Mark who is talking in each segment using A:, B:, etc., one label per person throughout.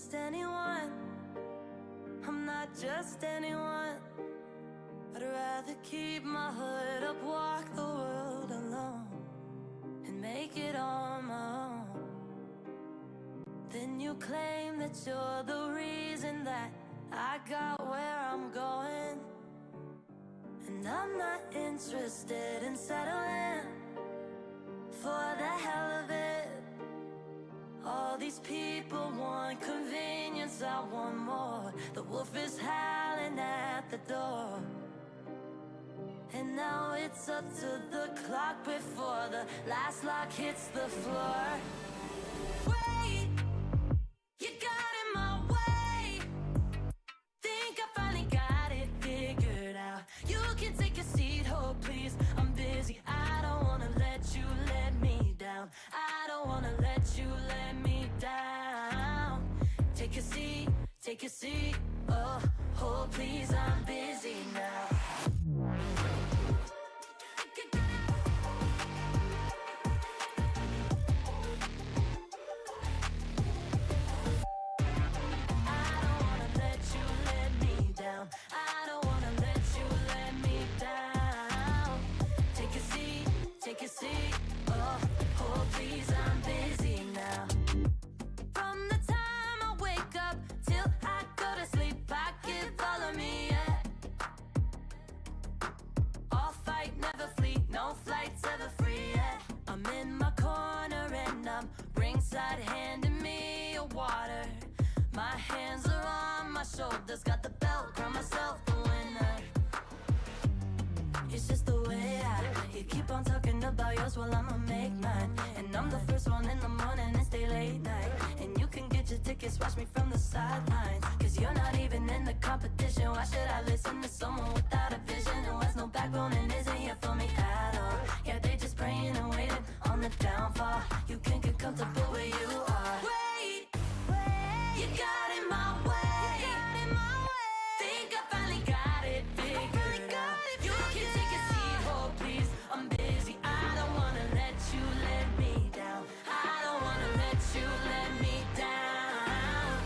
A: just anyone. I'm not just anyone. I'd rather keep my hood up, walk the world alone, and make it on my own. Then you claim that you're the reason that I got where I'm going. And I'm not interested in settling for the hell of it. All these people want convenience, I want more. The wolf is howling at the door. And now it's up to the clock before the last lock hits the floor. Wait, you got in my way. Think I finally got it figured out. You can take a seat, oh please, I'm busy. I don't wanna let you let me down. I don't wanna let you let me down. Take a seat, oh please, I'm busy now. Handing me a water. My hands are on my shoulders, got the belt, crown myself the winner. It's just the way you keep on talking about yours while I'ma make mine. And I'm the first one in the morning and stay late night. And you can get your tickets, watch me from the sidelines. Cause you're not even in the competition. Why should I listen to someone without a vision who has no backbone and isn't here for me at all? Yeah, they just praying and waiting on the downfall. You can't get comfortable where you are. Wait, you got in my way. Think I finally got it figured out. You can take a seat, oh please, I'm busy. I don't wanna let you let me down. I don't wanna let you let me down.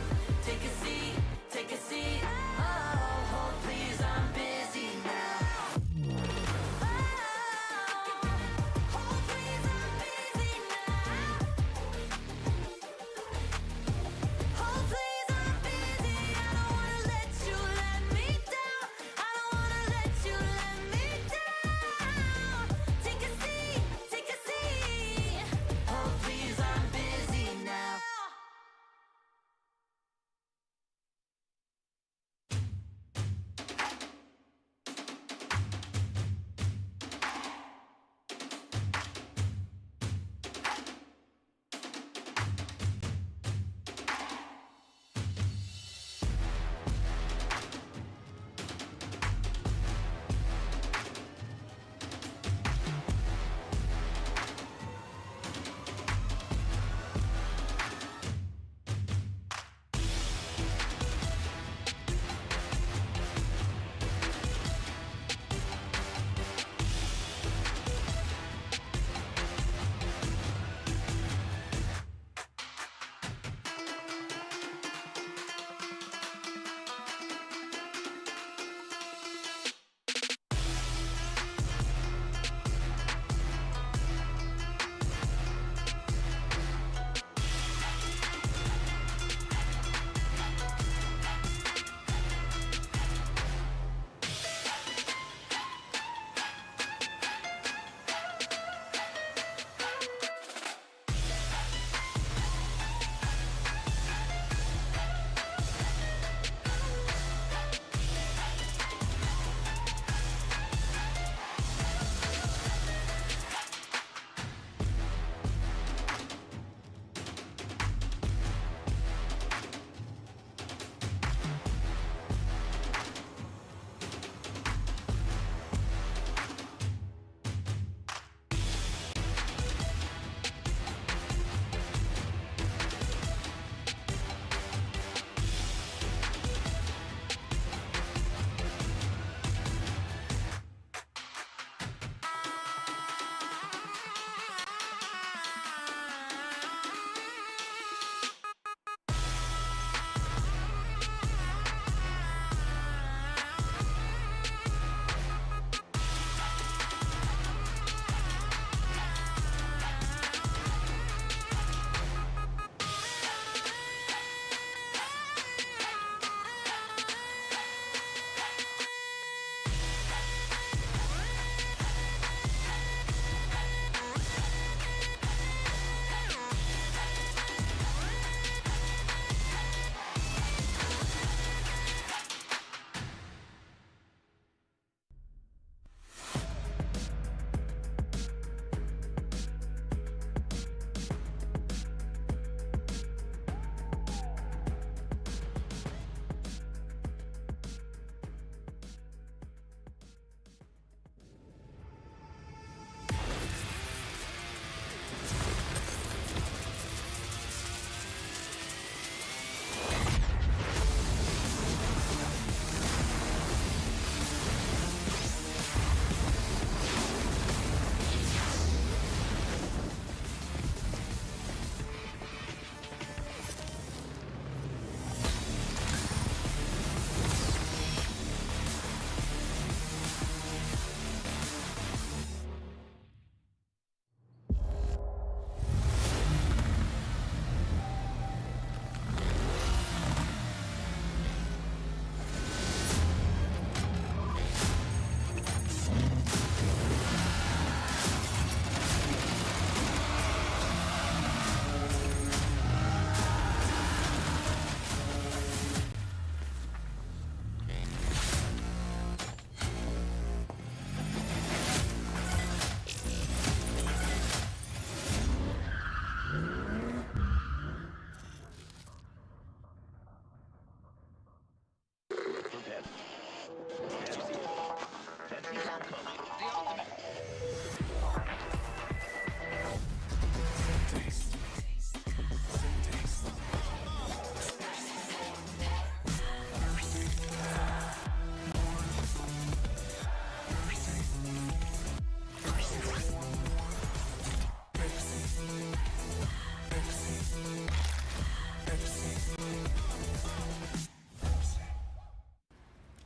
A: Take a seat, oh please, I'm busy now.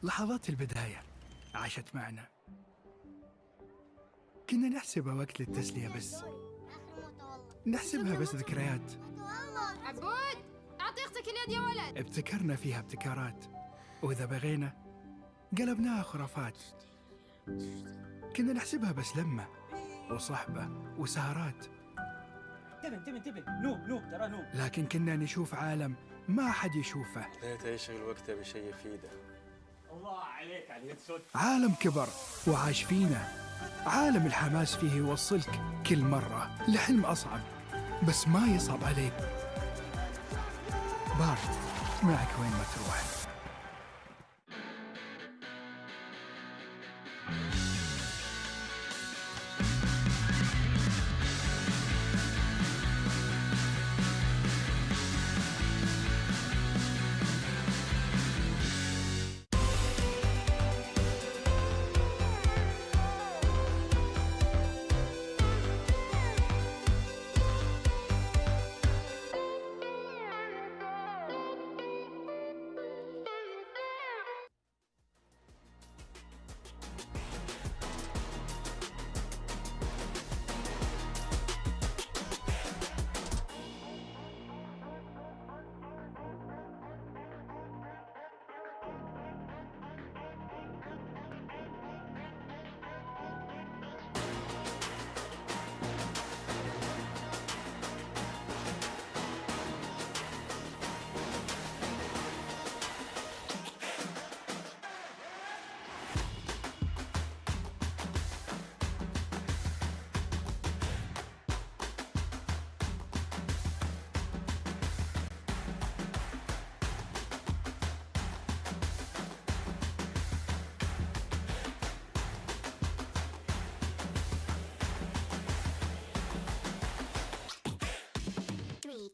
B: لحظات البداية عاشت معنا، كنا نحسبها وقت للتسلية بس، نحسبها بس ذكريات.
C: عبود أعطي أختك اليد يا ولد.
B: ابتكرنا فيها ابتكارات، وإذا بغينا قلبناها خرافات. كنا نحسبها بس لمة وصحبة وسهرات،
D: انتبه نوب ترى نوب.
B: لكن كنا نشوف عالم ما أحد يشوفه.
E: ليته يشغل وقته بشيء يفيده.
D: الله عليك على اليد صوت.
B: عالم كبر وعاش فينا، عالم الحماس فيه يوصلك كل مرة لحلم أصعب، بس ما يصعب عليك. بارت معك وين ما تروح.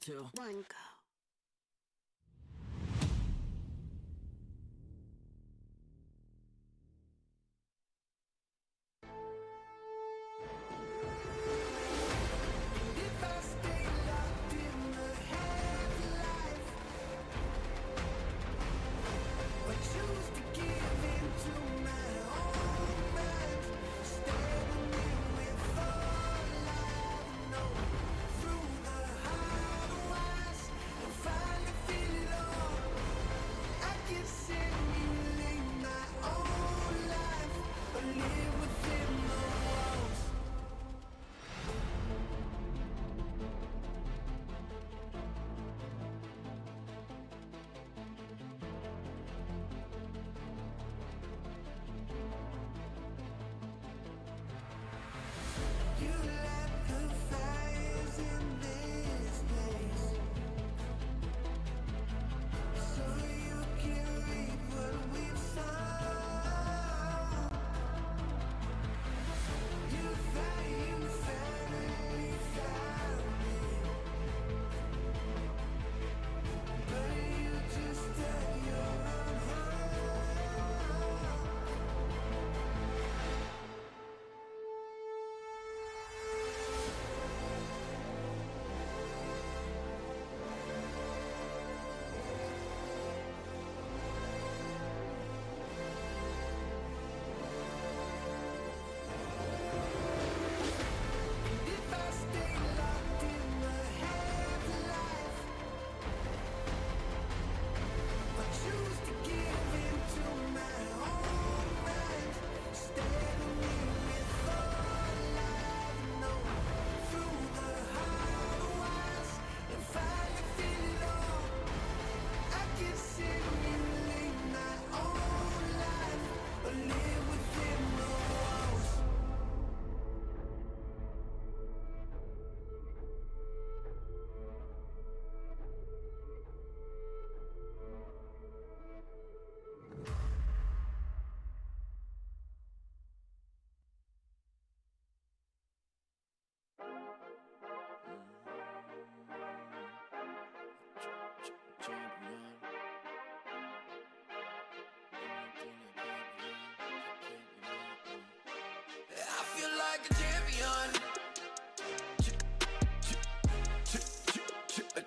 A: Two, one, go.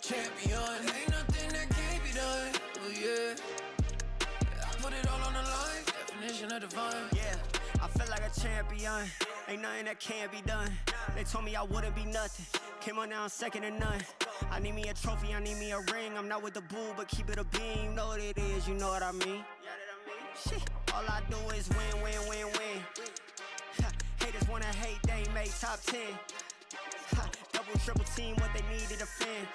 A: Champion, ain't nothing that can't be done. Oh yeah, I put it all on the line.
F: definition of divine. Yeah, I feel like a champion. Ain't nothing that can't be done. They told me I wouldn't be nothing. Came on now, I'm second to none. I need me a trophy, I need me a ring. I'm not with the bull, but keep it a beam. You know what it is, you know what I mean. Shit, all I do is win, win, win, win. Haters wanna hate, they ain't make top 10. Double, triple team, what they need to defend.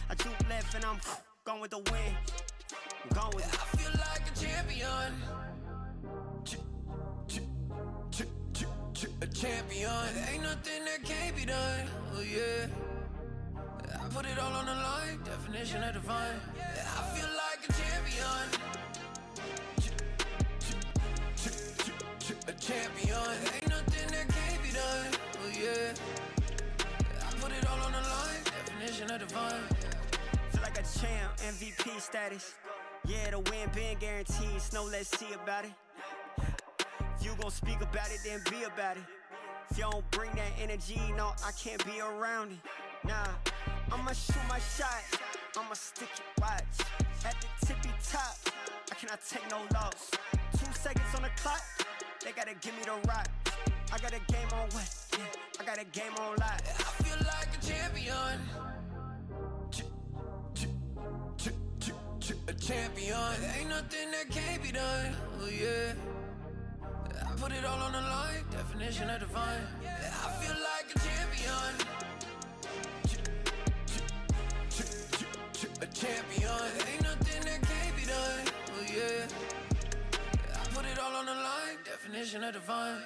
F: I do left and I'm gone with the win. Gone with it. I feel like a champion. A champion. Ain't nothing that can't be done. Oh yeah. I put it all on the line. Definition of divine. I feel like a champion. A champion. Ain't nothing that can't be done. Oh yeah. I put it all on the line. Definition of divine. Feel like a champ. MVP status. Yeah, the win been guaranteed. Snow, let's see about it. If you gon' speak about it, then be about it. If you don't bring that energy, no, I can't be around it. Nah, I'ma shoot my shot, I'ma stick it, watch. At the tippy top, I cannot take no loss. 2 seconds on the clock, they gotta give me the rock. I got a game on what? Yeah, I got a game on lock. I feel like a champion. A champion. Ain't nothing that can't be done. Oh yeah. I put it all on the line. Definition of divine. I feel like a champion. A champion. Ain't nothing that can't be done. Oh yeah. I put it all on the line. Definition of divine.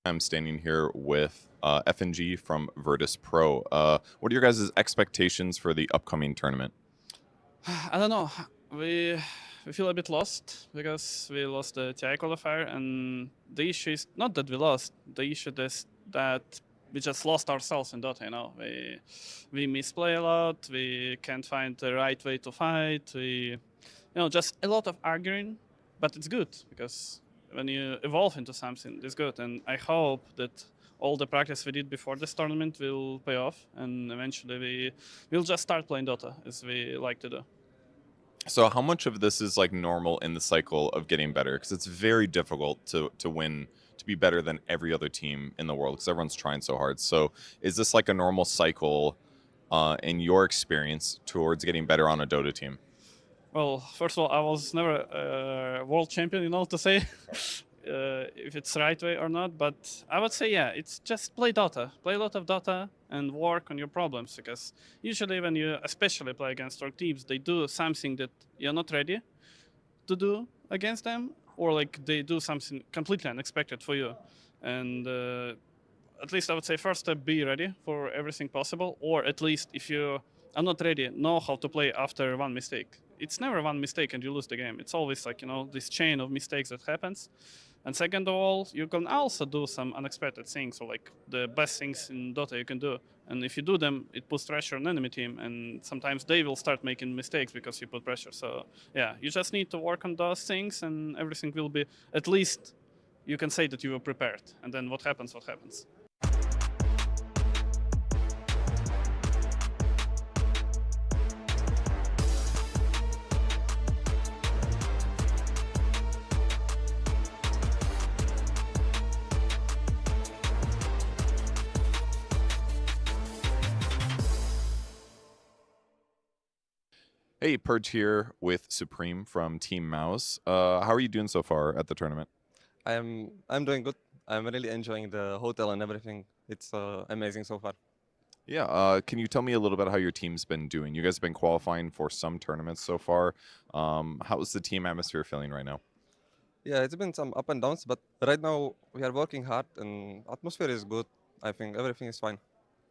G: I'm standing here with FNG from virtus.pro. What are your guys' expectations for the upcoming tournament?
H: I don't know. We feel a bit lost because we lost the TI qualifier, and the issue is not that we lost. The issue is that we just lost ourselves in Dota. You know, we misplay a lot. We can't find the right way to fight. Just a lot of arguing, but it's good because when you evolve into something, it's good. And I hope that all the practice we did before this tournament will pay off, and eventually we'll just start playing Dota as we like to do.
G: So how much of this is like normal in the cycle of getting better? Because it's very difficult to win, to be better than every other team in the world because everyone's trying so hard. So is this like a normal cycle in your experience towards getting better on a Dota team?
H: Well, first of all, I was never a world champion, to say if it's the right way or not. But I would say, yeah, it's just play Dota. Play a lot of Dota and work on your problems. Because usually when you especially play against strong teams, they do something that you're not ready to do against them. Or like they do something completely unexpected for you. And at least I would say first step, be ready for everything possible. Or at least if you are not ready, know how to play after one mistake. It's never one mistake and you lose the game. It's always like, this chain of mistakes that happens. And second of all, you can also do some unexpected things, or like the best things in Dota you can do. And if you do them, it puts pressure on enemy team, and sometimes they will start making mistakes because you put pressure. So yeah, you just need to work on those things and everything will be, at least you can say that you were prepared. And then what happens, what happens.
G: Hey, Purge here with Supreme from Team Mouse. How are you doing so far at the tournament?
I: I'm doing good. I'm really enjoying the hotel and everything. It's amazing so far.
G: Yeah, can you tell me a little bit how your team's been doing? You guys have been qualifying for some tournaments so far. How's the team atmosphere feeling right now?
I: Yeah, it's been some up and downs, but right now we are working hard and atmosphere is good. I think everything is fine.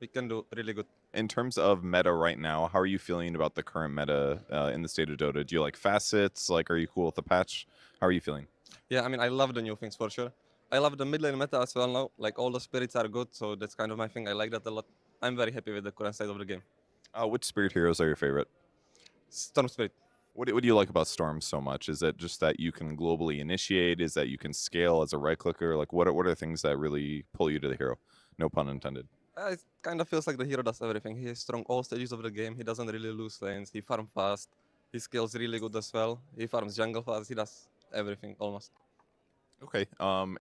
I: We can do really good.
G: In terms of meta right now, how are you feeling about the current meta in the state of Dota? Do you like facets? Like, are you cool with the patch? How are you feeling?
I: Yeah, I mean, I love the new things for sure. I love the mid lane meta as well now. Like, all the spirits are good, so that's kind of my thing. I like that a lot. I'm very happy with the current state of the game.
G: Which spirit heroes are your favorite?
I: Storm Spirit.
G: What do you like about Storm so much? Is it just that you can globally initiate? Is that you can scale as a right clicker? Like, what are things that really pull you to the hero? No pun intended.
I: It kind of feels like the hero does everything. He is strong all stages of the game. He doesn't really lose lanes. He farms fast. His skills really good as well. He farms jungle fast. He does everything almost.
G: Okay.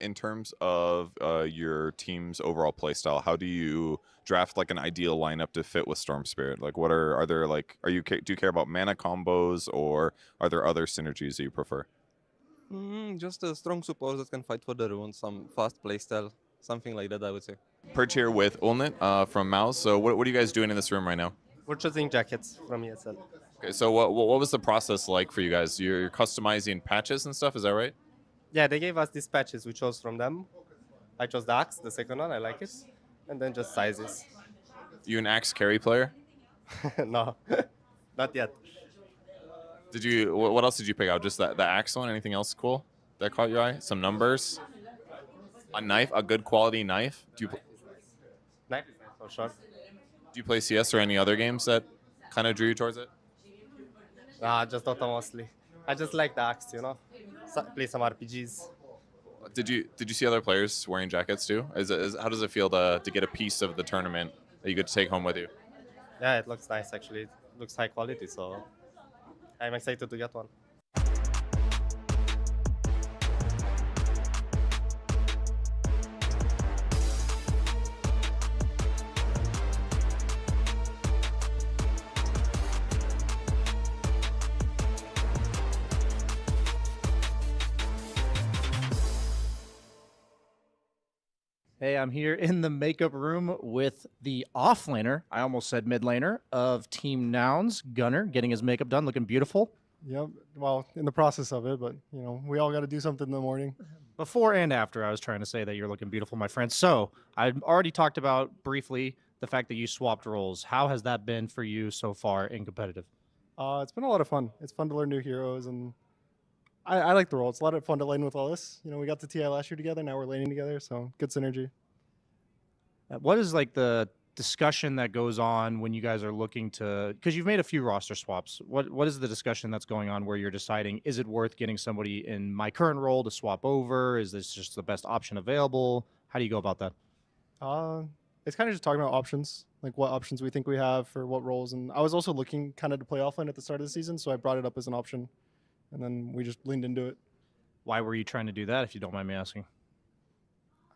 G: In terms of your team's overall playstyle, how do you draft like an ideal lineup to fit with Storm Spirit? Like, do you care about mana combos, or are there other synergies that you prefer?
I: Just a strong support that can fight for the runes, some fast playstyle, something like that, I would say.
G: Perch here with Ulnit from Mouse. So what are you guys doing in this room right now?
J: We're choosing jackets from ESL.
G: Okay, so what was the process like for you guys? You're customizing patches and stuff, is that right?
J: Yeah, they gave us these patches. We chose from them. I chose the Axe, the second one. I like it. And then just sizes.
G: You an Axe carry player?
J: No, not yet.
G: What else did you pick out? Just the Axe one? Anything else cool that caught your eye? Some numbers? A knife? A good quality knife?
J: Knife is nice for sure.
G: Do you play CS or any other games that kind of drew you towards it?
J: Nah, just Dota mostly. I just like the Axe, play some RPGs.
G: Did you see other players wearing jackets too? How does it feel to get a piece of the tournament that you get to take home with you?
J: Yeah, it looks nice actually. It looks high quality, so I'm excited to get one.
K: Hey, I'm here in the makeup room with the offlaner, I almost said mid laner, of Team Nouns, Gunner, getting his makeup done, looking beautiful.
L: Yep. Well, in the process of it, but we all got to do something in the morning.
K: Before and after, I was trying to say that you're looking beautiful, my friend. So I already talked about briefly the fact that you swapped roles. How has that been for you so far in competitive?
L: It's been a lot of fun. It's fun to learn new heroes, and I like the role. It's a lot of fun to lane with Ellis. You know, we got the TI last year together. Now we're laning together, so good synergy.
K: What is like the discussion that goes on when you guys are looking to, because you've made a few roster swaps. What is the discussion that's going on where you're deciding, is it worth getting somebody in my current role to swap over? Is this just the best option available? How do you go about that?
L: It's kind of just talking about options, like what options we think we have for what roles. And I was also looking kind of to play offlane at the start of the season, so I brought it up as an option, and then we just leaned into it.
K: Why were you trying to do that, if you don't mind me asking?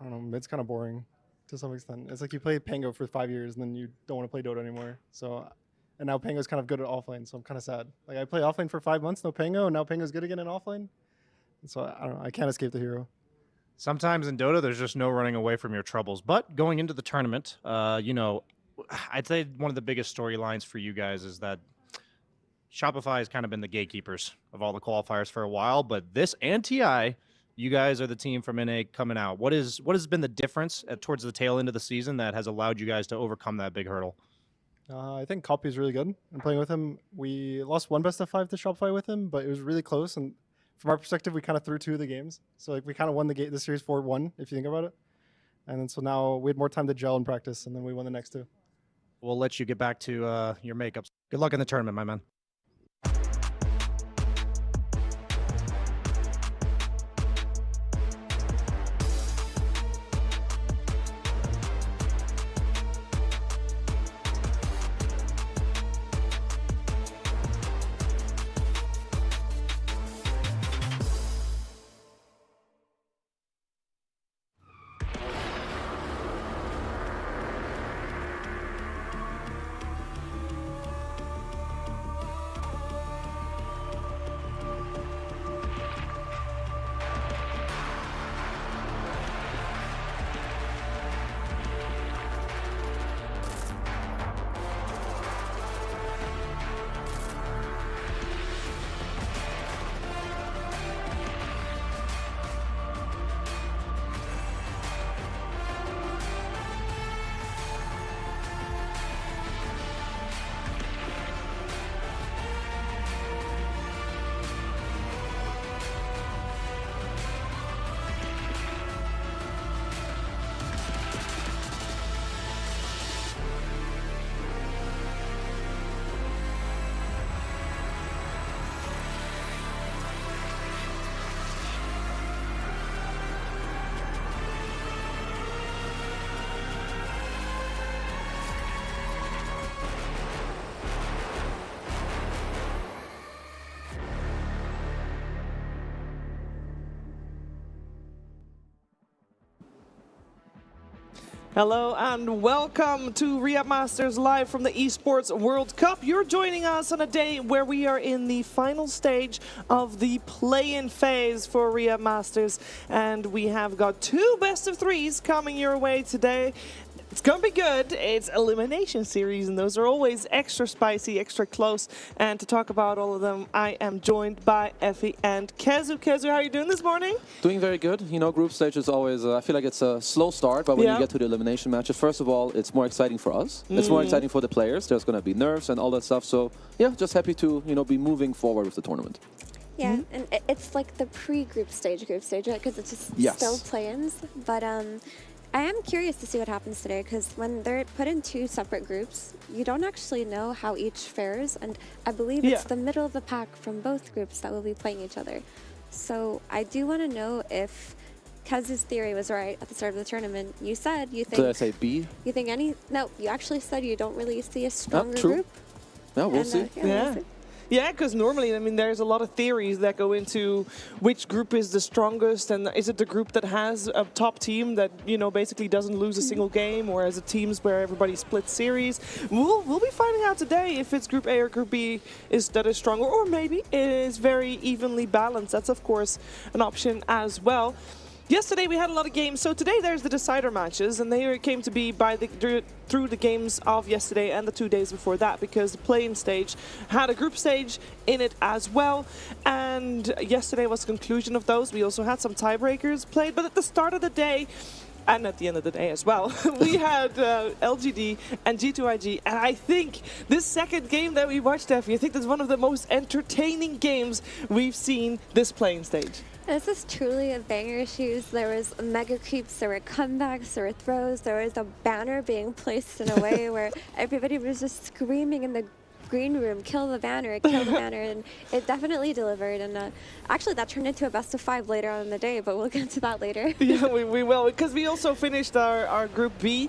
L: I don't know. It's kind of boring to some extent. It's like you play Pango for 5 years, and then you don't want to play Dota anymore. So, and now Pango's kind of good at offlane, so I'm kind of sad. Like I play offlane for 5 months, no Pango, and now Pango's good again in offlane. And so I don't know. I can't escape the hero.
K: Sometimes in Dota, there's just no running away from your troubles. But going into the tournament, you know, I'd say one of the biggest storylines for you guys is that Shopify has kind of been the gatekeepers of all the qualifiers for a while. But this and TI, you guys are the team from NA coming out. What has been the difference towards the tail end of the season that has allowed you guys to overcome that big hurdle?
L: I think Copy is really good. And playing with him, we lost one best of 5 to Shopify with him, but it was really close. And from our perspective, we kind of threw 2 of the games. So like we kind of won the series 4-1, if you think about it. And then so now we had more time to gel and practice, and then we won the next 2.
K: We'll let you get back to your makeups. Good luck in the tournament, my man.
M: Hello and welcome to Riyadh Masters live from the Esports World Cup. You're joining us on a day where we are in the final stage of the play-in phase for Riyadh Masters, and we have got 2 best-of-3s coming your way today. It's going to be good. It's elimination series, and those are always extra spicy, extra close. And to talk about all of them, I am joined by Effie and Kezu. Kezu, how are you doing this morning?
N: Doing very good. You know, group stage is always, I feel like it's a slow start, but when you get to the elimination matches, first of all, it's more exciting for us. It's more exciting for the players. There's going to be nerves and all that stuff. So, yeah, just happy to, you know, be moving forward with the tournament.
O: Yeah, and it's like the pre-group stage, right? Because it's just still play-ins. But I am curious to see what happens today, because when they're put in 2 separate groups, you don't actually know how each fares, and I believe it's the middle of the pack from both groups that will be playing each other. So I do want to know if Kezu's theory was right at the start of the tournament. You said you think...
N: Did I say B?
O: You think No, you actually said you don't really see a stronger group.
N: Yeah, we'll see.
M: We'll see. Yeah, because normally, I mean, there's a lot of theories that go into which group is the strongest, and is it the group that has a top team that, you know, basically doesn't lose a single game, or is it teams where everybody splits series? We'll be finding out today if it's Group A or Group B that is stronger, or maybe it is very evenly balanced. That's, of course, an option as well. yesterday we had a lot of games. So today there's the decider matches, and they came to be through the games of yesterday and the 2 days before that, because the play-in stage had a group stage in it as well. And yesterday was the conclusion of those. We also had some tiebreakers played, but at the start of the day, and at the end of the day as well, we had LGD and G2IG, and I think this second game that we watched, Effie, I think that's one of the most entertaining games we've seen this playing stage.
O: This is truly a banger of shoes. There was mega creeps, there were comebacks, there were throws, there was a banner being placed in a way where everybody was just screaming in the green room, kill the banner, and it definitely delivered. And actually that turned into a best of 5 later on in the day, but we'll get to that later.
M: Yeah, we will, because we also finished our Group B,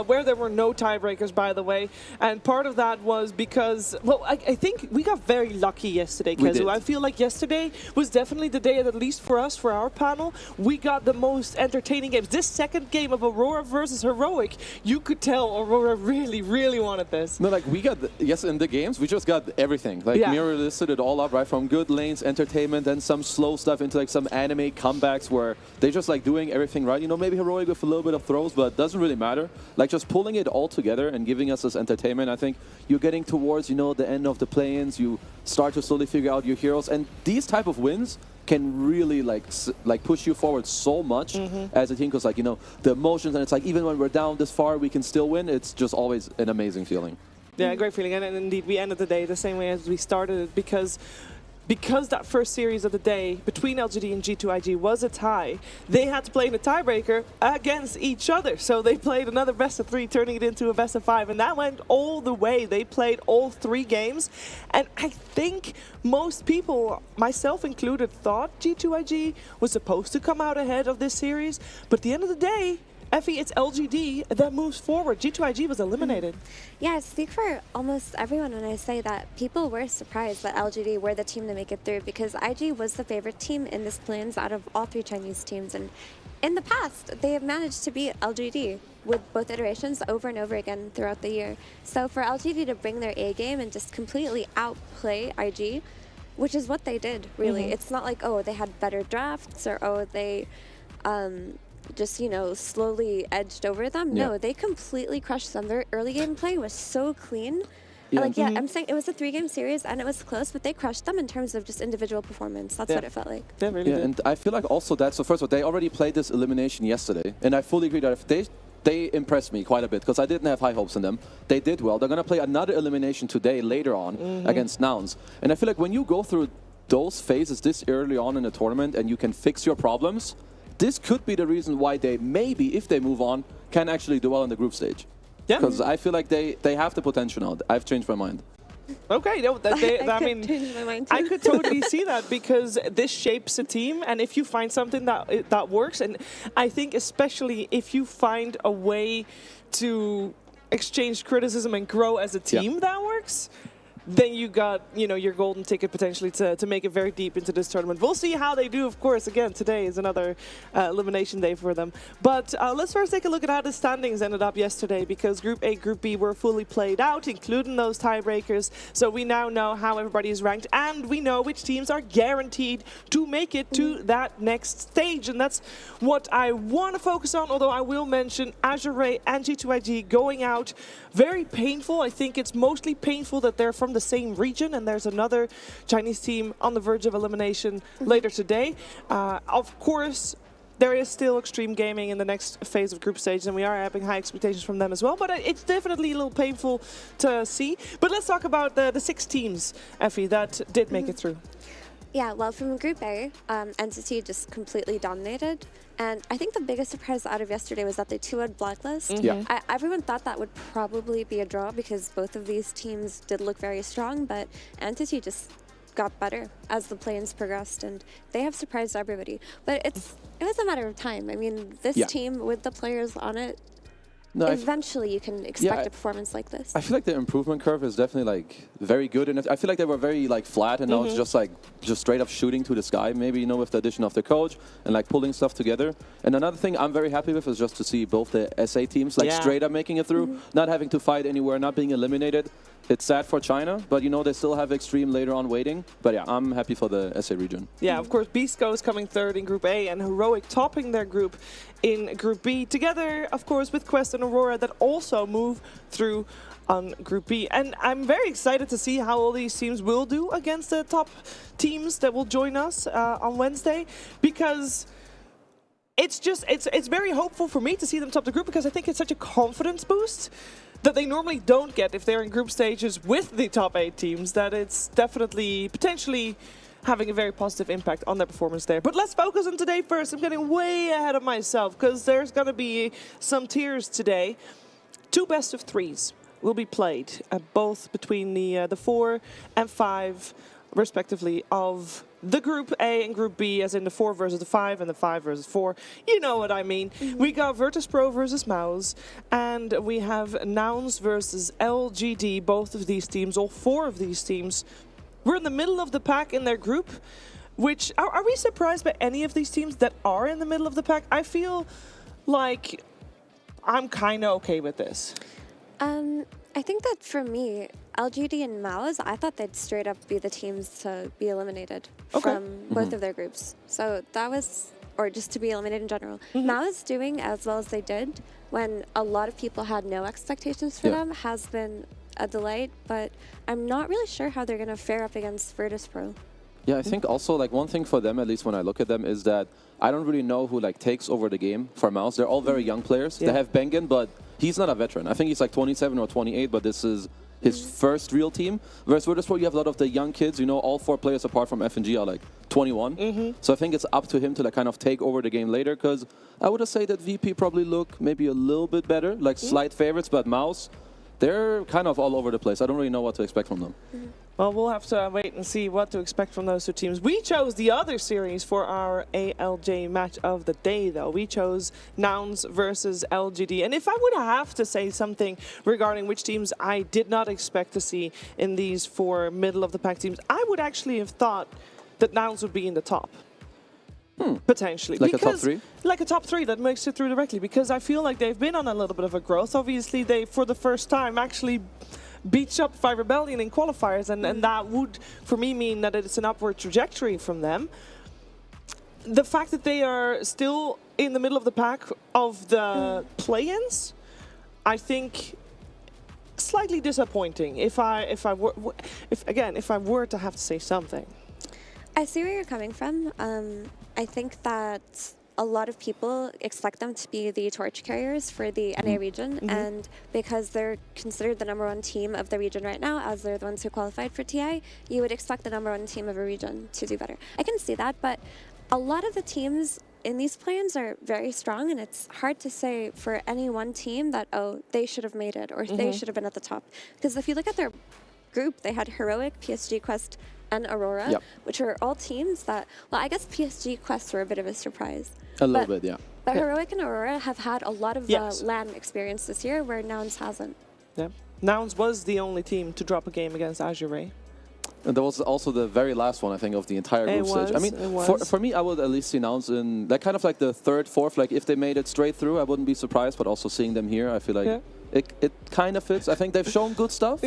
M: where there were no tiebreakers, by the way. And part of that was because, well, I think we got very lucky yesterday, Kezu. I feel like yesterday was definitely the day, at least for us, for our panel, we got the most entertaining games. This second game of Aurora versus Heroic, you could tell Aurora really, really wanted this.
N: No, like we got, in the games, we just got everything. Like Mirror listed it all up, right? From good lanes, entertainment, and some slow stuff into like some anime comebacks where they just like doing everything right. You know, maybe Heroic with a little bit of throws, but it doesn't really matter. Like just pulling it all together and giving us this entertainment. I think you're getting towards, you know, the end of the play-ins. You start to slowly figure out your heroes, and these type of wins can really like push you forward so much as a team, because like, you know, the emotions, and it's like even when we're down this far, we can still win. It's just always an amazing feeling.
M: Yeah, great feeling. And indeed, we ended the day the same way as we started it, because that first series of the day between LGD and G2IG was a tie. They had to play in a tiebreaker against each other. So they played another best of 3, turning it into a best of 5. And that went all the way. They played all 3 games. And I think most people, myself included, thought G2IG was supposed to come out ahead of this series. But at the end of the day, Effie, it's LGD that moves forward. G2IG was eliminated.
O: Yeah, I speak for almost everyone when I say that people were surprised that LGD were the team to make it through, because IG was the favorite team in this play-ins out of all 3 Chinese teams. And in the past, they have managed to beat LGD with both iterations over and over again throughout the year. So for LGD to bring their A game and just completely outplay IG, which is what they did, really. It's not like, oh, they had better drafts, or, oh, they just, you know, slowly edged over them. No, they completely crushed them. Their early game play was so clean. I'm saying it was a 3-game series and it was close, but they crushed them in terms of just individual performance. That's what it felt like.
M: They really did.
N: And I feel like also that, so first of all, they already played this elimination yesterday, and I fully agree that if they impressed me quite a bit, because I didn't have high hopes in them. They did well. They're going to play another elimination today, later on, against Nouns. And I feel like when you go through those phases this early on in the tournament and you can fix your problems, this could be the reason why they maybe, if they move on, can actually do well in the group stage. Yeah. Because I feel like they have the potential now. I've changed my mind.
M: Okay, no, I mean,
O: change my mind too.
M: I could totally see that, because this shapes a team, and if you find something that works, and I think especially if you find a way to exchange criticism and grow as a team that works, then you got, you know, your golden ticket potentially to make it very deep into this tournament. We'll see how they do, of course. Again, today is another elimination day for them. But let's first take a look at how the standings ended up yesterday, because Group A, Group B were fully played out, including those tiebreakers. So we now know how everybody is ranked, and we know which teams are guaranteed to make it to that next stage. And that's what I want to focus on, although I will mention Azure Ray and G2IG going out. Very painful. I think it's mostly painful that they're from the same region, and there's another Chinese team on the verge of elimination later today. Of course, there is still Extreme Gaming in the next phase of group stage, and we are having high expectations from them as well, but it's definitely a little painful to see. But let's talk about the 6 teams, Effie, that did make it through.
O: Yeah, well, from Group A, Entity just completely dominated. And I think the biggest surprise out of yesterday was that they 2-would Blacklist. Everyone thought that would probably be a draw, because both of these teams did look very strong, but Entity just got better as the play-ins progressed, and they have surprised everybody. But it was a matter of time. I mean, this team with the players on it, eventually you can expect a performance like this.
N: I feel like the improvement curve is definitely like very good, and I feel like they were very like flat, and now it's just like straight up shooting to the sky, maybe, you know, with the addition of the coach and like pulling stuff together. And another thing I'm very happy with is just to see both the SA teams like straight up making it through, not having to fight anywhere, not being eliminated. It's sad for China, but you know they still have Extreme later on waiting. But yeah, I'm happy for the SA region.
M: Yeah, of course, Beastco is coming third in Group A and Heroic topping their group in Group B. Together, of course, with Quest and Aurora that also move through on Group B. And I'm very excited to see how all these teams will do against the top teams that will join us on Wednesday, because it's very hopeful for me to see them top the group, because I think it's such a confidence boost that they normally don't get if they're in group stages with the top 8 teams, that it's definitely potentially having a very positive impact on their performance there. But let's focus on today first. I'm getting way ahead of myself because there's going to be some tiers today. 2 best of 3s will be played, both between the 4 and 5 respectively of the Group A and Group B, as in the 4 versus the 5 and the 5 versus 4. You know what I mean. We got virtus.pro versus Mouse, and we have Nouns versus LGD. Both of these teams, all 4 of these teams, we're in the middle of the pack in their group, which, are we surprised by any of these teams that are in the middle of the pack? I feel like I'm kind of okay with this.
O: I think that for me, LGD and Mouse, I thought they'd straight up be the teams to be eliminated from both of their groups. So that was, or just to be eliminated in general. Mouse doing as well as they did when a lot of people had no expectations for them has been a delight, but I'm not really sure how they're going to fare up against virtus.pro.
N: Yeah, I think also like one thing for them, at least when I look at them, is that I don't really know who like takes over the game for Mouse. They're all very young players. They have Bengen, but he's not a veteran. I think he's like 27 or 28, but this is his first real team. Whereas virtus.pro, you have a lot of the young kids. You know, all 4 players apart from FNG are like 21. So I think it's up to him to like kind of take over the game later, because I would say that VP probably look maybe a little bit better, like slight favorites, but Mouse, they're kind of all over the place. I don't really know what to expect from them.
M: Well, we'll have to wait and see what to expect from those 2 teams. We chose the other series for our ALJ match of the day, though. We chose Nouns versus LGD. And if I would have to say something regarding which teams I did not expect to see in these 4 middle-of-the-pack teams, I would actually have thought that Nouns would be in the top. Potentially.
N: Like a top 3?
M: Like a top 3 that makes it through directly, because I feel like they've been on a little bit of a growth. Obviously, they, for the first time, actually beat Shopify Rebellion in qualifiers, and that would, for me, mean that it's an upward trajectory from them. The fact that they are still in the middle of the pack of the play-ins, I think, slightly disappointing. If I were to have to say something.
O: I see where you're coming from. I think that a lot of people expect them to be the torch carriers for the NA region, and because they're considered the #1 team of the region right now, as they're the ones who qualified for TI, you would expect the #1 team of a region to do better. I can see that, but a lot of the teams in these plans are very strong, and it's hard to say for any one team that, oh, they should have made it, or they should have been at the top. Because if you look at their group, they had Heroic, PSG, Quest, and Aurora, which are all teams that, well, I guess PSG, Quest were a bit of a surprise.
N: A little bit, yeah.
O: But Heroic and Aurora have had a lot of LAN experience this year, where Nouns hasn't.
M: Yeah, Nouns was the only team to drop a game against Azure.
N: And that was also the very last one, I think, of the entire group stage. I mean, for me, I would at least see Nouns in like kind of like the 3rd, 4th. Like if they made it straight through, I wouldn't be surprised. But also seeing them here, I feel like it kind of fits. I think they've shown good stuff.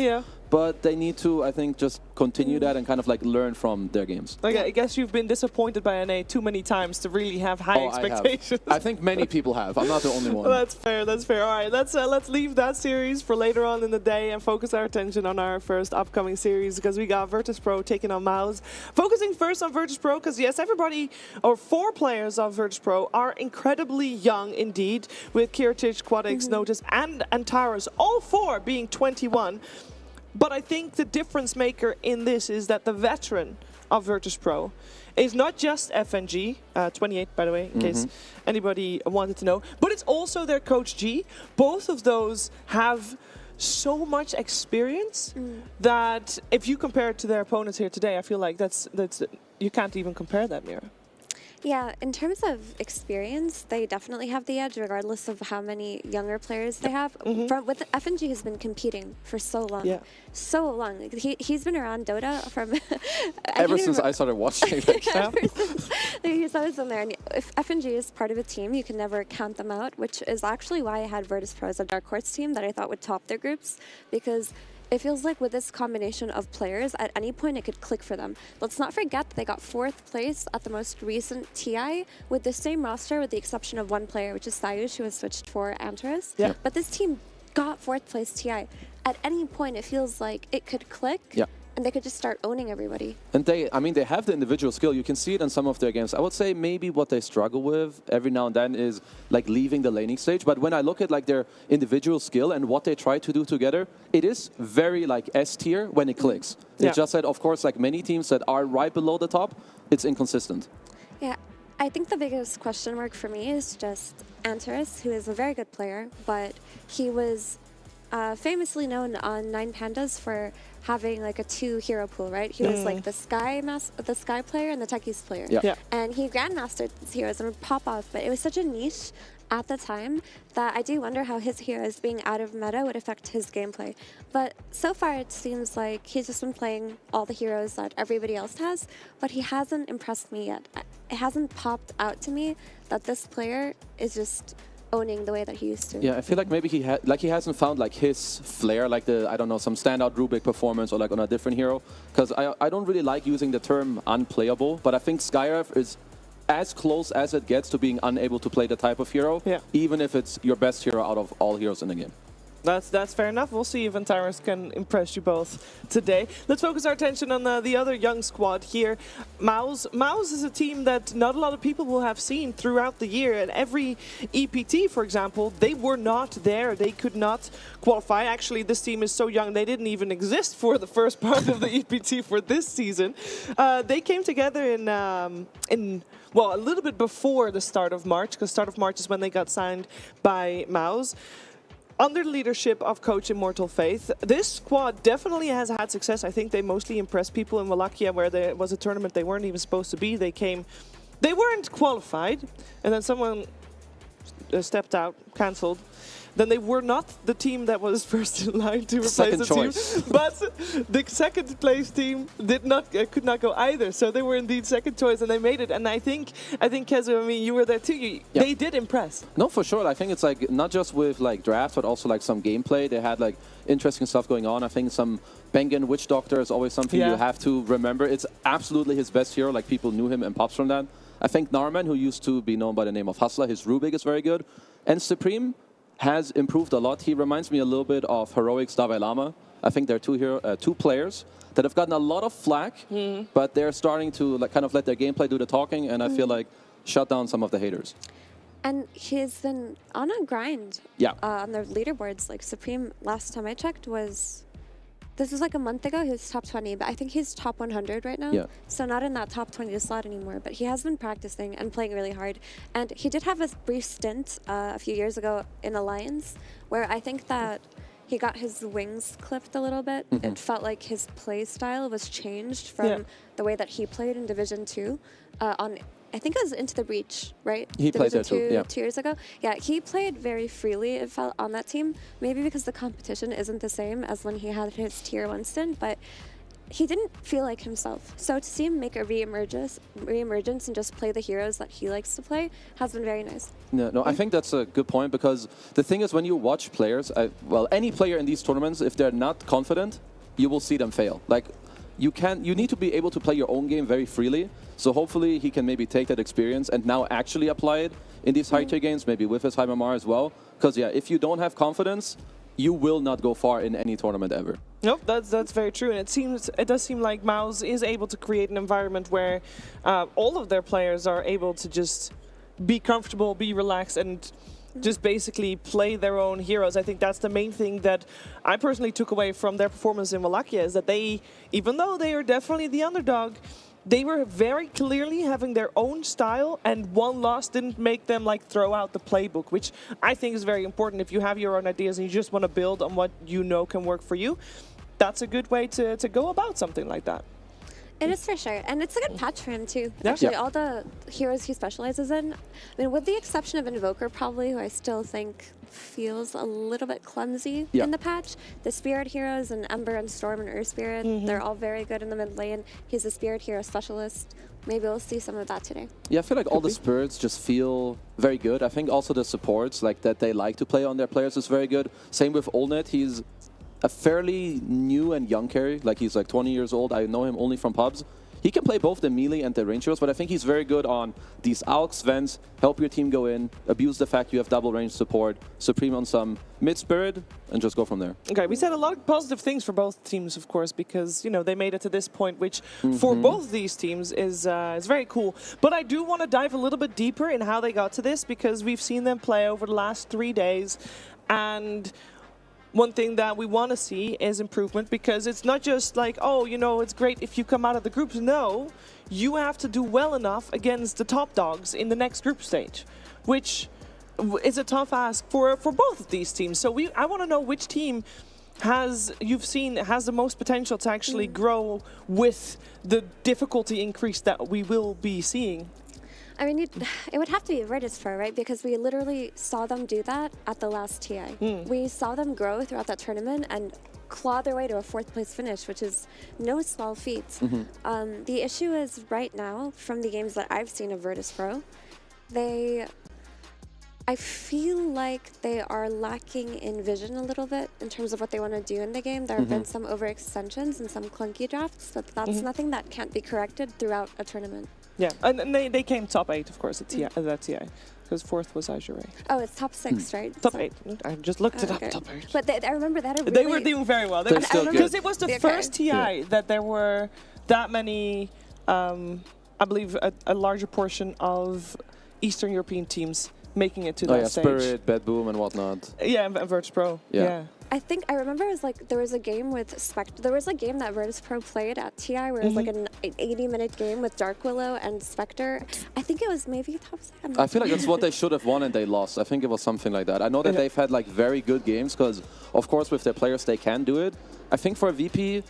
N: But they need to, I think, just continue that and kind of like learn from their games.
M: Like, I guess you've been disappointed by NA too many times to really have high expectations.
N: I think many people have. I'm not the only one.
M: That's fair. That's fair. All right, let's leave that series for later on in the day and focus our attention on our first upcoming series, because we got virtus.pro taking on Mouse. Focusing first on virtus.pro, because yes, everybody, or 4 players of virtus.pro are incredibly young indeed, with Kirtich, Quadix, Notice, and Antares, all 4 being 21. But I think the difference maker in this is that the veteran of virtus.pro is not just FNG, 28 by the way, in case anybody wanted to know, but it's also their coach G. Both of those have so much experience that if you compare it to their opponents here today, I feel like that's you can't even compare that, Mira.
O: Yeah, in terms of experience, they definitely have the edge, regardless of how many younger players they have. With FNG has been competing for so long. So long. He's been around Dota from...
N: ever since I started watching.
O: He's always in there. And if FNG is part of a team, you can never count them out, which is actually why I had virtus.pro as a Dark Horse team that I thought would top their groups, because it feels like with this combination of players, at any point it could click for them. Let's not forget that they got 4th place at the most recent TI with the same roster with the exception of one player, which is Sayush, who has switched for Antares.
M: Yeah.
O: But this team got 4th place TI. At any point, it feels like it could click.
N: Yeah.
O: And they could just start owning everybody.
N: And they have the individual skill. You can see it in some of their games. I would say maybe what they struggle with every now and then is like leaving the laning stage. But when I look at like their individual skill and what they try to do together, it is very like S tier when it clicks.
M: Yeah.
N: It's just that, of course, like many teams that are right below the top, it's inconsistent.
O: Yeah, I think the biggest question mark for me is just Antares, who is a very good player, but he was famously known on Nine Pandas for having like a 2 hero pool, right? He was like the sky player and the techies player.
N: Yeah.
M: Yeah.
O: And he grandmastered his heroes and would pop off, but it was such a niche at the time that I do wonder how his heroes being out of meta would affect his gameplay. But so far it seems like he's just been playing all the heroes that everybody else has, but he hasn't impressed me yet. It hasn't popped out to me that this player is just owning the way that he used to.
N: Yeah, I feel like maybe he hasn't found like his flair, like the, I don't know, some standout Rubik performance or like on a different hero. Because I don't really like using the term unplayable, but I think Skyrev is as close as it gets to being unable to play the type of hero, even if it's your best hero out of all heroes in the game.
M: That's fair enough. We'll see if Antares can impress you both today. Let's focus our attention on the other young squad here. Mouse is a team that not a lot of people will have seen throughout the year. And every EPT, for example, they were not there. They could not qualify. Actually, this team is so young, they didn't even exist for the first part of the EPT for this season. They came together well, a little bit before the start of March, because start of March is when they got signed by Mouse. Under the leadership of coach Immortal Faith, this squad definitely has had success. I think they mostly impressed people in Wallachia, where there was a tournament they weren't even supposed to be. They weren't qualified, and then someone stepped out, cancelled. Then they were not the team that was first in line to replace the team. But the second place team could not go either. So they were indeed second choice and they made it. And I think Kezu, I mean, you were there too. They did impress.
N: No, for sure. I think it's like not just with like drafts, but also like some gameplay. They had like interesting stuff going on. I think some Bengen Witch Doctor is always something you have to remember. It's absolutely his best hero. Like people knew him and pops from that. I think Narman, who used to be known by the name of Hustler, his Rubik is very good. And Supreme has improved a lot. He reminds me a little bit of Heroic's Dalai Lama. I think they're two players that have gotten a lot of flack, but they're starting to like kind of let their gameplay do the talking, and I feel like shut down some of the haters.
O: And he's been on a grind on their leaderboards. Like Supreme, last time I checked, this was like a month ago, he was top 20, but I think he's top 100 right now.
N: Yeah.
O: So not in that top 20 slot anymore, but he has been practicing and playing really hard. And he did have a brief stint a few years ago in Alliance, where I think that he got his wings clipped a little bit. It felt like his play style was changed from the way that he played in Division 2 I think it was Into the Breach, right?
N: He played there too,
O: 2 years ago. Yeah, he played very freely, it felt, on that team. Maybe because the competition isn't the same as when he had his Tier 1 stint, but he didn't feel like himself. So to see him make a re-emergence and just play the heroes that he likes to play has been very nice.
N: No, I think that's a good point, because the thing is, when you watch players, any player in these tournaments, if they're not confident, you will see them fail. Like, you need to be able to play your own game very freely. So hopefully he can maybe take that experience and now actually apply it in these high-tier games, maybe with his Heimamar as well. Because if you don't have confidence, you will not go far in any tournament ever.
M: Nope, that's very true, and it does seem like Mouse is able to create an environment where all of their players are able to just be comfortable, be relaxed, and just basically play their own heroes. I think that's the main thing that I personally took away from their performance in Wallachia, is that they, even though they are definitely the underdog, they were very clearly having their own style, and one loss didn't make them like throw out the playbook, which I think is very important. If you have your own ideas and you just want to build on what you know can work for you, that's a good way to go about something like that.
O: It is for sure, and it's a good patch for him too. Actually, all the heroes he specializes in, I mean, with the exception of Invoker probably, who I still think feels a little bit clumsy in the patch. The Spirit heroes and Ember and Storm and Earth Spirit, they're all very good in the mid lane. He's a Spirit hero specialist. Maybe we'll see some of that today.
N: Yeah, I feel like all the spirits just feel very good. I think also the supports like that they like to play on their players is very good. Same with Olnet. He's a fairly new and young carry. Like he's like 20 years old. I know him only from pubs. He can play both the melee and the range heroes, but I think he's very good on these AUX, Vents, help your team go in, abuse the fact you have double range support, Supreme on some mid-spirit, and just go from there.
M: Okay, we said a lot of positive things for both teams, of course, because, you know, they made it to this point, which for both these teams is very cool. But I do want to dive a little bit deeper in how they got to this, because we've seen them play over the last 3 days, and one thing that we want to see is improvement, because it's not just like, oh, you know, it's great if you come out of the groups. No, you have to do well enough against the top dogs in the next group stage, which is a tough ask for both of these teams. So I want to know which team you've seen has the most potential to actually grow with the difficulty increase that we will be seeing.
O: I mean, it would have to be virtus.pro, right? Because we literally saw them do that at the last TI. We saw them grow throughout that tournament and claw their way to a 4th place finish, which is no small feat. The issue is right now, from the games that I've seen of virtus.pro, I feel like they are lacking in vision a little bit in terms of what they want to do in the game. There have been some overextensions and some clunky drafts, but that's nothing that can't be corrected throughout a tournament.
M: Yeah, and they came top 8, of course, at that TI, because 4th was Azure.
O: Oh, it's top 6, right?
M: Top 8. I just looked it up. Top 8.
O: But I remember that.
M: They were doing very well. Because it was the first TI that there were that many, I believe, a larger portion of Eastern European teams making it to that stage.
N: Spirit, Bad Boom, and whatnot.
M: Yeah, and virtus.pro. Yeah.
O: I remember it was like there was a game with Spectre. There was a game that virtus.pro played at TI where it was like an 80-minute game with Dark Willow and Spectre. I think it was maybe top 6.
N: I feel like that's what they should have won and they lost. I think it was something like that. I know that they've had like very good games because, of course, with their players they can do it. I think for a VP,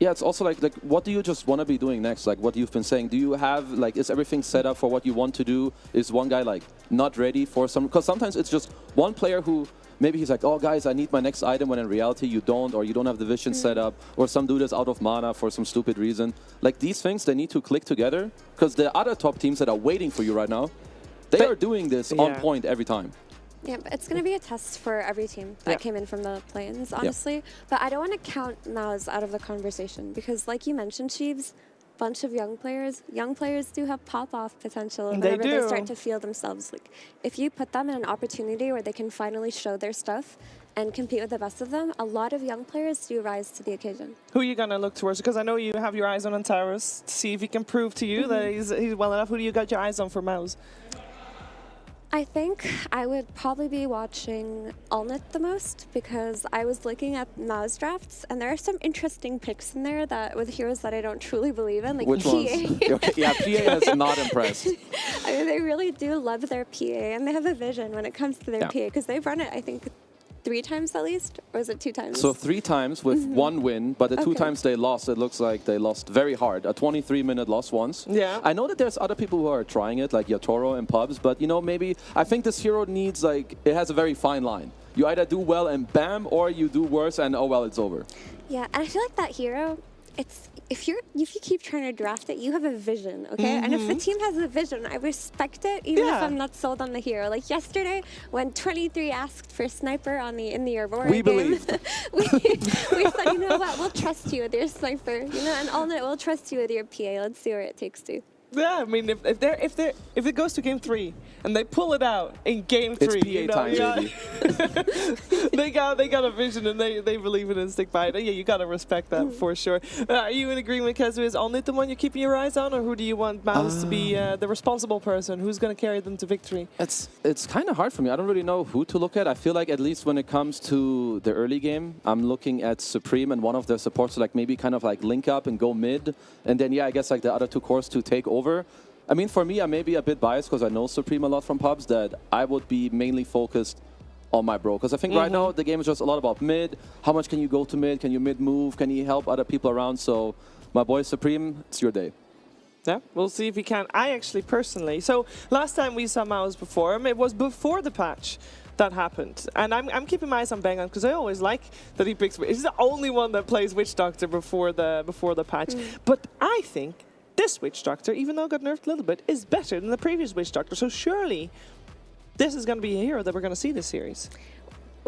N: yeah, it's also like what do you just want to be doing next? Like what you've been saying. Do you have like is everything set up for what you want to do? Is one guy like not ready for some? Because sometimes it's just one player who. Maybe he's like, oh, guys, I need my next item, when in reality you don't, or you don't have the vision set up, or some dude is out of mana for some stupid reason. Like, these things, they need to click together, because the other top teams that are waiting for you right now, they are doing this on point every time.
O: Yeah, but it's going to be a test for every team that came in from the play-ins, honestly. But I don't want to count Mouse out of the conversation, because like you mentioned, Sheaves, bunch of young players do have pop-off potential whenever they start to feel themselves. Like, if you put them in an opportunity where they can finally show their stuff and compete with the best of them, a lot of young players do rise to the occasion.
M: Who are you going to look towards? Because I know you have your eyes on Antares to see if he can prove to you that he's well enough. Who do you got your eyes on for Mouse?
O: I think I would probably be watching Allnet the most, because I was looking at Mao's drafts and there are some interesting picks in there that with heroes that I don't truly believe in, like
N: Which
O: PA.
N: Ones? Yeah, PA has not impressed.
O: I mean, they really do love their PA and they have a vision when it comes to their PA, because they've run it, I think, 3 times at least, or is it 2 times?
N: So 3 times with 1 win, but the 2 times they lost, it looks like they lost very hard. A 23-minute loss once.
M: Yeah.
N: I know that there's other people who are trying it, like Yatoro and Pubs, but you know, maybe I think this hero needs like it has a very fine line. You either do well and bam, or you do worse and oh well, it's over.
O: Yeah, and I feel like that hero, it's if you keep trying to draft it, you have a vision, okay? And if the team has a vision, I respect it, even if I'm not sold on the hero. Like yesterday, when 23 asked for Sniper in the Aurora game,
N: believed.
O: we said, you know what, we'll trust you with your Sniper, you know, and Allnet will trust you with your PA. Let's see where it takes to.
M: Yeah, I mean, if it goes to game 3 and they pull it out in game 3,
N: it's PA
M: you know,
N: time,
M: baby. they got a vision and they believe in it and stick by it. Yeah, you got to respect that for sure. Are you in agreement, Kazu? Is Allnet the one you're keeping your eyes on, or who do you want Mouse to be the responsible person? Who's going to carry them to victory?
N: It's kind of hard for me. I don't really know who to look at. I feel like at least when it comes to the early game, I'm looking at Supreme and one of their supports to like maybe kind of like link up and go mid, and then I guess like the other 2 cores to take over. I mean, for me, I may be a bit biased because I know Supreme a lot from pubs, that I would be mainly focused on my bro. Because I think right now the game is just a lot about mid. How much can you go to mid? Can you mid move? Can you help other people around? So my boy Supreme, it's your day.
M: Yeah, we'll see if he can. I actually personally, so last time we saw Mouse before him, it was before the patch that happened. And I'm keeping my eyes on Bangon because I always like that he picks. He's the only one that plays Witch Doctor before the patch. But I think this Witch Doctor, even though it got nerfed a little bit, is better than the previous Witch Doctor. So surely this is going to be a hero that we're going to see this series.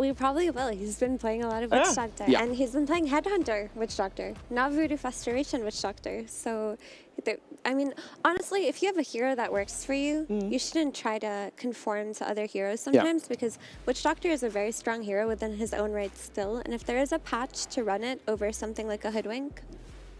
O: We probably will. He's been playing a lot of Witch Doctor.
N: Yeah.
O: And he's been playing Headhunter Witch Doctor, not Voodoo Restoration Witch Doctor. So, I mean, honestly, if you have a hero that works for you, you shouldn't try to conform to other heroes sometimes because Witch Doctor is a very strong hero within his own right still. And if there is a patch to run it over something like a Hoodwink,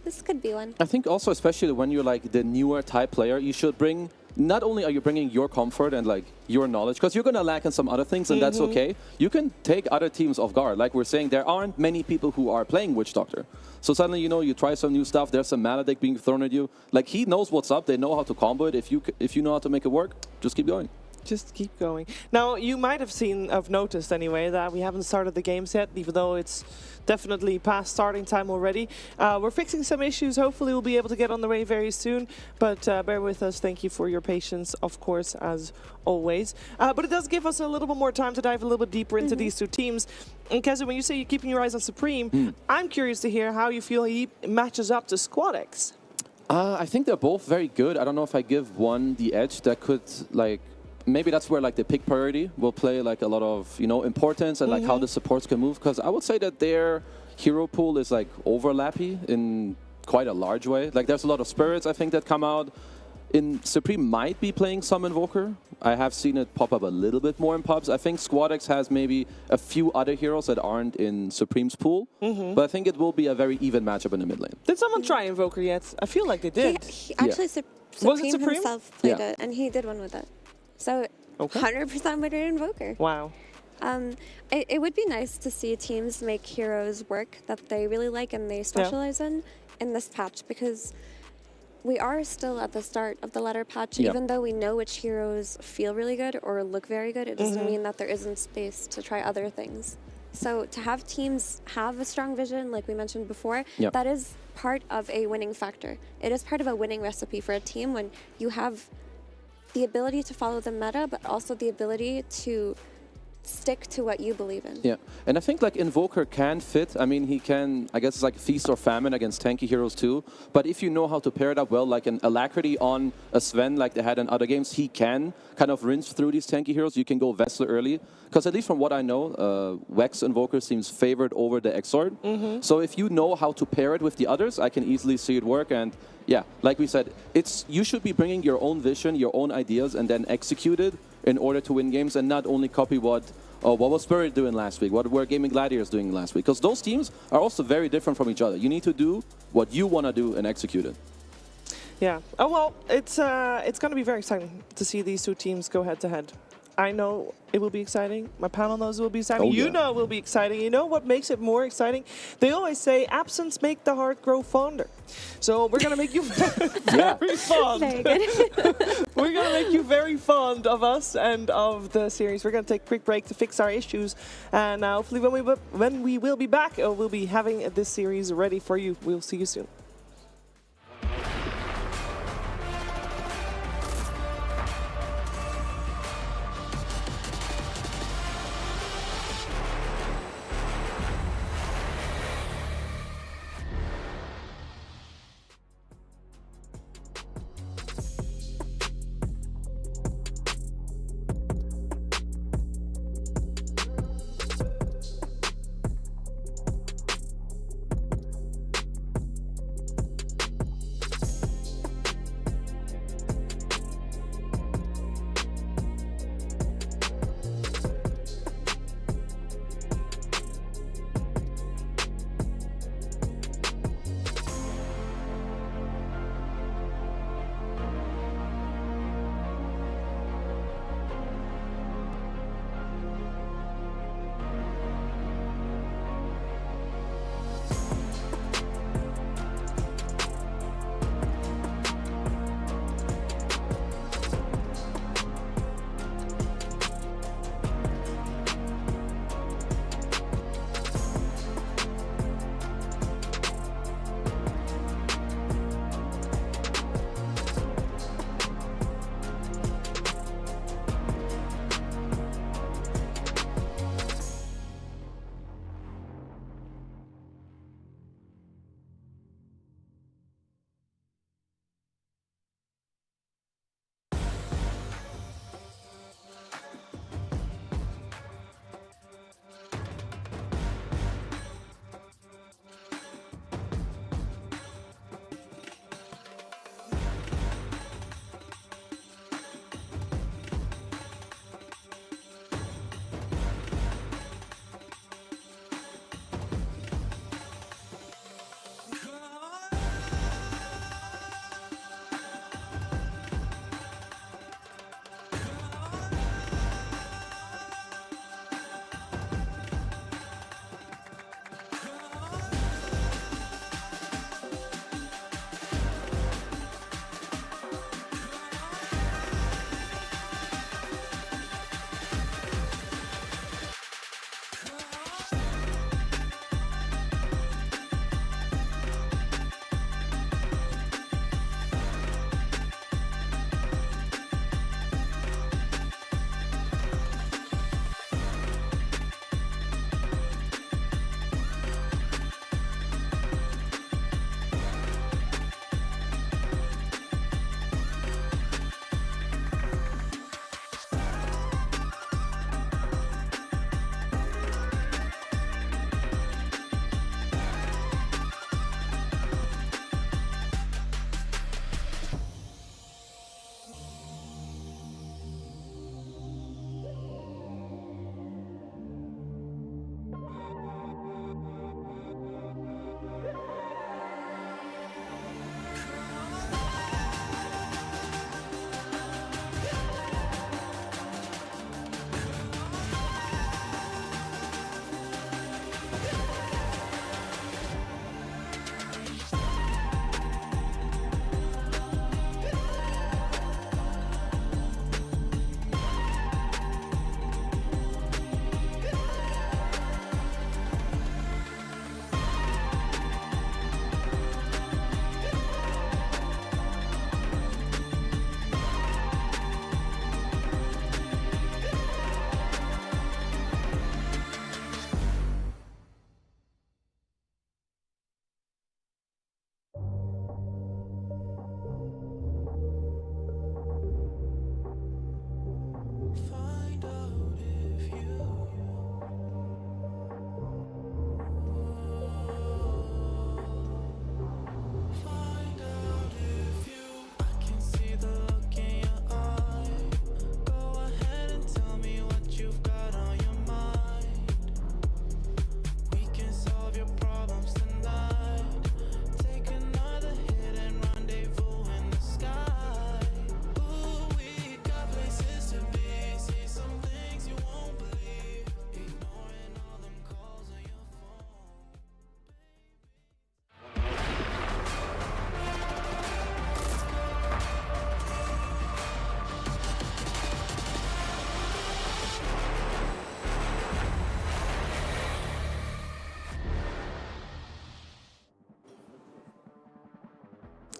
O: this could be one.
N: I think also, especially when you're like the newer type player, you should bring, not only are you bringing your comfort and like your knowledge, because you're going to lack in some other things and that's okay. You can take other teams off guard. Like we're saying, there aren't many people who are playing Witch Doctor. So suddenly, you know, you try some new stuff, there's some Maledict being thrown at you. Like he knows what's up, they know how to combo it. If you know how to make it work, just keep going.
M: Just keep going. Now, you might have noticed anyway, that we haven't started the games yet, even though it's definitely past starting time already. We're fixing some issues. Hopefully, we'll be able to get on the way very soon. But bear with us. Thank you for your patience, of course, as always. But it does give us a little bit more time to dive a little bit deeper into these two teams. And Keza, when you say you're keeping your eyes on Supreme, I'm curious to hear how you feel he matches up to SquadX.
N: I think they're both very good. I don't know if I give one the edge that could, like, maybe that's where like the pick priority will play like a lot of, you know, importance and like how the supports can move. Because I would say that their hero pool is like overlappy in quite a large way. Like there's a lot of spirits I think that come out. In Supreme might be playing some Invoker. I have seen it pop up a little bit more in pubs. I think SquadX has maybe a few other heroes that aren't in Supreme's pool. But I think it will be a very even matchup in the mid lane.
M: Did someone try Invoker yet? I feel like they did.
O: He actually, Supreme himself played it, and he did one with it. So 100% would Invoker.
M: Wow.
O: It would be nice to see teams make heroes work that they really like and they specialize in this patch, because we are still at the start of the ladder patch. Even though we know which heroes feel really good or look very good, it doesn't mean that there isn't space to try other things. So to have teams have a strong vision, like we mentioned before, that is part of a winning factor. It is part of a winning recipe for a team when you have the ability to follow the meta, but also the ability to stick to what you believe in.
N: Yeah, and I think like Invoker can fit. I mean, he can, I guess it's like feast or famine against tanky heroes too. But if you know how to pair it up well, like an Alacrity on a Sven like they had in other games, he can kind of rinse through these tanky heroes. You can go Vessler early. Because at least from what I know, Wex Invoker seems favored over the Exord. So if you know how to pair it with the others, I can easily see it work. And yeah, like we said, you should be bringing your own vision, your own ideas, and then execute it in order to win games, and not only copy what was Spirit doing last week, what were Gaming Gladiators doing last week. Because those teams are also very different from each other. You need to do what you want to do and execute it.
M: Yeah. Oh, well, it's going to be very exciting to see these two teams go head-to-head. I know it will be exciting. My panel knows it will be exciting. You know it will be exciting. You know what makes it more exciting? They always say, absence make the heart grow fonder. So we're going to make you very fond.
O: Very good.
M: We're going to make you very fond of us and of the series. We're going to take a quick break to fix our issues. And hopefully when we will be back, we'll be having this series ready for you. We'll see you soon.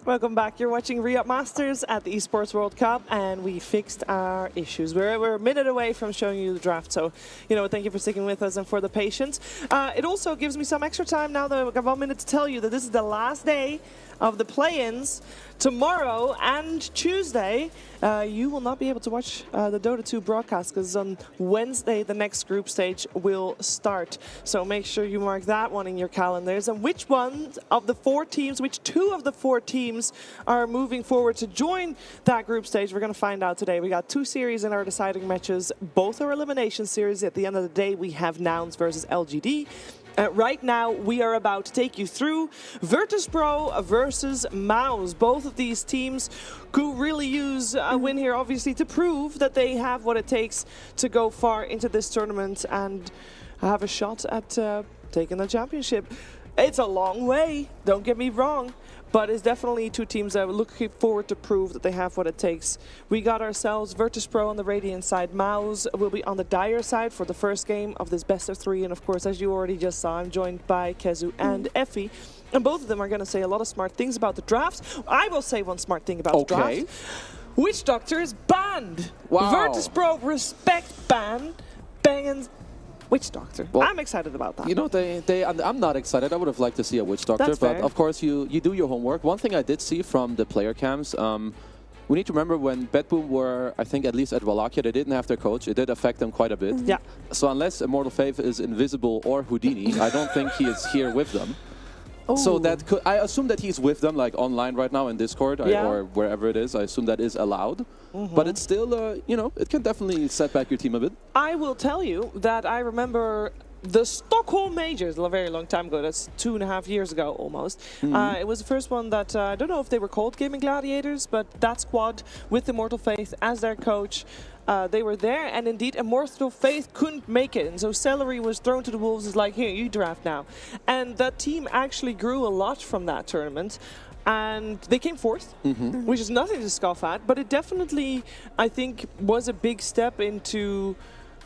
M: Welcome back. You're watching Riyadh Masters at the Esports World Cup, and we fixed our issues. We're a minute away from showing you the draft, so thank you for sticking with us and for the patience. It also gives me some extra time now that I've got 1 minute to tell you that this is the last day of the play-ins. Tomorrow and Tuesday, you will not be able to watch the Dota 2 broadcast because on Wednesday the next group stage will start. So make sure you mark that one in your calendars. And which two of the four teams are moving forward to join that group stage, we're going to find out today. We got 2 series in our deciding matches. Both are elimination series. At the end of the day, we have Nouns versus LGD. Right now, we are about to take you through virtus.pro versus Mouse. Both of these teams could really use a win here, obviously, to prove that they have what it takes to go far into this tournament and have a shot at taking the championship. It's a long way, don't get me wrong, but it's definitely 2 teams that are looking forward to prove that they have what it takes. We got ourselves virtus.pro on the Radiant side. Mouse will be on the Dire side for the first game of this best of 3. And of course, as you already just saw, I'm joined by Kezu and Effie. And both of them are going to say a lot of smart things about the draft. I will say one smart thing about the draft. Witch Doctor is banned.
N: Wow.
M: virtus.pro respect ban. Banging Witch Doctor. Well, I'm excited about that.
N: I'm not excited. I would have liked to see a Witch Doctor, but of course you do your homework. One thing I did see from the player cams, we need to remember when Bedboom were, I think at least at Wallachia, they didn't have their coach. It did affect them quite a bit.
M: Yeah.
N: So unless Immortal Faith is invisible or Houdini, I don't think he is here with them. So that could, I assume that he's with them, like online right now in Discord or wherever it is. I assume that is allowed. But it's still, it can definitely set back your team a bit.
M: I will tell you that I remember the Stockholm Majors a very long time ago. That's 2.5 years ago almost. It was the first one that, I don't know if they were called Gaming Gladiators, but that squad with Immortal Faith as their coach, they were there, and indeed Immortal Faith couldn't make it, and so Celery was thrown to the wolves. Is like, here, you draft now. And that team actually grew a lot from that tournament, and they came 4th, which is nothing to scoff at, but it definitely, I think, was a big step into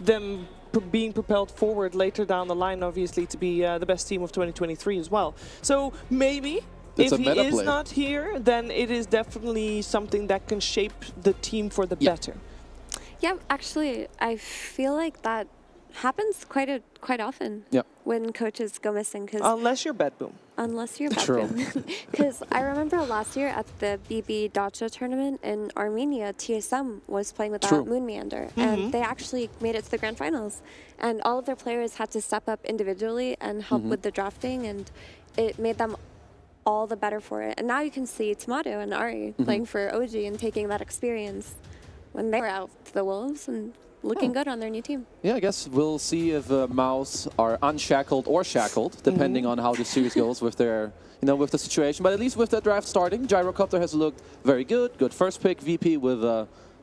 M: them being propelled forward later down the line, obviously, to be the best team of 2023 as well. So maybe if he is not here, then it is definitely something that can shape the team for the better.
O: Yeah, actually, I feel like that happens quite often when coaches go missing.
M: Unless you're Bedboom.
O: Unless you're Bedboom. Because I remember last year at the BB tournament in Armenia, TSM was playing without Moon Meander, and they actually made it to the grand finals. And all of their players had to step up individually and help with the drafting, and it made them all the better for it. And now you can see Tomato and Ari playing for OG and taking that experience when they were out to the Wolves and looking good on their new team.
N: Yeah, I guess we'll see if Mouse are unshackled or shackled, depending on how the series goes with their, with the situation. But at least with the draft starting, Gyrocopter has looked very good. Good first pick, VP with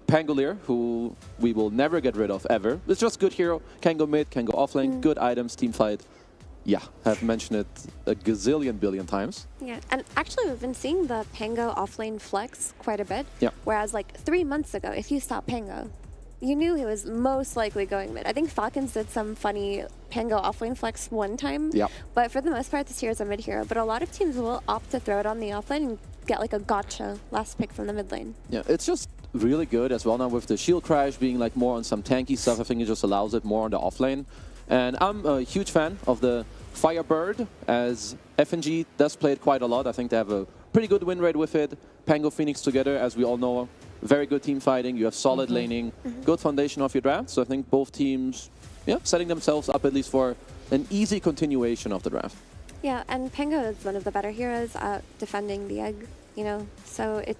N: Pangolier, who we will never get rid of ever. It's just good hero, can go mid, can go offlane, good items, team fight. Yeah, I've mentioned it a gazillion billion times.
O: Yeah, and actually we've been seeing the Pango offlane flex quite a bit.
N: Yeah.
O: Whereas like 3 months ago, if you saw Pango, you knew he was most likely going mid. I think Falcons did some funny Pango offlane flex one time.
N: Yeah.
O: But for the most part, this year is a mid hero. But a lot of teams will opt to throw it on the offlane and get like a gotcha last pick from the mid lane.
N: Yeah, it's just really good as well now with the shield crash being like more on some tanky stuff. I think it just allows it more on the offlane. And I'm a huge fan of the Firebird, as FNG does play it quite a lot. I think they have a pretty good win rate with it. Pango Phoenix together, as we all know, very good team fighting. You have solid laning, good foundation of your draft. So I think both teams, setting themselves up at least for an easy continuation of the draft.
O: Yeah, and Pango is one of the better heroes at defending the egg, so it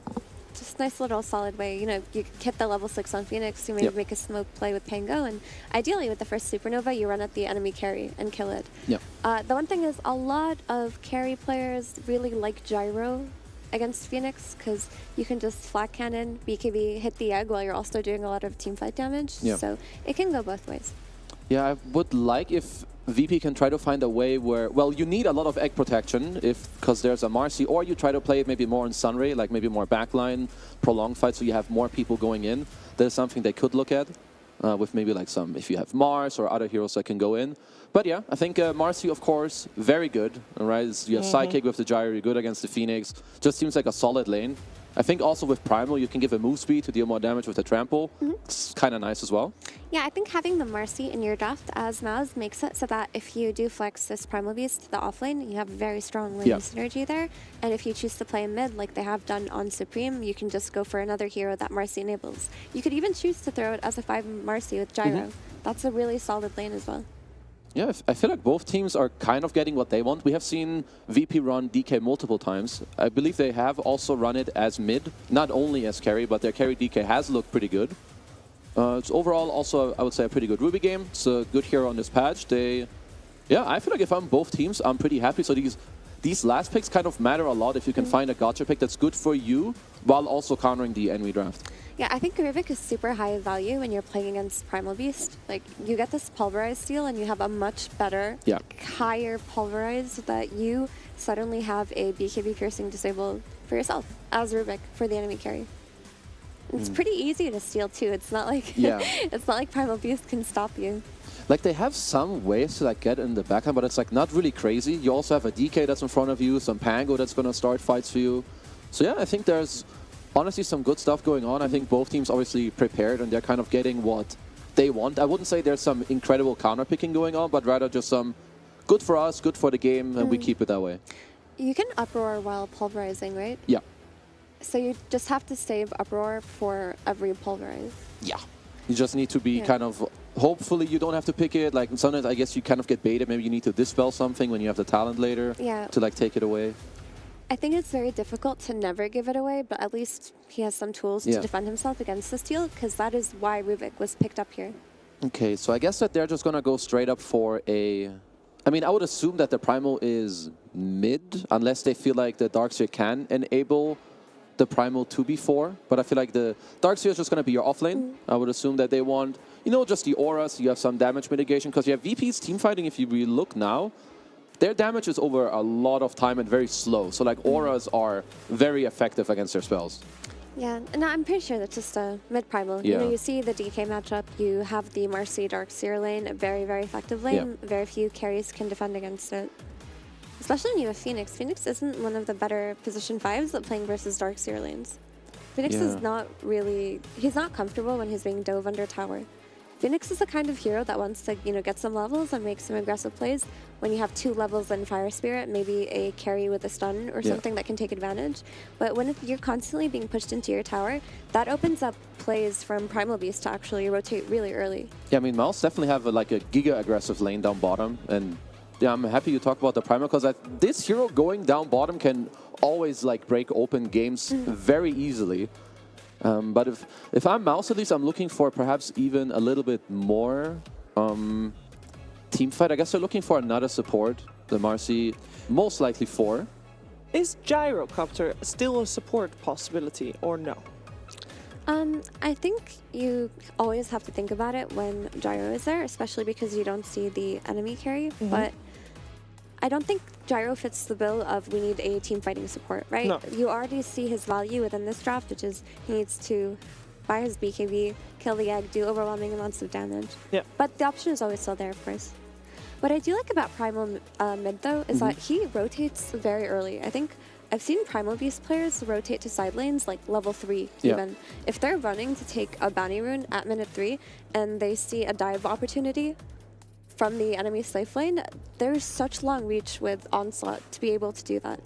O: just nice little solid way. You hit the level 6 on Phoenix, you maybe make a smoke play with Pango, and ideally with the first Supernova, you run at the enemy carry and kill it.
N: Yeah.
O: The one thing is a lot of carry players really like Gyro against Phoenix because you can just flat cannon, BKB, hit the egg while you're also doing a lot of team fight damage.
N: Yeah.
O: So it can go both ways.
N: Yeah, I would like if VP can try to find a way where, well, you need a lot of egg protection because there's a Marcy, or you try to play it maybe more in Sunray, like maybe more backline, prolonged fight, so you have more people going in. That is something they could look at. with maybe like some, if you have Mars or other heroes that can go in. But yeah, I think Marcy, of course, very good, all right? You have Sidekick with the Gyro, you're good against the Phoenix. Just seems like a solid lane. I think also with Primal, you can give a move speed to deal more damage with the trample. It's kind of nice as well.
O: Yeah, I think having the Marcy in your draft as Maz makes it so that if you do flex this Primal Beast to the offlane, you have very strong lane synergy there. And if you choose to play mid, like they have done on Supreme, you can just go for another hero that Marcy enables. You could even choose to throw it as a 5 Marcy with Gyro. That's a really solid lane as well.
N: Yeah, I feel like both teams are kind of getting what they want. We have seen VP run DK multiple times. I believe they have also run it as mid, not only as carry, but their carry DK has looked pretty good. It's overall also, I would say, a pretty good Ruby game. It's a good hero on this patch. Yeah, I feel like if I'm both teams, I'm pretty happy. So these last picks kind of matter a lot if you can find a gotcha pick that's good for you while also countering the enemy draft.
O: Yeah, I think Rubik is super high value when you're playing against Primal Beast. Like, you get this pulverized steal and you have a much better, higher pulverized that you suddenly have a BKB piercing disabled for yourself as Rubik for the enemy carry. It's pretty easy to steal too. It's not like it's not like Primal Beast can stop you.
N: Like, they have some ways to like get in the backhand, but it's like not really crazy. You also have a DK that's in front of you, some Pango that's going to start fights for you. So yeah, I think there's honestly some good stuff going on. I think both teams obviously prepared and they're kind of getting what they want. I wouldn't say there's some incredible counter picking going on, but rather just some good for us, good for the game, and we keep it that way.
O: You can uproar while pulverizing, right?
N: Yeah.
O: So you just have to save uproar for every pulverize.
N: Yeah. You just need to be kind of, hopefully you don't have to pick it. Like sometimes I guess you kind of get baited. Maybe you need to dispel something when you have the talent later to like take it away.
O: I think it's very difficult to never give it away, but at least he has some tools to defend himself against the steal, because that is why Rubik was picked up here.
N: Okay, so I guess that they're just going to go straight up for a... I mean, I would assume that the Primal is mid, unless they feel like the Darkseer can enable the Primal 2b4, but I feel like the Darkseer is just going to be your offlane. I would assume that they want, you know, just the auras, you have some damage mitigation, because you have VP's teamfighting, if you really look now, their damage is over a lot of time and very slow. So like auras are very effective against their spells.
O: Yeah, and I'm pretty sure that's just a mid-primal. You know, you see the DK matchup, you have the Marcy Darkseer lane, a very, very effective lane. Very few carries can defend against it. Especially when you have Phoenix. Phoenix isn't one of the better position 5s at playing versus Darkseer lanes. Phoenix is not really, he's not comfortable when he's being dove under tower. Phoenix is the kind of hero that wants to, you know, get some levels and make some aggressive plays. When you have 2 levels in Fire Spirit, maybe a carry with a stun or something that can take advantage. But when you're constantly being pushed into your tower, that opens up plays from Primal Beast to actually rotate really early.
N: Yeah, I mean, Mouse definitely have like a giga aggressive lane down bottom, and yeah, I'm happy you talk about the Primal, because this hero going down bottom can always like break open games very easily. But if I'm Mouse, at least I'm looking for perhaps even a little bit more team fight. I guess they're looking for another support. The Marcy, most likely 4.
M: Is Gyrocopter still a support possibility or no?
O: I think you always have to think about it when Gyro is there, especially because you don't see the enemy carry. But I don't think Gyro fits the bill of we need a team fighting support, right?
M: No.
O: You already see his value within this draft, which is he needs to buy his BKB, kill the egg, do overwhelming amounts of damage.
M: Yeah.
O: But the option is always still there, of course. What I do like about Primal mid, though, is that he rotates very early. I think I've seen Primal Beast players rotate to side lanes like level 3 even. If they're running to take a bounty rune at minute 3 and they see a dive opportunity from the enemy slave lane, there's such long reach with Onslaught to be able to do that.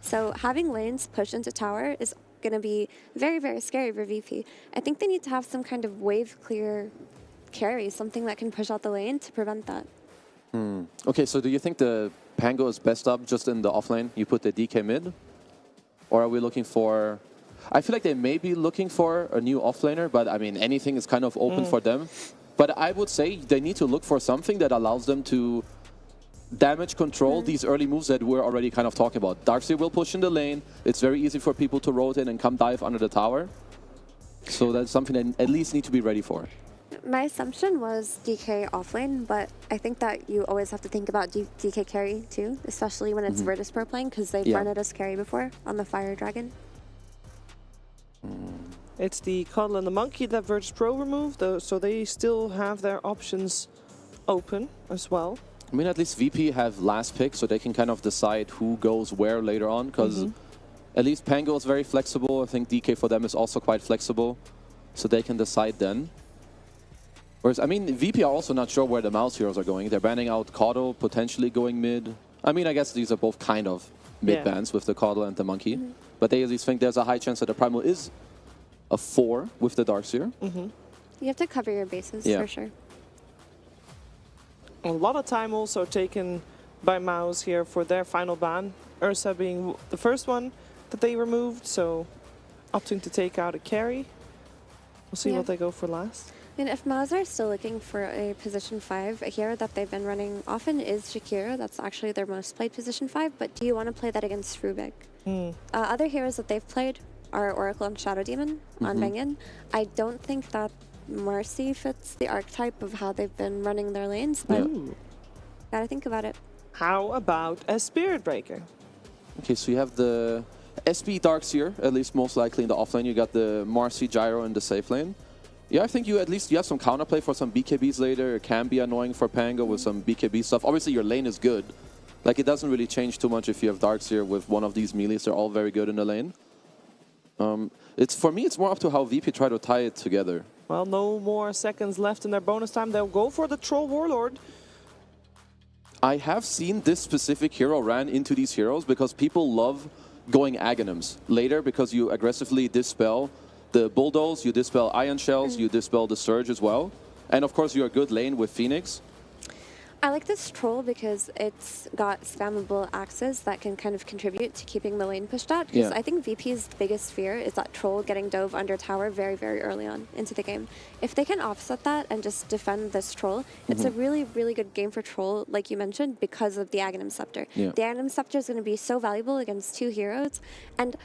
O: So having lanes push into tower is going to be very, very scary for VP. I think they need to have some kind of wave clear carry, something that can push out the lane to prevent that.
N: Okay, so do you think the Pango is best up just in the offlane? You put the DK mid? Or are we looking for... I feel like they may be looking for a new offlaner, but I mean, anything is kind of open for them. But I would say they need to look for something that allows them to damage control these early moves that we're already kind of talking about. Darkseer will push in the lane. It's very easy for people to rotate and come dive under the tower. So that's something they at least need to be ready for.
O: My assumption was DK offlane, but I think that you always have to think about DK carry too, especially when it's virtus.pro playing, because they've run it as carry before on the Fire Dragon.
M: It's the Coddle and the Monkey that virtus.pro removed, so they still have their options open as well.
N: I mean, at least VP have last pick, so they can kind of decide who goes where later on, because at least Pango is very flexible. I think DK for them is also quite flexible, so they can decide then. Whereas, I mean, VP are also not sure where the Mouse heroes are going. They're banning out Coddle, potentially going mid. I mean, I guess these are both kind of mid bans with the Coddle and the Monkey. But they at least think there's a high chance that the Primal is a 4 with the Darkseer.
O: You have to cover your bases for sure.
M: A lot of time also taken by Mouse here for their final ban. Ursa being the first one that they removed, so opting to take out a carry. We'll see what they go for last.
O: And if Mouse are still looking for a position 5, a hero that they've been running often is Shakira. That's actually their most played position 5, but do you want to play that against Rubik? Other heroes that they've played are Oracle and Shadow Demon on Bangin. I don't think that Marcy fits the archetype of how they've been running their lanes, but gotta think about it.
M: How about a Spirit Breaker?
N: Okay, so you have the SB Darkseer, at least most likely in the offlane. You got the Marcy Gyro in the safe lane. Yeah, I think you have some counterplay for some BKBs later. It can be annoying for Pango with some BKB stuff. Obviously, your lane is good. Like, it doesn't really change too much if you have Darkseer with one of these melees. They're all very good in the lane. For me, it's more up to how VP try to tie it together.
M: Well, no more seconds left in their bonus time. They'll go for the Troll Warlord.
N: I have seen this specific hero ran into these heroes because people love going Aghanims later because you aggressively dispel the Bulldoze, you dispel Ion Shells, you dispel the Surge as well. And of course, you're a good lane with Phoenix.
O: I like this Troll because it's got spammable axes that can kind of contribute to keeping the lane pushed out. Because I think VP's biggest fear is that Troll getting dove under tower very, very early on into the game. If they can offset that and just defend this Troll, it's a really, really good game for Troll, like you mentioned, because of the Aghanim Scepter. The Aghanim Scepter is going to be so valuable against 2 heroes. And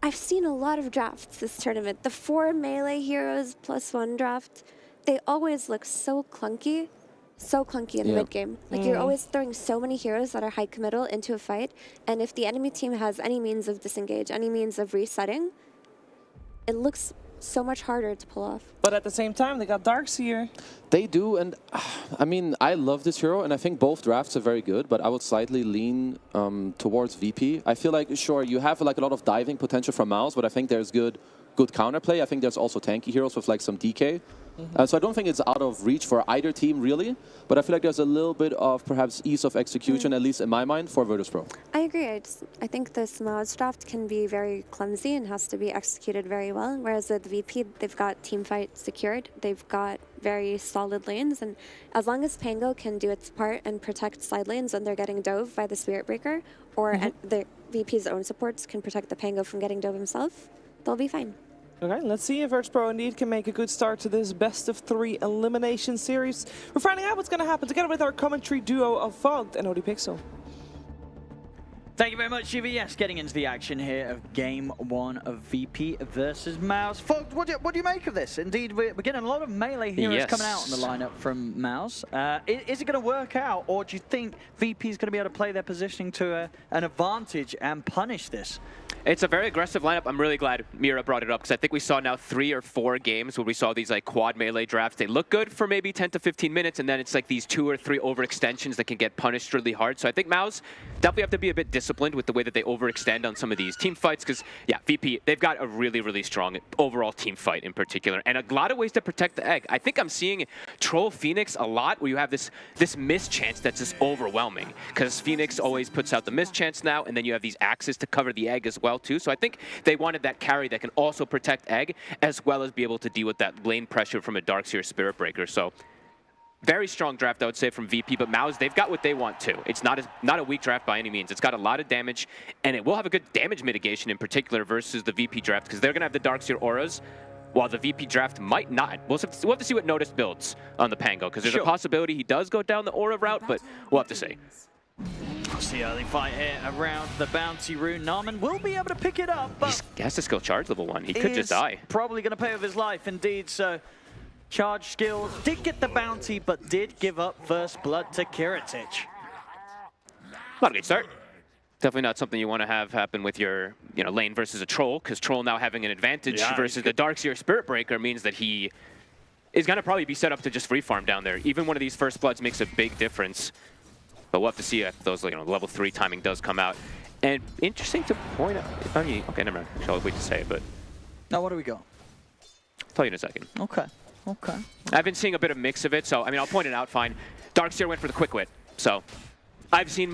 O: I've seen a lot of drafts this tournament. The 4 melee heroes +1 draft, they always look so clunky. So clunky in the mid game. Like you're always throwing so many heroes that are high committal into a fight, and if the enemy team has any means of disengage, any means of resetting, it looks so much harder to pull off.
M: But at the same time, they got Darkseer.
N: They do, and I mean, I love this hero, and I think both drafts are very good, but I would slightly lean towards VP. I feel like, sure, you have like a lot of diving potential from Mouse, but I think there's good counterplay. I think there's also tanky heroes with like some DK. So I don't think it's out of reach for either team, really. But I feel like there's a little bit of perhaps ease of execution, at least in my mind, for virtus.pro.
O: I agree. I think this Mouse draft can be very clumsy and has to be executed very well. Whereas with VP, they've got team fight secured. They've got very solid lanes. And as long as Pango can do its part and protect side lanes and they're getting dove by the Spirit Breaker, or the VP's own supports can protect the Pango from getting dove himself, they'll be fine.
M: Okay, let's see if virtus.pro indeed can make a good start to this best-of-3 elimination series. We're finding out what's going to happen together with our commentary duo of Fogged and ODPixel.
P: Thank you very much, Shiva. Yes, getting into the action here of Game 1 of VP versus Mouse. Fogged, what do you make of this? Indeed, we're getting a lot of melee heroes coming out in the lineup from Mouse. Is it going to work out, or do you think VP is going to be able to play their positioning to an advantage and punish this?
Q: It's a very aggressive lineup. I'm really glad Mira brought it up because I think we saw now 3 or 4 games where we saw these like quad melee drafts. They look good for maybe 10 to 15 minutes, and then it's like these 2 or 3 overextensions that can get punished really hard. So I think Mouse definitely have to be a bit disciplined with the way that they overextend on some of these team fights because, yeah, VP, they've got a really, really strong overall team fight in particular, and a lot of ways to protect the egg. I think I'm seeing Troll Phoenix a lot where you have this mischance that's just overwhelming because Phoenix always puts out the mischance now, and then you have these axes to cover the egg as well too. So I think they wanted that carry that can also protect egg as well as be able to deal with that lane pressure from a Darkseer Spirit Breaker. So very strong draft, I would say, from VP, but Mouse, they've got what they want too. It's not a weak draft by any means. It's got a lot of damage, and it will have a good damage mitigation in particular versus the VP draft because they're going to have the Darkseer auras, while the VP draft might not. We'll have to see what Notice builds on the Pango because there's a possibility he does go down the aura route, but we'll have to see.
P: It's the early fight here around the bounty rune. Narman will be able to pick it up, but
Q: he has to skill charge level 1. He could just die.
P: Probably going to pay with his life, indeed. So charge skill did get the bounty, but did give up first blood to Kiritich.
Q: Not a good start. Definitely not something you want to have happen with your lane versus a Troll, because Troll now having an advantage versus the Darkseer Spirit Breaker means that he is going to probably be set up to just free farm down there. Even one of these first bloods makes a big difference. But we'll have to see if those level 3 timing does come out. And interesting to point out. Okay, never mind. I'll wait to say it, but.
P: Now, what do we got?
Q: I'll tell you in a second.
P: Okay. Okay.
Q: I've been seeing a bit of mix of it, so I mean, I'll point it out fine. Darkseer went for the quick wit, so I've seen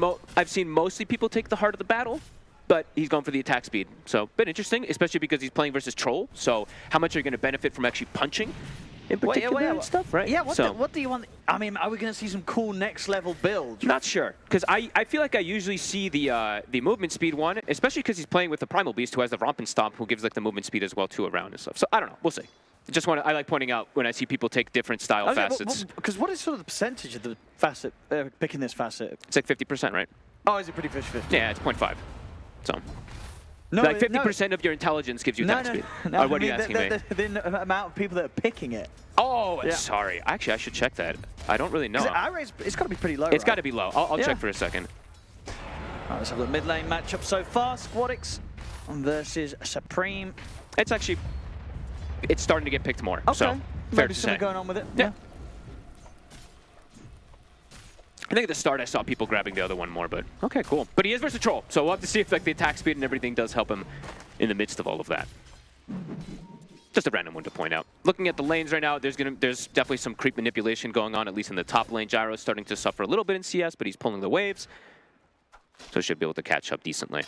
Q: mostly people take the heart of the battle, but he's going for the attack speed. So, bit interesting, especially because he's playing versus Troll. So, how much are you going to benefit from actually punching in particular and stuff, right?
P: Yeah. What do you want? I mean, are we going to see some cool next level builds?
Q: Not sure, because I feel like I usually see the movement speed one, especially because he's playing with the Primal Beast, who has the Romp and Stomp, who gives like the movement speed as well too around and stuff. So I don't know. We'll see. I like pointing out when I see people take different style facets.
P: Because what is sort of the percentage of the facet picking this facet?
Q: It's like 50%, right?
P: Oh, is it pretty 50-50?
Q: Yeah, it's 0.5. So.
P: No,
Q: like 50% of your intelligence gives you attack speed.
P: No,
Q: or what are you asking me?
P: The amount of people that are picking it.
Q: Oh, yeah. Sorry. Actually, I should check that. I don't really know.
P: It's got to be pretty low,
Q: It's got to be low. I'll check for a second.
P: Right, let's have the mid lane matchup so far. Squadix versus Supreme.
Q: It's starting to get picked more.
P: Okay.
Q: So, fair
P: Maybe
Q: to
P: something
Q: say.
P: going on with it.
Q: Yeah. I think at the start I saw people grabbing the other one more, but okay, cool. But he is versus Troll, so we'll have to see if like the attack speed and everything does help him in the midst of all of that. Just a random one to point out. Looking at the lanes right now, there's definitely some creep manipulation going on, at least in the top lane. Gyro is starting to suffer a little bit in CS, but he's pulling the waves, so should be able to catch up decently.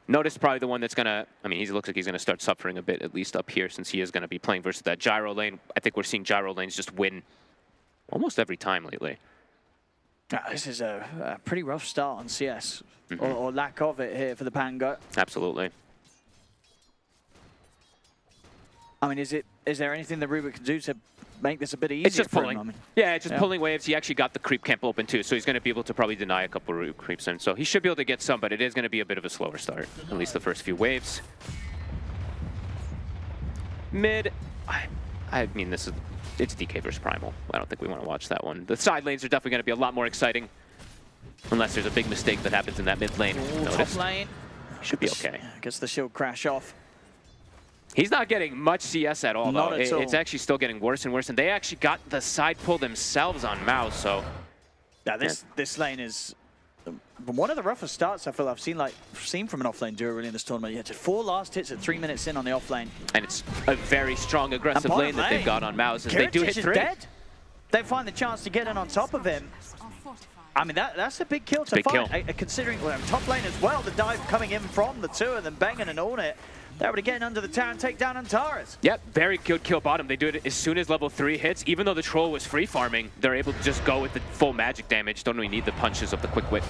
Q: Notice probably the one that's gonna, he looks like he's gonna start suffering a bit, at least up here, since he is gonna be playing versus that Gyro lane. I think we're seeing Gyro lanes just win almost every time lately.
P: This is a pretty rough start on CS, or lack of it here for the Pango.
Q: Absolutely.
P: I mean, is there anything that Rubik can do to make this a bit easier?
Q: It's just pulling. Yeah, it's just pulling waves. He actually got the creep camp open too, so he's going to be able to probably deny a couple of creeps in. So he should be able to get some, but it is going to be a bit of a slower start, at least the first few waves. Mid, I mean, it's DK versus Primal. I don't think we want to watch that one. The side lanes are definitely going to be a lot more exciting, unless there's a big mistake that happens in that mid lane.
P: Top lane.
Q: Should be okay.
P: Gets the shield crash off.
Q: He's not getting much CS at all, though.
P: At all.
Q: It's actually still getting worse and worse, and they actually got the side pull themselves on Mouse, so...
P: Yeah, this lane is one of the roughest starts I feel I've seen from an offlane duo really in this tournament. Yeah, just 4 last hits at 3 minutes in on the offlane.
Q: And it's a very strong, aggressive lane that they've got on Mouse, as they do hit 3.
P: Dead. They find the chance to get in on top of him. I mean, that's a big kill to find, considering top lane as well, the dive coming in from the two of them, banging and owning it. They're able to get under the tower and take down Antares.
Q: Yep, very good kill bottom. They do it as soon as level 3 hits. Even though the Troll was free farming, they're able to just go with the full magic damage. Don't really need the punches of the quick wit.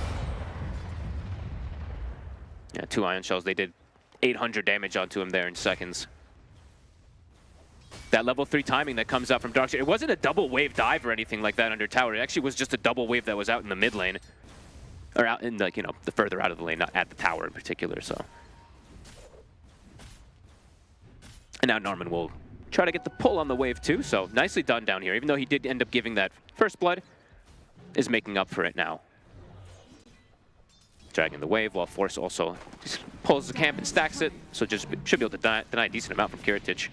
Q: Yeah, 2 Ion Shells. They did 800 damage onto him there in seconds. That level 3 timing that comes out from Darkseer, it wasn't a double wave dive or anything like that under tower. It actually was just a double wave that was out in the mid lane. Or out in, the further out of the lane, not at the tower in particular, so... And now Norman will try to get the pull on the wave too, so nicely done down here. Even though he did end up giving that first blood, is making up for it now. Dragging the wave while Force also just pulls the camp and stacks it, so just should be able to deny a decent amount from Kiritich.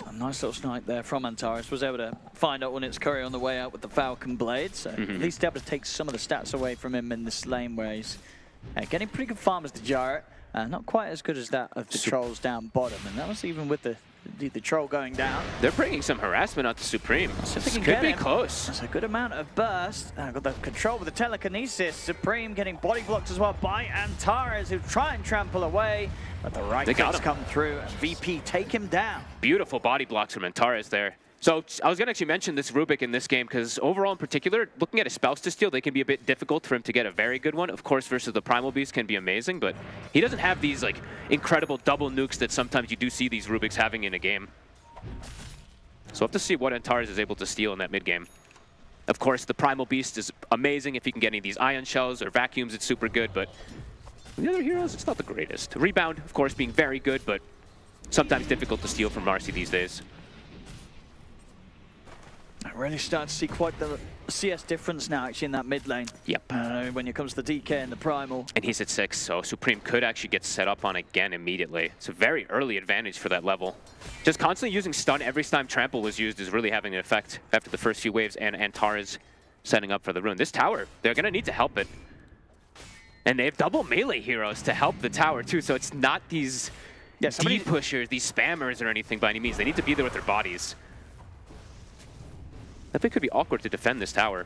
P: A nice little snipe there from Antares. Was able to find out when it's Curry on the way out with the Falcon Blade, so at least able to take some of the stats away from him in this lane where he's getting pretty good farm as the Jarrett. Not quite as good as that of the Trolls down bottom, and that was even with the Troll going down.
Q: They're bringing some harassment onto Supreme. This could be close.
P: That's a good amount of burst. Got the control with the telekinesis. Supreme getting body blocked as well by Antares, who try and trample away, but the right hits come through, and VP take him down.
Q: Beautiful body blocks from Antares there. So I was going to actually mention this Rubik in this game because overall in particular, looking at his spells to steal, they can be a bit difficult for him to get a very good one. Of course, versus the Primal Beast can be amazing, but he doesn't have these like incredible double nukes that sometimes you do see these Rubiks having in a game. So we'll have to see what Antares is able to steal in that mid game. Of course, the Primal Beast is amazing if he can get any of these Ion Shells or Vacuums, it's super good, but the other heroes, it's not the greatest. Rebound, of course, being very good, but sometimes difficult to steal from Marcy these days.
P: Really starting to see quite the CS difference now actually in that mid lane.
Q: Yep.
P: When it comes to the DK and the Primal.
Q: And he's at 6, so Supreme could actually get set up on again immediately. It's a very early advantage for that level. Just constantly using stun every time Trample was used is really having an effect after the first few waves, and Antara's setting up for the rune. This tower, they're going to need to help it. And they have double melee heroes to help the tower too, so it's not these deep pushers, these spammers or anything by any means. They need to be there with their bodies. I think it could be awkward to defend this tower.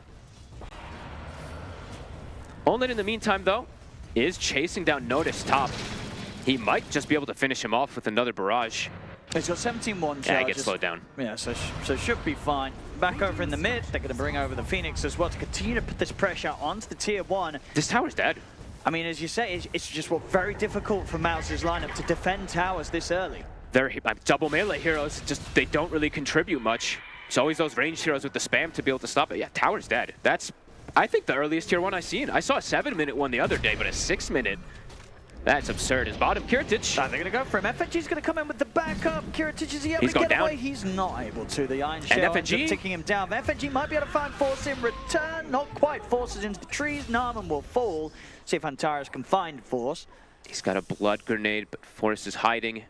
Q: Onlit in the meantime though is chasing down Notice top. He might just be able to finish him off with another barrage.
P: He's got 17-1 charges.
Q: Yeah, he gets slowed down.
P: Yeah, so should be fine. Back over in the mid, they're going to bring over the Phoenix as well to continue to put this pressure onto the tier 1.
Q: This tower's dead.
P: I mean, as you say, it's just very difficult for Mouse's lineup to defend towers this early.
Q: They're double melee heroes, just they don't really contribute much. It's always those ranged heroes with the spam to be able to stop it. Yeah, tower's dead. That's, I think, the earliest tier 1 I've seen. I saw a 7-minute one the other day, but a 6-minute. That's absurd. His bottom, Kiritich.
P: They're going to go for him. FNG's going to come in with the backup. Kiritich, is he able to get away? He's not able to. The Iron Shell ends up taking him down. FNG might be able to find Force in return. Not quite. Forces into the trees. Narman will fall. See if Antares can find Force.
Q: He's got a blood grenade, but Force is hiding,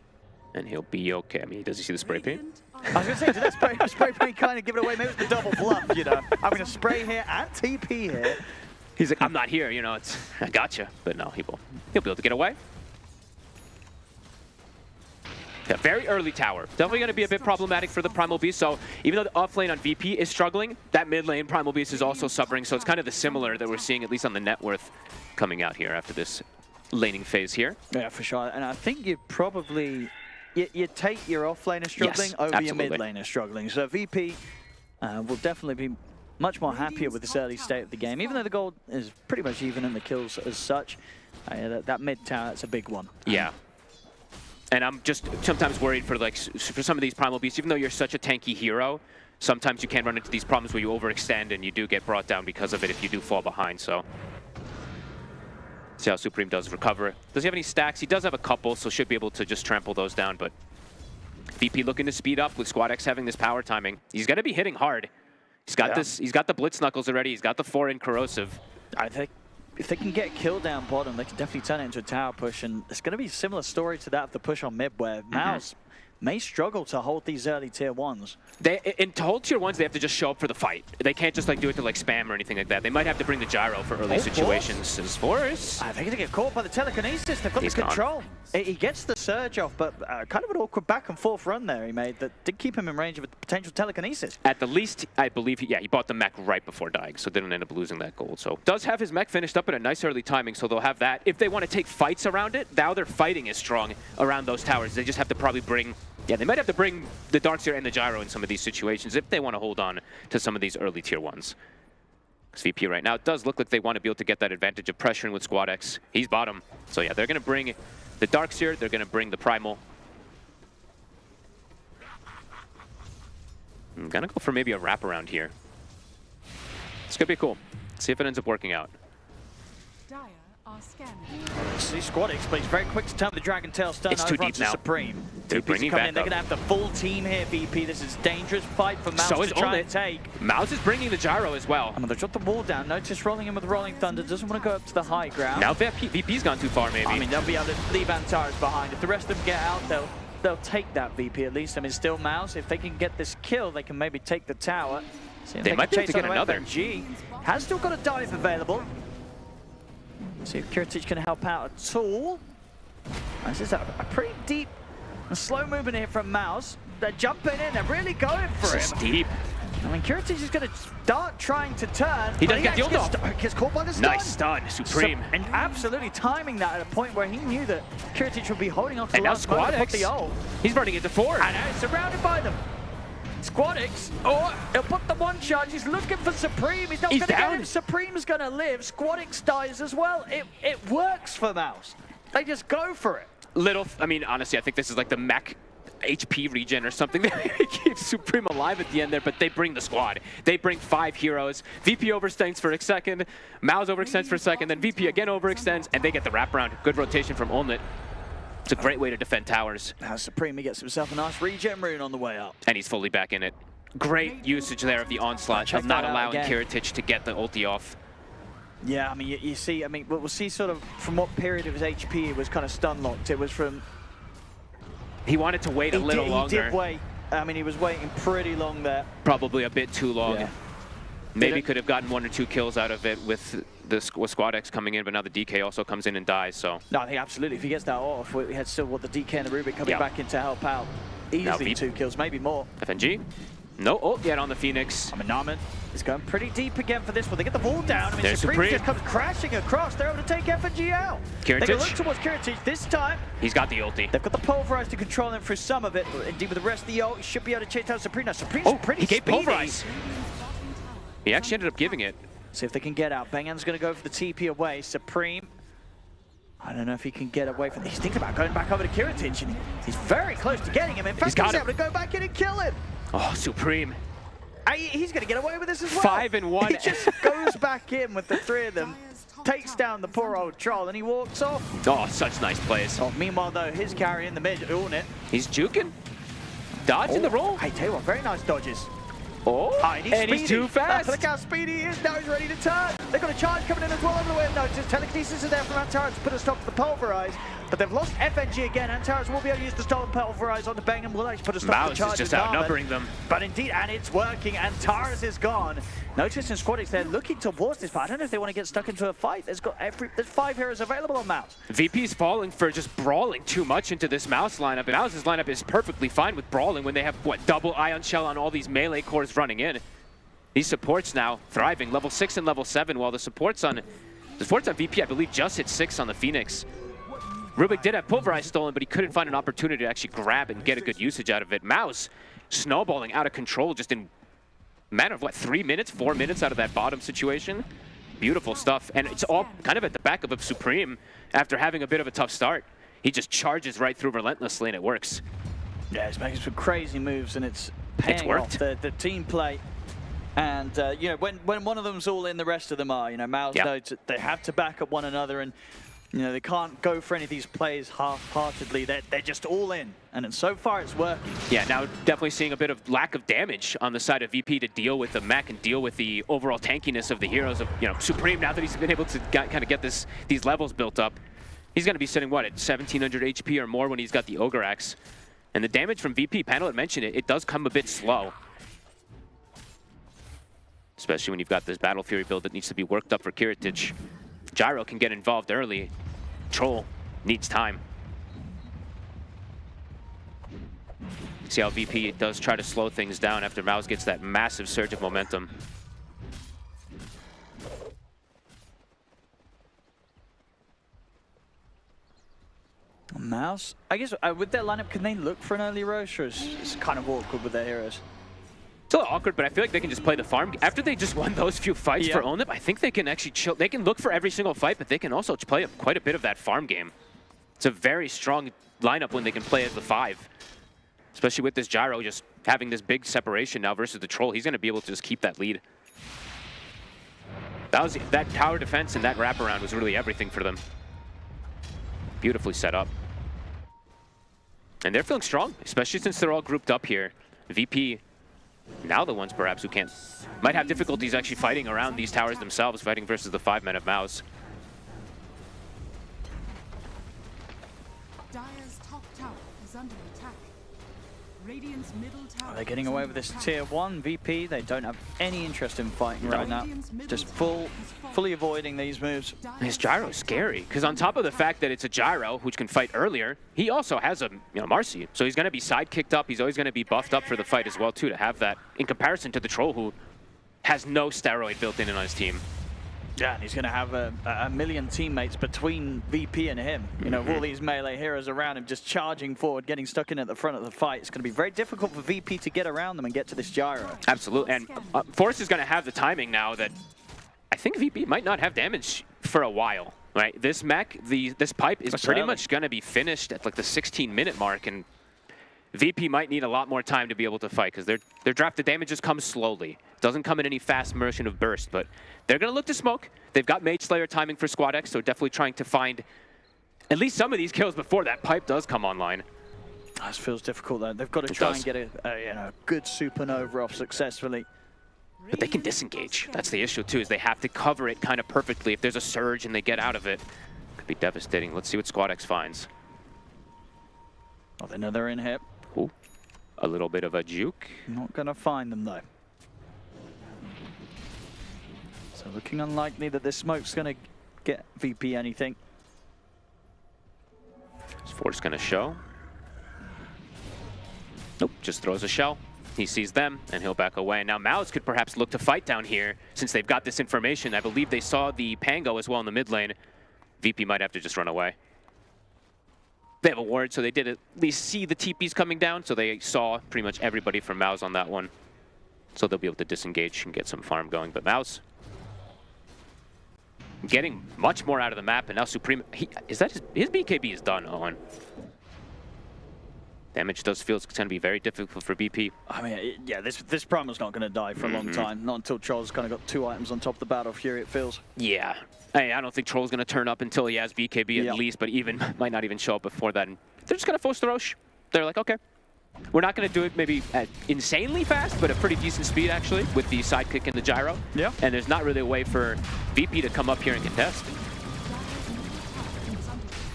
Q: and he'll be okay. I mean, does he see the spray paint?
P: I was going to say, did that spray paint kind of give it away? Maybe it's the double bluff, you know. I'm going to spray here and TP here.
Q: He's like, I'm not here, you know, it's, I gotcha. But no, he'll be able to get away. Yeah, very early tower. Definitely going to be a bit problematic for the Primal Beast. So even though the off lane on VP is struggling, that mid lane Primal Beast is also suffering. So it's kind of the similar that we're seeing, at least on the net worth, coming out here after this laning phase here.
P: Yeah, for sure. And I think you'd probably, you take your off laner struggling over your mid laner struggling. So VP will definitely be much more happier with this early state of the game, even though the gold is pretty much even in the kills as such. That mid tower, that's a big one.
Q: Yeah. And I'm just sometimes worried for some of these Primal Beasts, even though you're such a tanky hero, sometimes you can run into these problems where you overextend and you do get brought down because of it if you do fall behind, so. See how Supreme does recover. Does he have any stacks? He does have a couple, so should be able to just trample those down, but VP looking to speed up with Squad X having this power timing. He's gonna be hitting hard. He's got he's got the Blitz Knuckles already, he's got the 4-in Corrosive.
P: I think if they can get a kill down bottom, they can definitely turn it into a tower push, and it's going to be a similar story to that of the push on mid, where Mouse may struggle to hold these early tier 1s.
Q: To hold tier 1s, they have to just show up for the fight. They can't just do it to spam or anything like that. They might have to bring the gyro for early situations. As Force.
P: They're going to get caught by the telekinesis. They've got the control. He gets the surge off, but kind of an awkward back and forth run there he made that did keep him in range of a potential telekinesis.
Q: At the least, I believe, he bought the mech right before dying, so didn't end up losing that gold. So does have his mech finished up at a nice early timing, so they'll have that. If they want to take fights around it, now their fighting is strong around those towers. They just have to probably bring, they might have to bring the Darkseer and the gyro in some of these situations if they want to hold on to some of these early tier 1s. Because VP right now, it does look like they want to be able to get that advantage of pressuring with Squad X. He's bottom. So yeah, they're going to bring the Darkseer, they're going to bring the Primal. I'm going to go for maybe a wraparound here. It's going to be cool. See if it ends up working out.
P: See Squad X, but he's very quick to turn the Dragon Tail stun over onto Supreme.
Q: They're bringing back
P: in. They're going to have the full team here, VP. This is a dangerous fight for Mouse to try and take.
Q: Mouse is bringing the gyro as well.
P: They've shot the wall down. Notice rolling in with Rolling Thunder. Doesn't want to go up to the high ground.
Q: Now VP's gone too far, maybe.
P: I mean, they'll be able to leave Antares behind. If the rest of them get out, they'll take that VP at least. I mean, still Mouse. If they can get this kill, they can maybe take the tower.
Q: They might be able to get another.
P: FNG has still got a dive available. See if Kiritich can help out at all. This is a pretty deep and slow movement here from Mouse. They're jumping in, they're really going for him.
Q: This is deep.
P: I mean, Kiritich is going to start trying to turn.
Q: He doesn't get the ult off.
P: Gets caught by the stun.
Q: Nice stun, Supreme.
P: And absolutely timing that at a point where he knew that Kiritich would be holding off the
Q: and now
P: last moment
Q: Squad
P: to put the ult.
Q: He's running into 4.
P: And now he's surrounded by them. Squad X, he'll put the one charge. He's looking for Supreme. He's not going to get him. Supreme's going to live. Squad X dies as well. It works for Mouse. They just go for it.
Q: I mean, honestly, I think this is like the mech HP regen or something that keeps Supreme alive at the end there, but they bring the squad. They bring 5 heroes. VP overextends for a second. Mouse overextends for a second. Then VP again overextends, and they get the wraparound. Good rotation from Onlit. It's a great way to defend towers.
P: Now Supreme gets himself a nice regen rune on the way up.
Q: And he's fully back in it. Great usage there of the onslaught, of not allowing Kiritich to get the ulti off.
P: Yeah, I mean, you see, I mean, we'll see sort of from what period of his HP it was kind of stun locked. It was from...
Q: He wanted to wait a little longer.
P: He did wait. I mean, he was waiting pretty long there.
Q: Probably a bit too long.
P: Yeah.
Q: Maybe could have gotten 1 or 2 kills out of it with Squad X coming in, but now the DK also comes in and dies, so...
P: No, I think absolutely. If he gets that off, we had still the DK and the Rubik coming back in to help out. Easily 2 kills, maybe more.
Q: FNG? No ult yet on the Phoenix.
P: I mean, Namen is going pretty deep again for this one. They get the ball down. I mean,
Q: There's
P: Supreme just comes crashing across. They're able to take FNG out. They're going to look towards Kiritich this time.
Q: He's got the ulti.
P: They've got the Pulverize to control him through some of it. Indeed, with the rest of the ult, he should be able to chase down Supreme. Now, Supreme's pretty
Q: he gave
P: speedy.
Q: Pulverize. He actually ended up giving it.
P: See if they can get out. Bengan's going to go for the TP away. Supreme, I don't know if he can get away from this. He's thinking about going back over to Kiritich, and he's very close to getting him. In fact, he's able to go back in and kill him.
Q: Oh, Supreme.
P: He's going to get away with this as well.
Q: 5 and 1.
P: He just goes back in with the 3 of them, takes down the poor old troll, and he walks off.
Q: Oh, such nice plays.
P: Oh, meanwhile, though, his carry in the mid, on it.
Q: He's juking. Dodging the roll.
P: I tell you what, very nice dodges.
Q: Oh,
P: and
Q: he's too fast.
P: Look how speedy he is. Now he's ready to turn. They've got a charge coming in as well over the way of Notice. Telekinesis is there from Antares to put a stop to the Pulverize. But they've lost FNG again. Antares will be able to use the stolen Pulverize on the Bengham. Will actually put a stop to the charge.
Q: Mouse is just outnumbering them.
P: But indeed, and it's working. Antares is gone. Notice and Squad X, they're looking towards this, but I don't know if they want to get stuck into a fight. There's 5 heroes available on Mouse.
Q: VP's falling for just brawling too much into this Mouse lineup. And Mouse's lineup is perfectly fine with brawling when they have, what, double Ion Shell on all these melee cores running in. These supports now thriving, level 6 and level 7, while the supports on VP, I believe, just hit 6 on the Phoenix. Rubik did have Pulverize stolen, but he couldn't find an opportunity to actually grab and get a good usage out of it. Mouse snowballing out of control just in a matter of, what, 3 minutes, 4 minutes out of that bottom situation. Beautiful stuff, and it's all kind of at the back of a Supreme after having a bit of a tough start. He just charges right through relentlessly, and it works.
P: Yeah, he's making some crazy moves, and it's paying off the team play. And, you know, when one of them's all in, the rest of them are. You know, Mouse knows they have to back up one another, and, you know, they can't go for any of these plays half-heartedly. They're just all in, and so far it's working.
Q: Yeah, now definitely seeing a bit of lack of damage on the side of VP to deal with the mech and deal with the overall tankiness of the heroes of, you know, Supreme. Now that he's been able to kind of get these levels built up, he's going to be sitting, what, at 1,700 HP or more when he's got the Ogre Axe. And the damage from VP, Panel had mentioned it, it does come a bit slow. Especially when you've got this Battle Fury build that needs to be worked up for Kiritich. Gyro can get involved early. Troll needs time. See how VP does try to slow things down after Mouse gets that massive surge of momentum.
P: Mouse, I guess with their lineup, can they look for an early rush, or it's kind of awkward with their heroes?
Q: It's a little awkward, but I feel like they can just play the farm. After they just won those few fights for Onip, I think they can actually chill. They can look for every single fight, but they can also play quite a bit of that farm game. It's a very strong lineup when they can play as the 5. Especially with this Gyro just having this big separation now versus the Troll. He's going to be able to just keep that lead. That tower defense and that wraparound was really everything for them. Beautifully set up. And they're feeling strong, especially since they're all grouped up here. VP, now the ones perhaps who might have difficulties actually fighting around these towers themselves, fighting versus the 5 men of Mouse.
R: Dire's top tower is under attack. Radiant's middle tower.
P: They're getting away with this tier 1 VP. They don't have any interest in fighting right now. Just fully avoiding these moves.
Q: His Gyro's scary, because on top of the fact that it's a Gyro, which can fight earlier, he also has a Marcy. So he's going to be sidekicked up. He's always going to be buffed up for the fight as well, too, to have that in comparison to the Troll, who has no steroid built in on his team.
P: Yeah, and he's going to have a million teammates between VP and him. You know, all these melee heroes around him just charging forward, getting stuck in at the front of the fight. It's going to be very difficult for VP to get around them and get to this Gyro.
Q: Absolutely, and Force is going to have the timing now that I think VP might not have damage for a while, right? This mech, this pipe is pretty much going to be finished at like the 16-minute mark, and VP might need a lot more time to be able to fight because their drafted damages come slowly. It doesn't come in any fast motion of burst, but they're going to look to smoke. They've got Mage Slayer timing for Squad X, so definitely trying to find at least some of these kills before that pipe does come online.
P: That feels difficult though. They've got to try and get a good supernova off successfully.
Q: But they can disengage. That's the issue too, is they have to cover it kind of perfectly. If there's a surge and they get out of it, could be devastating. Let's see what Squad X finds.
P: Oh, they know they're in here.
Q: Ooh, a little bit of a juke.
P: Not gonna find them though. So looking unlikely that this smoke's gonna get VP anything.
Q: Force gonna show. Nope, just throws a shell. He sees them, and he'll back away. Now Mouse could perhaps look to fight down here, since they've got this information. I believe they saw the Pango as well in the mid lane. VP might have to just run away. They have a ward, so they did at least see the TPs coming down, so they saw pretty much everybody from Mouse on that one. So they'll be able to disengage and get some farm going. But Mouse getting much more out of the map, and now Supreme, his BKB is done, Owen. Damage does feel it's going to be very difficult for BP.
P: I mean, yeah, this Primal's not going to die for a long time. Not until Troll's kind of got 2 items on top of the Battle Fury, it feels.
Q: Yeah. Hey, I don't think Troll's going to turn up until he has BKB at least, but even might not even show up before that. And they're just going to force the Roche. They're like, okay, we're not going to do it maybe at insanely fast, but a pretty decent speed actually with the sidekick and the gyro.
P: Yeah.
Q: And there's not really a way for VP to come up here and contest.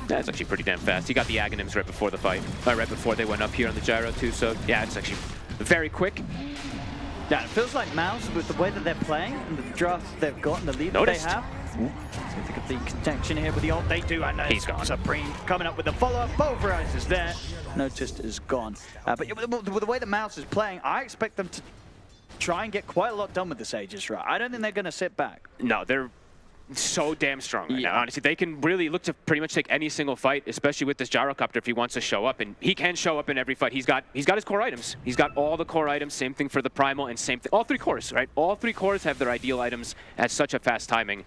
Q: That's actually pretty damn fast. He got the Aghanims right before the fight, right before they went up here on the gyro too. So yeah, it's actually very quick.
P: Yeah, it feels like Mouse with the way that they're playing and the draft they've got and the lead that they have. So think of the contention here with the ult. They do, and
Q: he's gone.
P: Supreme coming up with the follow-up. Pulverize is there. Noticed is gone. But with the way that Mouse is playing, I expect them to try and get quite a lot done with this Aegis, right? I don't think they're going to sit back.
Q: No, they're so damn strong right now. Honestly, they can really look to pretty much take any single fight, especially with this gyrocopter if he wants to show up, and he can show up in every fight. He's got his core items. He's got all the core items. Same thing for the Primal, and same thing. All 3 cores, right? All 3 cores have their ideal items at such a fast timing.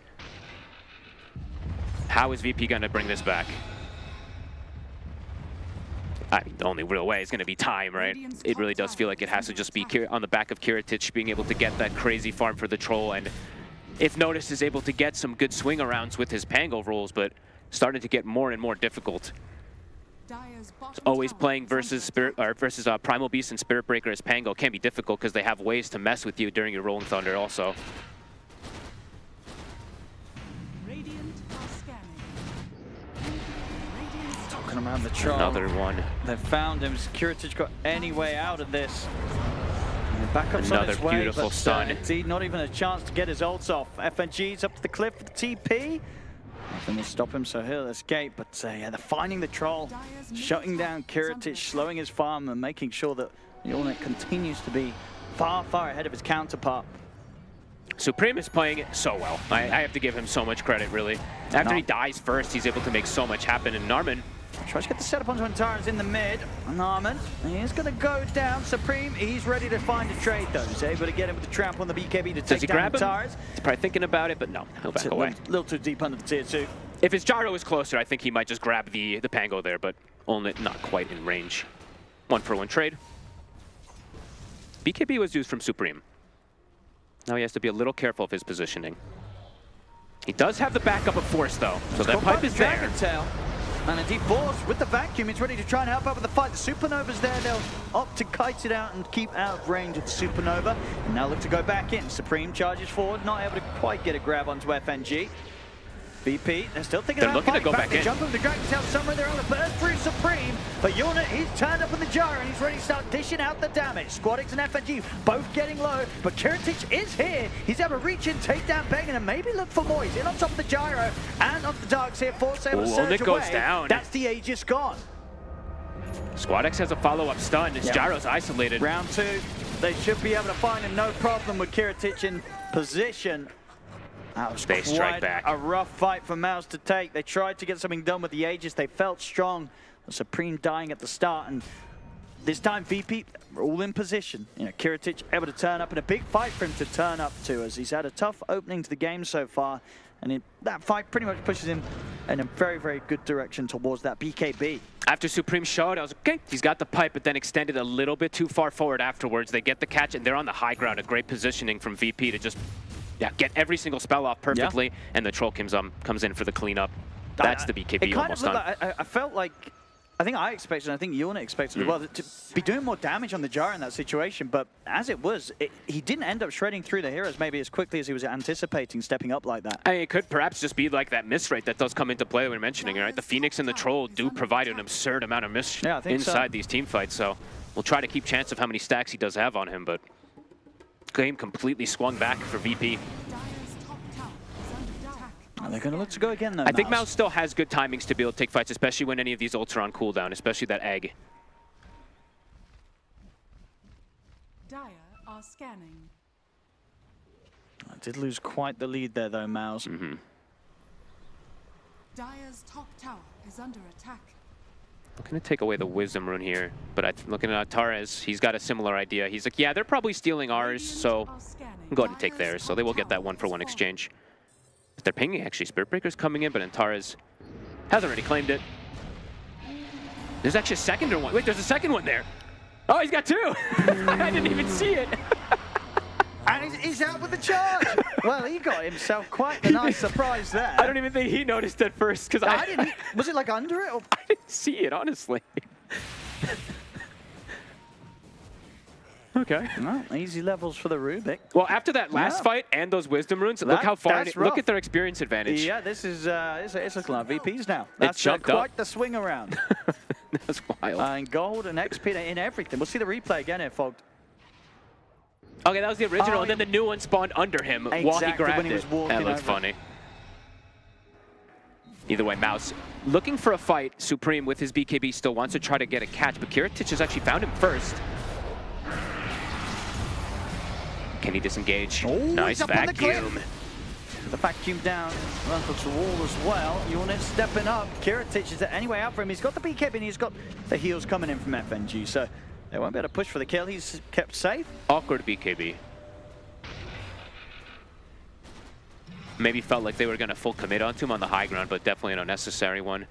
Q: How is VP going to bring this back? I mean, the only real way is going to be time, right? It really does feel like it has to just be on the back of Kiritich being able to get that crazy farm for the Troll, and if Notice is able to get some good swing arounds with his Pango rolls, but starting to get more and more difficult. Always playing versus Primal Beast and Spirit Breaker as Pango can be difficult because they have ways to mess with you during your Rolling Thunder also.
P: Talking around the Troll.
Q: Another one.
P: They've found him. Kiritich got any way out of this? Backup's
Q: Another
P: on its way,
Q: beautiful
P: but,
Q: stun.
P: Indeed, not even a chance to get his ults off. FNG's up to the cliff for the TP. Nothing will stop him, so he'll escape. But yeah, they're finding the Troll, shutting down Kiritich, slowing his farm, and making sure that the Ornate continues to be far, far ahead of his counterpart.
Q: Supreme is playing it so well. I have to give him so much credit, really. After he dies first, he's able to make so much happen. And Narman
P: tries to get the setup onto Antares in the mid. Narman, he's going to go down. Supreme, he's ready to find a trade, though. He's able to get him with the trample on the BKB to take down Antares.
Q: He's probably thinking about it, but no, he'll back away.
P: A little too deep under the tier 2.
Q: If his gyro is closer, I think he might just grab the Pango there, but only not quite in range. 1-for-1 trade. BKB was used from Supreme. Now he has to be a little careful of his positioning. He does have the backup of Force, though, so that pipe is there.
P: And indeed, Force with the vacuum, he's ready to try and help out with the fight. The Supernova's there, they'll opt to kite it out and keep out of range of the Supernova. And now look to go back in. Supreme charges forward, not able to quite get a grab onto FNG. VP, they're still thinking about
Q: looking to go back in.
P: Jump over the Dragon Tail somewhere, they're on the burst through Supreme. But Yorna, he's turned up in the gyro and he's ready to start dishing out the damage. Squadix and FNG both getting low, but Kiritich is here. He's able to reach in, take down Bengen, and maybe look for more. He's in on top of the gyro and off the darks here. Force able to surge away.
Q: Goes down.
P: That's the Aegis gone.
Q: Squadix has a follow-up stun. His gyro's isolated.
P: Round 2, they should be able to find him no problem with Kiritich in position. That was quite a rough fight for Mouse to take. They tried to get something done with the Aegis. They felt strong. The Supreme dying at the start, and this time VP were all in position. You know, Kiritich able to turn up, and a big fight for him to turn up to, as he's had a tough opening to the game so far, and that fight pretty much pushes him in a very, very good direction towards that BKB.
Q: After Supreme showed, I was like, okay, he's got the pipe, but then extended a little bit too far forward afterwards. They get the catch, and they're on the high ground. A great positioning from VP to just get every single spell off perfectly, and the Troll comes in for the cleanup. That's the BKB almost done.
P: I felt like I think I expected, and I think Yuna expected as well, to be doing more damage on the Jar in that situation. But as it was, he didn't end up shredding through the heroes maybe as quickly as he was anticipating stepping up like that.
Q: I mean, it could perhaps just be like that miss rate that does come into play when we're mentioning, right? The Phoenix and the Troll do provide an absurd amount of miss inside these team fights. So we'll try to keep chance of how many stacks he does have on him, but game completely swung back for VP.
P: They're going to look to go again, though.
Q: I think Mouse still has good timings to be able to take fights, especially when any of these ults are on cooldown, especially that egg.
R: Dire are scanning.
P: I did lose quite the lead there, though, Mouse.
R: Dire's top tower is under attack.
Q: I'm going to take away the Wisdom Rune here, but looking at Torres, he's got a similar idea. He's like, yeah, they're probably stealing ours, so I'll go ahead and take theirs. So they will get that 1-for-1 exchange. They're pinging, actually. Spirit Breaker's coming in, but Antares has already claimed it. There's actually a second one. Wait, there's a second one there. Oh, he's got two. I didn't even see it.
P: And he's out with the charge. Well, he got himself quite a nice surprise there.
Q: I don't even think he noticed at first, because
P: I didn't. Was it like under it? Or?
Q: I didn't see it, honestly. Okay.
P: Well, easy levels for the Rubik.
Q: Well, after that last fight and those Wisdom Runes, look how far. Look at their experience advantage.
P: Yeah, this is it's looking like VPs now. That's quite the swing around.
Q: That's wild.
P: And gold and XP in everything. We'll see the replay again here, Fogged.
Q: Okay, that was the original, and then the new one spawned under him while he grabbed it. That looks funny. Either way, Mouse looking for a fight. Supreme with his BKB still wants to try to get a catch, but Kiritich has actually found him first. Can he disengage?
P: Oh,
Q: nice vacuum.
P: The vacuum down, runs to the wall as well. Unit stepping up. Kiritich is there any way out for him? He's got the BKB and he's got the heals coming in from FNG, so they won't be able to push for the kill. He's kept safe.
Q: Awkward BKB. Maybe felt like they were going to full commit onto him on the high ground, but definitely an unnecessary one.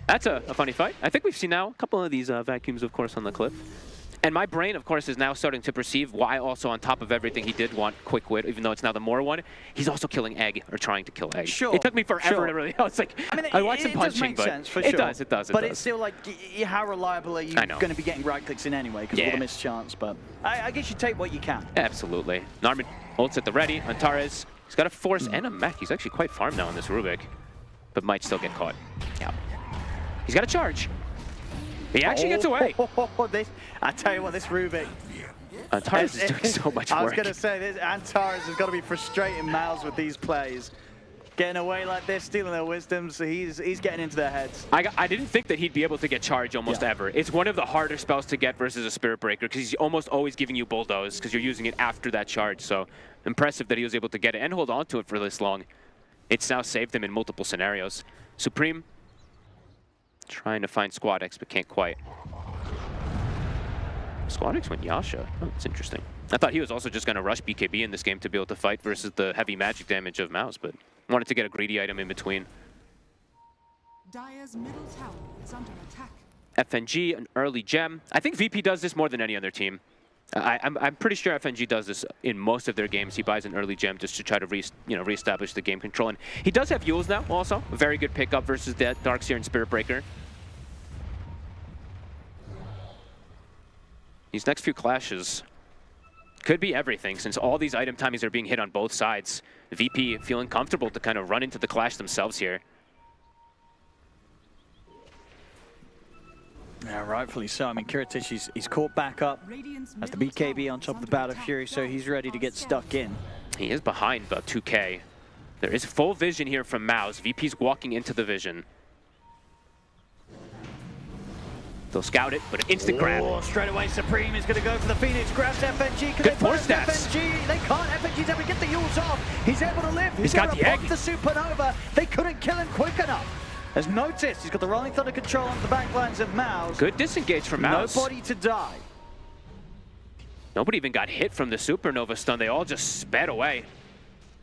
Q: That's a funny fight. I think we've seen now a couple of these vacuums, of course, on the cliff. And my brain, of course, is now starting to perceive why also on top of everything he did want Quick Wit, even though it's now the more one, he's also killing Egg, or trying to kill Egg.
P: Sure.
Q: It took me forever to really, I was like, I mean, I watched him punching, but
P: sense, for
Q: it
P: sure.
Q: does.
P: But it's still like, how reliable are you going to be getting right clicks in anyway, because of all the missed chance, but I guess you take what you can.
Q: Absolutely. Narman ults at the ready, Antares, he's got a force and a mech. He's actually quite farmed now on this Rubik, but might still get caught. Yeah. He's got a charge. He actually gets away.
P: I tell you what, this Rubik.
Q: Antares is doing so much work.
P: I was going to say, this Antares has got to be frustrating Miles with these plays. Getting away like this, stealing their wisdoms, so he's getting into their heads.
Q: I didn't think that he'd be able to get charge almost ever. It's one of the harder spells to get versus a Spirit Breaker, because he's almost always giving you Bulldoze, because you're using it after that charge. So impressive that he was able to get it and hold on to it for this long. It's now saved him in multiple scenarios. Supreme trying to find Squad X, but can't quite. Squad X went Yasha. Oh, that's interesting. I thought he was also just going to rush BKB in this game to be able to fight versus the heavy magic damage of Mouse, but wanted to get a greedy item in between.
R: Dire's middle tower is under attack.
Q: FNG, an early gem. I think VP does this more than any other team. I'm pretty sure FNG does this in most of their games. He buys an early gem just to try to reestablish the game control. And he does have Yules now also. A very good pickup versus the Darkseer and Spirit Breaker. These next few clashes could be everything, since all these item timings are being hit on both sides. VP feeling comfortable to kind of run into the clash themselves here.
P: Yeah, rightfully so. I mean, Kiritich, he's caught back up as the BKB on top of the Battle Fury, so he's ready to get stuck in.
Q: He is behind about 2K. There is full vision here from Mouse. VP's walking into the vision. They'll scout it, but an instant grab.
P: Straight away, Supreme is going to go for the Phoenix. Grabs FNG.
Q: Good force stats.
P: FNG. They can't. FNG's able to get the Yules off. He's able to live.
Q: He's got the egg.
P: The Supernova. They couldn't kill him quick enough. As noticed, he's got the Rolling Thunder control on the backlines of Mouse.
Q: Good disengage from Mouse.
P: Nobody to die.
Q: Nobody even got hit from the Supernova stun. They all just sped away.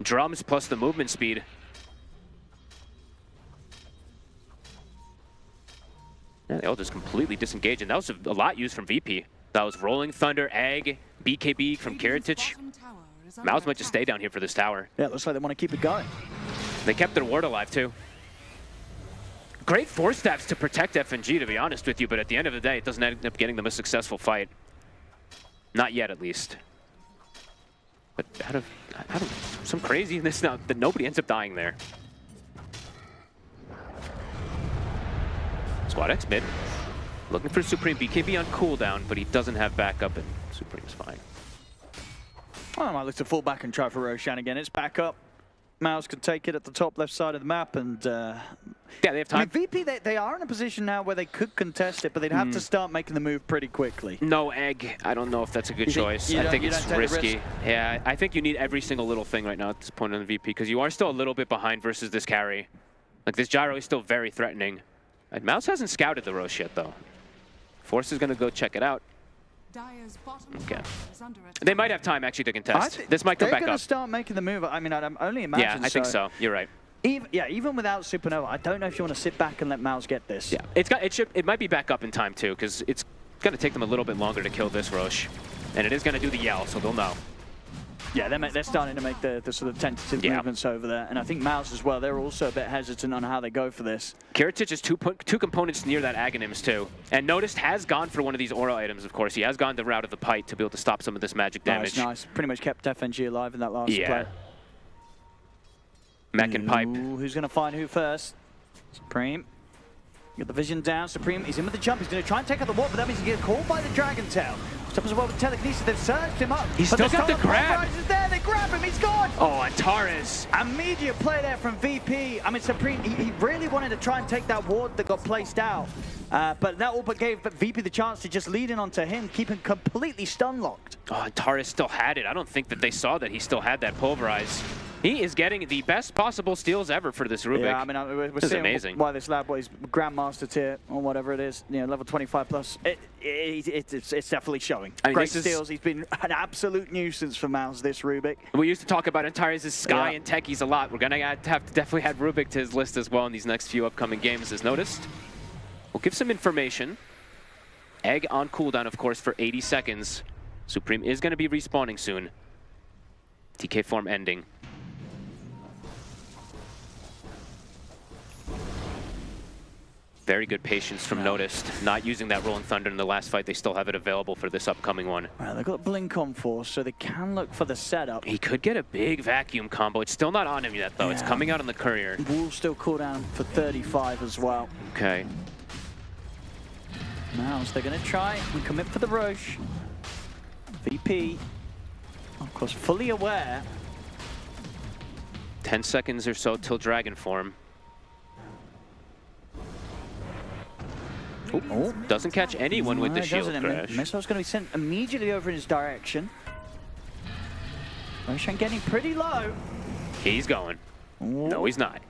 Q: Drums plus the movement speed. Yeah, they all just completely disengaged, and that was a lot used from VP. That was Rolling Thunder, Egg, BKB from Kiritich. Mouse might just stay down here for this tower.
P: Yeah, it looks like they want to keep it going.
Q: They kept their ward alive, too. Great force stabs to protect FNG, to be honest with you, but at the end of the day, it doesn't end up getting them a successful fight. Not yet, at least. But out of some craziness now that nobody ends up dying there. Squad X mid. Looking for Supreme. BKB on cooldown, but he doesn't have backup, and Supreme's fine.
P: Well, I might look to fall back and try for Roshan again. It's back up. Mouse can take it at the top left side of the map, and
Q: yeah, they have time.
P: I mean, VP, they are in a position now where they could contest it, but they'd have to start making the move pretty quickly.
Q: No egg. I don't know if that's a good choice. I think it's risky. Yeah, I think you need every single little thing right now at this point on the VP, because you are still a little bit behind versus this carry. Like, this gyro is still very threatening. And Mouse hasn't scouted the Roche yet, though. Force is going to go check it out. Okay. They might have time, actually, to contest. This might come back up.
P: They're going to start making the move. I mean, I'm only imagining.
Q: Yeah, I think so. You're right.
P: Even without Supernova, I don't know if you want to sit back and let Mouse get this.
Q: Yeah, it might be back up in time, too, because it's going to take them a little bit longer to kill this Roche. And it is going to do the yell, so they'll know.
P: Yeah, they're starting to make the sort of tentative movements over there. And I think Mouse as well, they're also a bit hesitant on how they go for this.
Q: Kiritich has two components near that Aghanims too. And Noticed has gone for one of these aura items, of course. He has gone the route of the Pite to be able to stop some of this magic damage.
P: Nice. Pretty much kept FNG alive in that last play.
Q: Mech and Pipe.
P: Who's going to find who first? Supreme. Got the vision down. Supreme, he's in with the jump. He's going to try and take out the wall, but that means he gets caught by the Dragon Tail. Up as well with telekinesis, they've searched him up.
Q: He's still got the grab.
P: There, they grab him, he's gone.
Q: Oh, Antares.
P: Immediate play there from VP. I mean, Supreme, he really wanted to try and take that ward that got placed out. But that all but gave VP the chance to just lead in onto him, keep him completely stun locked.
Q: Oh, Antares still had it. I don't think that they saw that he still had that pulverize. He is getting the best possible steals ever for this Rubik.
P: Yeah, I mean, we're seeing
Q: amazing.
P: Why this lad, he's Grandmaster tier or whatever it is, you know, level 25 plus. It's definitely showing.
Q: I mean,
P: great steals. He's been an absolute nuisance for Mouse, this Rubik.
Q: We used to talk about Antares' Sky and Techies a lot. We're going to have to definitely add Rubik to his list as well in these next few upcoming games, as noticed. We'll give some information. Egg on cooldown, of course, for 80 seconds. Supreme is going to be respawning soon. TK form ending. Very good patience from Noticed. Not using that Rolling Thunder in the last fight. They still have it available for this upcoming one.
P: Well, they've got Blink on Force, so they can look for the setup.
Q: He could get a big vacuum combo. It's still not on him yet, though. It's coming out on the Courier.
P: Wall still cooldown for 35 as well.
Q: Okay.
P: Mouse, they're going to try and commit for the Roche. VP, of course, fully aware.
Q: 10 seconds or so till Dragon form. Oh, doesn't catch anyone with the shield crash.
P: Missile's going to be sent immediately over in his direction. Roshan getting pretty low.
Q: He's going. No, he's not.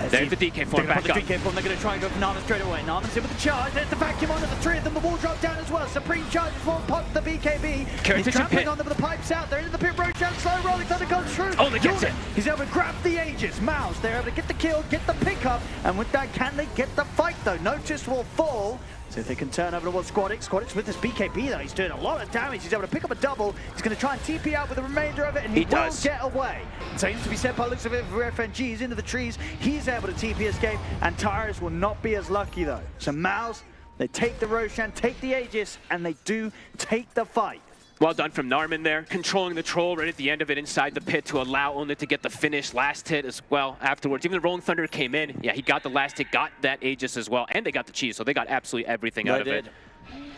Q: There's the DK form back up.
P: The DK form, they're going to try and go for Narman straight away. Narman's in with the charge. There's the vacuum onto the three of them. The wall dropped down as well. Supreme charges form, pops the BKB. He's trampling on them with the pipes out. They're into the pit. Roshan slow rolling. Thunder goes through.
Q: Oh, they gets it.
P: He's able to grab the Aegis. Mouse, they're able to get the kill, get the pickup. And with that, can they get the fight though? Notice will fall. So if they can turn over towards Squadix. Squadix with this BKB though, he's doing a lot of damage. He's able to pick up a double. He's going to try and TP out with the remainder of it, and he will get away. Same to be said by looks of it for FNG. He's into the trees. He's able to TP escape, and Tyrus will not be as lucky though. So Mouse, they take the Roshan, take the Aegis, and they do take the fight.
Q: Well done from Narman there, controlling the troll right at the end of it inside the pit to allow Owner to get the finish last hit as well afterwards. Even the Rolling Thunder came in. Yeah, he got the last hit, got that Aegis as well, and they got the cheese, so they got absolutely everything out of it.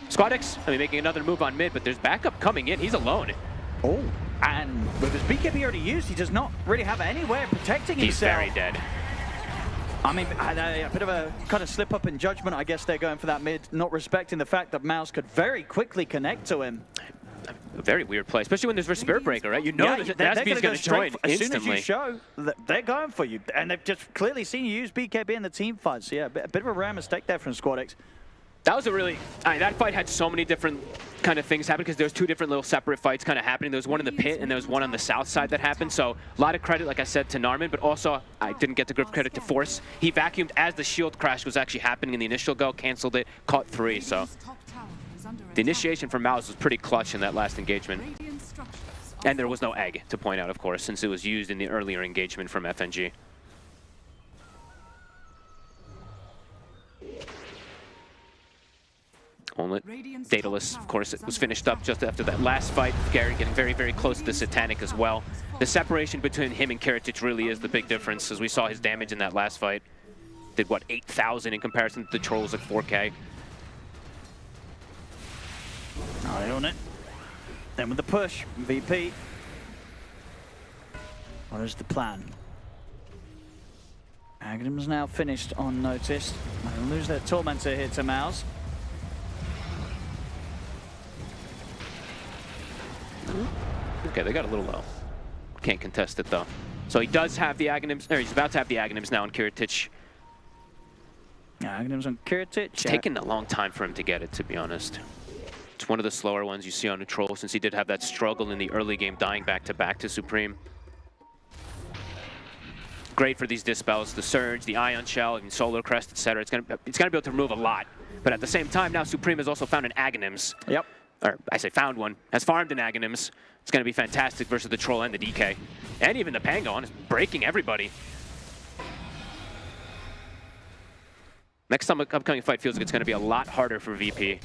Q: Squadix, I mean, making another move on mid, but there's backup coming in. He's alone.
P: Oh, and with his BKB already used, he does not really have any way of protecting himself.
Q: He's very dead.
P: I mean, a bit of a kind of slip up in judgment. I guess they're going for that mid, not respecting the fact that Mouse could very quickly connect to him.
Q: A very weird play, especially when there's a Spirit Breaker, right? You know that Nasby's going to join instantly.
P: As soon as you show, they're going for you. And they've just clearly seen you use BKB in the team fight. So yeah, a bit of a rare mistake there from Squadix.
Q: That was a really, that fight had so many different kind of things happen because there's two different little separate fights kind of happening. There was one in the pit and there was one on the south side that happened. So a lot of credit, like I said, to Narman, but also I didn't get to give credit to Force. He vacuumed as the shield crash was actually happening in the initial go, canceled it, caught 3. So the initiation from Mouse was pretty clutch in that last engagement. And there was no egg to point out, of course, since it was used in the earlier engagement from FNG. Only Daedalus, of course, it was finished up just after that last fight. Gary getting very, very close to the Satanic as well. The separation between him and Karatic really is the big difference, as we saw his damage in that last fight. Did, what, 8,000 in comparison to the Trolls at 4K.
P: Eye on it. Then with the push, VP. What is the plan? Aghanim's now finished on notice. They'll lose their Tormentor here to Mouse.
Q: Okay, they got a little low. Can't contest it though. So he does have the Aghanims, or he's about to have the Aghanims now on Karatic.
P: Aghanim's on Karatic.
Q: It's taken a long time for him to get it, to be honest. It's one of the slower ones you see on a Troll, since he did have that struggle in the early game, dying back to Supreme. Great for these dispels, the Surge, the Ion Shell, and Solar Crest, etc. It's gonna be able to remove a lot. But at the same time, now Supreme has also found an Aghanims.
P: Yep.
Q: Or I say found one, has farmed an Aghanims. It's going to be fantastic versus the Troll and the DK. And even the Pango on is breaking everybody. Next time upcoming fight feels like it's going to be a lot harder for VP.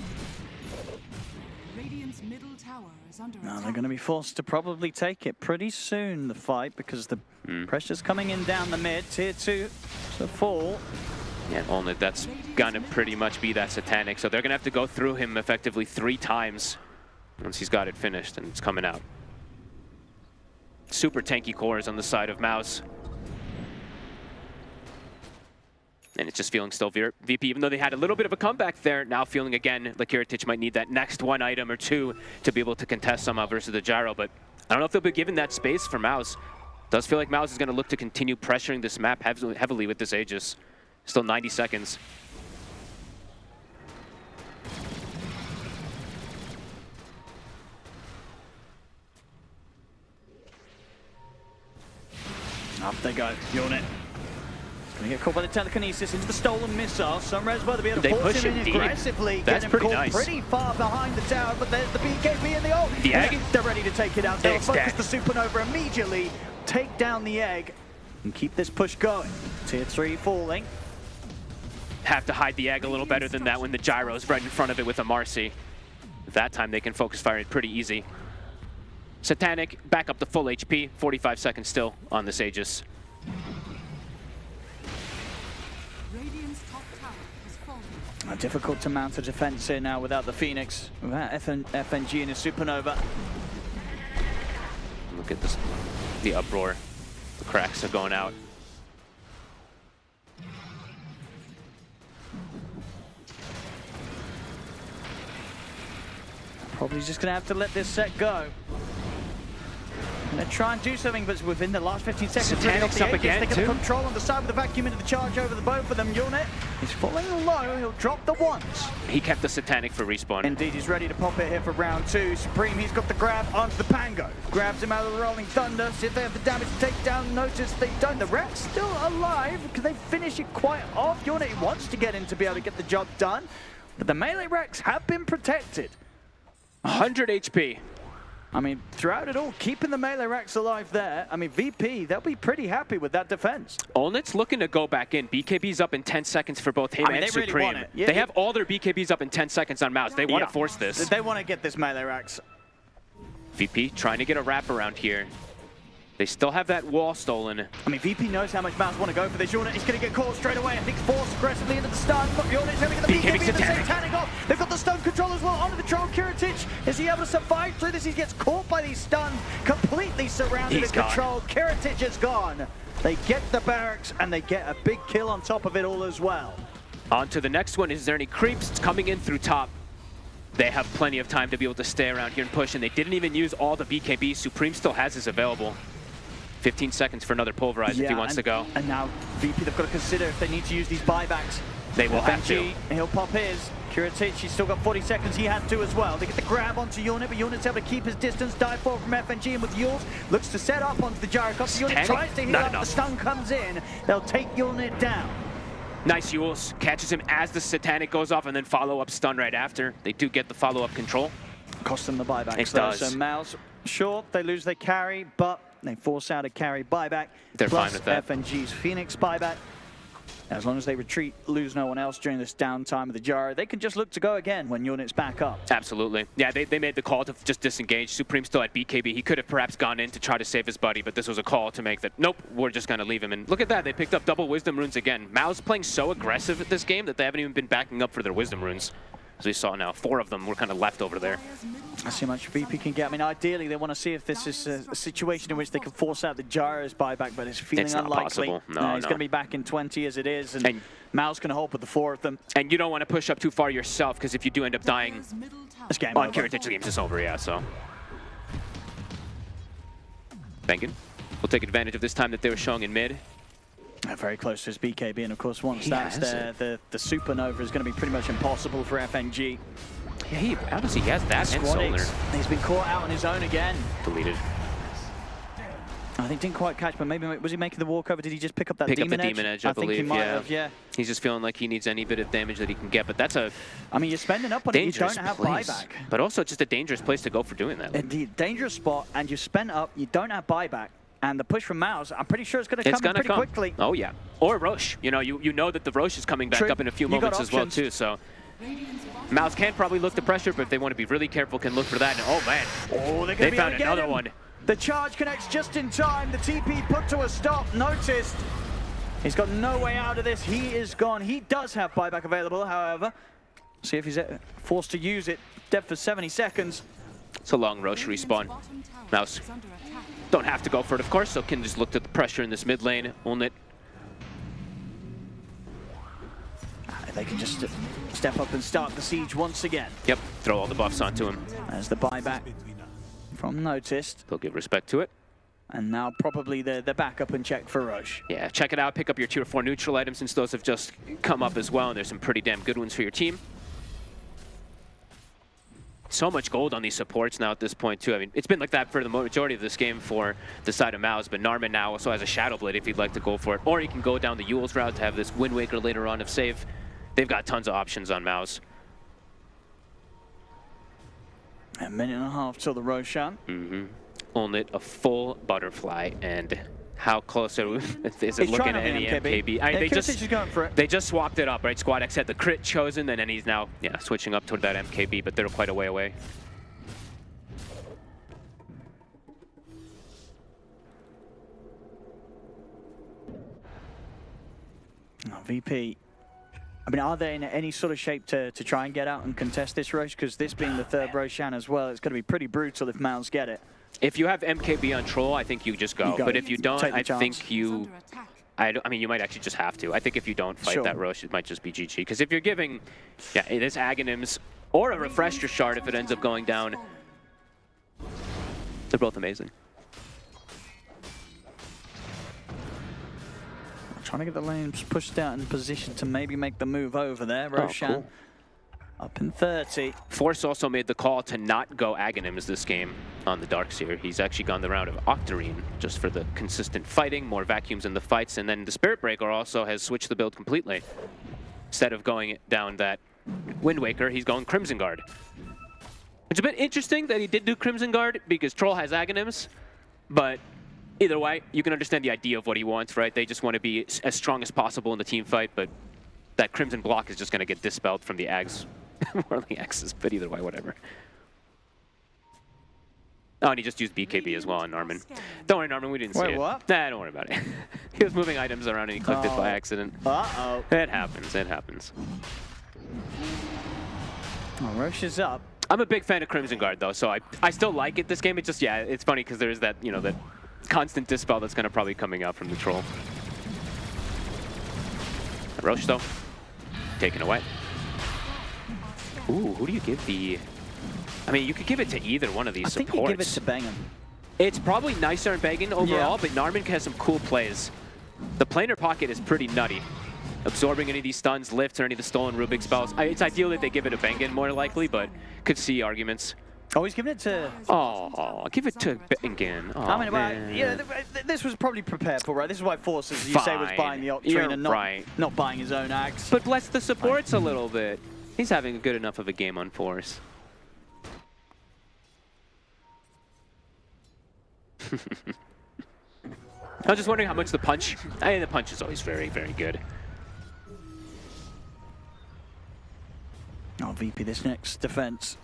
R: Radiant's middle tower is under
P: Now
R: attack.
P: they're going to be forced to probably take it pretty soon, the fight, because the pressure's coming in down the mid. Tier 2 to fall.
Q: Yeah, only that's gonna pretty much be that Satanic. So they're gonna have to go through him effectively 3 times once he's got it finished and it's coming out. Super tanky cores on the side of Mouse. And it's just feeling still VP, even though they had a little bit of a comeback there, now feeling again like Karatic might need that next 1 item or 2 to be able to contest somehow versus the Gyro, but I don't know if they'll be given that space for Mouse. Does feel like Mouse is gonna look to continue pressuring this map heavily with this Aegis. Still 90 seconds.
P: Up they go, Unit. Gonna get caught by the telekinesis into the stolen missile. Sunrise will be able to force him in aggressively.
Q: That's
P: get him
Q: pretty
P: caught
Q: nice.
P: Pretty far behind the tower, but there's the BKB and the ult.
Q: The egg?
P: They're ready to take it out. They'll
Q: Egg's
P: focus
Q: dead.
P: the Supernova immediately, take down the egg, and keep this push going. Tier 3 falling.
Q: Have to hide the egg a little better than that when the Gyro's right in front of it with a Marcy. That time they can focus fire it pretty easy. Satanic back up to full HP, 45 seconds still on this Aegis.
R: Radiant's top tower has fallen.
P: Difficult to mount a defense here now without the Phoenix, without FNG and his Supernova.
Q: Look at this, the uproar. The cracks are going out.
P: Probably just going to have to let this set go. Gonna try and do something, but within the last 15 seconds,
Q: Satanic's up again,
P: they
Q: too.
P: get control on the side with the vacuum into the charge over the both of them. Unit is falling low. He'll drop the ones.
Q: He kept the Satanic for respawn.
P: Indeed, he's ready to pop it here for round 2. Supreme, he's got the grab onto the Pango. Grabs him out of the Rolling Thunder. See if they have the damage to take down. Notice they don't. The Rex still alive. Can they finish it quite off? Unit wants to get in to be able to get the job done, but the melee Rex have been protected.
Q: 100 HP.
P: I mean, throughout it all, keeping the melee racks alive there. I mean, VP, they'll be pretty happy with that defense.
Q: Olnit's looking to go back in. BKB's up in 10 seconds for both him and
P: they
Q: Supreme.
P: really want it. Yeah,
Q: they have all their BKBs up in 10 seconds on Mouse. They want to force this.
P: They want to get this melee racks.
Q: VP trying to get a wrap around here. They still have that wall stolen.
P: I mean, VP knows how much Mouse want to go for this. Unit. He's going to get caught straight away. I think forced aggressively into the stun. But Unit's going to get the BKB and the Satanic off. They've got the stun control as well onto the Troll. Karatic, is he able to survive through this? He gets caught by these stuns, completely surrounded
Q: He's
P: in
Q: gone.
P: control. Karatic is gone. They get the barracks and they get a big kill on top of it all as well.
Q: On to the next one. Is there any creeps? It's coming in through top. They have plenty of time to be able to stay around here and push, and they didn't even use all the BKB. Supreme still has his available. 15 seconds for another pulverize if he wants to go.
P: And now VP, they've got to consider if they need to use these buybacks.
Q: They will have to.
P: He'll pop his. Karatic, he's still got 40 seconds. He had to as well. They get the grab onto Unit, but Unit's able to keep his distance. Dive forward from FNG, and with Yules, looks to set up onto the Gyrocopter. Unit tries to heal up. The stun comes in. They'll take Unit down.
Q: Nice Yules. Catches him as the Satanic goes off, and then follow-up stun right after. They do get the follow-up control.
P: Cost them the buyback.
Q: It does.
P: So Mouse, sure, they lose their carry, but they force out a carry buyback.
Q: They're
P: plus
Q: fine with that.
P: FNG's Phoenix buyback. As long as they retreat, lose no one else during this downtime of the gyro, they can just look to go again when unit's back up.
Q: Absolutely. Yeah, they made the call to just disengage. Supreme still at BKB. He could have perhaps gone in to try to save his buddy, but this was a call to make that, nope, we're just going to leave him. And look at that, they picked up double Wisdom Runes again. Mao's playing so aggressive at this game that they haven't even been backing up for their Wisdom Runes. As we saw now, 4 of them were kind of left over there.
P: Let's see how much VP can get. I mean, ideally, they want to see if this is a situation in which they can force out the gyro's buyback, but it's feeling
Q: It's not
P: unlikely.
Q: possible. No,
P: He's
Q: no.
P: going to be back in 20 as it is, and Mao's going to hold with the 4 of them.
Q: And you don't want to push up too far yourself, because if you do end up dying
P: this game
Q: on
P: over.
Q: Kiritich, the game's just over, yeah, so. Bengen will take advantage of this time that they were showing in mid.
P: Very close to his BKB, and of course, once that's there, the supernova is going to be pretty much impossible for FNG.
Q: Yeah, he obviously has that and solar.
P: He's been caught out on his own again.
Q: Deleted.
P: I think didn't quite catch, but maybe was he making the walkover? Did he just pick up that
Q: Pick
P: demon
Q: up the
P: edge?
Q: demon edge, I believe,
P: think he might
Q: yeah.
P: have, yeah.
Q: He's just feeling like he needs any bit of damage that he can get, but that's a
P: I mean, you're spending up on it, you
Q: dangerous
P: don't have
Q: place.
P: buyback.
Q: But also just a dangerous place to go for doing that.
P: Indeed, dangerous spot, and you spent up, you don't have buyback. And the push from Mao's, I'm pretty sure it's going to come in pretty quickly.
Q: Oh, yeah. Or Roche. You know, you know that the Roche is coming back
P: True.
Q: up in a few
P: You got
Q: moments as well,
P: options.
Q: too. So Mao's can probably look the pressure, but if they want to be really careful, can look for that. And, oh, man.
P: Oh,
Q: they found another one.
P: The charge connects just in time. The TP put to a stop, noticed. He's got no way out of this. He is gone. He does have buyback available, however. See if he's forced to use it. Dead for 70 seconds.
Q: It's a long Roche respawn. Mouse don't have to go for it, of course, so can just look at the pressure in this mid lane. Ulnit.
P: They can just step up and start the siege once again.
Q: Yep, throw all the buffs onto him.
P: As the buyback from Noticed.
Q: They'll give respect to it.
P: And now probably the backup and check for Roche.
Q: Yeah, check it out. Pick up your tier 4 neutral items since those have just come up as well, and there's some pretty damn good ones for your team. So much gold on these supports now at this point, too. I mean, it's been like that for the majority of this game for the side of Mao's, but Narman now also has a Shadow Blade if he'd like to go for it. Or he can go down the Yule's route to have this Wind Waker later on if save. They've got tons of options on Mao's.
P: A minute and a half till the Roshan.
Q: Ulnit, a full butterfly, and how close are we? Is it looking at any MKB?
P: Yeah, Kiritich is going for it.
Q: They just swapped it up, right? Squad X had the crit chosen, and then he's now, yeah, switching up toward that MKB, but they're quite a way away.
P: Oh, VP. I mean, are they in any sort of shape to try and get out and contest this Roche? Because this being the third Roshan as well, it's going to be pretty brutal if Mao's get it.
Q: If you have MKB on Troll, I think you just go. But if you don't, I think you... I mean, you might actually just have to. I think if you don't fight that Roche, it might just be GG. Because if you're giving, yeah, it is Aghanims or a Refresher Shard if it ends up going down. They're both amazing.
P: Trying to get the lanes pushed out in position to maybe make the move over there. Roshan
Q: cool.
P: up in 30.
Q: Force also made the call to not go Aghanims this game on the Darks here. He's actually gone the route of Octarine just for the consistent fighting, more vacuums in the fights, and then the Spirit Breaker also has switched the build completely. Instead of going down that Wind Waker, he's going Crimson Guard. It's a bit interesting that he did do Crimson Guard because Troll has Aghanims, but either way, you can understand the idea of what he wants, right? They just want to be as strong as possible in the team fight, but that Crimson block is just going to get dispelled from the Ags. More than the X's, but either way, whatever. Oh, and he just used BKB as well on Narman. Don't worry, Narman, we didn't see it.
P: What?
Q: Nah, don't worry about it. He was moving items around and he clicked it by accident.
P: Uh-oh.
Q: It happens, it happens.
P: Oh, Roche is up.
Q: I'm a big fan of Crimson Guard, though, so I still like it this game. It's just, yeah, it's funny because there's that, you know, that constant dispel that's going to probably coming out from the Troll. Roche, though, taken away. Ooh, who do you give the... I mean, you could give it to either one of these supports.
P: I think you give it to Bengen.
Q: It's probably nicer in Bengen overall, but Narman has some cool plays. The planar pocket is pretty nutty. Absorbing any of these stuns, lifts, or any of the stolen Rubik spells. It's ideal that they give it to Bengen more likely, but could see arguments.
P: Oh, he's giving it to...
Q: Oh, give it to Bengen. Oh,
P: I mean, well, yeah, this was probably prepared for, right? This is why Forces, you say, was buying the Octarine and not buying his own axe.
Q: But bless the supports a little bit. He's having a good enough of a game on Force. I was just wondering how much the punch... I mean, the punch is always very, very good.
P: VP, this next defense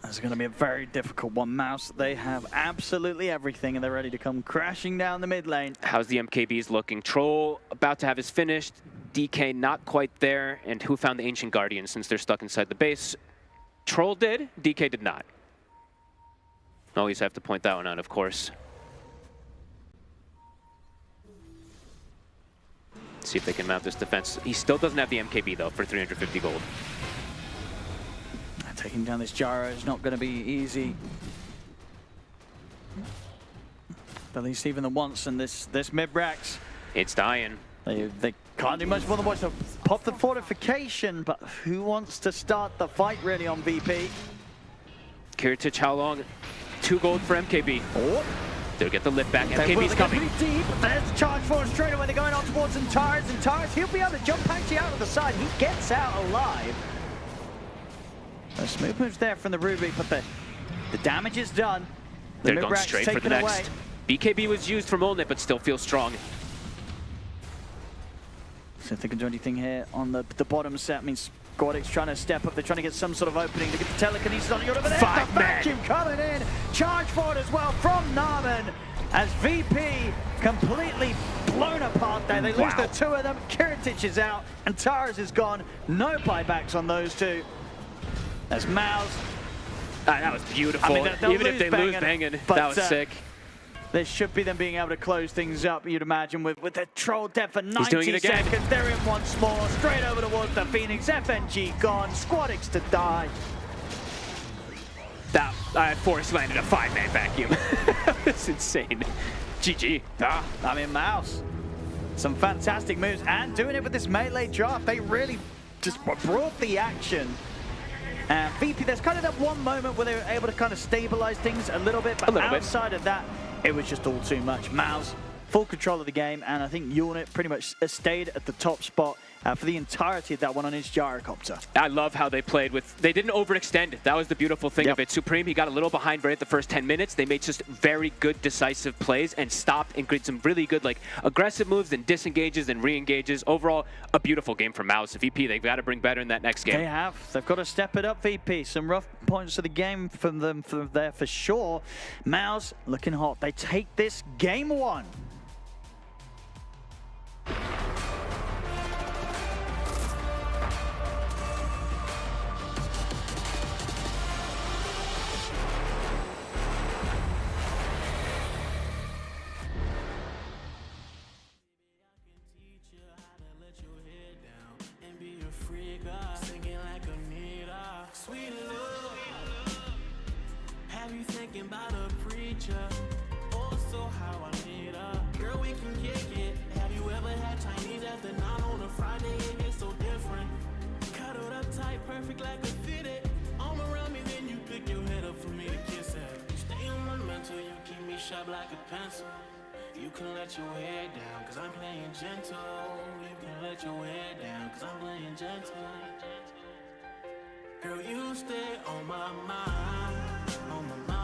P: is going to be a very difficult one. Mouse, they have absolutely everything and they're ready to come crashing down the mid lane.
Q: How's the MKBs looking? Troll about to have his finished. DK not quite there. And who found the Ancient Guardian since they're stuck inside the base? Troll did, DK did not. Always have to point that one out, of course. See if they can mount this defense. He still doesn't have the MKB though for 350 gold.
P: Taking down this Gyro is not going to be easy. At least even the once and this mid-Brax.
Q: It's dying.
P: They can't do much more than watch them pop the fortification, but who wants to start the fight really on VP?
Q: Kiritich, how long? 2 gold for MKB.
P: Oh.
Q: They'll get the lift back.
P: They
Q: MKB's coming.
P: Pretty deep. There's the charge force straight away. They're going on towards Antares. Antares, he'll be able to jump actually out of the side. He gets out alive. A smooth moves there from the Ruby, but the damage is done.
Q: They're going straight for the next.
P: Away.
Q: BKB was used for Molnit, but still feels strong.
P: So if they can do anything here on the bottom set, I mean, Squadix trying to step up. They're trying to get some sort of opening to get the telekinesis on. You're over there. The vacuum coming in. Charge forward as well from Narman as VP completely blown apart there. They lose the 2 of them. Kiritich is out. And Tars is gone. No buybacks on those 2. As Mouse.
Q: That was beautiful.
P: I mean,
Q: even if they lose Bangin, that was sick.
P: There should be them being able to close things up, you'd imagine, with the Troll dead for 90
Q: He's doing it again.
P: seconds. They're in once more. Straight over towards the Phoenix. FNG gone. Squadix to die.
Q: That Forrest landed a 5-man vacuum. That's insane. GG.
P: I mean, Mouse. Some fantastic moves. And doing it with this melee draft. They really just brought the action. VP, there's kind of that one moment where they were able to kind of stabilize things a little bit, but outside of that, it was just all too much. Mouse, full control of the game, and I think Unit pretty much stayed at the top spot for the entirety of that one on his gyrocopter.
Q: I love how they played with, they didn't overextend. That was the beautiful thing of it. Supreme, he got a little behind right at the first 10 minutes. They made just very good decisive plays and stopped and did some really good like aggressive moves and disengages and re-engages. Overall, a beautiful game from Mouse. VP, they've got to bring better in that next game.
P: They have. They've got to step it up, VP. Some rough points of the game from them from there for sure. Mouse looking hot. They take this game 1.
F: About a preacher, also how I need her. Girl, we can kick it. Have you ever had Chinese after 9 on a Friday? It gets so different. Cuddled up tight, perfect like a fitted. Arm around me, then you pick your head up for me to kiss it. You stay on my mental, you keep me sharp like a pencil. You can let your hair down, cause I'm playing gentle. You can let your hair down, cause I'm playing gentle. Girl, you stay on my mind, on my mind.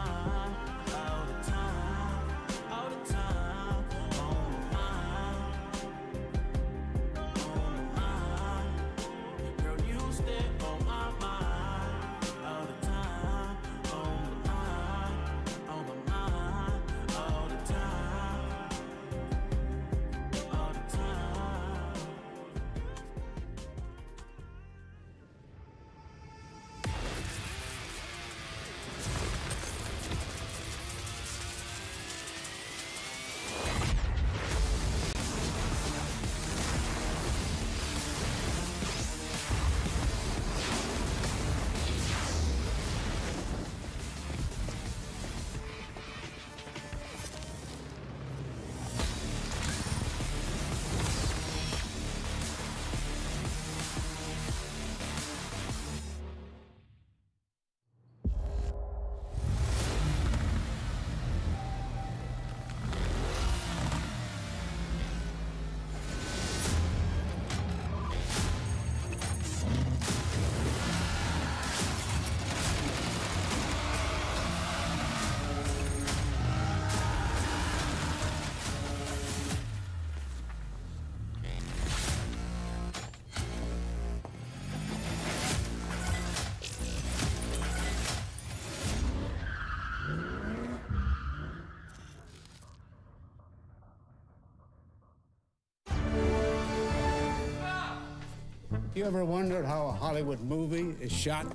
S: You ever wondered how a Hollywood movie is shot?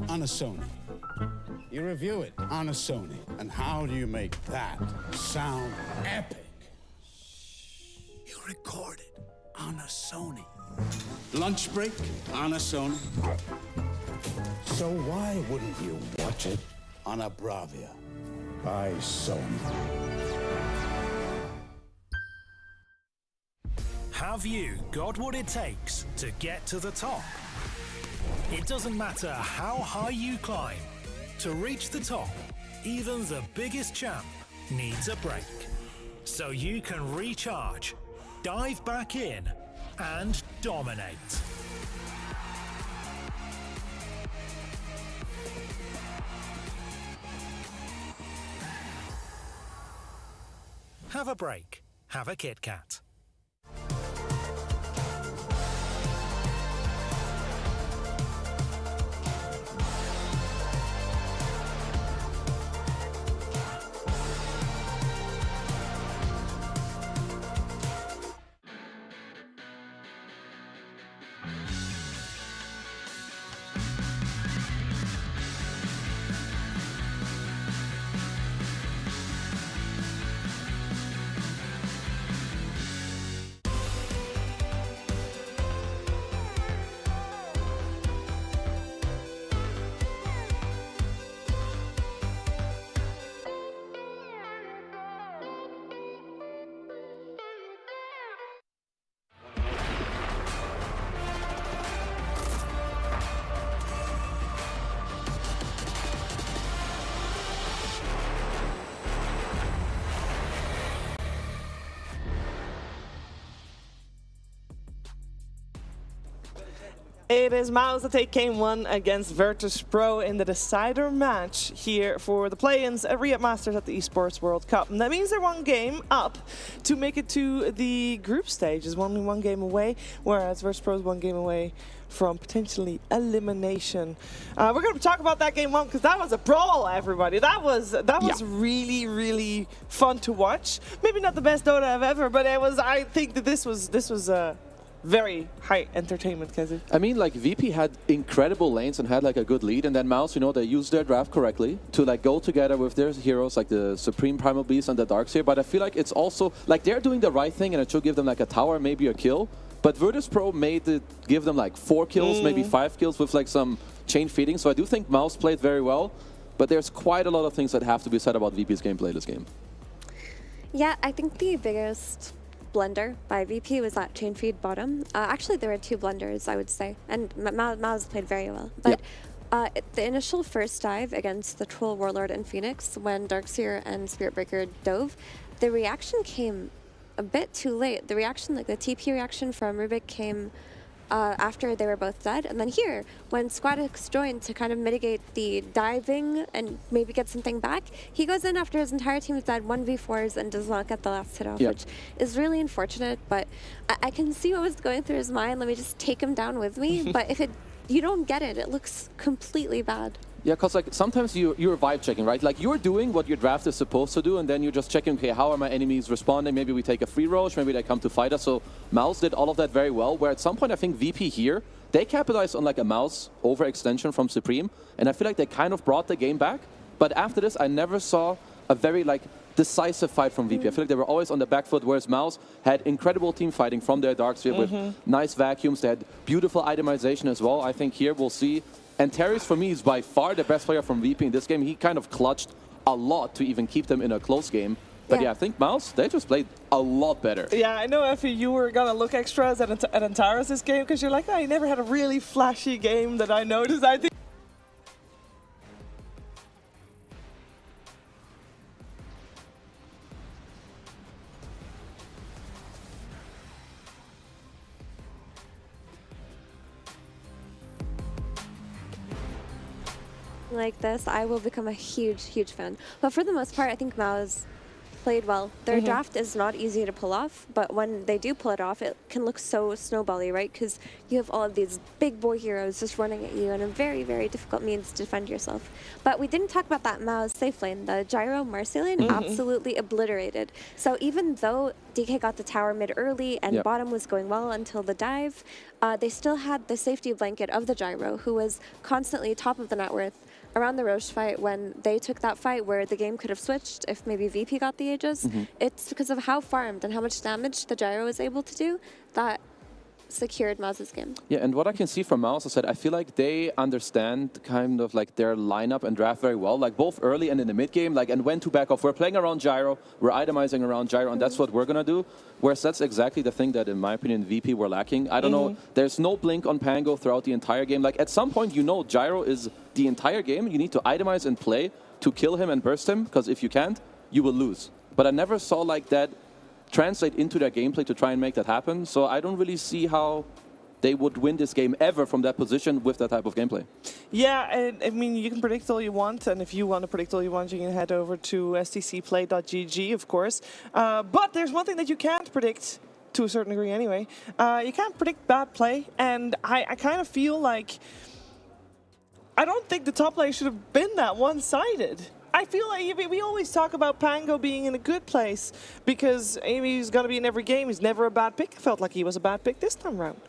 S: On a Sony. You review it on a Sony. And how do you make that sound epic? You record it on a Sony. Lunch break on a Sony. So why wouldn't you watch it on a Bravia by Sony?
T: Have you got what it takes to get to the top? It doesn't matter how high you climb. To reach the top, even the biggest champ needs a break. So you can recharge, dive back in, and dominate. Have a break. Have a Kit Kat.
M: It is Mouse that take game one against virtus.pro in the decider match here for the play-ins at Riyadh Masters at the Esports World Cup. And that means they're one game up to make it to the group stage. Is only one game away, whereas virtus.pro is one game away from potentially elimination. We're going to talk about that game one because that was a brawl, everybody. That was really, really fun to watch. Maybe not the best Dota I've ever, but it was. I think that this was very high entertainment, Kezi.
N: I mean, like, VP had incredible lanes and had like a good lead, and then Mouse, you know, they used their draft correctly to like go together with their heroes like the Supreme Primal Beast and the Darkseer. But I feel like it's also like they're doing the right thing, and it should give them like a tower, maybe a kill. But virtus.pro made it give them like 4 kills, maybe 5 kills with like some chain feeding. So I do think Mouse played very well, but there's quite a lot of things that have to be said about VP's gameplay this game.
O: Yeah, I think the biggest blunder by VP was that chain feed bottom. Actually, there were 2 blunders, I would say, and Mouse played very well. But the initial first dive against the Troll Warlord and Phoenix, when Darkseer and Spiritbreaker dove, the reaction came a bit too late. The reaction, like the TP reaction from Rubik, came after they were both dead. And then here, when Squadix joined to kind of mitigate the diving and maybe get something back, he goes in after his entire team is dead, 1v4s, and does not get the last hit off, which is really unfortunate. But I can see what was going through his mind. Let me just take him down with me. But if you don't get it, it looks completely bad.
N: Yeah, because like sometimes you're vibe checking, right? Like you're doing what your draft is supposed to do, and then you're just checking, okay, how are my enemies responding? Maybe we take a free roach, maybe they come to fight us. So Mouse did all of that very well, where at some point I think VP here, they capitalized on like a Mouse overextension from Supreme, and I feel like they kind of brought the game back. But after this, I never saw a very like decisive fight from VP. I feel like they were always on the back foot, whereas Mouse had incredible team fighting from their Darkseer with nice vacuums. They had beautiful itemization as well. I think here we'll see. And Terry's, for me, is by far the best player from VP in this game. He kind of clutched a lot to even keep them in a close game. But yeah, I think Mouse, they just played a lot better.
M: Yeah, I know, Effie, you were going to look extras at Antares this game because you're like, oh, he never had a really flashy game that I noticed. I think
O: like this, I will become a huge fan. But for the most part, I think Mao is played well. Their draft is not easy to pull off, but when they do pull it off, it can look so snowbally, right? Because you have all of these big boy heroes just running at you, and a very, very difficult means to defend yourself. But we didn't talk about that Mao's safe lane. The Gyro Marcy lane absolutely obliterated. So even though DK got the tower mid early and bottom was going well until the dive, they still had the safety blanket of the Gyro, who was constantly top of the net worth around the Roche fight. When they took that fight where the game could have switched if maybe VP got the Aegis, it's because of how farmed and how much damage the Gyro was able to do that secured Mouse's game.
N: Yeah, and what I can see from Mouse, I said, I feel like they understand kind of like their lineup and draft very well, like both early and in the mid game, like, and when to back off. We're playing around Gyro, we're itemizing around Gyro, and that's what we're gonna do. Whereas that's exactly the thing that, in my opinion, VP were lacking. I don't know, there's no blink on Pango throughout the entire game. Like, at some point, you know Gyro is the entire game. You need to itemize and play to kill him and burst him, because if you can't, you will lose. But I never saw like that translate into their gameplay to try and make that happen. So I don't really see how they would win this game ever from that position with that type of gameplay.
M: Yeah, and I mean, you can predict all you want, and if you want to predict all you want, you can head over to stcplay.gg, of course. But there's one thing that you can't predict, to a certain degree anyway. You can't predict bad play, and I kind of feel like I don't think the top lane should have been that one-sided. I feel like we always talk about Pango being in a good place because he's got to be in every game. He's never a bad pick. I felt like he was a bad pick this time around.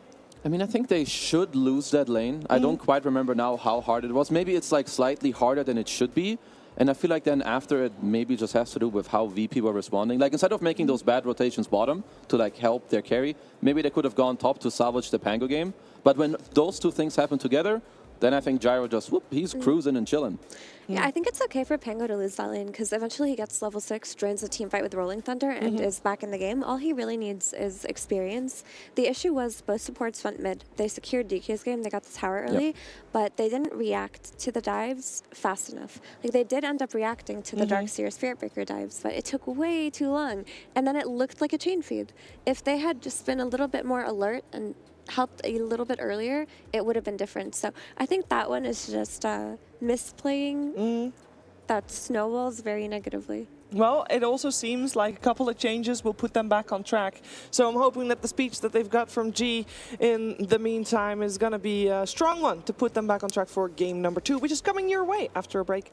N: I mean, I think they should lose that lane. I don't quite remember now how hard it was. Maybe it's like slightly harder than it should be. And I feel like then after it maybe just has to do with how VP were responding. Like instead of making those bad rotations bottom to like help their carry, maybe they could have gone top to salvage the Pango game. But when those two things happen together, then I think Gyro just, whoop, he's cruising and chilling.
O: Yeah, I think it's okay for Pango to lose that lane because eventually he gets level 6, joins a team fight with Rolling Thunder, and is back in the game. All he really needs is experience. The issue was both supports went mid. They secured DK's game, they got the tower early, but they didn't react to the dives fast enough. Like they did end up reacting to the Darkseer Spirit Breaker dives, but it took way too long. And then it looked like a chain feed. If they had just been a little bit more alert and helped a little bit earlier, it would have been different. So I think that one is just misplaying that snowballs very negatively.
M: Well, it also seems like a couple of changes will put them back on track. So I'm hoping that the speech that they've got from G in the meantime is going to be a strong one to put them back on track for game number 2, which is coming your way after a break.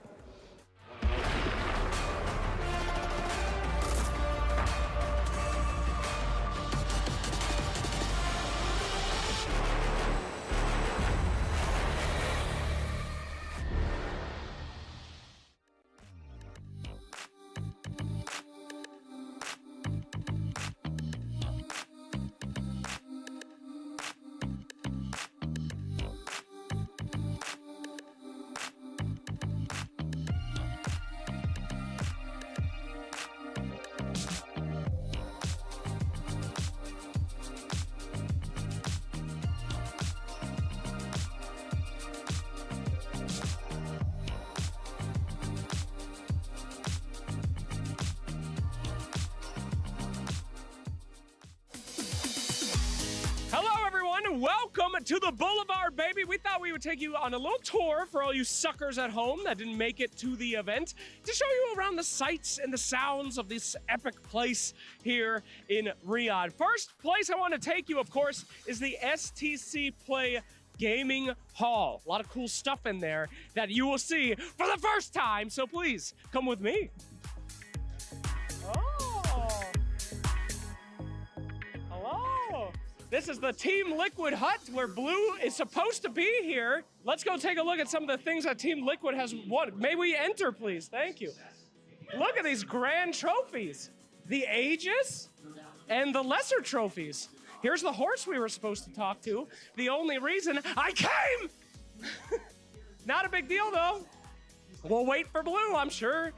U: Welcome to the Boulevard, baby. We thought we would take you on a little tour for all you suckers at home that didn't make it to the event to show you around the sights and the sounds of this epic place here in Riyadh. First place I want to take you, of course, is the STC Play Gaming Hall. A lot of cool stuff in there that you will see for the first time, so please come with me. Oh. Hello. This is the Team Liquid hut where Blue is supposed to be here. Let's go take a look at some of the things that Team Liquid has won. May we enter, please? Thank you. Look at these grand trophies. The Aegis and the lesser trophies. Here's the horse we were supposed to talk to. The only reason I came! Not a big deal, though. We'll wait for Blue, I'm sure.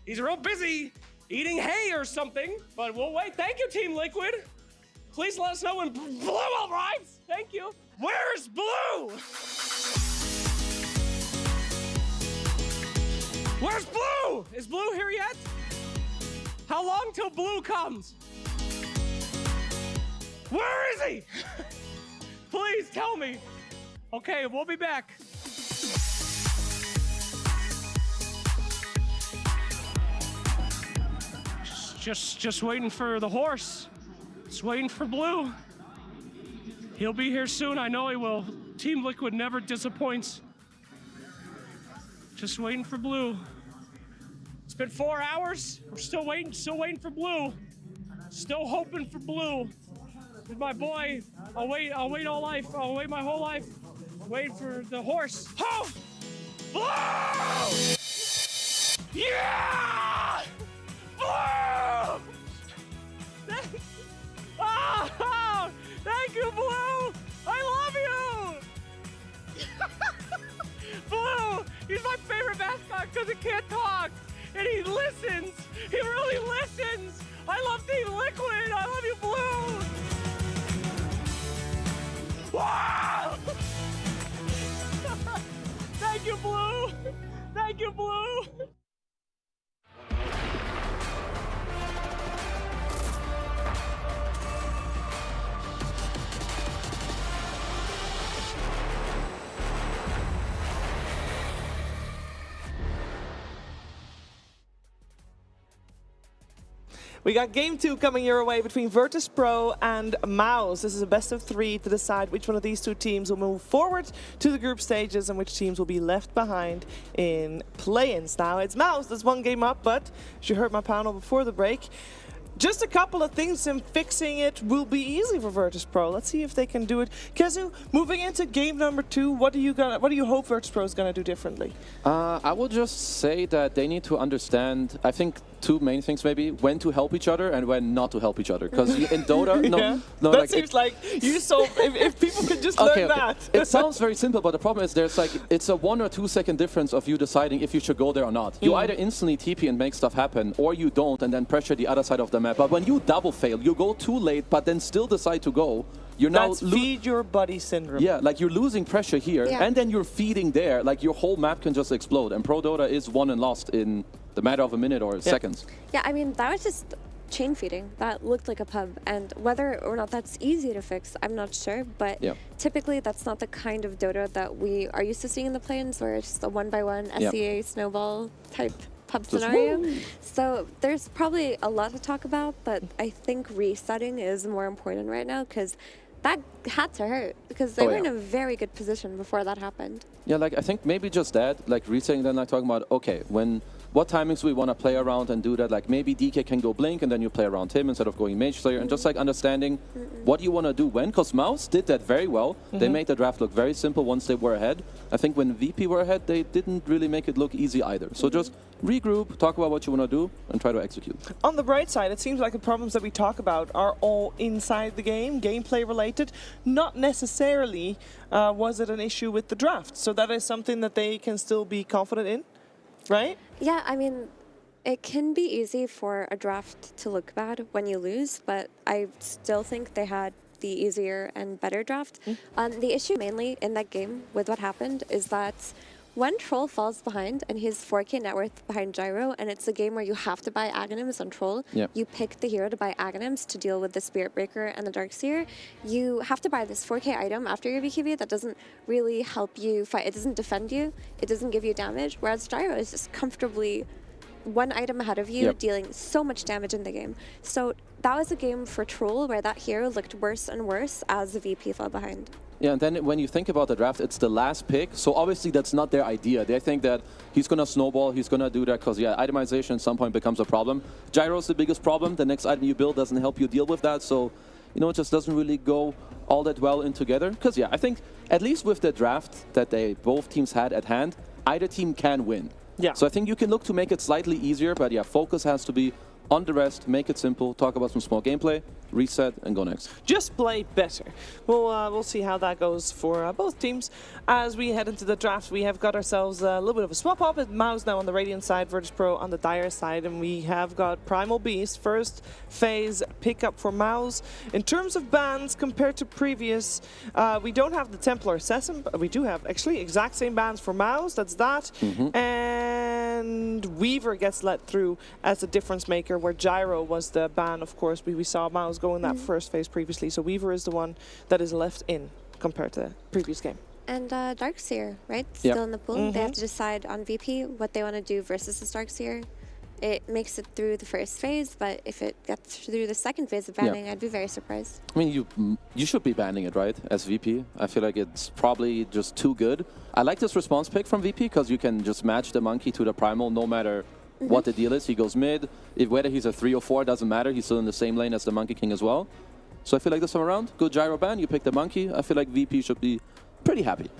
U: He's real busy eating hay or something, but we'll wait. Thank you, Team Liquid. Please let us know when Blue arrives. Thank you. Where's Blue? Where's Blue? Is Blue here yet? How long till Blue comes? Where is he? Please tell me. Okay, we'll be back. Just waiting for the horse. Just waiting for Blue. He'll be here soon. I know he will. Team Liquid never disappoints. Just waiting for Blue. It's been 4 hours. We're still waiting for Blue. Still hoping for Blue. With my boy, I'll wait all life. I'll wait my whole life. Wait for the horse. Oh! Blue! Yeah! Blue! Oh, thank you, Blue! I love you! Blue, he's my favorite mascot because he can't talk. And he listens. He really listens. I love Team Liquid. I love you, Blue. Wow! Thank you, Blue. Thank you, Blue.
M: We got game 2 coming your way between virtus.pro and Mouse. This is a best of 3 to decide which one of these two teams will move forward to the group stages and which teams will be left behind in play-ins. Now, it's Mouse that's one game up, but as you heard my panel before the break, just a couple of things and fixing it will be easy for virtus.pro. Let's see if they can do it. Kezu, moving into game number 2, what do you hope virtus.pro is going to do differently?
N: I would just say that they need to understand, I think, 2 main things maybe: when to help each other and when not to help each other. Because in Dota, no,
M: that
N: like
M: seems like you solve. If people could just learn that.
N: It sounds very simple, but the problem is there's like it's a 1 or 2 second difference of you deciding if you should go there or not. You either instantly TP and make stuff happen, or you don't and then pressure the other side of the map. But when you double fail, you go too late, but then still decide to go. You're now
M: feed your buddy syndrome.
N: Yeah, like you're losing pressure here, and then you're feeding there. Like your whole map can just explode. And Pro Dota is won and lost in the matter of a minute or seconds.
O: Yeah, I mean, that was just chain feeding. That looked like a pub. And whether or not that's easy to fix, I'm not sure. But typically, that's not the kind of Dota that we are used to seeing in the play-ins, where it's just a 1-by-1 SCA snowball type pub scenario. So there's probably a lot to talk about, but I think resetting is more important right now, because that had to hurt, because they were in a very good position before that happened.
N: Yeah, like I think maybe just that, like resetting, then like talking about, okay, what timings we want to play around and do that. Like maybe DK can go Blink and then you play around him instead of going Mage Slayer, and just like understanding what you want to do when, because Mouse did that very well. They made the draft look very simple once they were ahead. I think when VP were ahead, they didn't really make it look easy either. So just regroup, talk about what you want to do, and try to execute.
M: On the bright side, it seems like the problems that we talk about are all inside the game, gameplay related. Not necessarily was it an issue with the draft. So that is something that they can still be confident in, right?
O: Yeah, I mean, it can be easy for a draft to look bad when you lose, but I still think they had the easier and better draft. The issue mainly in that game with what happened is that when Troll falls behind and he's 4K net worth behind Gyro, and it's a game where you have to buy Aghanims on Troll, you pick the hero to buy Aghanims to deal with the Spirit Breaker and the Darkseer, you have to buy this 4K item after your BKB that doesn't really help you fight. It doesn't defend you, it doesn't give you damage, whereas Gyro is just comfortably 1 item ahead of you, dealing so much damage in the game. So that was a game for Troll where that hero looked worse and worse as the VP fell behind.
N: Yeah, and then when you think about the draft, it's the last pick. So obviously that's not their idea. They think that he's going to snowball, he's going to do that because, itemization at some point becomes a problem. Gyro's the biggest problem. The next item you build doesn't help you deal with that. So, it just doesn't really go all that well in together. Because, I think at least with the draft that both teams had at hand, either team can win. So I think you can look to make it slightly easier, but focus has to be on the rest, make it simple, talk about some small gameplay, reset, and go next.
M: Just play better. We'll see how that goes for both teams. As we head into the draft, we have got ourselves a little bit of a swap up. It's Mouse now on the Radiant side, virtus.pro on the Dire side, and we have got Primal Beast, first phase pickup for Mouse. In terms of bans compared to previous, we don't have the Templar Assassin, but we do have actually exact same bans for Mouse. That's that. And Weaver gets let through as a difference maker, where Gyro was the ban, of course. We saw Mouse go in that first phase previously, so Weaver is the one that is left in compared to the previous game.
O: And Darkseer, right? Still in the pool. They have to decide on VP what they want to do versus this Darkseer. it makes it through the first phase, but if it gets through the second phase of banning, I'd be very surprised.
N: I mean, you should be banning it, right? As VP, I feel like it's probably just too good. I like this response pick from VP because you can just match the monkey to the primal no matter what the deal is. He goes mid. Whether he's a 3 or 4 doesn't matter. He's still in the same lane as the Monkey King as well. So I feel like this time around, good gyro ban. You pick the monkey. I feel like VP should be pretty happy.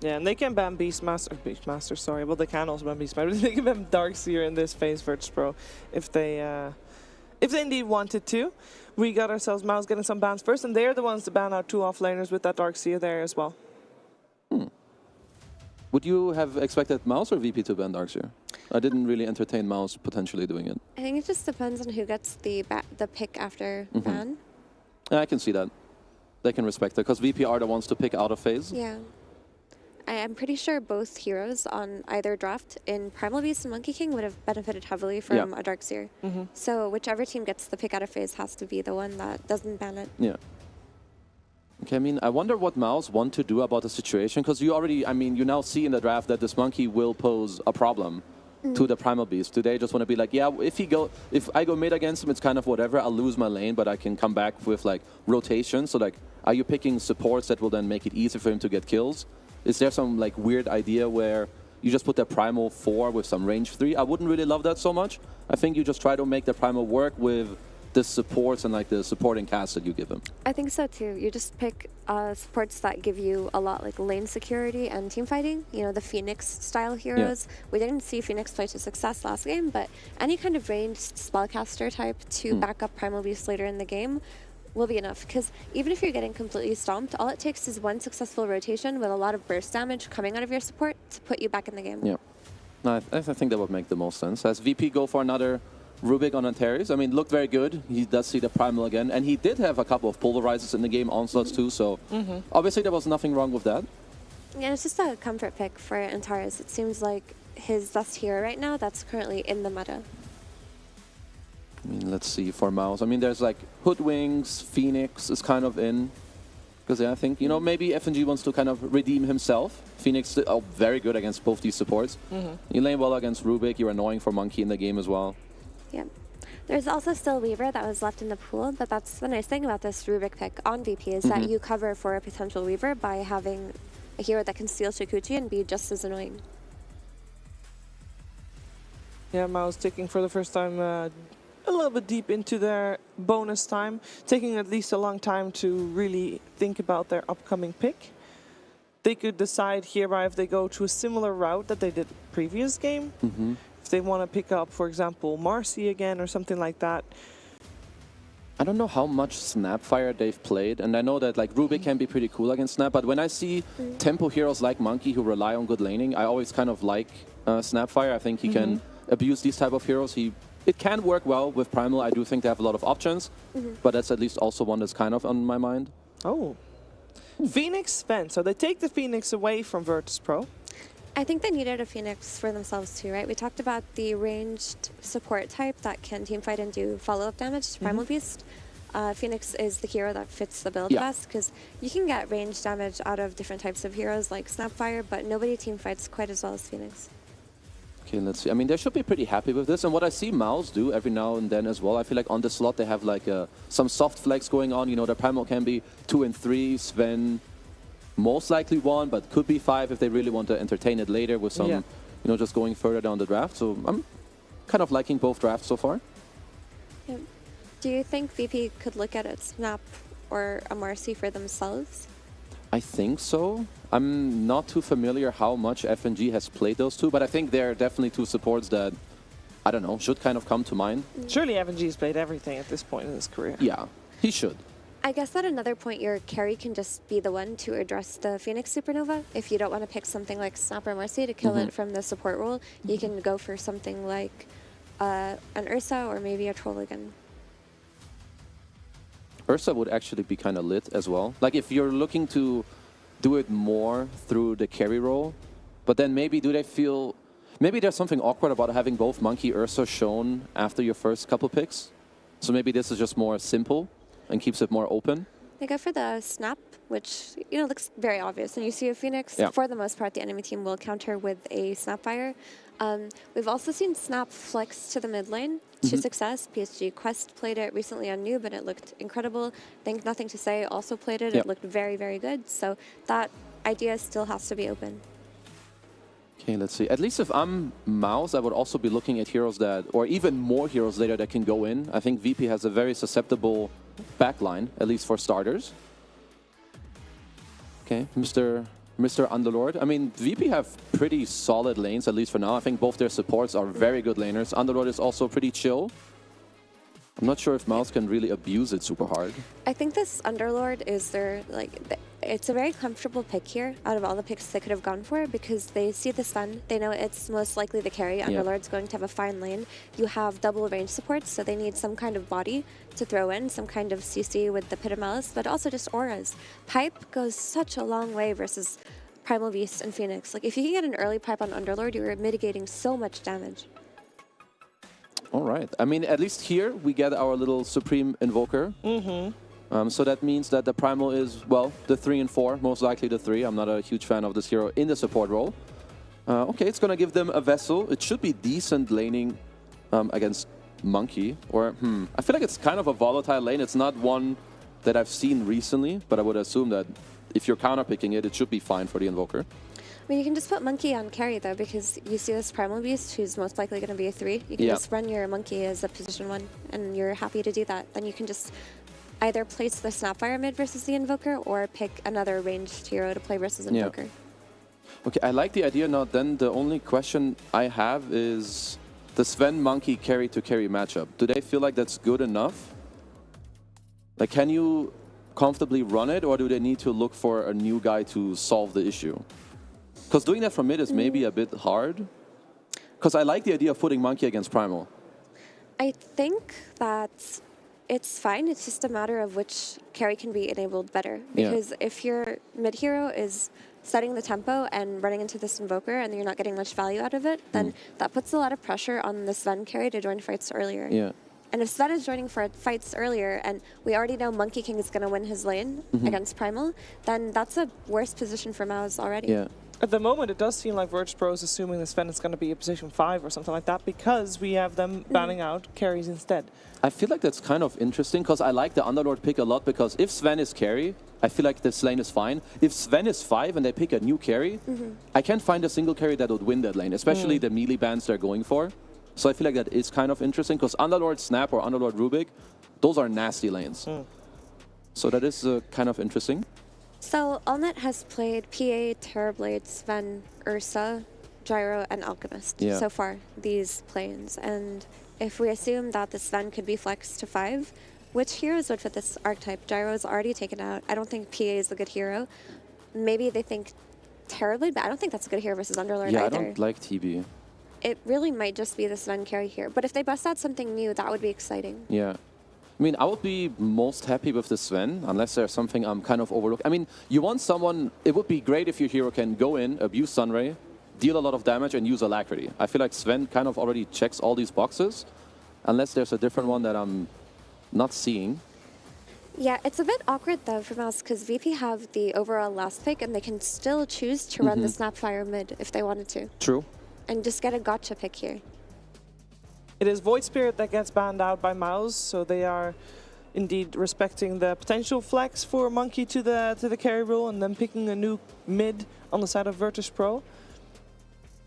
M: Yeah, and they can ban Beastmaster, sorry. Well, they can also ban Beastmaster. They can ban Darkseer in this phase, virtus.pro, if they indeed wanted to. We got ourselves Mouse getting some bans first, and they're the ones to ban out 2 offlaners with that Darkseer there as well.
N: Would you have expected Mouse or VP to ban Darkseer? I didn't really entertain Mouse potentially doing it.
O: I think it just depends on who gets the pick after ban.
N: Yeah, I can see that. They can respect that, because VP are the ones to pick out of phase.
O: Yeah. I'm pretty sure both heroes on either draft in Primal Beast and Monkey King would have benefited heavily from a Darkseer. So whichever team gets the pick out of phase has to be the one that doesn't ban it.
N: Yeah. Okay, I mean, I wonder what Mouse want to do about the situation, because you already, I mean, you now see in the draft that this monkey will pose a problem to the Primal Beast. Do they just want to be like, yeah, if I go mid against him, it's kind of whatever, I'll lose my lane, but I can come back with like rotation. So like, are you picking supports that will then make it easy for him to get kills? Is there some like weird idea where you just put the Primal 4 with some range 3? I wouldn't really love that so much. I think you just try to make the Primal work with the supports and like the supporting cast that you give him.
O: I think so too. You just pick supports that give you a lot like lane security and team fighting. You know, the Phoenix style heroes. We didn't see Phoenix play to success last game, but any kind of ranged spellcaster type to back up Primal Beast later in the game will be enough. Because even if you're getting completely stomped, all it takes is one successful rotation with a lot of burst damage coming out of your support to put you back in the game.
N: Yeah, no, I think that would make the most sense. As VP go for another Rubik on Antares. I mean, looked very good. He does see the Primal again. And he did have a couple of pulverizers in the game, onslaughts too. So obviously there was nothing wrong with that.
O: Yeah, it's just a comfort pick for Antares. It seems like his best hero right now that's currently in the meta.
N: I mean, let's see for Mouse. I mean, there's like Hoodwings, Phoenix is kind of in. Because I think, you know, maybe FNG wants to kind of redeem himself. Phoenix, very good against both these supports. You lane well against Rubik. You're annoying for Monkey in the game as well.
O: Yeah. There's also still Weaver that was left in the pool, but that's the nice thing about this Rubik pick on VP is that you cover for a potential Weaver by having a hero that can steal Shukuchi and be just as annoying.
M: Yeah, Mouse taking for the first time a little bit deep into their bonus time, taking at least a long time to really think about their upcoming pick. They could decide hereby if they go to a similar route that they did previous game. If they want to pick up, for example, Marcy again or something like that.
N: I don't know how much Snapfire they've played, and I know that like Rubik can be pretty cool against Snap, but when I see tempo heroes like Monkey who rely on good laning, I always kind of like Snapfire. I think he can abuse these type of heroes. It can work well with Primal. I do think they have a lot of options, but that's at least also one that's kind of on my mind.
M: Oh. Phoenix Sven. So they take the Phoenix away from virtus.pro.
O: I think they needed a Phoenix for themselves too, right? We talked about the ranged support type that can teamfight and do follow-up damage to Primal Beast. Phoenix is the hero that fits the build best because you can get range damage out of different types of heroes like Snapfire, but nobody teamfights quite as well as Phoenix.
N: Okay, let's see. I mean, they should be pretty happy with this. And what I see Mouse do every now and then as well, I feel like on the slot they have like some soft flex going on. You know, their Primal can be 2 and 3, Sven most likely 1, but could be 5 if they really want to entertain it later with some, you know, just going further down the draft. So I'm kind of liking both drafts so far.
O: Yeah. Do you think VP could look at a Snap or a Marcy for themselves?
N: I think so. I'm not too familiar how much FNG has played those two, but I think they're definitely two supports that, I don't know, should kind of come to mind.
M: Surely FNG's played everything at this point in his career.
N: Yeah, he should.
O: I guess at another point, your carry can just be the one to address the Phoenix Supernova. If you don't want to pick something like Snap or Marcy to kill it from the support role, you can go for something like an Ursa or maybe a Troll again.
N: Ursa would actually be kind of lit as well. Like if you're looking to do it more through the carry role, but then maybe do they feel... Maybe there's something awkward about having both Monkey Ursa shown after your first couple picks. So maybe this is just more simple and keeps it more open.
O: They go for the Snap, which, you know, looks very obvious. And you see a Phoenix, for the most part, the enemy team will counter with a Snapfire. We've also seen Snap flex to the mid lane to success. PSG Quest played it recently on Noob, and it looked incredible. Think Nothing to Say also played it. It looked very, very good. So that idea still has to be open.
N: Okay, let's see. At least if I'm Mouse, I would also be looking at heroes that, or even more heroes later that can go in. I think VP has a very susceptible backline, at least for starters. Okay, Mr. Underlord. I mean, VP have pretty solid lanes, at least for now. I think both their supports are very good laners. Underlord is also pretty chill. I'm not sure if Mouse can really abuse it super hard.
O: I think this Underlord is their, it's a very comfortable pick here out of all the picks they could have gone for, because they see the stun. They know it's most likely the carry. Underlord's going to have a fine lane. You have double range supports, so they need some kind of body to throw in, some kind of CC with the Pit of Malice, but also just auras. Pipe goes such a long way versus Primal Beast and Phoenix. Like, if you can get an early pipe on Underlord, you're mitigating so much damage.
N: All right. I mean, at least here we get our little Supreme Invoker. So that means that the Primal is, well, the 3 and 4, most likely the 3. I'm not a huge fan of this hero in the support role. Okay, it's going to give them a Vessel. It should be decent laning against Monkey. Or, I feel like it's kind of a volatile lane. It's not one that I've seen recently, but I would assume that if you're counterpicking it, it should be fine for the Invoker.
O: I mean, you can just put Monkey on carry, though, because you see this Primal Beast, who's most likely going to be a 3. You can just run your Monkey as a position 1, and you're happy to do that. Then you can just either place the Snapfire mid versus the Invoker, or pick another ranged hero to play versus Invoker.
N: Okay, I like the idea. Now, then the only question I have is the Sven Monkey carry-to-carry matchup. Do they feel like that's good enough? Like, can you comfortably run it, or do they need to look for a new guy to solve the issue? Because doing that from mid is maybe a bit hard. Because I like the idea of putting Monkey against Primal.
O: I think that it's fine. It's just a matter of which carry can be enabled better. Because if your mid hero is setting the tempo and running into this Invoker and you're not getting much value out of it, then that puts a lot of pressure on the Sven carry to join fights earlier. And if Sven is joining for fights earlier, and we already know Monkey King is going to win his lane against Primal, then that's a worse position for Mouse already.
M: At the moment, it does seem like virtus.pro is assuming the Sven is going to be a position 5 or something like that, because we have them banning out carries instead.
N: I feel like that's kind of interesting, because I like the Underlord pick a lot, because if Sven is carry, I feel like this lane is fine. If Sven is 5 and they pick a new carry, I can't find a single carry that would win that lane, especially the melee bans they're going for. So I feel like that is kind of interesting, because Underlord Snap or Underlord Rubik, those are nasty lanes. So that is kind of interesting.
O: So Allnet has played PA, Terrorblade, Sven, Ursa, Gyro, and Alchemist so far, these planes. And if we assume that the Sven could be flexed to 5, which heroes would fit this archetype? Gyro's already taken out. I don't think PA is a good hero. Maybe they think Terrorblade, but I don't think that's a good hero versus Underlord either.
N: I don't like TB.
O: It really might just be the Sven carry here. But if they bust out something new, that would be exciting.
N: I mean, I would be most happy with the Sven, unless there's something I'm kind of overlooking. I mean, you want someone... It would be great if your hero can go in, abuse Sunray, deal a lot of damage, and use Alacrity. I feel like Sven kind of already checks all these boxes, unless there's a different one that I'm not seeing.
O: Yeah, it's a bit awkward, though, for Mouse, because VP have the overall last pick, and they can still choose to run the Snapfire mid if they wanted to.
N: True.
O: And just get a gotcha pick here.
M: It is Void Spirit that gets banned out by Mouse, so they are indeed respecting the potential flex for Monkey to the carry rule, and then picking a new mid on the side of virtus.pro.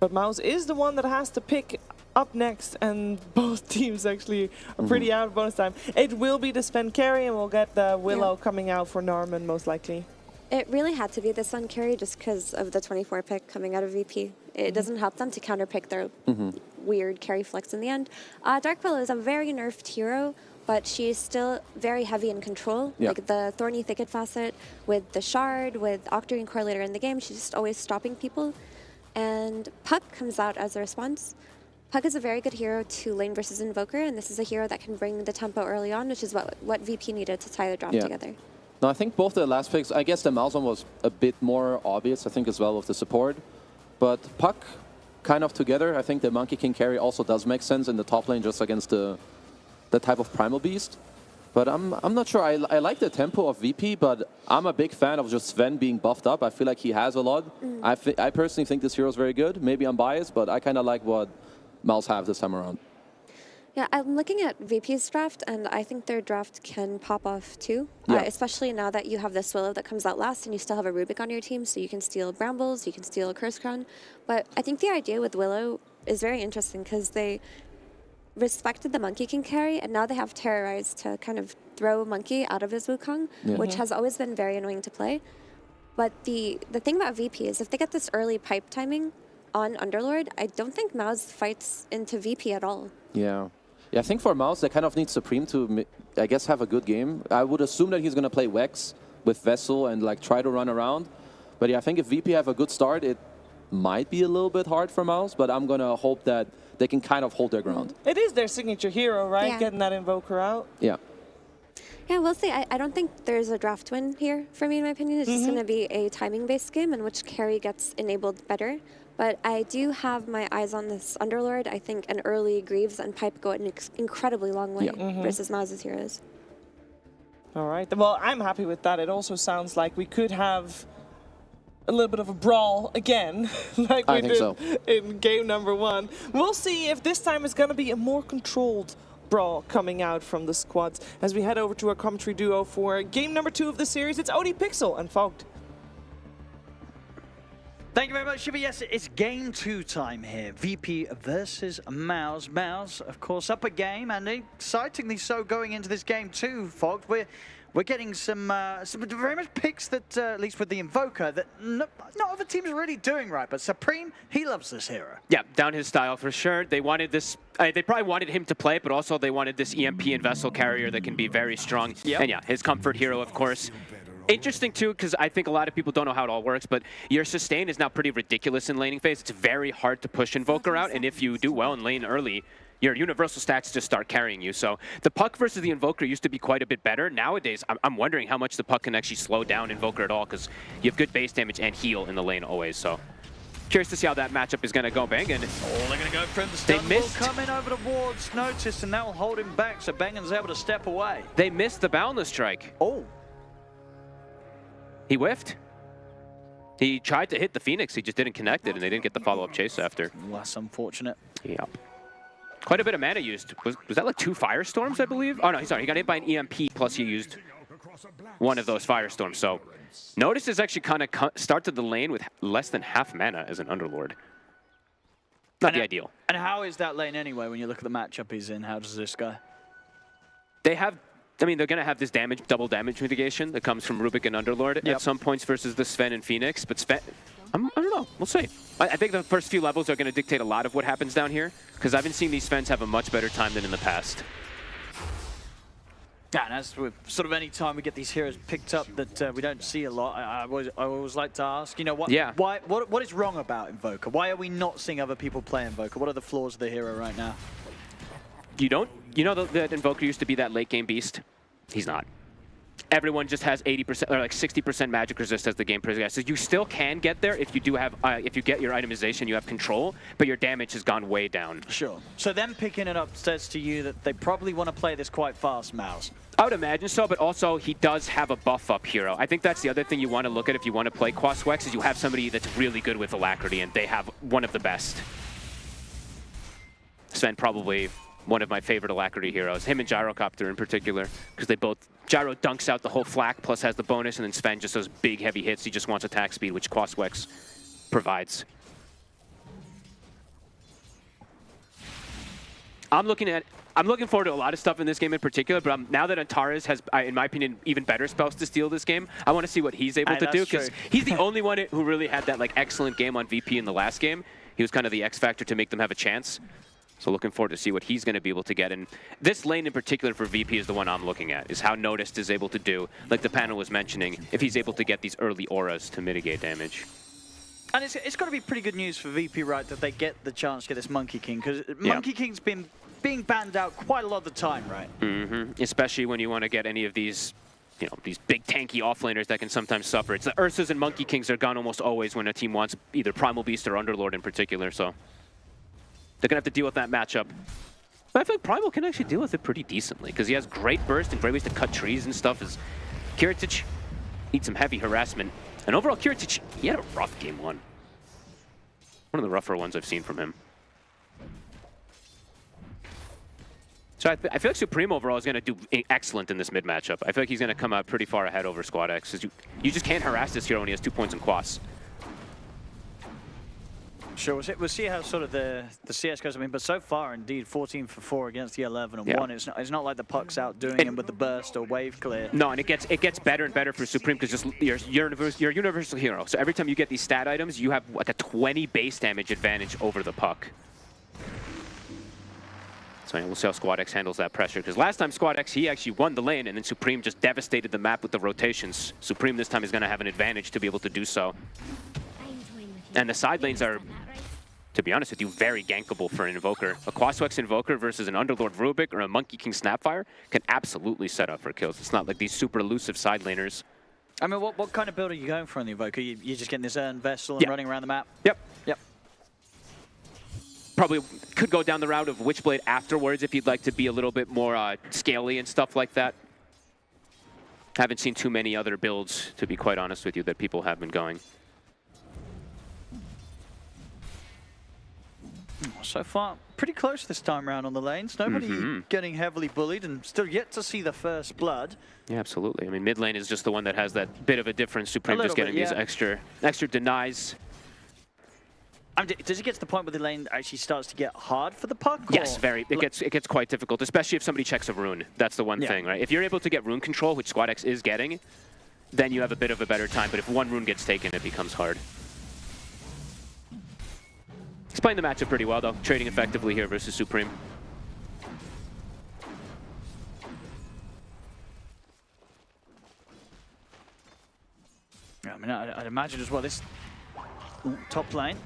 M: But Mouse is the one that has to pick up next, and both teams actually are pretty out of bonus time. It will be the Sven carry, and we'll get the Willow coming out for Norman, most likely.
O: It really had to be the Sven carry just because of the 24 pick coming out of VP. It doesn't help them to counterpick their weird carry flex in the end. Dark Willow is a very nerfed hero, but she is still very heavy in control. Like the Thorny Thicket facet with the Shard, with Octarine Core later in the game, she's just always stopping people. And Puck comes out as a response. Puck is a very good hero to lane versus Invoker, and this is a hero that can bring the tempo early on, which is what VP needed to tie the drop together.
N: No, I think both the last picks, I guess the Mouse one was a bit more obvious, I think, as well with the support. But Puck kind of together, I think the Monkey King carry also does make sense in the top lane just against the type of Primal Beast. But I'm not sure. I like the tempo of VP, but I'm a big fan of just Sven being buffed up. I feel like he has a lot. I personally think this hero is very good. Maybe I'm biased, but I kind of like what Mouse have this time around.
O: Yeah, I'm looking at VP's draft, and I think their draft can pop off too.
N: Yeah.
O: Especially now that you have this Willow that comes out last, and you still have a Rubik on your team, so you can steal Brambles, you can steal a Curse Crown. But I think the idea with Willow is very interesting because they respected the Monkey King carry, and now they have Terrorize to kind of throw Monkey out of his Wukong, which has always been very annoying to play. But the thing about VP is if they get this early pipe timing on Underlord, I don't think Mouse fights into VP at all.
N: Yeah. Yeah, I think for Mouse, they kind of need Supreme to, I guess, have a good game. I would assume that he's going to play Wex with Vessel and like try to run around. But yeah, I think if VP have a good start, it might be a little bit hard for Mouse, but I'm going to hope that they can kind of hold their ground.
M: It is their signature hero, right?
O: Yeah.
M: Getting that Invoker out.
N: Yeah.
O: Yeah, we'll see. I don't think there's a draft win here for me, in my opinion. It's just going to be a timing-based game in which carry gets enabled better. But I do have my eyes on this Underlord. I think an early Greaves and Pipe go an incredibly long way versus Mouse's heroes.
M: All right. Well, I'm happy with that. It also sounds like we could have a little bit of a brawl again, like we did in game number 1. We'll see if this time it's going to be a more controlled brawl coming out from the squads as we head over to our commentary duo for game number 2 of the series. It's OD Pixel and Fogged.
P: Thank you very much, Shiva. Yes, it's game 2 time here. VP versus Mouse. Mouse, of course, up a game, and excitingly so going into this game 2, Fogged. We're getting some very much picks that, at least with the Invoker, that not other teams are really doing right, but Supreme, he loves this hero.
Q: Yeah, down his style for sure. They wanted this, they probably wanted him to play it, but also they wanted this EMP and Vessel carrier that can be very strong.
P: Yep.
Q: And yeah, his comfort hero, of course. Interesting too, because I think a lot of people don't know how it all works, but your sustain is now pretty ridiculous in laning phase. It's very hard to push Invoker out, and if you do well in lane early, your universal stats just start carrying you. So the Puck versus the Invoker used to be quite a bit better. Nowadays, I'm wondering how much the Puck can actually slow down Invoker at all, because you have good base damage and heal in the lane always. So curious to see how that matchup is going to go, Bang. And
P: they're going to go for him. The stun will come in over the ward's notice, and that will hold him back, so Bangan's able to step away.
Q: They missed the Boundless Strike.
P: Oh.
Q: He whiffed. He tried to hit the Phoenix, he just didn't connect it, and they didn't get the follow-up chase after.
P: Less unfortunate.
Q: Yep. Quite a bit of mana used. Was that like 2 Firestorms, I believe? Oh no, sorry, he got hit by an EMP, plus he used one of those Firestorms. So Notice is actually kind of started the lane with less than half mana as an Underlord. Not the ideal.
P: And how is that lane anyway when you look at the matchup he's in? How does this go?
Q: They have, I mean, they're going to have this damage, double damage mitigation that comes from Rubik and Underlord at some points versus the Sven and Phoenix. But Sven, I don't know. We'll see. I think the first few levels are going to dictate a lot of what happens down here, because I've been seeing these Svens have a much better time than in the past.
P: Yeah, and as with sort of any time we get these heroes picked up that we don't see a lot, I always like to ask, you know, what is wrong about Invoker? Why are we not seeing other people play Invoker? What are the flaws of the hero right now?
Q: You know that Invoker used to be that late game beast? He's not. Everyone just has 80% or like 60% magic resist as the game progresses. So you still can get there if you do have, if you get your itemization, you have control, but your damage has gone way down.
P: Sure. So them picking it up says to you that they probably want to play this quite fast, Mouse.
Q: I would imagine so, but also he does have a buff up hero. I think that's the other thing you want to look at if you want to play Quaswex is you have somebody that's really good with Alacrity, and they have one of the best. Sven probably one of my favorite Alacrity heroes, him and Gyrocopter in particular, because they both, Gyro dunks out the whole flak, plus has the bonus, and then Sven just does big heavy hits. He just wants attack speed, which Quaswex provides. I'm looking forward to a lot of stuff in this game in particular, but now that Antares has, in my opinion, even better spells to steal this game, I want to see what he's able to do, because he's the only one who really had that like excellent game on VP in the last game. He was kind of the X factor to make them have a chance. So looking forward to see what he's going to be able to get. And this lane in particular for VP is the one I'm looking at, is how Noticed is able to do, like the panel was mentioning, if he's able to get these early auras to mitigate damage.
P: And it's got to be pretty good news for VP, right, that they get the chance to get this Monkey King, because Monkey King's been being banned out quite a lot of the time, right?
Q: Mm-hmm. Especially when you want to get any of these, you know, these big tanky offlaners that can sometimes suffer. It's the Ursas and Monkey Kings are gone almost always when a team wants either Primal Beast or Underlord in particular, so they're going to have to deal with that matchup. But I feel like Primal can actually deal with it pretty decently because he has great burst and great ways to cut trees and stuff. As Kiritich needs some heavy harassment. And overall, Kiritich, he had a rough game one. One of the rougher ones I've seen from him. So I feel like Supreme overall is going to do excellent in this mid matchup. I feel like he's going to come out pretty far ahead over Squad X. Because you just can't harass this hero when he has 2 points in Quas.
P: Sure, we'll see how sort of the CS goes. I mean, but so far, indeed, 14 for 4 against the 11 and 1. It's not like the puck's out doing him with the burst or wave clear.
Q: No, and it gets better and better for Supreme because just you're a universal hero. So every time you get these stat items, you have like a 20 base damage advantage over the puck. So we'll see how Squad X handles that pressure. Because last time Squad X, he actually won the lane, and then Supreme just devastated the map with the rotations. Supreme this time is going to have an advantage to be able to do so. And the side lanes are, to be honest with you, very gankable for an Invoker. A Quaswex Invoker versus an Underlord Rubik or a Monkey King Snapfire can absolutely set up for kills. It's not like these super elusive side laners.
P: I mean, what kind of build are you going for on the Invoker? You're just getting this Urn Vessel and running around the map?
Q: Yep.
P: Yep.
Q: Probably could go down the route of Witchblade afterwards if you'd like to be a little bit more scaly and stuff like that. Haven't seen too many other builds, to be quite honest with you, that people have been going.
P: So far, pretty close this time around on the lanes. Nobody getting heavily bullied and still yet to see the first blood.
Q: Yeah, absolutely. I mean, mid lane is just the one that has that bit of a difference. Supreme just getting these extra denies.
P: Does it get to the point where the lane actually starts to get hard for the puck?
Q: Yes, very. It gets quite difficult, especially if somebody checks a rune. That's the one thing, right? If you're able to get rune control, which Squad X is getting, then you have a bit of a better time. But if one rune gets taken, it becomes hard. He's playing the matchup pretty well, though. Trading effectively here versus Supreme.
P: Yeah, I mean, I'd imagine as well this top lane.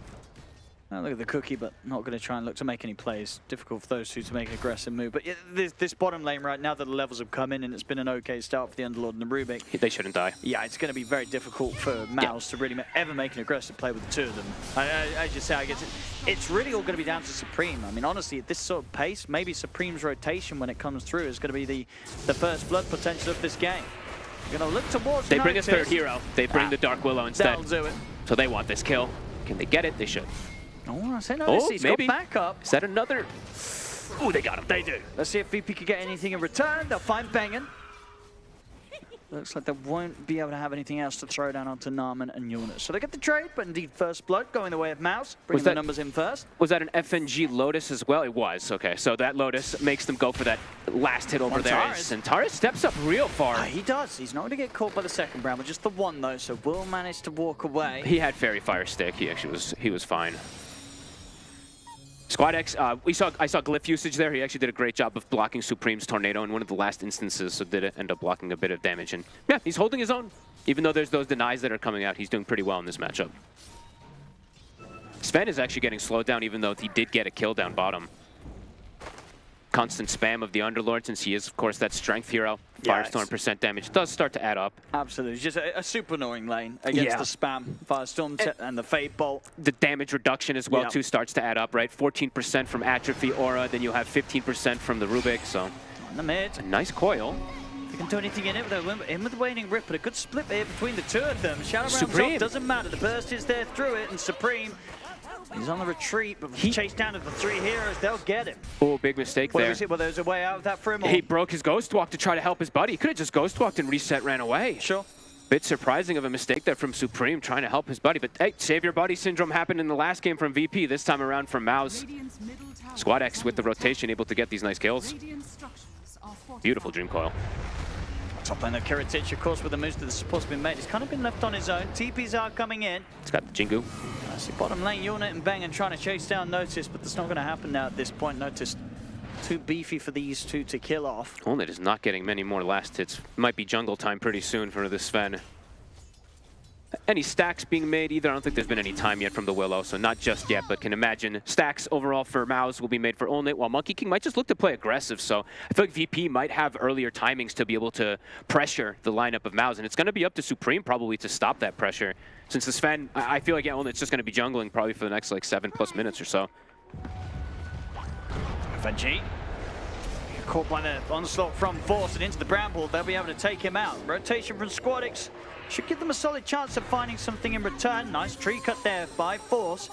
P: Look at the cookie, but not going to try and look to make any plays. Difficult for those two to make an aggressive move. But yeah, this bottom lane right now that the levels have come in and it's been an okay start for the Underlord and the Rubik.
Q: They shouldn't die.
P: Yeah, it's going to be very difficult for Mouse to really ever make an aggressive play with the two of them. I just say, I guess it's really all going to be down to Supreme. I mean, honestly, at this sort of pace, maybe Supreme's rotation when it comes through is going to be the first blood potential of this game. You're going to look towards
Q: They bring a third hero. They bring the Dark Willow instead.
P: That'll do it.
Q: So they want this kill. Can they get it? They should.
P: Oh, I say no. He's got backup.
Q: Is that another? Oh, they got him. They do.
P: Let's see if VP can get anything in return. They'll find Bengen. Looks like they won't be able to have anything else to throw down onto Narman and Yunus. So they get the trade, but indeed first blood going the way of Mouse. Bringing the numbers in first.
Q: Was that an FNG Lotus as well? It was. Okay, so that Lotus makes them go for that last hit over there. And Taris steps up real far.
P: He does. He's not going to get caught by the second round, but just the one though, so will manage to walk away.
Q: He had Fairy Fire Stick. He actually was fine. Squad X, I saw Glyph usage there. He actually did a great job of blocking Supreme's Tornado in one of the last instances, so did end up blocking a bit of damage. And yeah, he's holding his own. Even though there's those denies that are coming out, he's doing pretty well in this matchup. Sven is actually getting slowed down, even though he did get a kill down bottom. Constant spam of the Underlord, since he is, of course, that strength hero. Firestorm percent damage does start to add up.
P: Absolutely. Just a super annoying lane against the spam. Firestorm and the Fade Bolt.
Q: The damage reduction as well, too, starts to add up, right? 14% from Atrophy Aura, then you have 15% from the Rubik, so...
P: In the mid.
Q: A nice coil.
P: They can do anything in it with the Waning Rip, but a good split here between the two of them. Shadow Realms off, doesn't matter. The burst is there through it, and Supreme... He's on the retreat, but he chased down to the three heroes. They'll get him.
Q: Oh, big mistake there.
P: Well, there's a way out of that for him.
Q: He broke his Ghost Walk to try to help his buddy. He could have just Ghost Walked and reset, ran away.
P: Sure.
Q: Bit surprising of a mistake there from Supreme, trying to help his buddy. But hey, save your buddy syndrome happened in the last game from VP. This time around from Mouse. Squad X with the rotation, able to get these nice kills. Beautiful Dream Coil.
P: Top lane of Kiritich, of course, with the moves that the support's been made. He's kind of been left on his own. TPs are coming in.
Q: He's got the Jingu.
P: I see bottom lane, Unit and Bengen trying to chase down Notice, but that's not going to happen now at this point. Notice too beefy for these two to kill off.
Q: Only is not getting many more last hits. Might be jungle time pretty soon for this Sven. Any stacks being made either? I don't think there's been any time yet from the Willow, so not just yet, but can imagine stacks overall for Mouse will be made for Olnate, while Monkey King might just look to play aggressive, so I feel like VP might have earlier timings to be able to pressure the lineup of Mouse, and it's going to be up to Supreme probably to stop that pressure, since the Sven, I feel like Olnate's just going to be jungling probably for the next like 7+ minutes or so.
P: FNG Caught by the onslaught from Force and into the bramble. They'll be able to take him out. Rotation from Squadix should give them a solid chance of finding something in return. Nice tree cut there by Force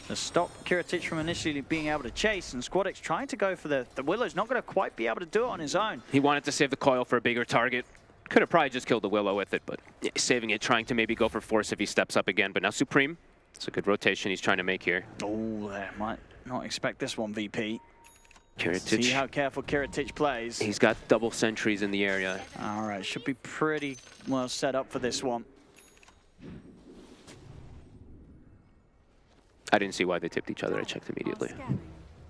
P: to stop Kiritic from initially being able to chase. And Squadix trying to go for the Willow's not going to quite be able to do it on his own.
Q: He wanted to save the coil for a bigger target. Could have probably just killed the Willow with it, but saving it, trying to maybe go for Force if he steps up again. But now Supreme, it's a good rotation he's trying to make here.
P: Oh, there might not expect this one, VP.
Q: Kiritic.
P: See how careful Kiritic plays.
Q: He's got double sentries in the area.
P: All right, should be pretty well set up for this one.
Q: I didn't see why they tipped each other. I checked immediately.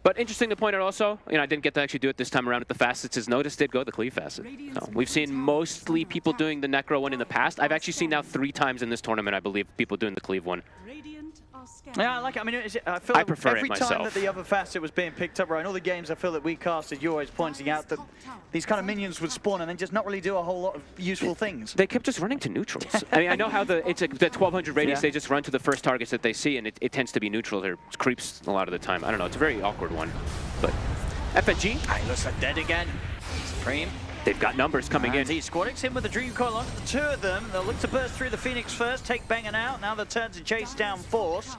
Q: But interesting to point out also, I didn't get to actually do it this time around with the facets, is notice did go the cleave facet. So we've seen mostly people doing the Necro one in the past. I've actually seen now 3 times in this tournament, I believe, people doing the cleave one.
P: Yeah, I like it. I mean, I feel like
Q: prefer
P: every
Q: it
P: time
Q: myself.
P: that the other facet was being picked up, right, in all the games I feel that we casted, you're always pointing out that these kind of minions would spawn and then just not really do a whole lot of useful things.
Q: They kept just running to neutrals. I mean, I know how it's the 1200 radius,
P: Yeah.
Q: they just run to the first targets that they see, and it tends to be neutral or creeps a lot of the time. I don't know, it's a very awkward one. But FNG.
P: He looks like dead again. Supreme.
Q: They've got numbers coming in.
P: Squadix in with the Dream Coil onto the 2 of them. They'll look to burst through the Phoenix first, take Bengen out. Now they'll turn to chase down Force.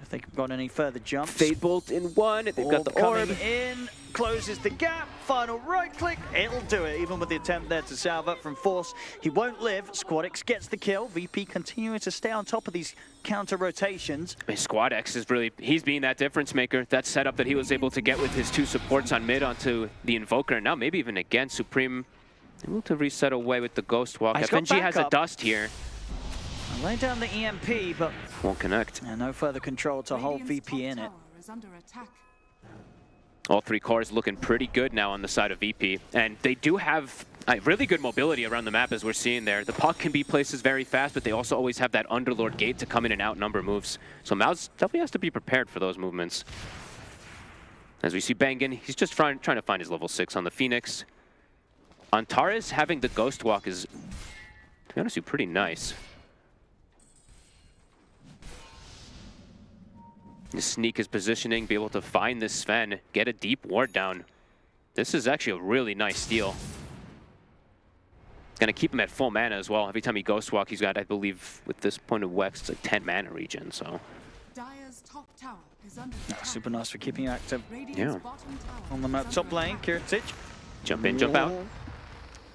P: If they've got any further jumps.
Q: Fade Bolt in 1, they've got the orb.
P: Coming in, closes the gap, final right click, it'll do it, even with the attempt there to salve up from Force. He won't live, Squadix gets the kill, VP continuing to stay on top of these counter rotations.
Q: I mean, Squadix is really, he's being that difference maker. That setup that he was able to get with his 2 supports on mid onto the Invoker, and now maybe even again, Supreme able to reset away with the Ghost Walk. FNG has a dust here.
P: Lay down the EMP, but
Q: won't connect.
P: And no further control to hold VP in it.
Q: All 3 cores looking pretty good now on the side of VP. And they do have really good mobility around the map, as we're seeing there. The puck can be places very fast, but they also always have that Underlord gate to come in and outnumber moves. So Mouse definitely has to be prepared for those movements. As we see Bengen, he's just trying to find his level 6 on the Phoenix. Antares having the Ghost Walk is, to be honest, pretty nice. Just sneak his positioning, be able to find this Sven, get a deep ward down. This is actually a really nice steal. Gonna keep him at full mana as well. Every time he Ghost Walk, he's got, I believe, with this point of Wex, it's like 10 mana regen, so.
P: Super nice for keeping you active.
Q: Yeah.
P: On the map top lane, Kiritic.
Q: Jump in, jump out.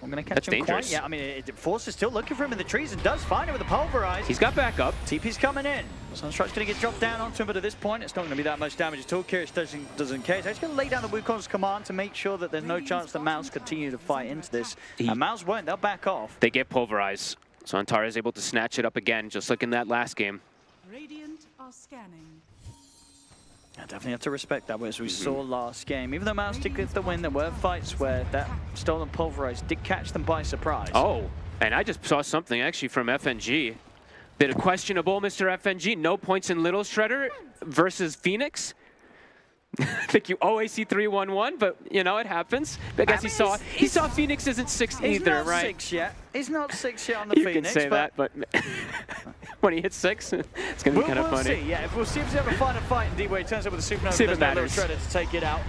P: I'm going to catch
Q: That's
P: him
Q: dangerous.
P: quite. Yeah, I mean, Force is still looking for him in the trees and does find him with the Pulverize.
Q: He's got backup.
P: TP's coming in. Sunstrike's going to get dropped down onto him, but at this point, it's not going to be that much damage at all. Kiric doesn't care. He's going to lay down the Wukong's command to make sure that there's no chance that Mouse continue to fight into this. And Mouse won't. They'll back off.
Q: They get Pulverize. So Antara is able to snatch it up again, just like in that last game.
R: Radiant are scanning.
P: I definitely have to respect that, as we saw last game. Even though Mouse did get the win, there were fights where that stolen Pulverize did catch them by surprise.
Q: Oh, and I just saw something actually from FNG. Bit of questionable, Mr. FNG. No points in Little Shredder versus Phoenix. I think you always see 3-1-1, but you know it happens. I guess he saw Phoenix isn't 6 either,
P: He's not
Q: right?
P: 6 yet. He's not 6 yet on the
Q: You
P: Phoenix.
Q: can say that, but when he hits 6, it's going to be kind of
P: We'll
Q: funny.
P: see. Yeah, we'll see if he's ever find a fight indeed where he turns up with a supernova.
Q: See if it
P: There's no Little
Q: matters.
P: Shredder to take it out.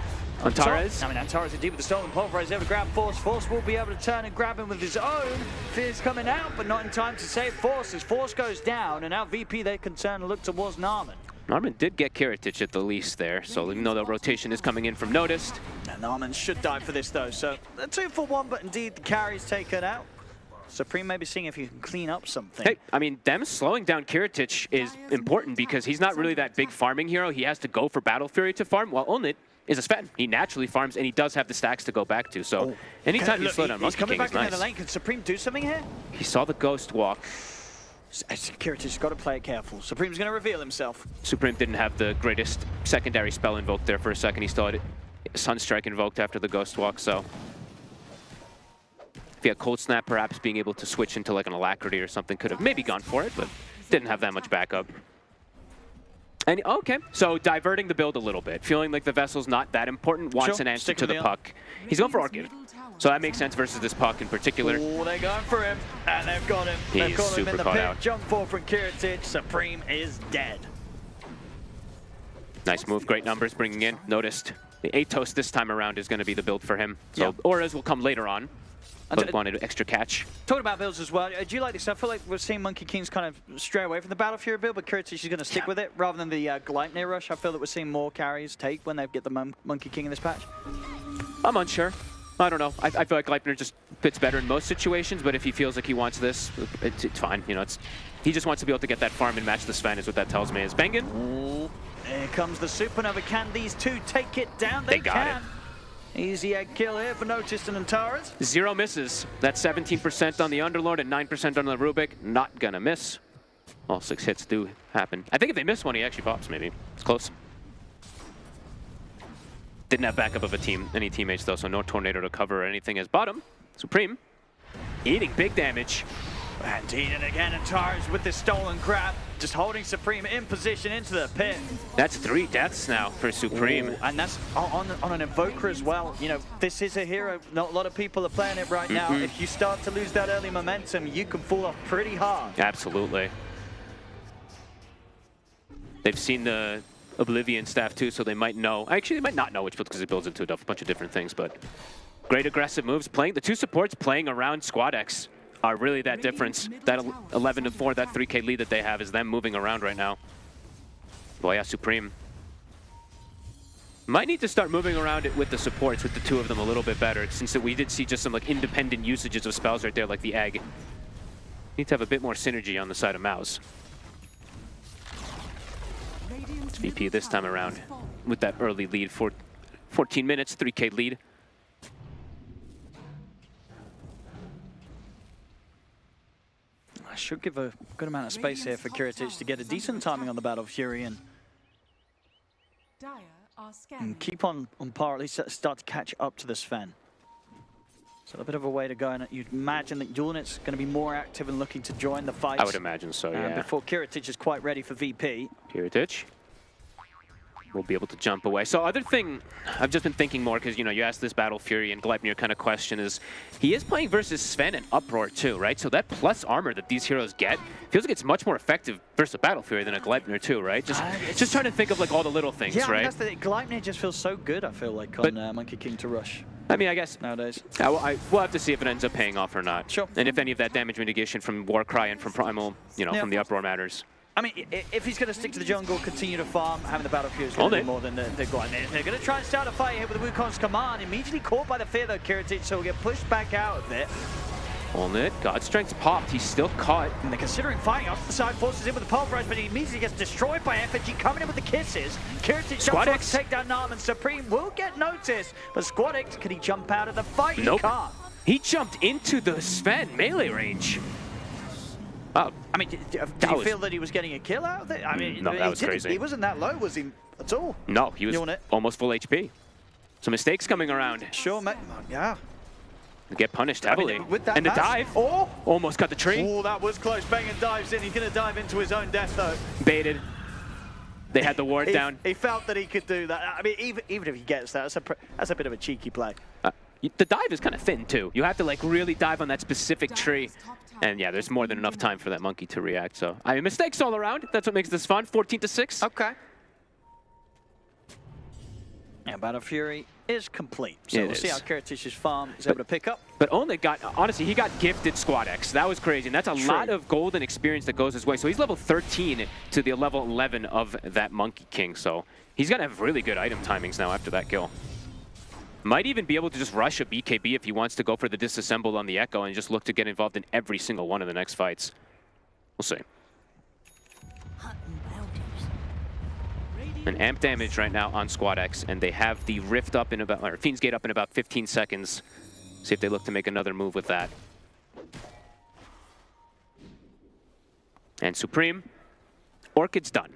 Q: Antares?
P: I mean, Antares indeed with the stolen Pulverize able to grab Force. Force will be able to turn and grab him with his own. Fear's coming out, but not in time to save Force. As Force goes down, and now VP they can turn and look towards Narman.
Q: Narman did get Kiritic at the least there, so even though the rotation is coming in from Noticed.
P: And Narman should die for this though, so a 2-for-1, but indeed the carry's taken out. Supreme maybe seeing if he can clean up something.
Q: Hey, I mean, them slowing down Kiritic is important because he's not really that big farming hero. He has to go for Battle Fury to farm, while Onit is a Sven. He naturally farms, and he does have the stacks to go back to, so anytime you slow down
P: he's
Q: Monkey
P: coming
Q: King
P: back
Q: is
P: into
Q: nice.
P: the lane. Can Supreme do something here?
Q: He saw the Ghost Walk.
P: Kiritic's got to play it careful. Supreme's going to reveal himself.
Q: Supreme didn't have the greatest secondary spell invoked there for a second. He still had Sunstrike invoked after the Ghost Walk, so. If he had Cold Snap, perhaps being able to switch into like an Alacrity or something could have maybe gone for it, but didn't have that much backup. And okay, so diverting the build a little bit, feeling like the vessel's not that important, wants an answer to the puck. He's going for Orchid. So that makes sense versus this puck in particular.
P: Oh, they're going for him, and they've got him. They've
Q: He's
P: got him
Q: super
P: in the
Q: caught
P: pit.
Q: out.
P: Jump forward from Kiritic. Supreme is dead.
Q: Nice move, great numbers bringing in. Noticed The Atos this time around is going to be the build for him. So Auras will come later on. But wanted extra catch.
P: Talking about builds as well, do you like this? I feel like we're seeing Monkey Kings kind of stray away from the Battle Fury build, but Kiritich is going to stick with it rather than the Gleipnir rush. I feel that we're seeing more carries take when they get the Monkey King in this patch.
Q: I'm unsure. I don't know. I feel like Gleipnir just fits better in most situations, but if he feels like he wants this, it's fine. You know, he just wants to be able to get that farm and match the Sven is what that tells me. Is Bengen?
P: Here comes the Supernova. Can these two take it down? They
Q: got
P: can. Easy egg kill here for Noticed and Antares.
Q: 0 misses. That's 17% on the Underlord and 9% on the Rubik. Not gonna miss. All 6 hits do happen. I think if they miss one, he actually pops, maybe. It's close. Didn't have backup of any teammates though, so no Tornado to cover or anything as bottom. Supreme, eating big damage.
P: And Eden again, Antares with the stolen grab. Just holding Supreme in position into the pit.
Q: That's 3 deaths now for Supreme.
P: Ooh, and that's on an Invoker as well. You know, this is a hero. Not a lot of people are playing it right now. If you start to lose that early momentum, you can fall off pretty hard.
Q: Absolutely. They've seen the Oblivion staff too, so they might know. Actually, they might not know which build because it builds into a bunch of different things, but great aggressive moves. Playing the 2 supports playing around Squad X are really that difference. That 11-4, that 3K lead that they have is them moving around right now. Boy, yeah, Supreme. Might need to start moving around it with the supports, with the 2 of them a little bit better, since we did see just some like independent usages of spells right there, like the Egg. Need to have a bit more synergy on the side of Mouse. It's VP this time around with that early lead for 14 minutes, 3K lead.
P: Should give a good amount of space here for Kiritich to get a decent timing on the Battle Fury and keep on par, at least start to catch up to the Sven. So a bit of a way to go, and you'd imagine that Yulnit's going to be more active and looking to join the fight.
Q: I would imagine so, yeah.
P: Before Kiritich is quite ready for VP.
Q: Kiritich will be able to jump away. So other thing, I've just been thinking more because, you know, you asked this Battle Fury and Gleipnir kind of question is, he is playing versus Sven and Uproar too, right? So that plus armor that these heroes get, feels like it's much more effective versus a Battle Fury than a Gleipnir too, right? Just trying to think of like all the little things, right?
P: Yeah, that's the Gleipnir just feels so good, I feel like, on Monkey King to rush.
Q: I mean, I guess
P: nowadays.
Q: We'll have to see if it ends up paying off or not.
P: Sure.
Q: And if any of that damage mitigation from Warcry and from Primal, you know, from the Uproar matters.
P: I mean, if he's going to stick to the jungle, continue to farm, having the Battle Fury is going to be more than they've got. They're going to try and start a fight here with the Wukong's command. Immediately caught by the fear though, Kiritich, so will get pushed back out of it.
Q: On it, God Strength's popped, he's still caught.
P: And they're considering fighting off the side, forces in with the pulverize, but he immediately gets destroyed by FNG, coming in with the kisses. Kiritich jumps on to take down Nam, and Supreme will get noticed, but Squad X, can he jump out of the fight?
Q: Nope.
P: He can't.
Q: He jumped into the Sven melee range.
P: I mean, did you feel that he was getting a kill out of it? I mean,
Q: no, that was crazy.
P: He wasn't that low, was he, at all?
Q: No, he was almost full HP. Some mistakes coming around.
P: Sure, mate. Yeah.
Q: Get punished heavily.
P: With that
Q: and the dive.
P: Oh!
Q: Almost got the tree.
P: Oh, that was close. Bengen dives in. He's going to dive into his own death, though.
Q: Baited. They had the ward down.
P: He felt that he could do that. I mean, even if he gets that, that's a bit of a cheeky play.
Q: The dive is kind of thin, too. You have to, like, really dive on that specific tree. And, yeah, there's more than enough time for that monkey to react. So, I mean, mistakes all around. That's what makes this fun. 14-6.
P: Okay. Yeah, Battle Fury is complete. So we'll see how Kiritich's farm is able to pick up.
Q: But only got, honestly, he got gifted Squad X. That was crazy. And that's a lot of golden experience that goes his way. So he's level 13 to the level 11 of that Monkey King. So he's going to have really good item timings now after that kill. Might even be able to just rush a BKB if he wants to go for the disassemble on the Echo and just look to get involved in every single one of the next fights. We'll see. An amp damage right now on Squad X, and they have the Rift up in about, or Fiend's Gate up in about 15 seconds. See if they look to make another move with that. And Supreme, Orchid's done.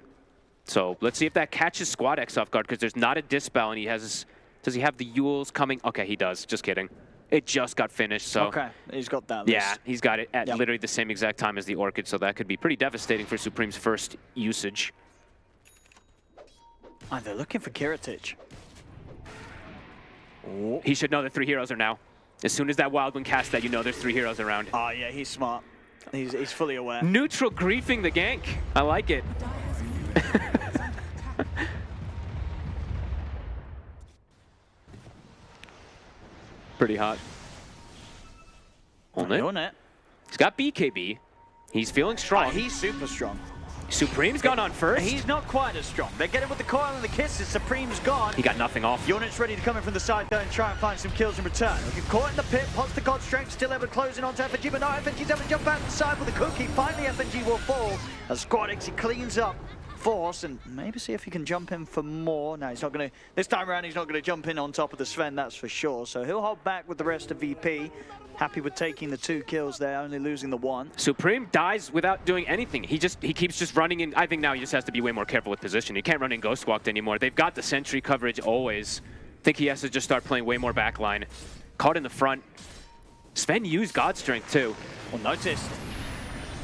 Q: So let's see if that catches Squad X off guard, because there's not a Dispel, and he has, does he have the Yules coming? Okay, he does, just kidding. It just got finished, so.
P: Okay, he's got that.
Q: Yeah, he's got it at literally the same exact time as the Orchid, so that could be pretty devastating for Supreme's first usage.
P: Oh, they're looking for Kiritich.
Q: Oh. He should know that 3 heroes are now. As soon as that Wild One casts that, you know there's 3 heroes around.
P: Oh yeah, he's smart. He's fully aware.
Q: Neutral griefing the gank. I like it. Pretty hot. On it. He's got BKB. He's feeling strong.
P: He's super strong.
Q: Supreme's gone on first.
P: He's not quite as strong. They get him with the coil and the kisses. Supreme's gone.
Q: He got nothing off.
P: Unit's ready to come in from the side there and try and find some kills in return. Looking caught in the pit. Pots the God Strength. Still able to close in onto FNG, but no, FNG's able to jump out the side with the cookie. Finally, FNG will fall. As SquadX, he cleans up Force and maybe see if he can jump in for more. No, he's not going to. This time around, he's not going to jump in on top of the Sven, that's for sure. So he'll hold back with the rest of VP. Happy with taking the 2 kills there, only losing the 1.
Q: Supreme dies without doing anything. He keeps just running in. I think now he just has to be way more careful with position. He can't run in Ghost Walked anymore. They've got the sentry coverage always. I think he has to just start playing way more backline. Caught in the front. Sven used God Strength too.
P: Well, noticed.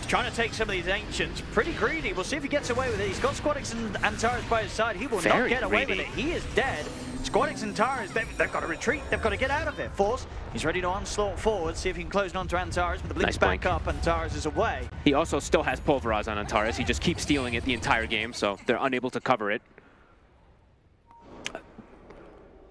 P: Trying to take some of these Ancients, pretty greedy. We'll see if he gets away with it. He's got SquadX and Antares by his side. He will not get away with it. He is dead. SquadX and Antares, they've got to retreat. They've got to get out of it. Force, he's ready to onslaught forward, see if he can close it onto Antares, but the blink's back up. Antares is away.
Q: He also still has Pulverize on Antares. He just keeps stealing it the entire game, so they're unable to cover it.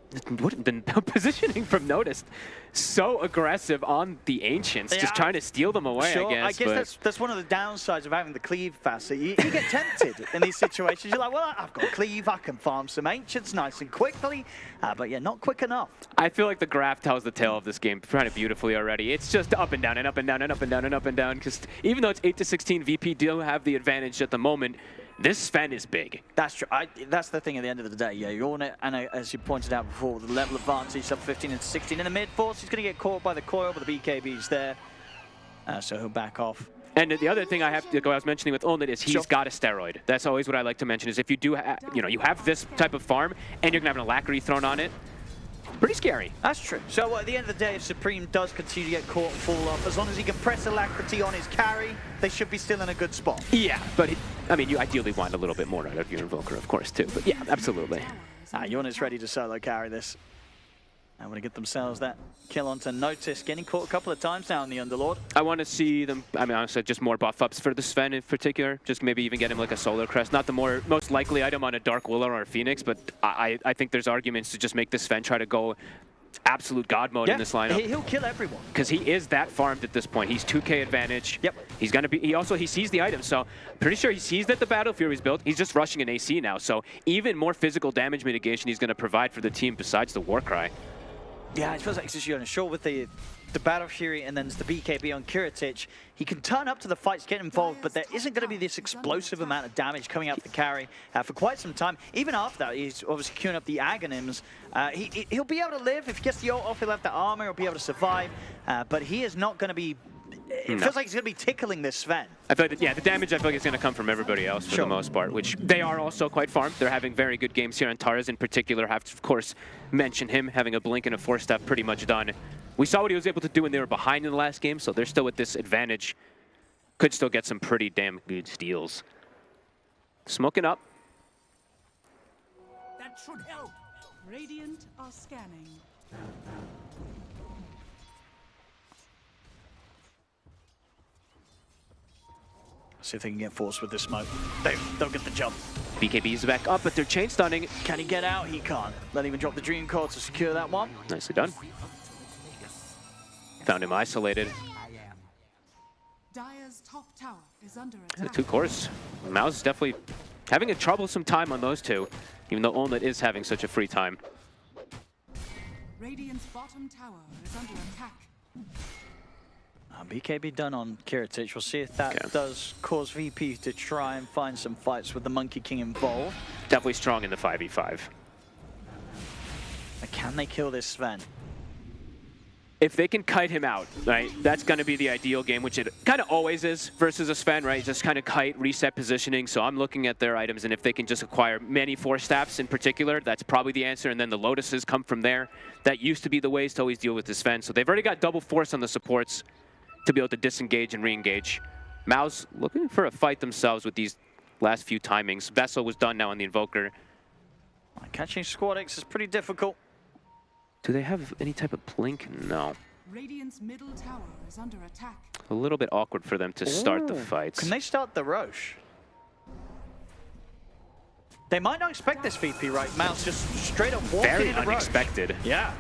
Q: The positioning from Noticed, so aggressive on the Ancients, just trying to steal them away,
P: Sure,
Q: I guess.
P: that's one of the downsides of having the cleave faster. You get tempted in these situations. You're like, well, I've got cleave, I can farm some Ancients nice and quickly, but yeah, not quick enough.
Q: I feel like the graph tells the tale of this game kind of beautifully already. It's just up and down and up and down and up and down and up and down, because even though it's 8-16, VP do have the advantage at the moment. This Sven is big.
P: That's true. That's the thing at the end of the day. Yeah, you're on it, and as you pointed out before, the level advantage, sub 15 and 16 in the mid force. He's going to get caught by the coil, but the BKB's there, so he'll back off.
Q: And the other thing I was mentioning with Olnit is he's got a steroid. That's always what I like to mention. Is if you do, you have this type of farm, and you're going to have an alacrity thrown on it. Pretty scary.
P: That's true. So at the end of the day, if Supreme does continue to get caught and fall off, as long as he can press alacrity on his carry, they should be still in a good spot.
Q: Yeah, but you ideally want a little bit more out of your Invoker, of course, too. But yeah, absolutely.
P: Yornit's ready to solo carry this. I want to get themselves that kill onto Notice, getting caught a couple of times now in the Underlord.
Q: I want to see them, honestly, just more buff ups for the Sven in particular. Just maybe even get him like a Solar Crest. Not the most likely item on a Dark Willow or a Phoenix, but I think there's arguments to just make the Sven try to go absolute God mode in this lineup.
P: He'll kill everyone.
Q: Because he is that farmed at this point. He's 2k advantage.
P: Yep.
Q: He's going to be, he sees the item, so pretty sure he sees that the Battle Fury's built. He's just rushing an AC now, so even more physical damage mitigation he's going to provide for the team besides the Warcry.
P: Yeah, it feels like it's just sure with the Battle Fury and then the BKB on Kiritic, he can turn up to the fights, get involved, but there isn't going to be this explosive amount of damage coming out the carry for quite some time. Even after that, he's obviously queuing up the Aghanims. He'll be able to live. If he gets the ult off, he'll have the armor, he'll be able to survive, but he is not going to be... It feels like he's going to be tickling this Sven.
Q: I feel like, the damage I feel like is going to come from everybody else for the most part, which they are also quite farmed. They're having very good games here, and Taras in particular have to, of course, mention him having a blink and a 4-step pretty much done. We saw what he was able to do when they were behind in the last game, so they're still with this advantage. Could still get some pretty damn good steals. Smoking up.
R: That should help. Radiant are scanning.
P: See if they can get forced with this smoke. They'll get the jump.
Q: BKB is back up, but they're chain stunning.
P: Can he get out? He can't. Not even drop the Dream Core to secure that one.
Q: Nicely done. Found him isolated.
R: Dire's top tower is under attack.
Q: 2 cores. Mouse is definitely having a troublesome time on those two, even though Olnit is having such a free time.
R: Radiant's bottom tower is under attack.
P: BKB done on Kiritic. We'll see if that does cause VP to try and find some fights with the Monkey King involved.
Q: Definitely strong in the 5v5.
P: But can they kill this Sven?
Q: If they can kite him out, right, that's going to be the ideal game, which it kind of always is versus a Sven, right? Just kind of kite, reset positioning. So I'm looking at their items, and if they can just acquire many 4-staffs in particular, that's probably the answer. And then the Lotuses come from there. That used to be the ways to always deal with the Sven. So they've already got double force on the supports to be able to disengage and re-engage. Mao's looking for a fight themselves with these last few timings. Vessel was done now on the Invoker.
P: Catching SquadX is pretty difficult.
Q: Do they have any type of blink? No.
R: Radiant's middle tower is under attack.
Q: A little bit awkward for them to start the fights.
P: Can they start the Roche? They might not expect this VP, right? Mao's just straight up walking
Q: Very
P: into
Q: unexpected.
P: Roche. Yeah.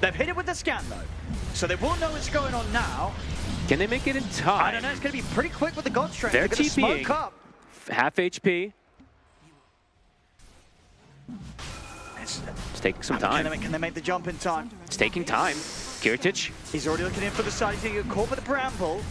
P: They've hit it with the scan though, so they will know what's going on now.
Q: Can they make it in time?
P: I don't know, it's going to be pretty quick with the God Strength.
Q: They're
P: going to
Q: TPing.
P: smoke up.
Q: Half HP. It's taking some time.
P: Can they make the jump in time?
Q: It's taking time. Kiritich.
P: He's already looking in for the side. He's going to get caught by the bramble.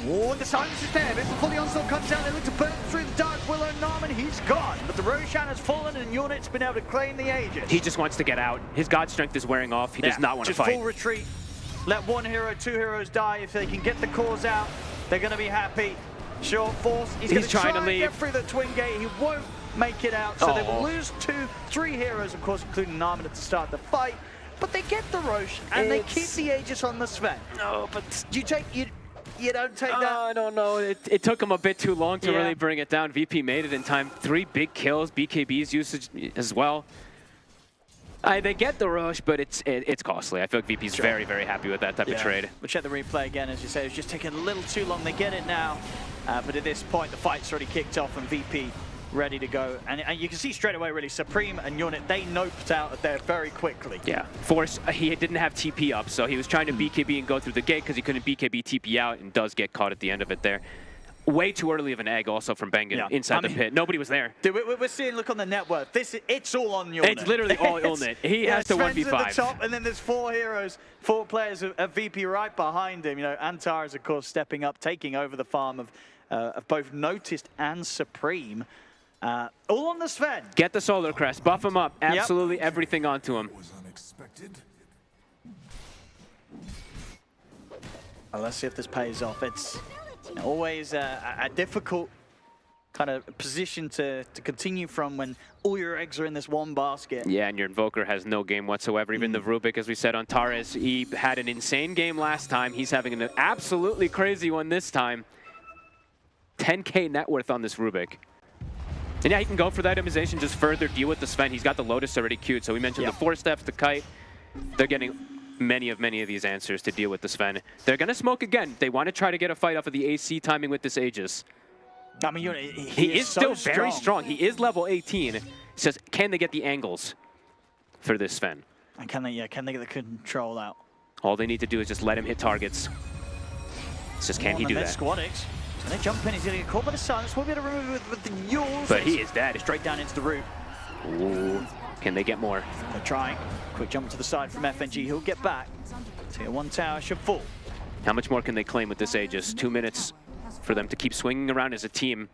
P: Oh, the silence is there. Before the onslaught comes down, they look to burn through the dark Willow Norman. He's gone. But the Roshan has fallen and Unit's been able to claim the Aegis.
Q: He just wants to get out. His God Strength is wearing off. He does not want to
P: just
Q: fight.
P: Full retreat. Let one hero, two heroes die. If they can get the cores out, they're going to be happy. Short force. He's going to try
Q: to leave.
P: Get through the twin gate. He won't make it out. So they will lose 3 heroes, of course, including Narman at the start of the fight. But they get the Roche and they keep the Aegis on the Sven.
Q: No, but
P: you don't take that.
Q: I don't know. It took him a bit too long to really bring it down. VP made it in time. 3 big kills. BKB's usage as well. They get the rush, but it's costly. I feel like VP's very, very happy with that type of trade.
P: We'll check the replay again, as you say. It's just taking a little too long. They get it now. But at this point, the fight's already kicked off and VP ready to go. And you can see straight away, really, Supreme and Unit, they noped out of there very quickly.
Q: Yeah. Force, he didn't have TP up, so he was trying to BKB and go through the gate because he couldn't BKB TP out and does get caught at the end of it there. Way too early of an egg also from Bengen inside the pit. Nobody was there.
P: Dude, we're seeing, look on the net worth. it's all on Unit.
Q: It's literally all Unit. He has to 1v5.
P: At the top, and then there's 4 heroes, 4 players of VP right behind him. You know, Antar is, of course, stepping up, taking over the farm of both Noticed and Supreme. All on the Sven.
Q: Get the Solar Crest, buff him up, absolutely everything onto him.
P: Well, let's see if this pays off. It's always a difficult kind of position to continue from when all your eggs are in this one basket.
Q: Yeah, and your Invoker has no game whatsoever. Even the Rubik, as we said on Tares, he had an insane game last time. He's having an absolutely crazy one this time. 10K net worth on this Rubik. And yeah, he can go for the itemization, just further deal with the Sven. He's got the Lotus already queued, so we mentioned the 4 steps, the kite. They're getting many of these answers to deal with the Sven. They're going to smoke again. They want to try to get a fight off of the AC timing with this Aegis.
P: I mean,
Q: he is still very strong. He is level 18. It says, can they get the angles for this Sven?
P: And can they get the control out?
Q: All they need to do is just let him hit targets. It's just, can he do that?
P: Squadix. And they jump in, he's going to get caught by the silence. We'll be able to remove it with the Yules.
Q: But he is dead.
P: Straight down into the root.
Q: Ooh. Can they get more?
P: They're trying. Quick jump to the side from FNG. He'll get back. Tier 1 tower should fall.
Q: How much more can they claim with this Aegis? 2 minutes for them to keep swinging around as a team.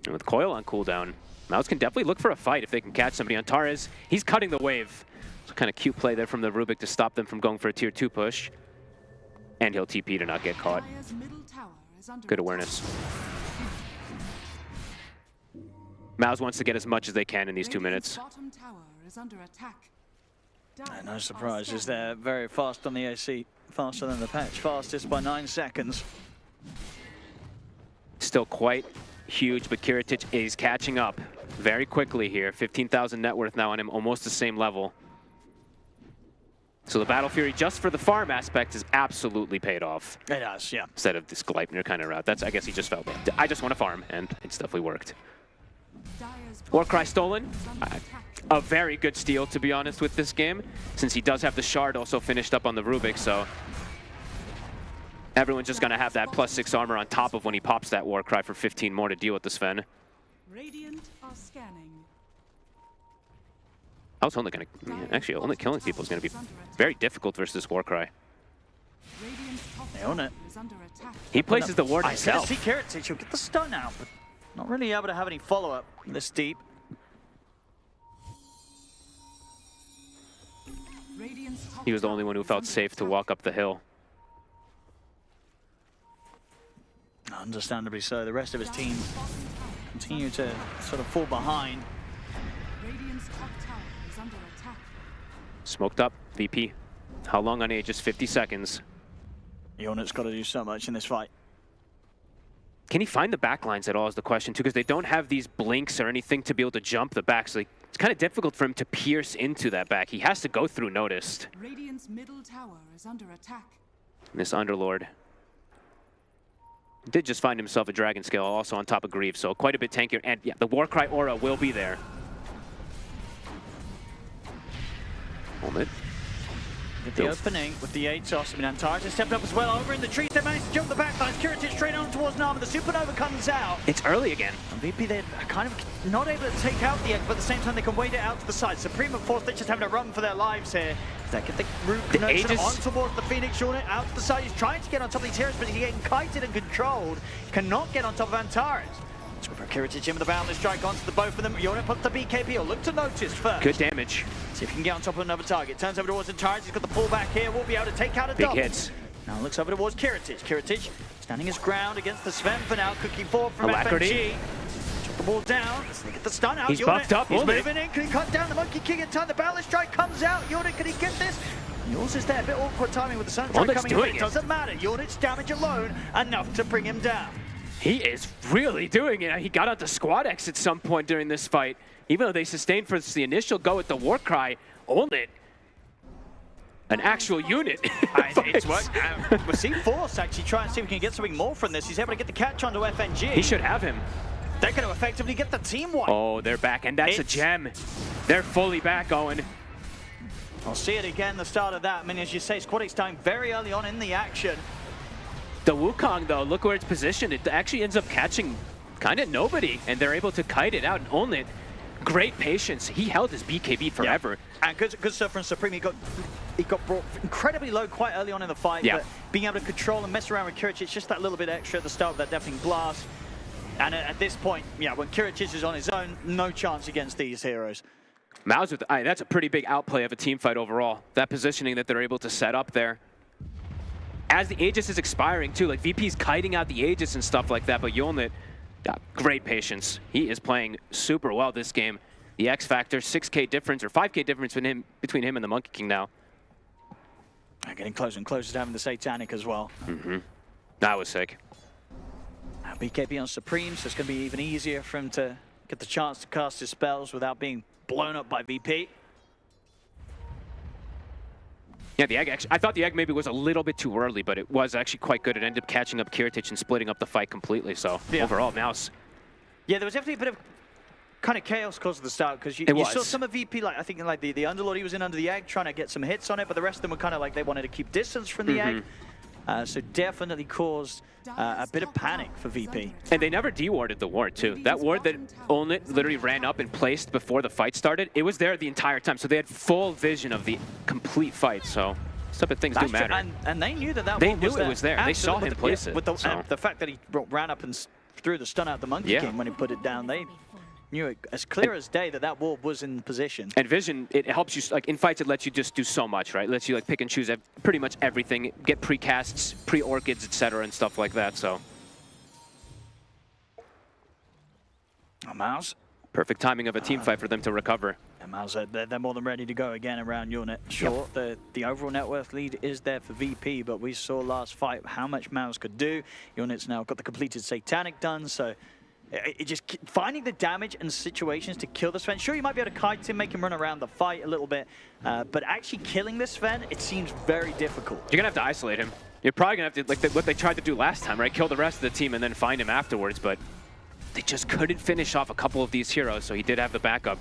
Q: And with Coil on cooldown, Mouse can definitely look for a fight if they can catch somebody on Tares. He's cutting the wave. It's a kind of cute play there from the Rubik to stop them from going for a tier 2 push. And he'll TP to not get caught. Good awareness. Mouse wants to get as much as they can in these 2 minutes.
P: No surprises there. Very fast on the AC. Faster than the patch. Fastest by 9 seconds.
Q: Still quite huge, but Kiritich is catching up very quickly here. 15,000 net worth now on him, almost the same level. So the Battle Fury, just for the farm aspect, is absolutely paid off.
P: It has, yeah.
Q: Instead of this Gleipnir kind of route. That's, I guess he just felt, I just want to farm, and it's definitely worked. Warcry stolen. A very good steal, to be honest, with this game, since he does have the shard also finished up on the Rubik, so everyone's just going to have that +6 armor on top of when he pops that Warcry for 15 more to deal with the Sven.
R: Radiant are scanning.
Q: I was only going to, actually, only killing people is going to be very difficult versus this Warcry.
P: They own it.
Q: He places the ward himself.
P: I see Kiritich, he'll get the stun out, but not really able to have any follow-up this deep.
Q: He was the only one who felt safe to walk up the hill.
P: Understandably so. The rest of his team continue to sort of fall behind.
Q: Smoked up, VP. How long on Aegis? 50 seconds.
P: Yonet's got to do so much in this fight.
Q: Can he find the backlines at all is the question, too, because they don't have these blinks or anything to be able to jump the back, so it's kind of difficult for him to pierce into that back. He has to go through Noticed.
R: Radiant's middle tower is under attack.
Q: This Underlord did just find himself a Dragon Scale also on top of Grieve, so quite a bit tankier. And yeah, the Warcry aura will be there. Hold it.
P: With the opening, with the Atos, I mean, Antares has stepped up as well. Over in the trees, they managed to jump the backlines. Kiritic straight on towards Nama. The Supernova comes out.
Q: It's early again.
P: And VP, they're kind of not able to take out the egg, but at the same time, they can wait it out to the side. Supreme and Force, they're just having to run for their lives here. They get the root connection on towards the Phoenix unit, out to the side. He's trying to get on top of these heroes, but he's getting kited and controlled. Cannot get on top of Antares. Kiritic in with the boundless strike onto the both of them. Unit puts the BKB. He'll look to notice first.
Q: Good damage.
P: See if he can get on top of another target. Turns over towards Antares. He's got the pullback here. Will be able to take out a double.
Q: Big hits.
P: Now looks over towards Kiritic. Kiritic standing his ground against the Sven for now. Cooking forward from
Q: Alacrity.
P: FNG. Drop the ball down. Let's get the stun out.
Q: He's
P: Unit.
Q: buffed up.
P: He's moving in. Can he cut down the Monkey King in time? The boundless strike comes out. Unit, can he get this? Yours is there. A bit awkward timing with the Sunstrike coming in. It doesn't matter. Unit's damage alone enough to bring him down.
Q: He is really doing it. He got onto Squad X at some point during this fight. Even though they sustained for the initial go with the Warcry, owned it. An actual unit.
P: It's worked. We'll see Force actually try and see if we can get something more from this. He's able to get the catch onto FNG.
Q: He should have him.
P: They're going to effectively get the team wipe.
Q: Oh, they're back, and that's a gem. They're fully back, Owen.
P: I'll see it again, the start of that. I mean, as you say, Squad X time very early on in the action.
Q: The Wukong, though, look where it's positioned. It actually ends up catching kind of nobody, and they're able to kite it out and own it. Great patience. He held his BKB forever.
P: Yeah. And good stuff from Supreme. He got brought incredibly low quite early on in the fight, but being able to control and mess around with Kiric, it's just that little bit extra at the start of that deafening blast. And at this point, yeah, when Kiric is on his own, no chance against these heroes.
Q: Mao's with that's a pretty big outplay of a team fight overall. That positioning that they're able to set up there. As the Aegis is expiring too, like VP's kiting out the Aegis and stuff like that, but Yolnit got great patience. He is playing super well this game. The X Factor, 6K difference or 5K difference between him and the Monkey King now.
P: Getting closer and closer to having the Satanic as well.
Q: That was sick.
P: BKB on Supreme, so it's going to be even easier for him to get the chance to cast his spells without being blown up by VP.
Q: Yeah, the egg actually, I thought the egg maybe was a little bit too early, but it was actually quite good. It ended up catching up Kiritic and splitting up the fight completely, so overall, Mouse.
P: Yeah, there was definitely a bit of kind of chaos caused at the start, because you saw some of VP, like I think like the Underlord, he was in under the egg trying to get some hits on it, but the rest of them were kind of like they wanted to keep distance from the egg. So definitely caused a bit of panic for VP.
Q: And they never dewarded the ward too. That ward that Onlit literally ran up and placed before the fight started, it was there the entire time. So they had full vision of the complete fight. So some things do matter.
P: And they knew that ward
Q: was there. It was there.
P: Absolutely.
Q: They saw him place it.
P: With the fact that he ran up and threw the stun out the Monkey King when he put it down, they knew it as clear as day that ward was in position.
Q: And vision, it helps you, like in fights, it lets you just do so much, right? It lets you like pick and choose pretty much everything, get pre-casts, pre-orchids, etc. and stuff like that, so.
P: Mouse.
Q: Perfect timing of a team fight for them to recover.
P: And Mouse, they're more than ready to go again around Unit. Sure, the overall net worth lead is there for VP, but we saw last fight how much Mouse could do. Unit's now got the completed Satanic done, so it just finding the damage and situations to kill the Sven. Sure, you might be able to kite him, make him run around the fight a little bit, but actually killing this Sven, it seems very difficult.
Q: You're gonna have to isolate him. You're probably gonna have to, like what they tried to do last time, right? Kill the rest of the team and then find him afterwards, but they just couldn't finish off a couple of these heroes, so he did have the backup.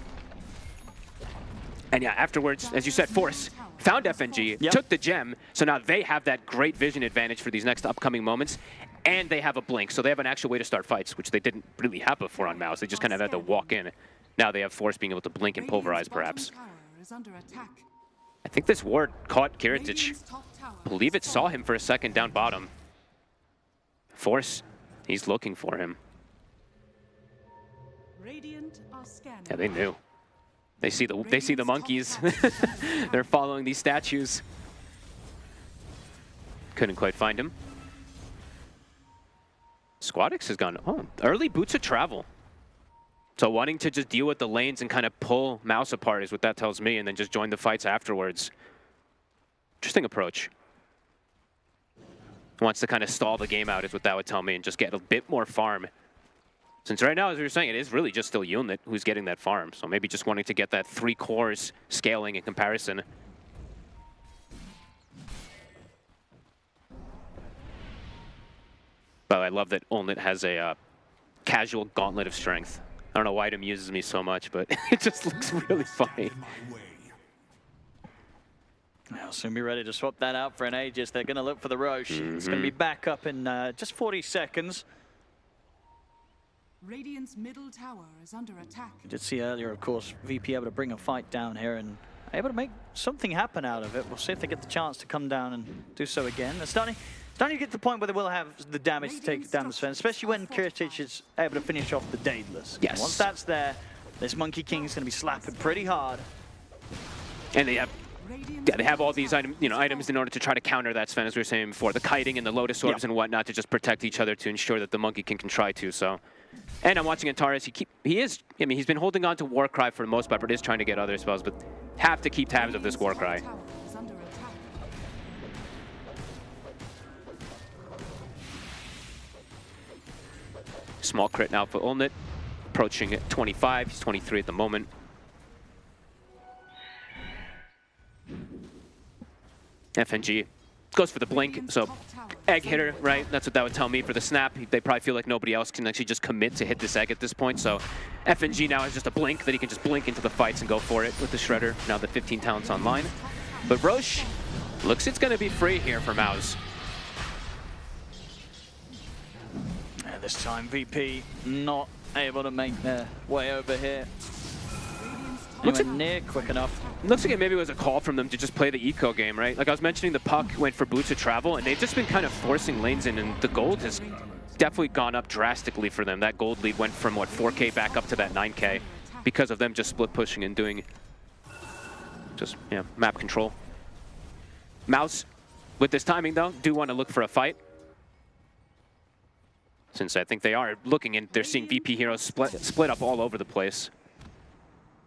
Q: And yeah, afterwards, as you said, Force found FNG, took the gem, so now they have that great vision advantage for these next upcoming moments, and they have a blink, so they have an actual way to start fights, which they didn't really have before on Mouse. They just kind of had to walk in. Now they have Force being able to blink and pulverize, perhaps. I think this ward caught Kiritic. I believe it saw him for a second down bottom. Force, he's looking for him. Yeah, they knew. They see the monkeys. They're following these statues. Couldn't quite find him. Squadix has gone, early boots of travel. So wanting to just deal with the lanes and kind of pull Mouse apart is what that tells me, and then just join the fights afterwards. Interesting approach. Wants to kind of stall the game out is what that would tell me, and just get a bit more farm. Since right now, as we were saying, it is really just still Yulnit who's getting that farm. So maybe just wanting to get that 3 cores scaling in comparison. But I love that Onlit has a casual gauntlet of strength. I don't know why it amuses me so much, but it just looks really funny.
P: They'll soon be ready to swap that out for an Aegis. They're going to look for the Roche. It's going to be back up in just 40 seconds.
R: Radiant's middle tower is under attack.
P: You did see earlier, of course, VP able to bring a fight down here and able to make something happen out of it. We'll see if they get the chance to come down and do so again. They're starting to get to the point where they will have the damage to take down the Sven, especially when Kiritich is able to finish off the Daedalus.
Q: Yes.
P: Once that's there, this Monkey King is going to be slapping pretty hard.
Q: And they have all these items in order to try to counter that, Sven, as we were saying before. The kiting and the Lotus Orbs and whatnot to just protect each other to ensure that the Monkey King can try to, so. And I'm watching Antares. He's been holding on to Warcry for the most part, but is trying to get other spells, but have to keep tabs of this Warcry. Small crit now for Ulnit, approaching at 25. He's 23 at the moment. FNG goes for the blink, so egg hitter, right? That's what that would tell me for the snap. They probably feel like nobody else can actually just commit to hit this egg at this point, so FNG now has just a blink that he can just blink into the fights and go for it with the Shredder, now that 15 talents online. But Roche looks it's going to be free here for Maus.
P: And this time VP not able to make their way over here.
Q: Looks
P: near quick enough.
Q: Looks like it maybe was a call from them to just play the eco game, right? Like I was mentioning, the puck went for Boots of Travel, and they've just been kind of forcing lanes in, and the gold has definitely gone up drastically for them. That gold lead went from, what, 4K back up to that 9K because of them just split pushing and doing just, yeah, map control. Maus, with this timing, though, do want to look for a fight. Since I think they are looking, and they're seeing VP heroes split up all over the place.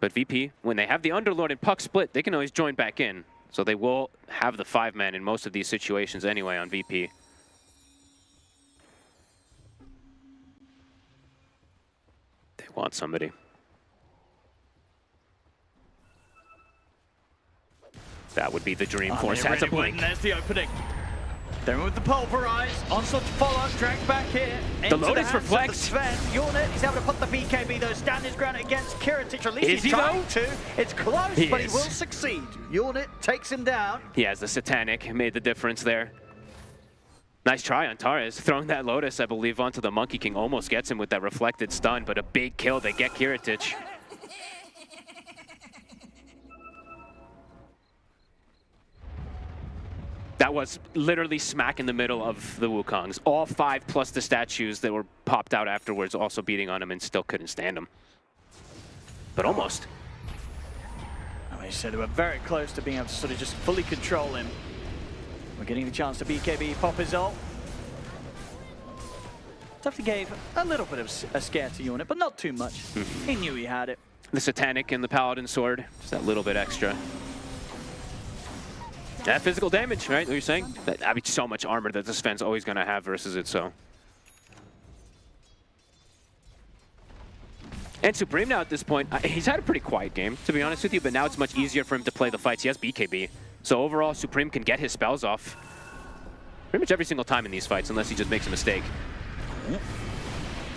Q: But VP, when they have the Underlord and puck split, they can always join back in. So they will have the 5-man in most of these situations anyway on VP. They want somebody. That would be the dream. Force has a blink.
P: There's the opening. Then with the pulverize, onslaught to follow, dragged back here.
Q: The Lotus reflects.
P: Sven, Unit, he's able to put the BKB though, stand his ground against Kiritich, or at least
Q: Is
P: he's
Q: he
P: trying
Q: though?
P: to. It's close,
Q: He
P: but
Q: is.
P: he will succeed. Unit takes him down.
Q: He has the Satanic, made the difference there. Nice try on Tares, throwing that Lotus, I believe, onto the Monkey King. Almost gets him with that reflected stun, but a big kill. They get Kiritich. That was literally smack in the middle of the Wukongs. All 5 plus the statues that were popped out afterwards also beating on him and still couldn't stand him. But almost.
P: He said they were very close to being able to sort of just fully control him. We're getting the chance to BKB pop his ult. Definitely gave a little bit of a scare to Unit, but not too much. He knew he had it.
Q: The Satanic and the Paladin Sword, just that little bit extra. That physical damage, right? What you're saying? I mean, so much armor that this Sven's always going to have versus it, so. And Supreme now at this point, he's had a pretty quiet game, to be honest with you, but now it's much easier for him to play the fights. He has BKB. So overall, Supreme can get his spells off pretty much every single time in these fights, unless he just makes a mistake.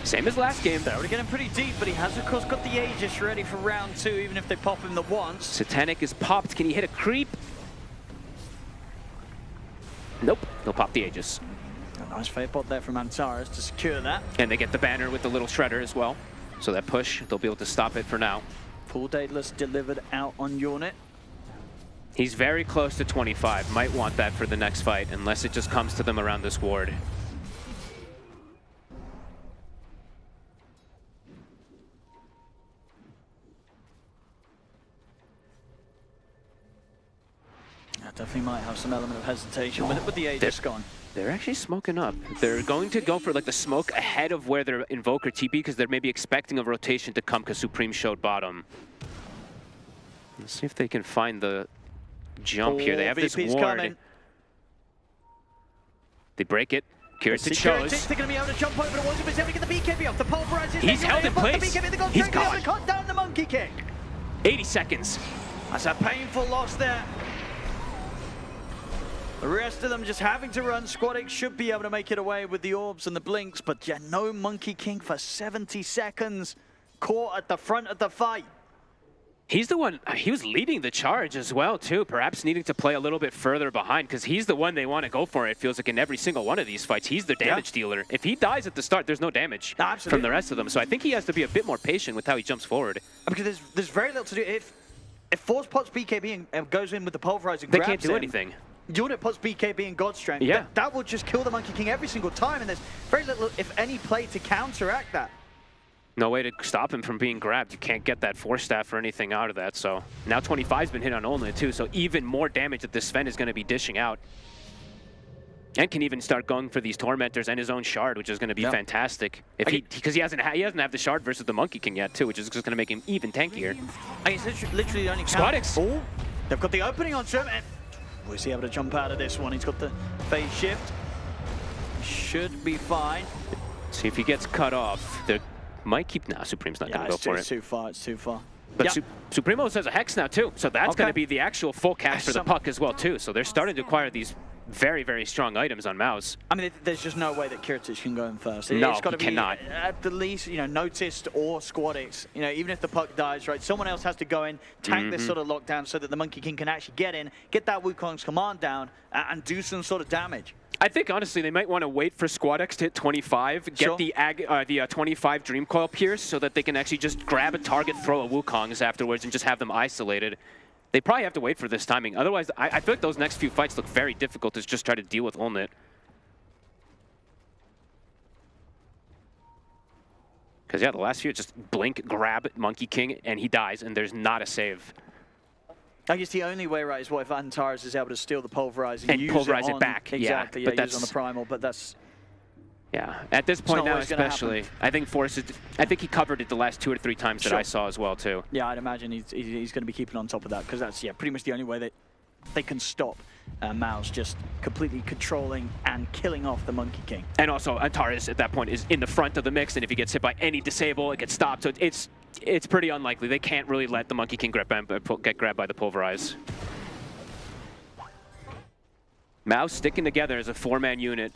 Q: Same as last game.
P: They're already getting pretty deep, but he has, of course, got the Aegis ready for round 2, even if they pop him the once.
Q: Satanic is popped. Can he hit a creep? Nope, they'll pop the Aegis.
P: A nice fake pot there from Antares to secure that.
Q: And they get the banner with the little Shredder as well. So that push, they'll be able to stop it for now.
P: Full Daedalus delivered out on Unit.
Q: He's very close to 25. Might want that for the next fight, unless it just comes to them around this ward.
P: Definitely might have some element of hesitation with the Aegis gone.
Q: They're actually smoking up. They're going to go for like the smoke ahead of where their Invoker TP, because they're maybe expecting a rotation to come because Supreme showed bottom. Let's see if they can find the jump here. They have
P: VP's
Q: this ward.
P: Coming.
Q: They break it. Kiritich shows.
P: They're going to be able to jump over the walls, but he's able to get the BKB off. The pulverizes.
Q: He's held in place. He's gone.
P: Cut down the Monkey King.
Q: 80 seconds.
P: That's a painful loss there. The rest of them just having to run. Squadix should be able to make it away with the orbs and the blinks, but yeah, no Monkey King for 70 seconds. Caught at the front of the fight.
Q: He's the one, he was leading the charge as well, too, perhaps needing to play a little bit further behind because he's the one they want to go for. It feels like in every single one of these fights, he's the damage dealer. If he dies at the start, there's no damage from the rest of them. So I think he has to be a bit more patient with how he jumps forward.
P: Because there's very little to do. If Force pots BKB and goes in with the pulverizer,
Q: They can't do anything.
P: Unit puts BKB and God Strength.
Q: Yeah.
P: That will just kill the Monkey King every single time, and there's very little, if any, play to counteract that.
Q: No way to stop him from being grabbed. You can't get that Force Staff or anything out of that. So now 25's been hit on Olnit too, so even more damage that this Sven is going to be dishing out. And can even start going for these Tormentors and his own Shard, which is going to be fantastic. If because he doesn't have the Shard versus the Monkey King yet too, which is just going to make him even tankier.
P: And he's literally the only
Q: Squadix.
P: Oh, they've got the opening on him, and was he able to jump out of this one? He's got the phase shift. Should be fine.
Q: See if he gets cut off. The might keep. Nah, Supreme's not going to go for it.
P: It's too far. It's too far.
Q: But Supremo has a Hex now too, so that's going to be the actual full cast for the puck as well too. So they're starting to acquire these very, very strong items on Mouse.
P: I mean, there's just no way that Kiritich can go in first.
Q: No,
P: it's got to
Q: he
P: be
Q: cannot.
P: At the least, Noticed or Squadix. Even if the puck dies, right, someone else has to go in, tank this sort of lockdown so that the Monkey King can actually get in, get that Wukong's command down, and do some sort of damage.
Q: I think, honestly, they might want to wait for Squadix to hit 25, get the 25 Dream Coil Pierce so that they can actually just grab a target, throw a Wukong's afterwards, and just have them isolated. They probably have to wait for this timing. Otherwise, I feel like those next few fights look very difficult to just try to deal with Olnit. Because, yeah, the last few, just blink, grab Monkey King, and he dies, and there's not a save.
P: I guess the only way, right, is what if Antares is able to steal the pulverizer
Q: and pulverize it back.
P: Exactly,
Q: yeah, but
P: use it on the primal, but that's...
Q: Yeah, at this point now especially, I think I think he covered it the last 2 or 3 times that I saw as well too.
P: Yeah, I'd imagine he's going to be keeping on top of that because that's pretty much the only way that they can stop Mouse just completely controlling and killing off the Monkey King.
Q: And also Antares at that point is in the front of the mix, and if he gets hit by any disable, it gets stopped. So it's pretty unlikely. They can't really let the Monkey King get grabbed by the pulverize. Mouse sticking together as a 4-man unit.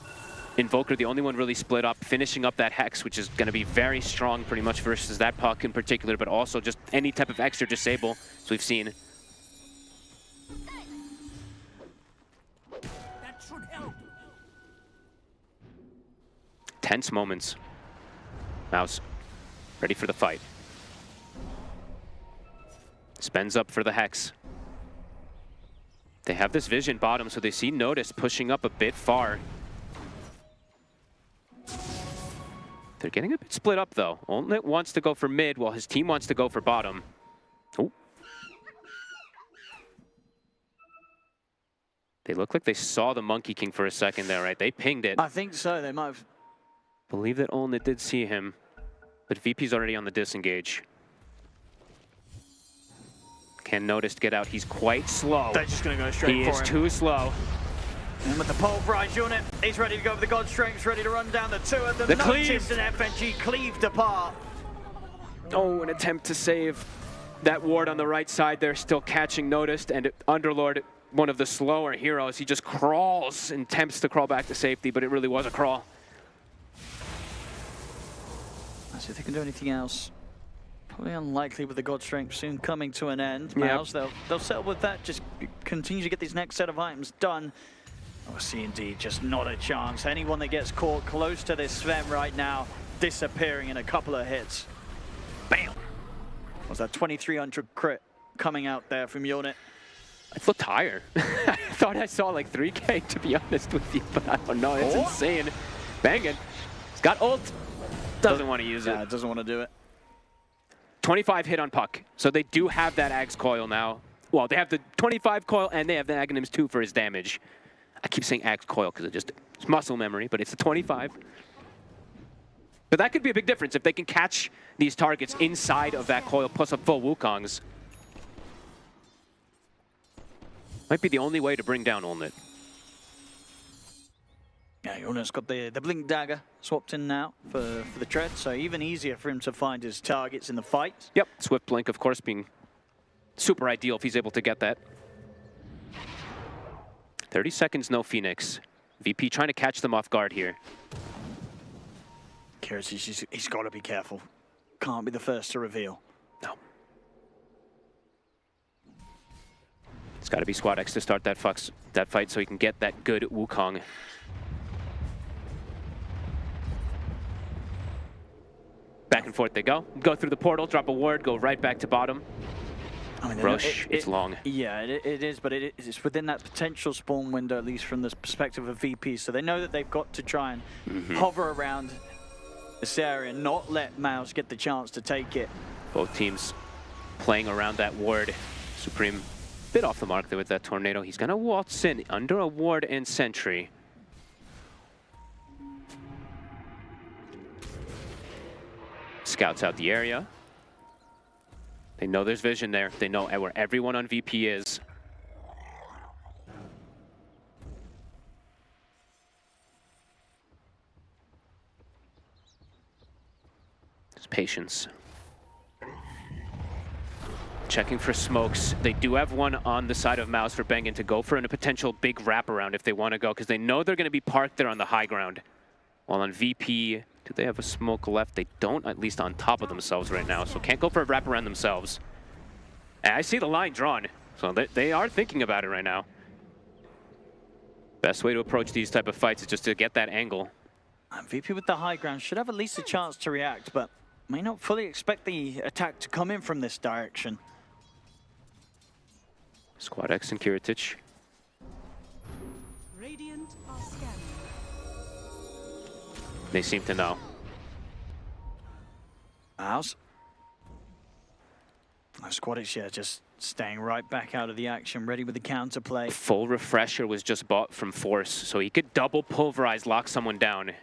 Q: Invoker, the only one really split up, finishing up that Hex, which is going to be very strong pretty much versus that puck in particular, but also just any type of extra disable, as we've seen.
R: That should help.
Q: Tense moments. Mouse, ready for the fight. Spends up for the Hex. They have this vision bottom, so they see Notice pushing up a bit far. They're getting a bit split up, though. Olnit wants to go for mid, while his team wants to go for bottom. Oh. They look like they saw the Monkey King for a second there, right? They pinged it.
P: I think so. They might have.
Q: Believe that Olnit did see him, but VP's already on the disengage. Can Notice get out. He's quite slow.
P: They're just going to go straight for him.
Q: He is too slow.
P: And with the pulverized unit, he's ready to go for the God Strength, ready to run down the 2 of them.
Q: The
P: Noticed and FNG cleaved apart.
Q: Oh, an attempt to save that ward on the right side there, still catching Noticed, and Underlord, one of the slower heroes, he just crawls and attempts to crawl back to safety, but it really was a crawl.
P: Let's see if they can do anything else. Probably unlikely with the God Strength soon coming to an end. Mouse, they'll settle with that, just continue to get these next set of items done. Oh, see, indeed, just not a chance. Anyone that gets caught close to this Sven right now, disappearing in a couple of hits. Bam! Was that 2300 crit coming out there from Unit?
Q: It looked higher. I thought I saw like 3K, to be honest with you, but I don't know. It's insane. Banging. He's got ult. Doesn't want to use it.
P: Yeah, doesn't want to do it.
Q: 25 hit on puck. So they do have that Axe coil now. Well, they have the 25 coil and they have the Aghanims 2 for his damage. I keep saying Axe coil because it's muscle memory, but it's the 25. But that could be a big difference if they can catch these targets inside of that coil plus a full Wukong's. Might be the only way to bring down Olnit.
P: Yeah, Olnit's got the Blink Dagger swapped in now for the Tread, so even easier for him to find his targets in the fight.
Q: Yep, Swift Blink, of course, being super ideal if he's able to get that. 30 seconds, no Phoenix. VP trying to catch them off guard here.
P: Kiritich, he's got to be careful. Can't be the first to reveal.
Q: No. It's got to be Squad X to start that fight so he can get that good Wukong. Back and forth they go. Go through the portal, drop a ward, go right back to bottom.
P: I mean,
Q: Roche, it's long.
P: Yeah, it is, but it's within that potential spawn window, at least from the perspective of VP. So they know that they've got to try and hover around this area, not let Mouse get the chance to take it.
Q: Both teams playing around that ward. Supreme bit off the mark there with that tornado. He's gonna waltz in under a ward and sentry. Scouts out the area. They know there's vision there. They know where everyone on VP is. Just patience. Checking for smokes. They do have one on the side of Mouse for Bengen to go for a potential big wraparound if they want to go, because they know they're going to be parked there on the high ground. While on VP, do they have a smoke left? They don't, at least on top of themselves right now, so can't go for a wraparound themselves. And I see the line drawn, so they are thinking about it right now. Best way to approach these type of fights is just to get that angle.
P: And VP with the high ground should have at least a chance to react, but may not fully expect the attack to come in from this direction.
Q: Squad X and Kiritich.
R: Radiant are scanning.
Q: They seem to know.
P: Mouse. Squadish, yeah, just staying right back out of the action, ready with the counterplay.
Q: Full refresher was just bought from Force, so he could double pulverize, lock someone down.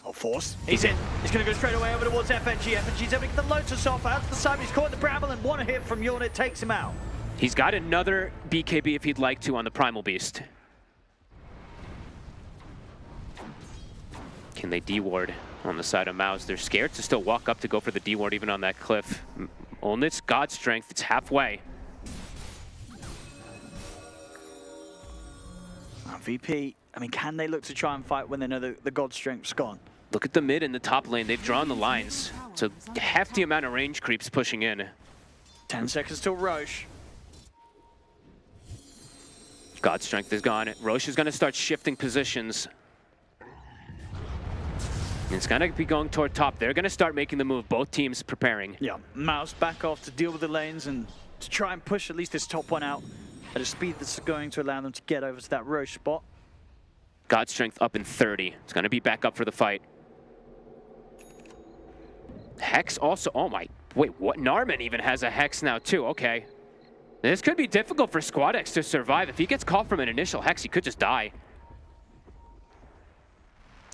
P: Oh, Force. He's in. He's going to go straight away over towards FNG. FNG's able to get the Lotus off out to the side. He's caught the Bramble, and one hit from Yornit takes him out.
Q: He's got another BKB if he'd like to on the Primal Beast. Can they D-ward on the side of Mouse? They're scared to still walk up to go for the D-ward even on that cliff. Olnit's God Strength, it's halfway.
P: VP, I mean, can they look to try and fight when they know the God Strength's gone?
Q: Look at the mid and the top lane. They've drawn the lines. It's a hefty amount of range creeps pushing in.
P: 10 seconds till Roche.
Q: God Strength is gone. Roche is going to start shifting positions. It's going to be going toward top. They're going to start making the move. Both teams preparing.
P: Yeah, Mouse back off to deal with the lanes and to try and push at least this top one out at a speed that's going to allow them to get over to that Roche spot.
Q: God Strength up in 30. It's going to be back up for the fight. Hex also, oh my, wait, what? Narman even has a Hex now too, okay. This could be difficult for Squad X to survive. If he gets caught from an initial Hex, he could just die.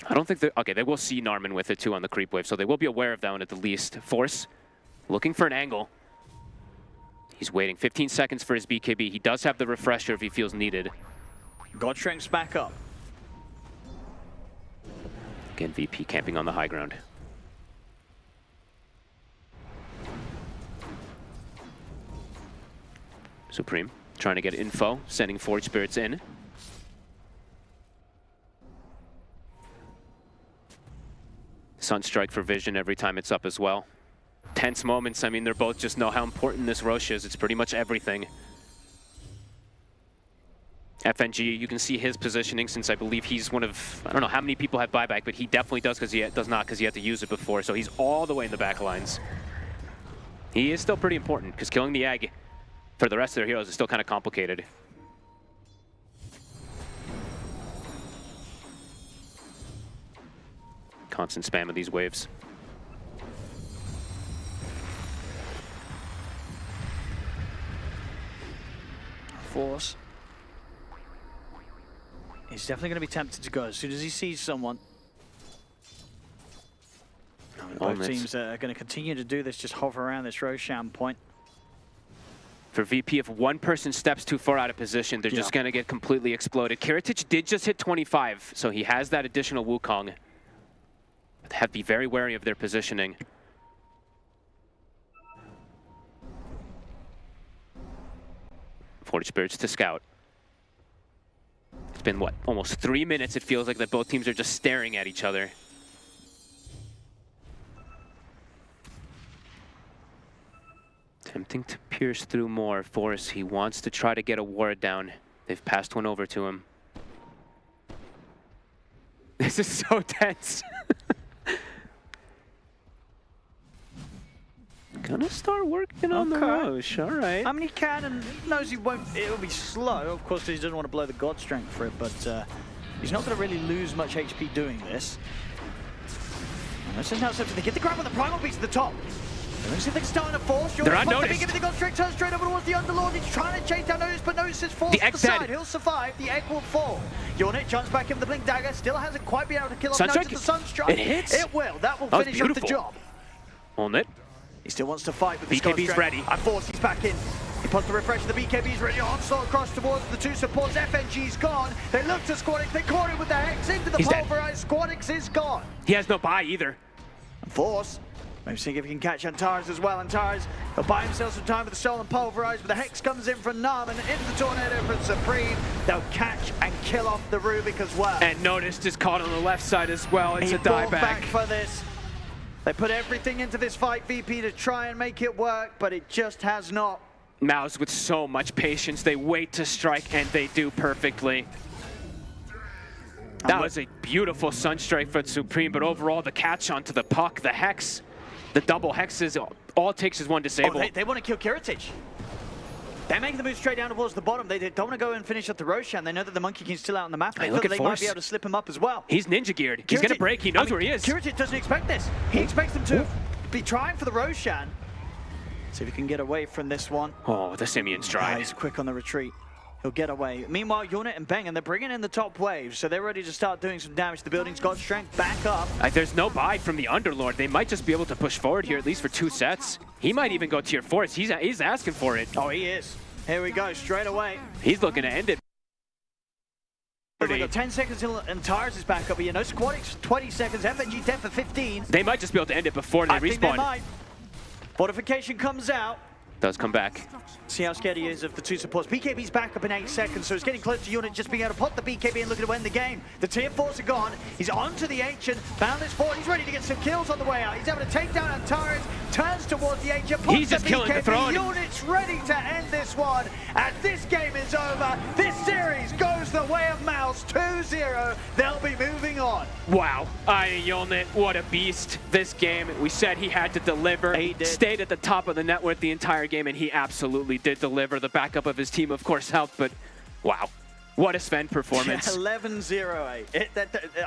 Q: I don't think okay, they will see Narman with it too on the creep wave, so they will be aware of that one at the least. Force, looking for an angle. He's waiting 15 seconds for his BKB. He does have the refresher if he feels needed.
P: God Strength's back up.
Q: Again, VP camping on the high ground. Supreme trying to get info, sending Forge Spirits in. Sunstrike for vision every time it's up as well. Tense moments, I mean, they're both just know how important this Roche is. It's pretty much everything. FNG, you can see his positioning since I believe he's one of, I don't know how many people have buyback, but he definitely does because he does not because he had to use it before. So he's all the way in the back lines. He is still pretty important because killing the egg for the rest of their heroes is still kind of complicated. Constant spam of these waves.
P: Force. He's definitely going to be tempted to go as soon as he sees someone. Both teams are going to continue to do this, just hover around this Roshan point.
Q: For VP, if one person steps too far out of position, they're just going to get completely exploded. Kiritich did just hit 25, so he has that additional Wukong. But have to be very wary of their positioning. Forge Spirits to scout. It's been, what, almost 3 minutes, it feels like that both teams are just staring at each other. something to pierce through more. Force, he wants to try to get a ward down. They've passed one over to him. This is so tense. Gonna start working on the Roche, all right.
P: I mean, he can and knows he won't, it'll be slow. Of course, he doesn't want to blow the God Strength for it, but he's not going to really lose much HP doing this. And this is now set to get the grab on the Primal Beast at the top. Let's see if they can start on a Force.
Q: They're unnoticed.
P: The God Strength turns straight over towards the Underlord. He's trying to chase down Notice, but Notice is forced to the side. He'll survive. The egg will fall. Yornit jumps back in with the Blink Dagger. Still hasn't quite been able to kill off Notice. The Sunstrike.
Q: It hits.
P: It will. That will finish up the job.
Q: On it.
P: He still wants to fight with the
Q: BKB's ready.
P: I Force, he's back in. He puts the refresh, the BKB's ready. Onslaught across towards the two supports. FNG's gone. They look to Squadix. They caught him with the Hex into the Pulverize. Squadix is gone.
Q: He has no buy either.
P: Force. Maybe seeing if he can catch Antares as well. Antares will buy himself some time with the Soul and Pulverize, but the Hex comes in from Nam and into the Tornado from Supreme. They'll catch and kill off the Rubik as well.
Q: And Noticed is caught on the left side as well. It's a dieback.
P: Back for this. They put everything into this fight, VP, to try and make it work, but it just has not.
Q: Mouse with so much patience. They wait to strike, and they do perfectly. That was a beautiful Sunstrike for Supreme, but overall the catch onto the puck, the Hex, the double Hexes, all it takes is one disable.
P: Oh, they want to kill Kiritich. They're making the move straight down towards the bottom. They don't want to go and finish up the Roshan. They know that the Monkey King's still out on the map. They feel that they might be able to slip him up as well.
Q: He's ninja geared. He's going to break. He knows where he is.
P: Kiritich doesn't expect this. He expects them to be trying for the Roshan. See if he can get away from this one.
Q: Oh, the Simeon stride.
P: He's quick on the retreat. He'll get away. Meanwhile, Yornit and Bang, and they're bringing in the top wave, so they're ready to start doing some damage. The building's got strength back up.
Q: There's no buy from the Underlord. They might just be able to push forward here, at least for 2 sets. He might even go tier 4. He's asking for it.
P: Oh, he is. Here we go, straight away.
Q: He's looking to end it.
P: We've got 10 seconds till Antares is back up. You know, Squadix 20 seconds, FNG 10 for 15.
Q: They might just be able to end it before they respawn.
P: Think they might. Fortification comes out.
Q: Does come back.
P: See how scared he is of the two supports. BKB's back up in 8 seconds, so it's getting close to Unit just being able to pop the BKB and looking to win the game. The tier 4s are gone. He's onto the Ancient, found his forward. He's ready to get some kills on the way out. He's able to take down Antares, turns towards the Ancient, pops
Q: He's just
P: the
Q: killing
P: BKB.
Q: the throne.
P: Unit's ready to end this one, and this game is over. This series goes the way of Mouse, 2-0. They'll be moving on.
Q: Wow, Yolnit, what a beast this game. We said he had to deliver.
P: He did.
Q: Stayed at the top of the net worth the entire game, and he absolutely did deliver. The backup of his team, of course, helped, but wow, what a Sven performance.
P: 11-0-8.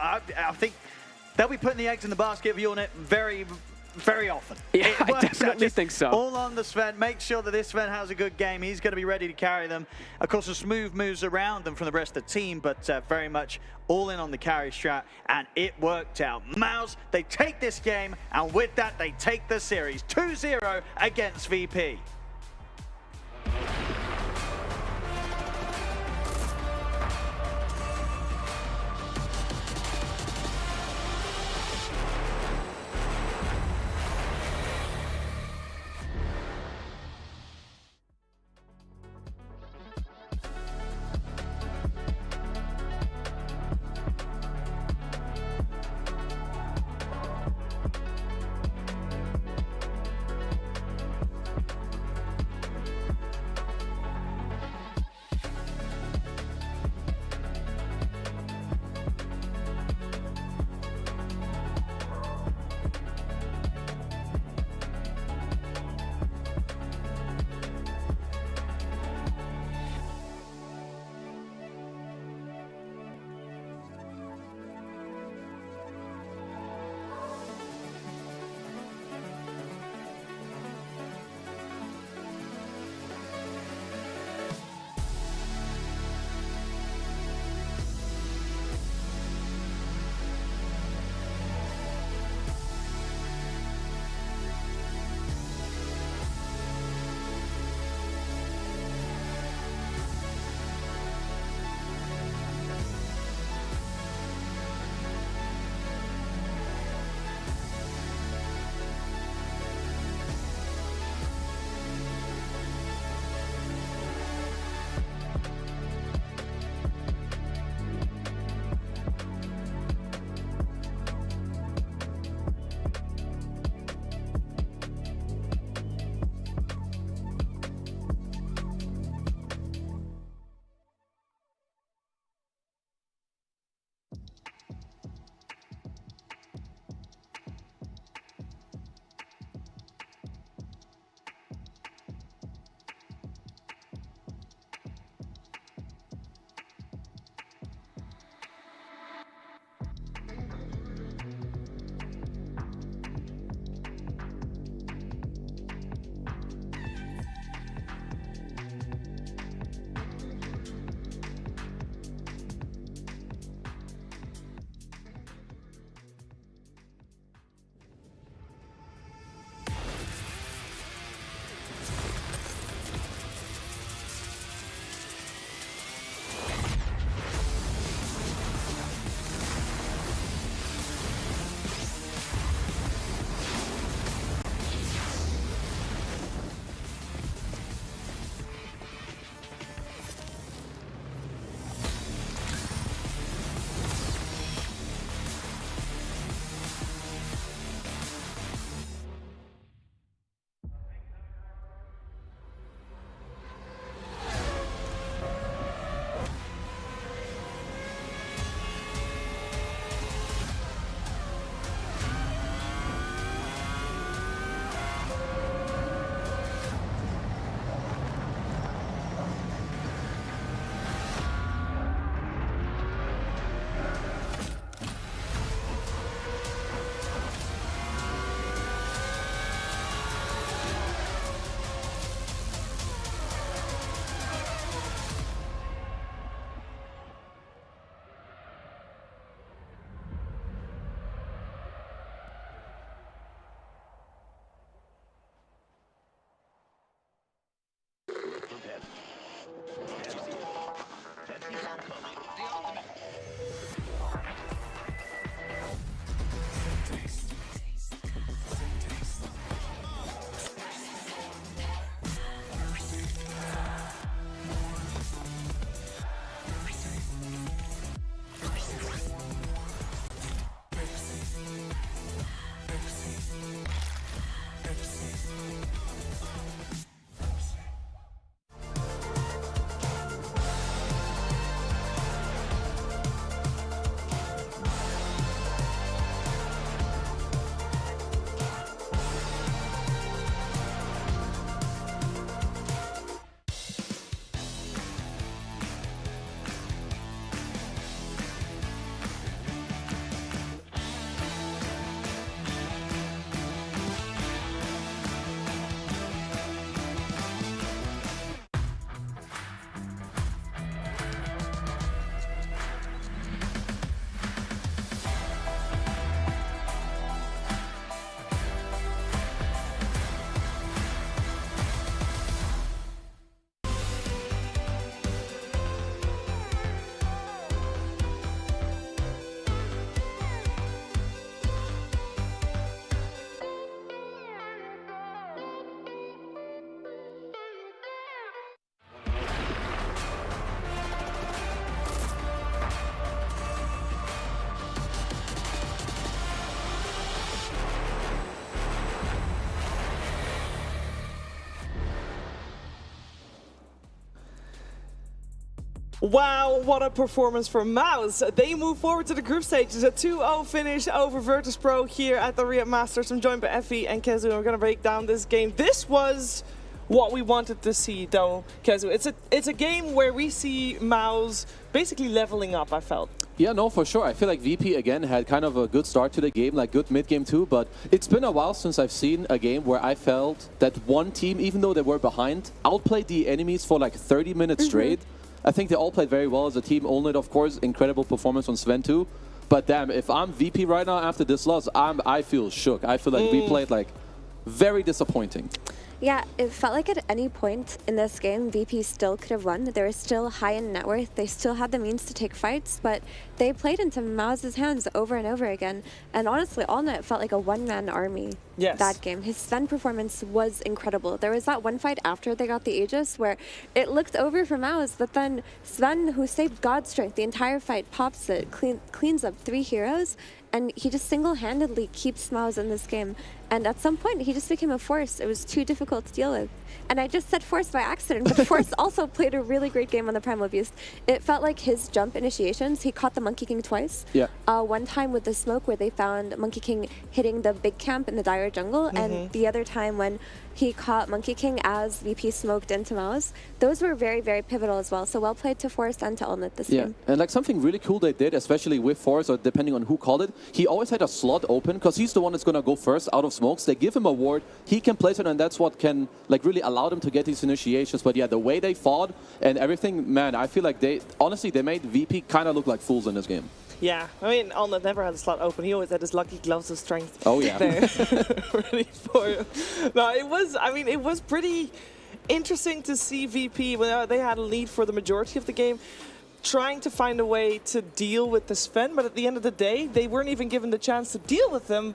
P: I think they'll be putting the eggs in the basket of Yornit very, very often.
Q: Yeah, I definitely think so.
P: All on the Sven. Make sure that this Sven has a good game. He's going to be ready to carry them. Of course, the smooth moves around them from the rest of the team, but very much all in on the carry strat, and it worked out. Mouse, they take this game, and with that, they take the series. 2-0 against VP.
M: Wow, what a performance from Mouse. They move forward to the group stage. It's a 2-0 finish over Virtus.pro here at the Riyadh Masters. I'm joined by Effie and Kezu, and we're going to break down this game. This was what we wanted to see, though, Kezu. It's a game where we see Mouse basically leveling up, I felt.
N: Yeah, no, for sure. I feel like VP, again, had kind of a good start to the game, like good mid-game too, but it's been a while since I've seen a game where I felt that one team, even though they were behind, outplayed the enemies for like 30 minutes straight. I think they all played very well as a team. Olnit, of course, incredible performance on Sven too. But damn, if I'm VP right now after this loss, I feel shook. I feel like we played like very disappointing.
O: Yeah, it felt like at any point in this game, VP still could have won. They were still high in net worth. They still had the means to take fights, but they played into Mau's hands over and over again. And honestly, Olnit felt like a one-man army that game. His Sven performance was incredible. There was that one fight after they got the Aegis where it looked over for Maus, but then Sven, who saved God's strength the entire fight, pops it, cleans up 3 heroes, and he just single-handedly keeps Maus in this game. And at some point, he just became a force. It was too difficult to deal with. And I just said Force by accident, but Force also played a really great game on the Primal Beast. It felt like his jump initiations, he caught the Monkey King twice.
N: Yeah.
O: One time with the smoke where they found Monkey King hitting the big camp in the dire jungle, and the other time when he caught Monkey King as VP smoked into Maus. Those were very, very pivotal as well. So well played to Force and to Olnit this game.
N: And like something really cool they did, especially with Force, or depending on who called it, he always had a slot open because he's the one that's going to go first out of smokes. They give him a ward, he can place it, and that's what can like really allow them to get these initiations. But yeah, the way they fought and everything, man, I feel like they made VP kind of look like fools in this game.
M: Yeah, I mean, Olnit never had a slot open. He always had his lucky gloves of strength.
N: Oh, yeah.
M: There, ready for him. No, it was pretty interesting to see VP, when they had a lead for the majority of the game, trying to find a way to deal with the Sven, but at the end of the day, they weren't even given the chance to deal with them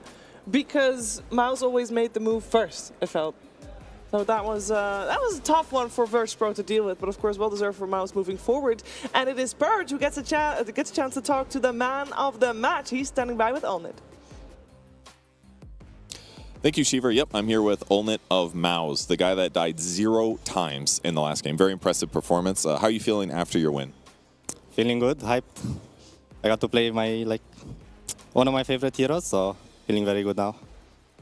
M: because Maus always made the move first, I felt. So that was a tough one for Virtus.pro to deal with, but of course well deserved for Maus moving forward. And it is Purge who gets a chance to talk to the man of the match. He's standing by with Olnit.
G: Thank you, Shiver. Yep, I'm here with Olnit of Maus, the guy that died 0 times in the last game. Very impressive performance. How are you feeling after your win?
C: Feeling good, hyped. I got to play one of my favorite heroes, so feeling very good now.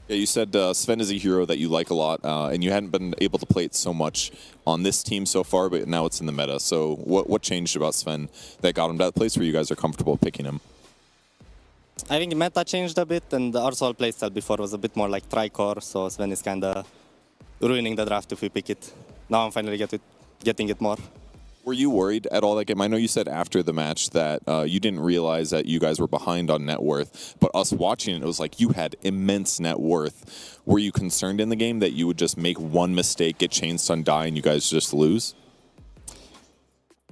G: Yeah, you said Sven is a hero that you like a lot, and you hadn't been able to play it so much on this team so far, but now it's in the meta. So what changed about Sven that got him to that place where you guys are comfortable picking him?
C: I think meta changed a bit, and our whole playstyle before was a bit more like tri-core, so Sven is kind of ruining the draft if we pick it. Now I'm finally getting it more.
G: Were you worried at all that game? I know you said after the match that you didn't realize that you guys were behind on net worth, but us watching it was like you had immense net worth. Were you concerned in the game that you would just make one mistake, get chain stun, die, and you guys just lose?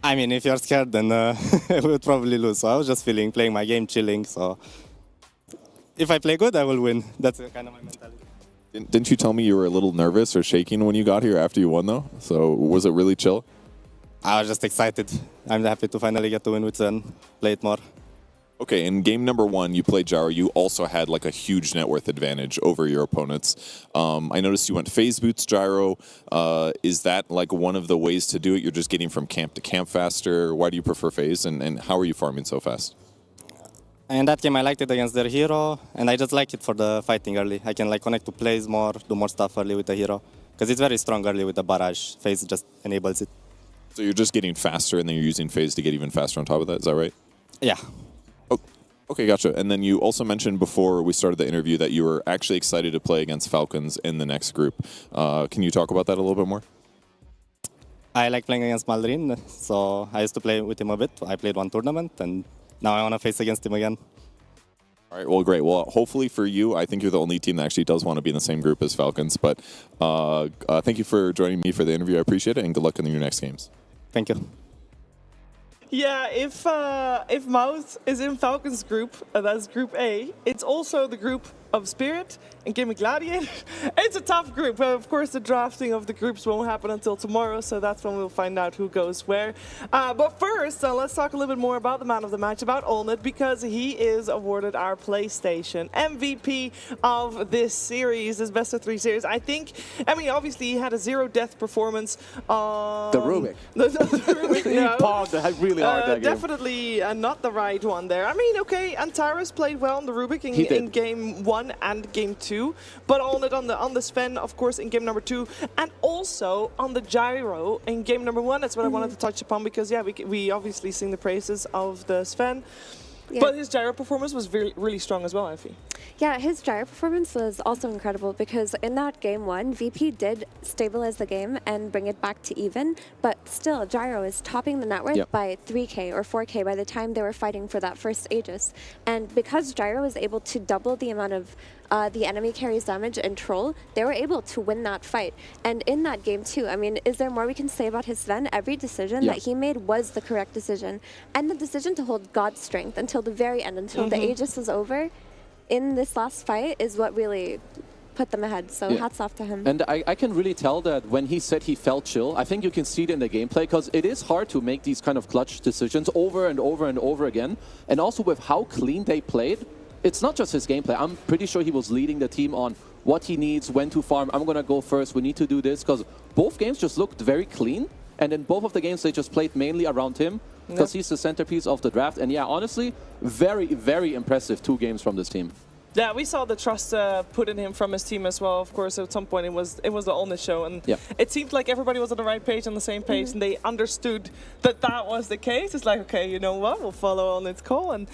C: I mean, if you're scared, then we would probably lose. So I was just playing my game, chilling. So if I play good, I will win. That's kind of my mentality.
G: Didn't you tell me you were a little nervous or shaking when you got here after you won, though? So was it really chill?
C: I was just excited. I'm happy to finally get to win with Sven, play it more.
G: Okay, in game number 1, you played Gyro. You also had like a huge net worth advantage over your opponents. I noticed you went phase boots Gyro. Is that like one of the ways to do it? You're just getting from camp to camp faster. Why do you prefer phase, and how are you farming so fast?
C: In that game, I liked it against their hero, and I just like it for the fighting early. I can like connect to plays more, do more stuff early with the hero, because it's very strong early with the barrage. Phase just enables it.
G: So you're just getting faster, and then you're using phase to get even faster on top of that. Is that right?
C: Yeah.
G: Okay, gotcha. And then you also mentioned before we started the interview that you were actually excited to play against Falcons in the next group. Can you talk about that a little bit more?
C: I like playing against Maldrin, so I used to play with him a bit. I played one tournament, and now I want to face against him again.
G: All right, well, great. Well, hopefully for you, I think you're the only team that actually does want to be in the same group as Falcons. But thank you for joining me for the interview. I appreciate it, and good luck in your next games.
C: Thank you.
M: Yeah, if Mouse is in Falcons group, that's Group A, it's also the group of Spirit and Gimme Gladiator. It's a tough group. Well, of course, the drafting of the groups won't happen until tomorrow, so that's when we'll find out who goes where. But first, let's talk a little bit more about the man of the match, about Olned, because he is awarded our PlayStation MVP of this series, this best of 3 series. I mean, obviously, he had a zero-death performance on...
N: The Rubik.
M: The Rubik,
N: He paused really hard that game.
M: Definitely not the right one there. I mean, okay, Antares played well on the Rubik in game 1 and game 2, but Olned on the Sven, of course, in game number 2, and also on the Gyro in game number 1. That's what I wanted to touch upon, because yeah, we obviously sing the praises of the Sven. Yeah. But his gyro performance was really strong as well, I feel.
O: Yeah, his gyro performance was also incredible, because in that game 1, VP did stabilize the game and bring it back to even, but still, Gyro is topping the net worth by 3k or 4k by the time they were fighting for that first Aegis. And because Gyro was able to double the amount of the enemy carries damage and troll, they were able to win that fight. And in that game too, I mean, is there more we can say about his Sven? Every decision that he made was the correct decision. And the decision to hold God's strength until the very end, until the Aegis was over, in this last fight is what really put them ahead. So hats off to him.
N: And I can really tell that when he said he felt chill, I think you can see it in the gameplay, because it is hard to make these kind of clutch decisions over and over and over again. And also with how clean they played, it's not just his gameplay. I'm pretty sure he was leading the team on what he needs, when to farm. I'm going to go first. We need to do this, because both games just looked very clean. And in both of the games, they just played mainly around him, because he's the centerpiece of the draft. And yeah, honestly, very, very impressive 2 games from this team.
M: Yeah, we saw the trust put in him from his team as well. Of course, at some point it was the Olned show, and it seemed like everybody was on the right page, on the same page, and they understood that that was the case. It's like, okay, you know what, we'll follow Olned's call, and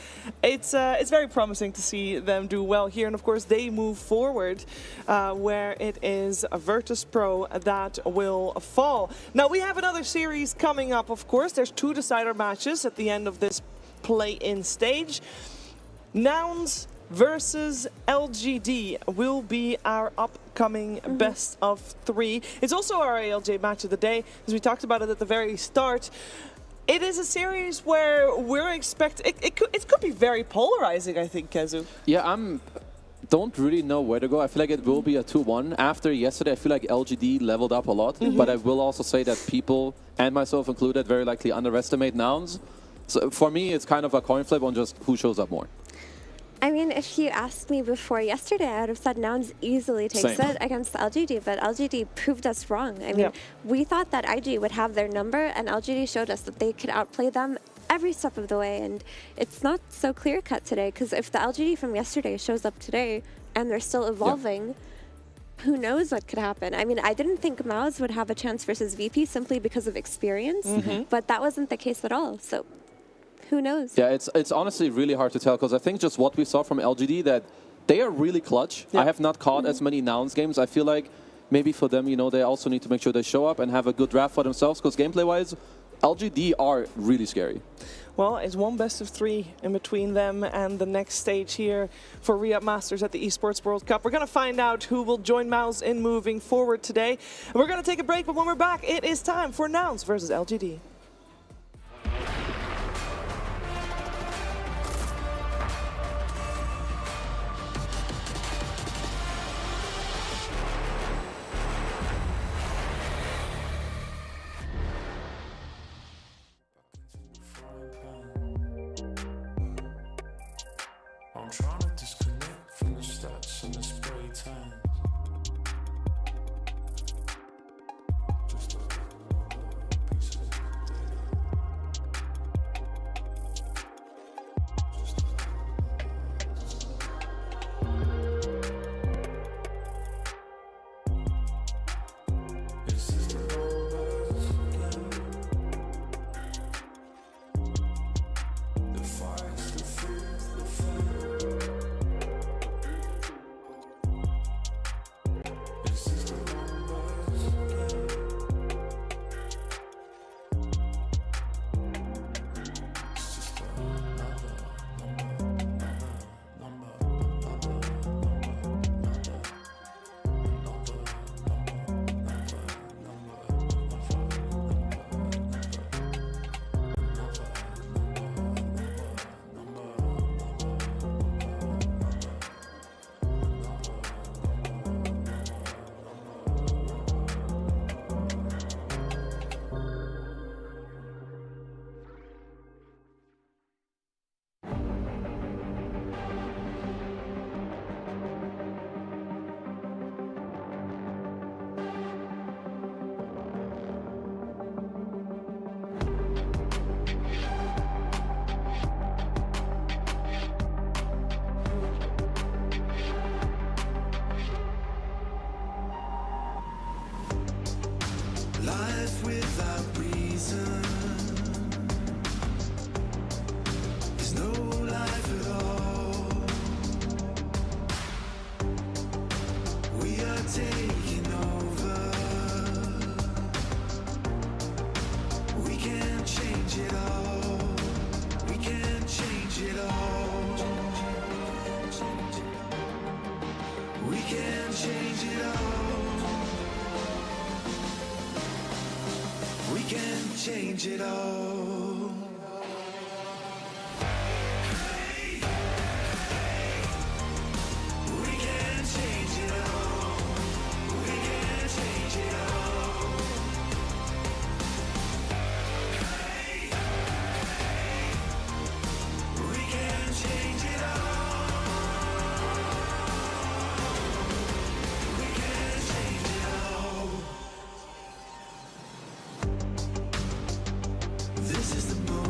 M: it's very promising to see them do well here. And of course, they move forward, where it is a virtus.pro that will fall. Now we have another series coming up. Of course, there's 2 decider matches at the end of this play-in stage. Nouns versus LGD will be our upcoming best of 3. It's also our ALJ match of the day, as we talked about it at the very start. It is a series where we're expecting... It could be very polarizing, I think, Kezu.
N: Yeah, don't really know where to go. I feel like it will be a 2-1. After yesterday, I feel like LGD leveled up a lot, but I will also say that people, and myself included, very likely underestimate Nouns. So for me, it's kind of a coin flip on just who shows up more.
O: I mean, if you asked me before yesterday, I would have said Nouns easily takes it against the LGD, but LGD proved us wrong. I mean, we thought that IG would have their number, and LGD showed us that they could outplay them every step of the way, and it's not so clear-cut today, because if the LGD from yesterday shows up today, and they're still evolving, who knows what could happen. I mean, I didn't think Mouse would have a chance versus VP simply because of experience, but that wasn't the case at all, so... who knows?
N: Yeah, it's honestly really hard to tell, because I think just what we saw from LGD, that they are really clutch. I have not caught as many Nouns games. I feel like maybe for them, you know, they also need to make sure they show up and have a good draft for themselves, because gameplay-wise, LGD are really scary.
M: Well, it's 1 best of 3 in between them and the next stage here for Riyadh Masters at the Esports World Cup. We're going to find out who will join Mouse in moving forward today. We're going to take a break, but when we're back, it is time for Nouns versus LGD.
F: I'm trying to disconnect from the stats and the spray tan. Just a piece of data. It's just the numbers again. The fights, the fears, the fear. It's just the numbers again. It's just another life without reason is no life at all. We are taking over. We can change it all. We can change it all. We can change it all. We can change it all. Hey, hey. We can change it all. We can change it all. Hey, hey. We can change it all. We can change it all. This is the moment.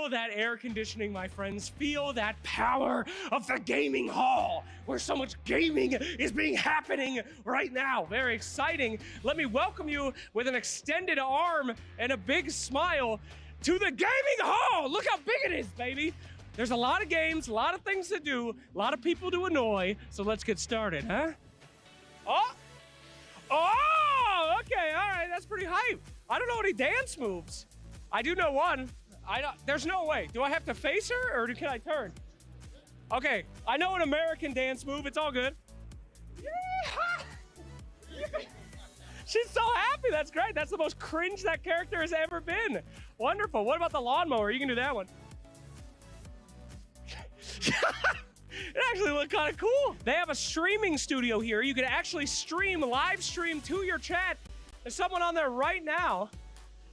U: Feel that air conditioning, my friends. Feel that power of the gaming hall, where so much gaming is happening right now. Very exciting. Let me welcome you with an extended arm and a big smile to the gaming hall. Look how big it is, baby. There's a lot of games, a lot of things to do, a lot of people to annoy. So let's get started, huh? Oh, okay, all right, that's pretty hype. I don't know any dance moves. I do know one. There's no way. Do I have to face her or can I turn? Okay, I know an American dance move. It's all good. Yeah. She's so happy. That's great. That's the most cringe that character has ever been. Wonderful. What about the lawnmower? You can do that one. It actually looked kind of cool. They have a streaming studio here. You can actually live stream to your chat. There's someone on there right now.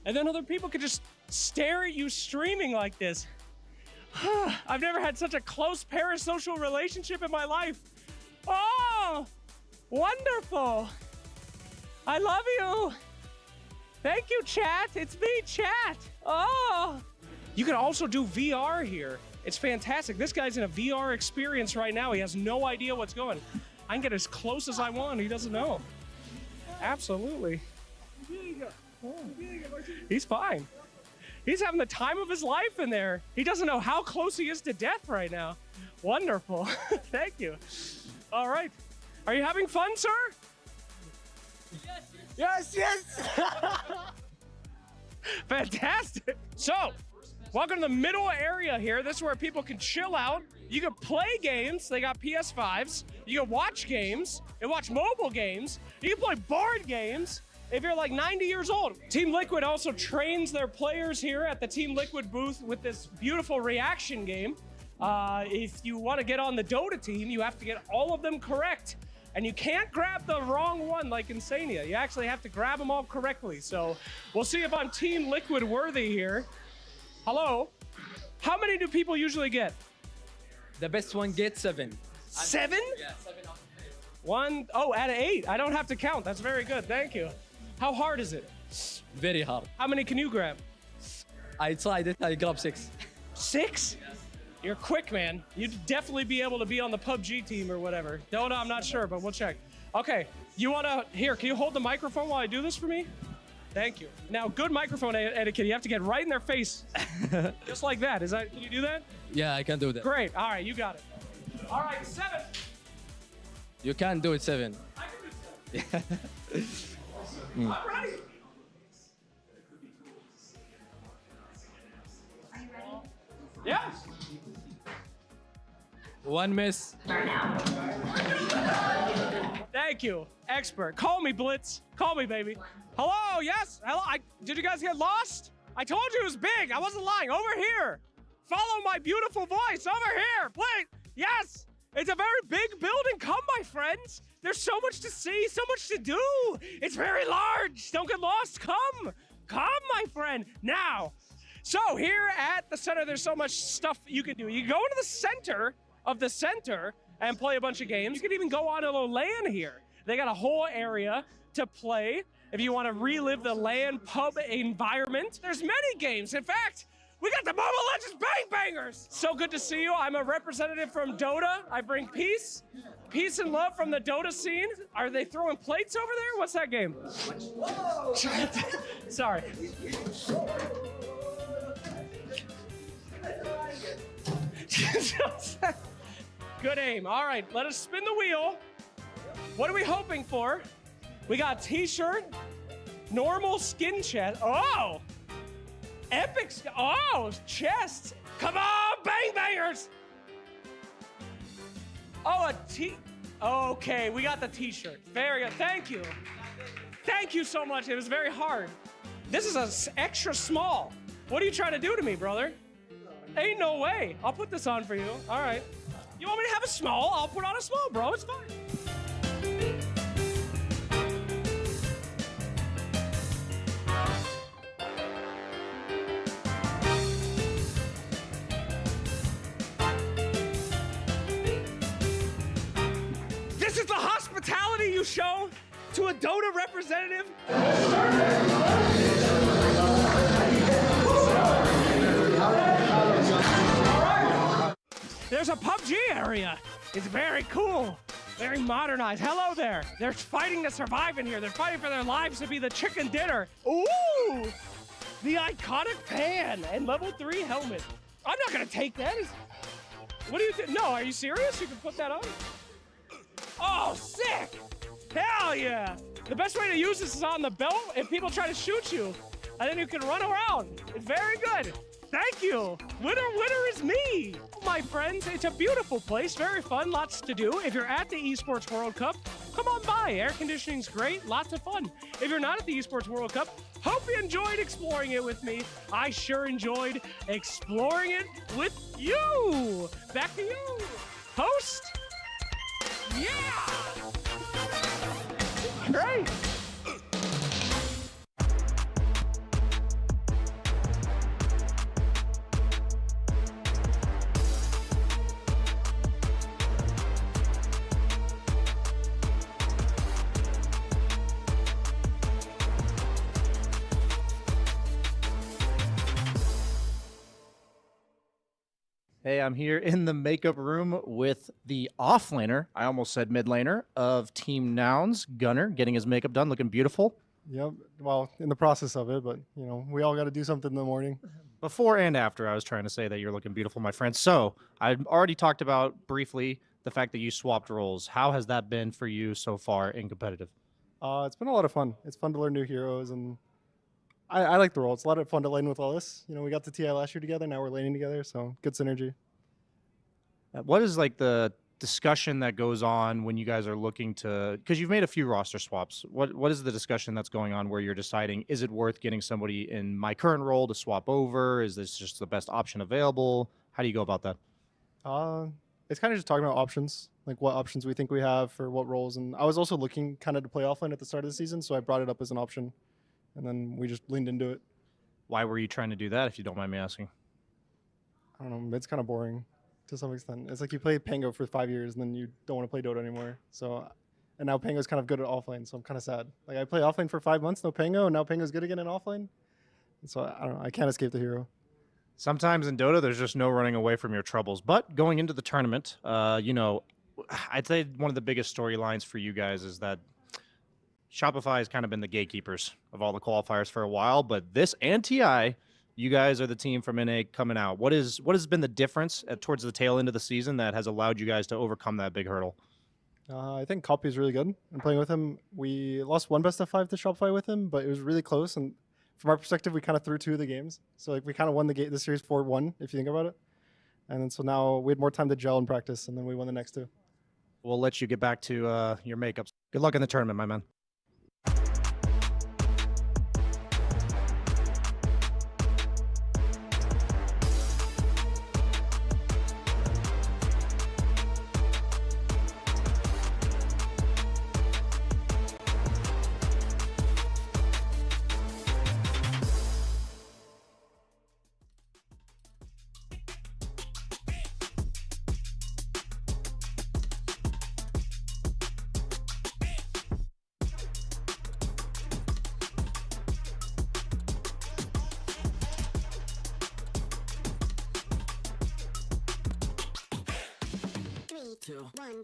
U: And then other people could just stare at you streaming like this. I've never had such a close parasocial relationship in my life. Oh, wonderful. I love you. Thank you, chat. It's me, chat. Oh. You can also do VR here. It's fantastic. This guy's in a VR experience right now. He has no idea what's going. I can get as close as I want. He doesn't know. Absolutely. He's fine. He's having the time of his life in there. He doesn't know how close he is to death right now. Wonderful. Thank you. All right. Are you having fun, sir? Yes, yes. Fantastic. So, welcome to the middle area here. This is where people can chill out. You can play games. They got PS5s. You can watch games and watch mobile games. You can play board games if you're like 90 years old. Team Liquid also trains their players here at the Team Liquid booth with this beautiful reaction game. If you want to get on the Dota team, you have to get all of them correct. And you can't grab the wrong one like Insania. You actually have to grab them all correctly. So we'll see if I'm Team Liquid worthy here. Hello? How many do people usually get?
E: The best one gets 7.
U: 7?
E: Yeah, 7 out of
U: 1, oh, out of 8. I don't have to count. That's very good. Thank you. How hard is it?
E: Very hard.
U: How many can you grab?
E: I tried it. I grabbed 6.
U: 6? You're quick, man. You'd definitely be able to be on the PUBG team or whatever. Dota, I'm not sure, but we'll check. Okay, you wanna, here, can you hold the microphone while I do this for me? Thank you. Now, good microphone etiquette. You have to get right in their face. Just like that. Can you do that?
E: Yeah, I can do that.
U: Great, all right, you got it. All right, 7.
E: You can do it 7.
U: I can do 7. I'm ready. Yes.
E: 1 miss.
U: Thank you, expert. Call me, Blitz. Call me, baby. Hello, yes. Hello. Did you guys get lost? I told you it was big. I wasn't lying. Over here. Follow my beautiful voice. Over here. Please. Yes. It's a very big building. Come, my friends. There's so much to see, so much to do. It's very large. Don't get lost. Come. Come, my friend. Now. So here at the center, there's so much stuff you can do. You can go into the center of the center and play a bunch of games. You can even go on a little LAN here. They got a whole area to play if you want to relive the LAN pub environment. There's many games. In fact, we got the Mobile Legends Bang Bangers. So good to see you. I'm a representative from Dota. I bring peace and love from the Dota scene. Are they throwing plates over there? What's that game? Sorry. Good aim. All right, let us spin the wheel. What are we hoping for? We got t-shirt, normal skin chest. Oh, epic. Oh, chest. Come on, bang bangers. Oh, okay, we got the t-shirt. Very good. Thank you. Thank you so much. It was very hard. This is an extra small. What are you trying to do to me, brother? Ain't no way. I'll put this on for you. All right. You want me to have a small? I'll put on a small, bro. It's fine. This is the hospitality you show to a Dota representative? there's a PUBG area. It's very cool, very modernized. Hello there. They're fighting to survive in here. They're fighting for their lives to be the chicken dinner. Ooh, the iconic pan and level 3 helmet. I'm not gonna take that. What do you think? No, are you serious? You can put that on? Oh, sick! Hell yeah! The best way to use this is on the belt if people try to shoot you. And then you can run around. It's very good. Thank you. Winner is me. My friends, it's a beautiful place. Very fun, lots to do. If you're at the Esports World Cup, come on by. Air conditioning's great, lots of fun. If you're not at the Esports World Cup, hope you enjoyed exploring it with me. I sure enjoyed exploring it with you. Back to you, host. Yeah. Great.
K: Hey, I'm here in the makeup room with the offlaner, I almost said mid laner, of Team Nouns, Gunner, getting his makeup done, looking beautiful.
L: Yep. Well, in the process of it, but you know, we all got to do something in the morning.
K: Before and after, I was trying to say that you're looking beautiful, my friend. So I've already talked about briefly the fact that you swapped roles. How has that been for you so far in competitive?
L: It's been a lot of fun. It's fun to learn new heroes, and I like the role. It's a lot of fun to lane with Ellis. You know, we got the TI last year together. Now we're laning together, so good synergy.
K: What is like the discussion that goes on when you guys are looking to, because you've made a few roster swaps. What is the discussion that's going on where you're deciding, is it worth getting somebody in my current role to swap over? Is this just the best option available? How do you go about that?
L: It's kind of just talking about options, like what options we think we have for what roles. And I was also looking kind of to play offline at the start of the season, so I brought it up as an option, and then we just leaned into it.
K: Why were you trying to do that, if you don't mind me asking?
L: I don't know. It's kind of boring to some extent. It's like you play Pango for 5 years, and then you don't want to play Dota anymore. So, and now Pango's kind of good at offline, so I'm kind of sad. Like I play offline for 5 months, no Pango, and now Pango's good again in offline. So I don't know. I can't escape the hero.
K: Sometimes in Dota, there's just no running away from your troubles. But going into the tournament, you know, I'd say one of the biggest storylines for you guys is that Shopify has kind of been the gatekeepers of all the qualifiers for a while. But this and TI, you guys are the team from NA coming out. What has been the difference towards the tail end of the season that has allowed you guys to overcome that big hurdle?
L: I think Copy is really good. And playing with him, we lost one best of 5 to Shopify with him, but it was really close. And from our perspective, we kind of threw 2 of the games. So like we kind of won the series 4-1, if you think about it. And then so now we had more time to gel and practice, and then we won the next 2.
K: We'll let you get back to your makeups. Good luck in the tournament, my man.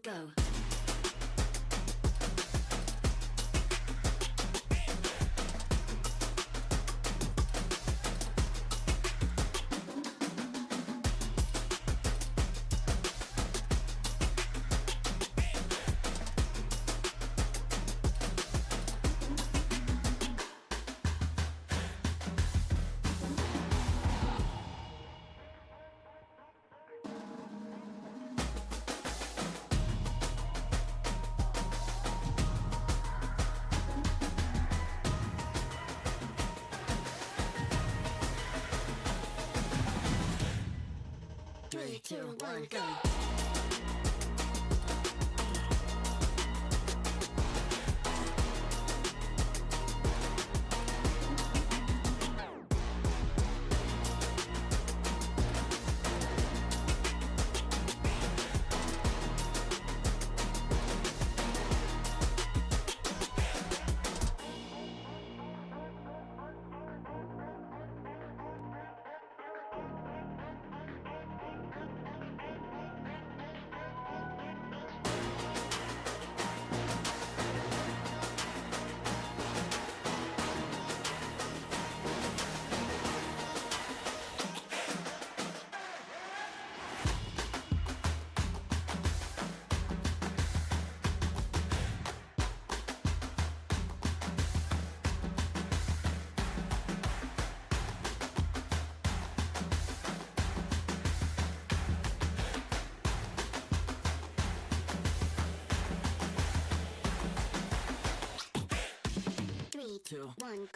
D: Go. Three, two, one, go. 1, go.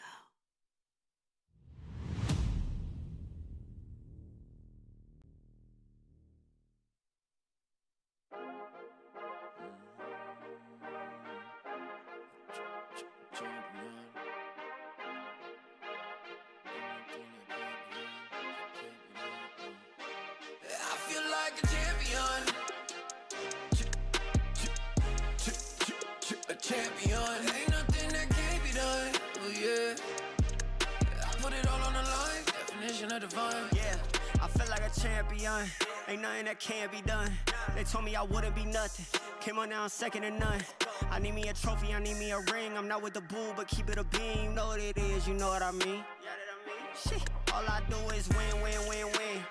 F: I feel like a champion. A champion. Ain't nothing that can't be done. Oh yeah. I put it all on the line. Definition of divine.
B: Yeah, I feel like a champion. Ain't nothing that can't be done. They told me I wouldn't be nothing. Came on now, second to none. I need me a trophy, I need me a ring. I'm not with the bull, but keep it a beam. You know what it is, you know what I mean. Shit, all I do is win, win, win, win.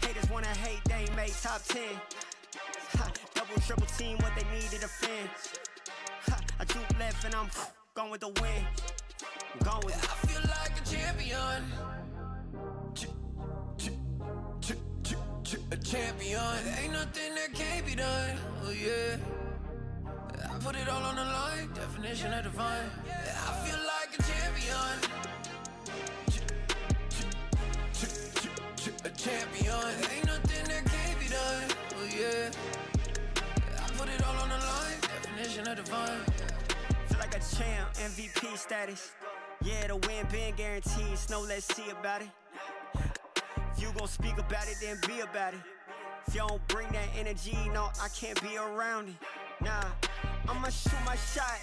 B: Haters wanna hate, they ain't make top 10. Double, triple team, what they need to defend. I juke left and I'm gone with the win. I'm gone with it.
F: I feel like a champion. A champion. Ain't nothing that can't be done. Oh yeah. I put it all on the line. Definition of divine. I feel like a champion. A champion. Ain't nothing that can't be done. Oh yeah. I put it all on the line. Definition of divine.
B: Feel like a champ, MVP status. Yeah, the win been guaranteed. So let's see about it. If you gon' speak about it, then be about it. If you don't bring that energy, no, I can't be around it. Nah, I'ma shoot my shot.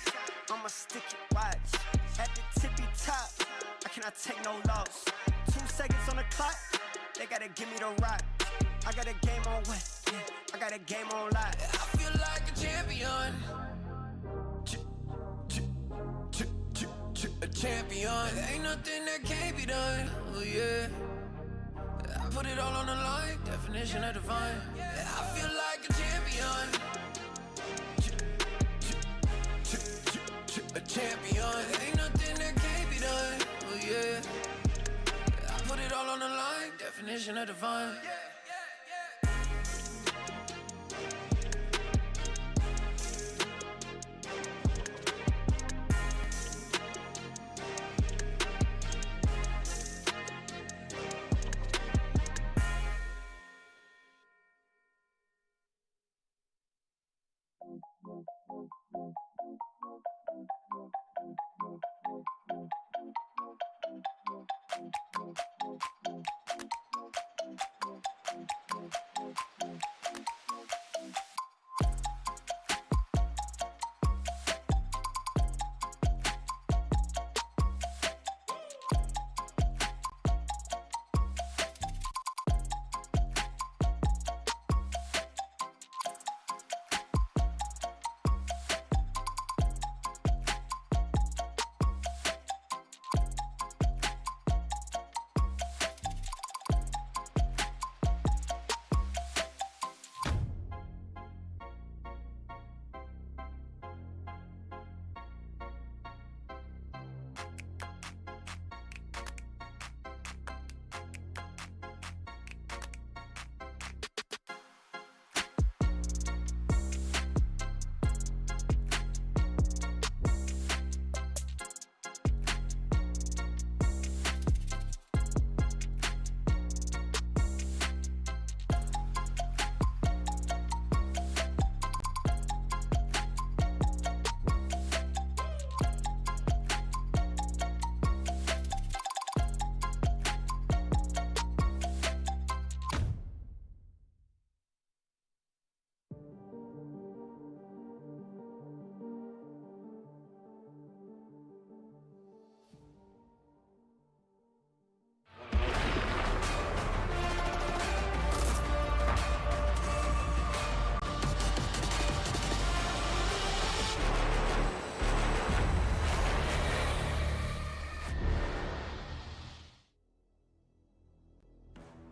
B: I'ma stick it, watch. At the tippy top, I cannot take no loss. 2 seconds on the clock, they gotta give me the rock. I got a game on what? Yeah, I got a game on lock.
F: I feel like a champion. A champion. Ain't nothing that can't be done. Oh yeah. I put it all on the line. Definition of divine. I feel like a champion. A champion. Ain't nothing that can't be done. Oh yeah. I put it all on the line. Definition of divine.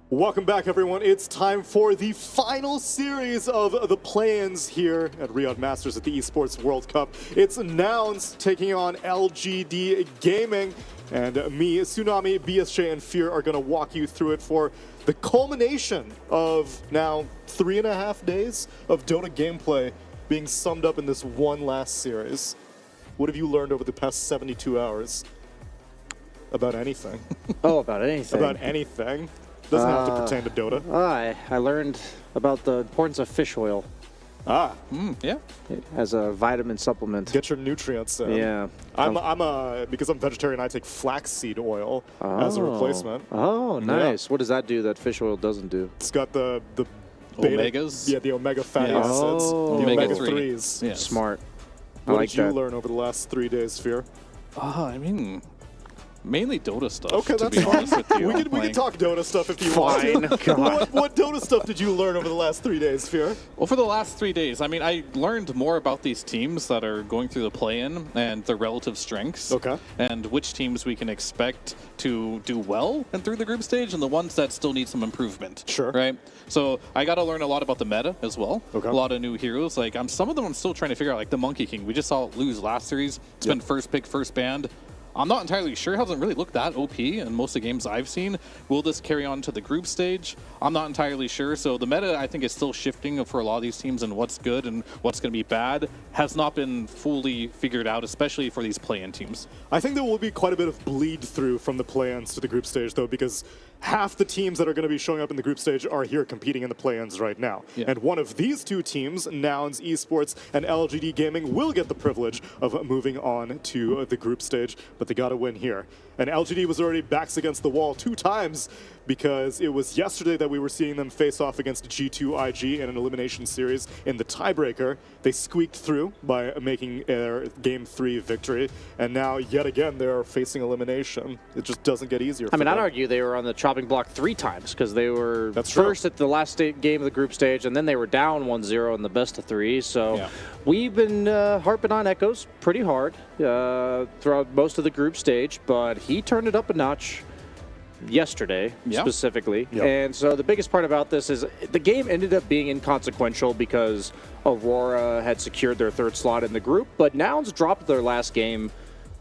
V: Welcome back, everyone. It's time for the final series of the play-ins here at Riyadh Masters at the Esports World Cup. It's Nouns taking on LGD Gaming, and me, Tsunami, BSJ, and Fear are going to walk you through it for the culmination of now 3.5 days of Dota gameplay being summed up in this one last series. what have you learned over the past 72 hours? About anything.
A: Oh, about anything.
V: About anything. Doesn't have to pertain to Dota.
A: I learned about the importance of fish oil.
V: Ah.
K: Yeah.
A: As a vitamin supplement.
V: Get your nutrients in.
A: Yeah.
V: Because I'm vegetarian, I take flaxseed oil as a replacement.
A: Oh, nice. What does that do that fish oil doesn't do?
V: It's got the
K: Omegas?
V: Yeah, the omega fatty acids. The omega-3s.
K: Yes.
A: Smart.
V: What did you learn over the last 3 days, Fear?
K: I mean, mainly Dota stuff.
V: Okay,
K: to
V: that's
K: be
V: fine.
K: honest with you.
V: We can talk Dota stuff if you want to. What Dota stuff did you learn over the last 3 days, Fear?
K: Well, for the last 3 days, I mean, I learned more about these teams that are going through the play-in and their relative strengths.
V: Okay.
K: And which teams we can expect to do well and through the group stage, and the ones that still need some improvement.
V: Sure.
K: Right? So I got to learn a lot about the meta as well.
V: Okay.
K: A lot of new heroes. Like, some of them I'm still trying to figure out, like the Monkey King. We just saw it lose last series. It's been first pick, first banned. I'm not entirely sure. It hasn't really looked that OP in most of the games I've seen. Will this carry on to the group stage? I'm not entirely sure. So the meta, I think, is still shifting for a lot of these teams, and what's good and what's going to be bad has not been fully figured out, especially for these play-in teams.
V: I think there will be quite a bit of bleed through from the play-ins to the group stage, though, because half the teams that are going to be showing up in the group stage are here competing in the play-ins right now.
K: Yeah.
V: And one of these two teams, Nouns Esports and LGD Gaming, will get the privilege of moving on to the group stage, but they got to win here. And LGD was already backs against the wall 2 times because it was yesterday that we were seeing them face off against G2IG in an elimination series in the tiebreaker. They squeaked through by making their Game 3 victory, and now yet again they're facing elimination. It just doesn't get easier for
A: I mean,
V: them.
A: I'd argue they were on the chopping block 3 times because they were first at the last game of the group stage, and then they were down 1-0 in the best of 3. So we've been harping on Echoes pretty hard throughout most of the group stage, but he turned it up a notch yesterday specifically. And so the biggest part about this is the game ended up being inconsequential because Aurora had secured their 3rd slot in the group, but Nouns dropped their last game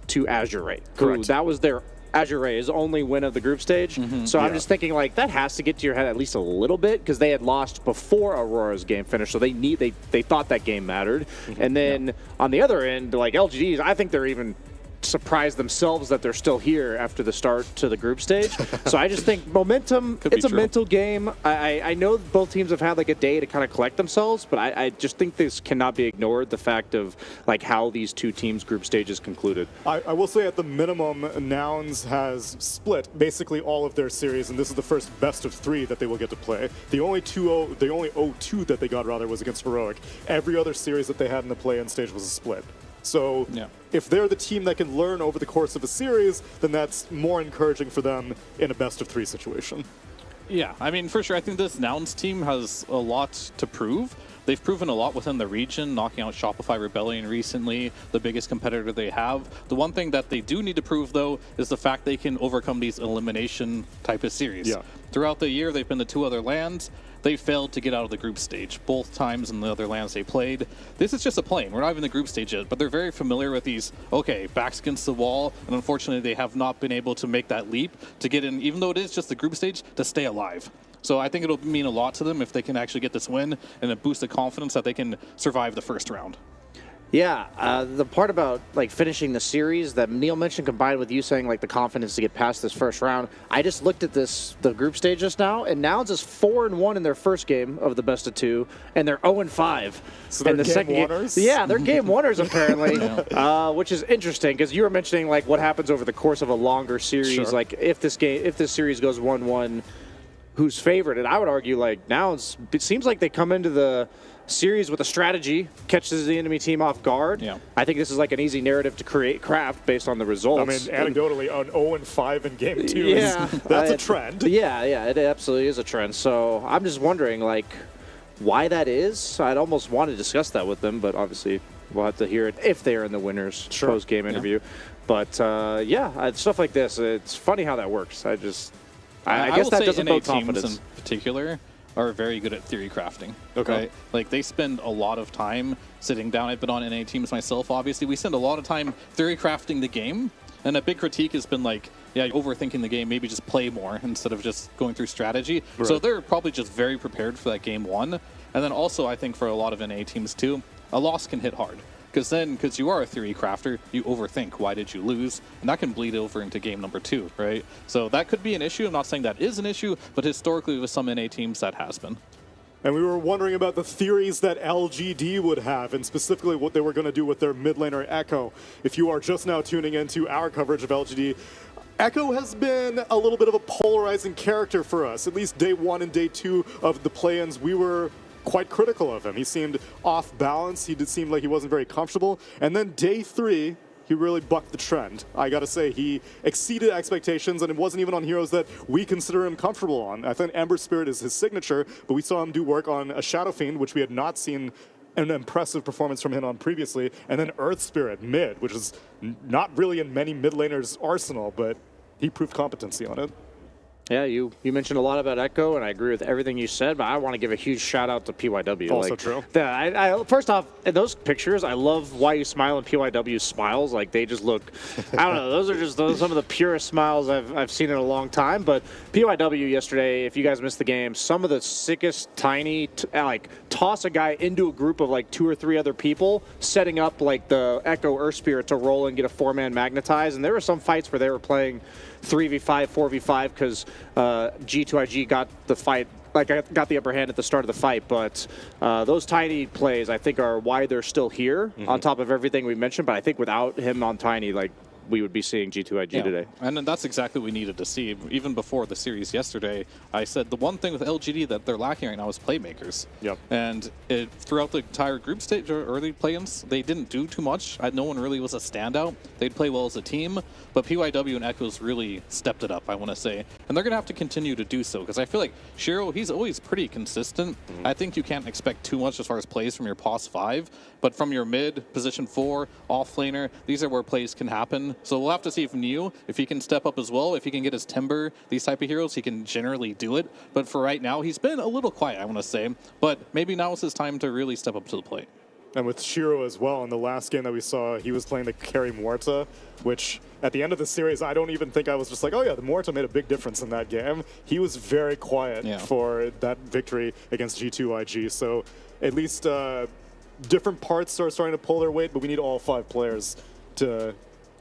A: to Azure. Correct. That was their Azure's only win of the group stage. So I'm just thinking, like, that has to get to your head at least a little bit because they had lost before Aurora's game finished, so they thought that game mattered. And then on the other end, like LGDs, I think they're even surprised themselves that they're still here after the start to the group stage. So I just think momentum, it's a mental game. I know both teams have had like a day to kind of collect themselves, but I just think this cannot be ignored, the fact of like how these 2 teams group stages concluded.
V: I will say at the minimum, Nouns has split basically all of their series, and this is the first best of 3 that they will get to play. The only 0-2 that they got rather was against Heroic. Every other series that they had in the play-in stage was a split. So if they're the team that can learn over the course of a series, then that's more encouraging for them in a best of 3 situation.
K: Yeah, I mean, for sure, I think this Nouns team has a lot to prove. They've proven a lot within the region, knocking out Shopify Rebellion recently, the biggest competitor they have. The one thing that they do need to prove, though, is the fact they can overcome these elimination type of series. Throughout the year, they've been to 2 other lands. They failed to get out of the group stage both times in the other lands they played. This is just a plane. We're not even in the group stage yet, but they're very familiar with these, backs against the wall, and unfortunately they have not been able to make that leap to get in, even though it is just the group stage, to stay alive. So I think it'll mean a lot to them if they can actually get this win and a boost of confidence that they can survive the first round.
A: Yeah, the part about like finishing the series that Neil mentioned, combined with you saying like the confidence to get past this first round, I just looked at the group stage just now, and Nouns is 4-1 in their first game of the best of 2, and they're 0-5
V: so in the second game.
A: Yeah, they're game winners apparently, which is interesting because you were mentioning like what happens over the course of a longer series. Like if this series goes 1-1, who's favored? And I would argue like Nouns. It seems like they come into the series with a strategy, catches the enemy team off guard. I think this is like an easy narrative to craft based on the results.
V: I mean, anecdotally, an 0-5 in game 2, that's a trend.
A: Yeah, it absolutely is a trend. So I'm just wondering, like, why that is. I'd almost want to discuss that with them, but obviously we'll have to hear it if they're in the winners post-game interview. But stuff like this, it's funny how that works. I guess that doesn't build confidence.
K: In particular are very good at theory crafting. Right? Like, they spend a lot of time sitting down. I've been on NA teams myself, obviously. We spend a lot of time theory crafting the game, and a big critique has been like, overthinking the game, maybe just play more instead of just going through strategy. So they're probably just very prepared for that game 1. And then also, I think for a lot of NA teams too, a loss can hit hard.
H: because you are a theory crafter, you overthink why did you lose, and that can bleed over into game number 2, right? So that could be an issue. I'm not saying that is an issue, but historically with some NA teams that has been.
V: And we were wondering about the theories that LGD would have, and specifically what they were going to do with their mid laner Echo. If you are just now tuning into our coverage of LGD, Echo has been a little bit of a polarizing character for us. At least day 1 and day 2 of the play-ins, we were quite critical of him. He seemed off balance. He did seem like he wasn't very comfortable. And then day 3, he really bucked the trend. I gotta say, he exceeded expectations, and it wasn't even on heroes that we consider him comfortable on. I think Ember Spirit is his signature, but we saw him do work on a Shadow Fiend, which we had not seen an impressive performance from him on previously, and then Earth Spirit mid, which is not really in many mid laners' arsenal, but he proved competency on it.
A: Yeah, you mentioned a lot about Echo, and I agree with everything you said, but I want to give a huge shout out to PYW.
V: Also true.
A: First off, in those pictures, I love Why You Smile and PYW's smiles. Like, they just look, I don't know, those are just some of the purest smiles I've seen in a long time. But PYW yesterday, if you guys missed the game, some of the sickest, tiny, toss a guy into a group of like 2 or 3 other people, setting up like the Echo Earth Spirit to roll and get a 4-man magnetize. And there were some fights where they were playing 3v5, 4v5 because G2IG got the fight, got the upper hand at the start of the fight. But those tiny plays, I think, are why they're still here on top of everything we mentioned. But I think without him on tiny, we would be seeing G2IG today.
H: And then that's exactly what we needed to see. Even before the series yesterday, I said the one thing with LGD that they're lacking right now is playmakers.
V: Yep.
H: And throughout the entire group stage or early play-ins, they didn't do too much. No one really was a standout. They'd play well as a team, but PYW and Echoes really stepped it up, I want to say. And they're going to have to continue to do so, because I feel like Shiro, he's always pretty consistent. I think you can't expect too much as far as plays from your POS 5, but from your mid, position 4, off-laner, these are where plays can happen. So we'll have to see if New, if he can step up as well, if he can get his Timber, these type of heroes, he can generally do it. But for right now, he's been a little quiet, I want to say. But maybe now is his time to really step up to the plate.
V: And with Shiro as well, in the last game that we saw, he was playing the carry Morta, which at the end of the series, I don't even think I was just like, oh yeah, the Morta made a big difference in that game. He was very quiet for that victory against G2IG. So at least different parts are starting to pull their weight, but we need all 5 players to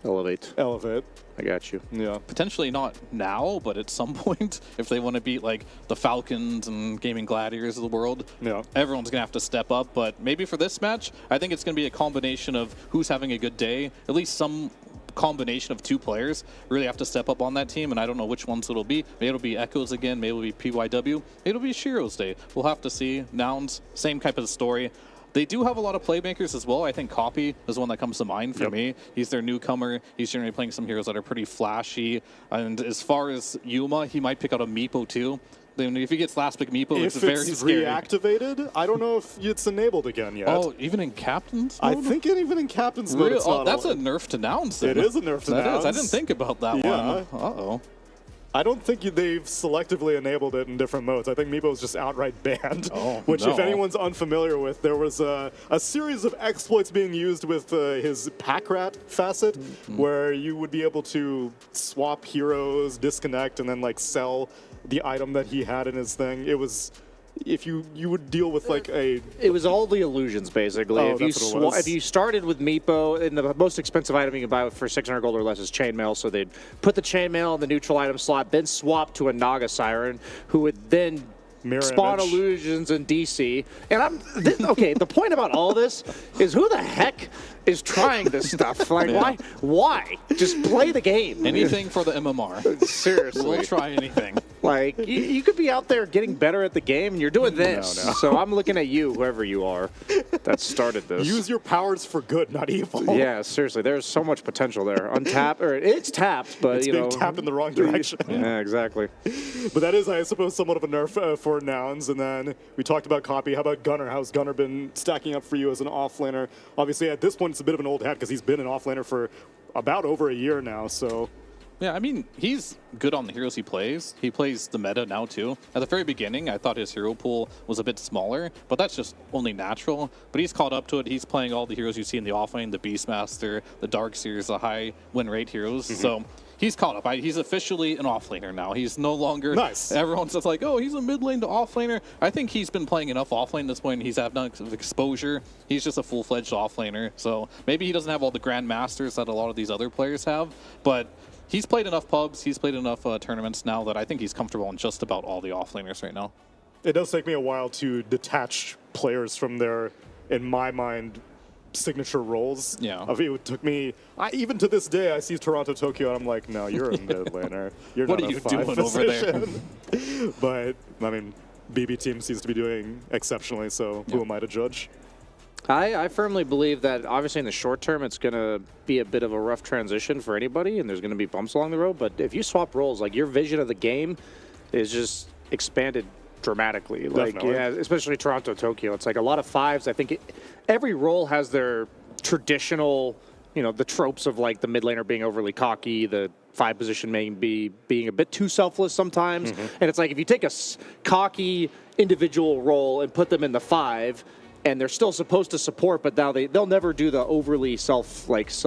V: elevate.
A: I got you.
V: Yeah.
H: Potentially not now, but at some point, if they want to beat like the Falcons and Gaming Gladiators of the world, everyone's going to have to step up. But maybe for this match, I think it's going to be a combination of who's having a good day, at least some combination of 2 players really have to step up on that team, and I don't know which ones it'll be. Maybe it'll be Echoes again, maybe it'll be PYW, maybe it'll be Shiro's day. We'll have to see. Nouns, same type of story. They do have a lot of playmakers as well. I think Copy is one that comes to mind for me. He's their newcomer. He's generally playing some heroes that are pretty flashy. And as far as Yuma, he might pick out a Meepo too. Then if he gets last pick Meepo, it's very scary.
V: Reactivated, I don't know if it's enabled again yet.
H: Oh, even in Captain's mode?
V: I think even in Captain's mode, it's not
H: that's a nerf to Nouns.
V: It is a nerf to Nouns.
H: I didn't think about that one. Uh-oh.
V: I don't think they've selectively enabled it in different modes. I think Meepo is just outright banned, which if anyone's unfamiliar with, there was a series of exploits being used with his Pack Rat facet, where you would be able to swap heroes, disconnect, and then sell the item that he had in his thing. It was... If you would deal with
A: it was all the illusions basically. If you started with Meepo, and the most expensive item you can buy for 600 gold or less is chainmail, so they'd put the chainmail in the neutral item slot, then swap to a Naga Siren, who would then spawn illusions in DC. And okay, the point about all this is who the heck is trying this stuff? Why? Just play the game.
H: Anything for the MMR.
A: Seriously.
H: We'll try anything.
A: You could be out there getting better at the game, and you're doing this. No. So I'm looking at you, whoever you are, that started this.
V: Use your powers for good, not evil.
A: Yeah, seriously. There's so much potential there. It's tapped, but
V: it's being tapped in the wrong direction.
A: Yeah, exactly.
V: But that is, I suppose, somewhat of a nerf for Nouns. And then we talked about Copy. How about Gunnar? How's Gunnar been stacking up for you as an offlaner? Obviously, at this point, it's a bit of an old hat because he's been an offlaner for about over a year now. So.
H: Yeah, I mean, he's good on the heroes he plays. He plays the meta now, too. At the very beginning, I thought his hero pool was a bit smaller, but that's just only natural. But he's caught up to it. He's playing all the heroes you see in the offlane, the Beastmaster, the Darkseers, the high win rate heroes. So he's caught up. He's officially an offlaner now. He's no longer...
V: Nice.
H: Everyone's just like, oh, he's a mid lane to offlaner. I think he's been playing enough offlane at this point. He's had enough exposure. He's just a full-fledged offlaner. So maybe he doesn't have all the Grand Masters that a lot of these other players have, but he's played enough pubs, he's played enough tournaments now that I think he's comfortable in just about all the offlaners right now.
V: It does take me a while to detach players from their, in my mind, signature roles.
H: Yeah.
V: It took me, even to this day, I see Toronto, Tokyo, and I'm like, no, you're a mid laner. You're
H: What
V: not
H: are you
V: a 5
H: doing over there?
V: position. But, I mean, BB team seems to be doing exceptionally, so who am I to judge?
A: I firmly believe that obviously in the short term it's going to be a bit of a rough transition for anybody and there's going to be bumps along the road, but if you swap roles, like your vision of the game is just expanded dramatically. Like, yeah, especially Toronto, Tokyo. It's like a lot of 5s. I think every role has their traditional, you know, the tropes of like the mid laner being overly cocky, the 5 position maybe being a bit too selfless sometimes. And it's like if you take a cocky individual role and put them in the 5, and they're still supposed to support, but now they'll never do the overly selfless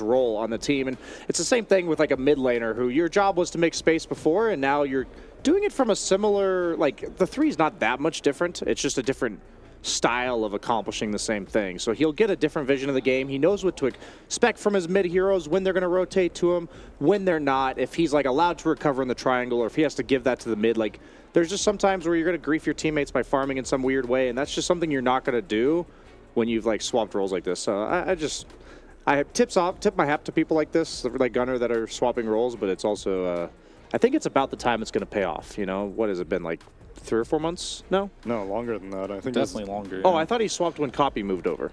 A: role on the team. And it's the same thing with like a mid laner who your job was to make space before, and now you're doing it from a similar, like the 3 is not that much different. It's just a different style of accomplishing the same thing. So he'll get a different vision of the game. He knows what to expect from his mid heroes, when they're going to rotate to him, when they're not, if he's like allowed to recover in the triangle, or if he has to give that to the mid. Like, there's just sometimes where you're going to grief your teammates by farming in some weird way, and that's just something you're not going to do when you've like swapped roles like this. So I tip my hat to people like this, like Gunnar, that are swapping roles, but it's also I think it's about the time it's going to pay off. You know, what has it been, like 3 or 4 months? No,
V: longer than that. I think
H: definitely longer.
A: Oh, I thought he swapped when Copy moved over,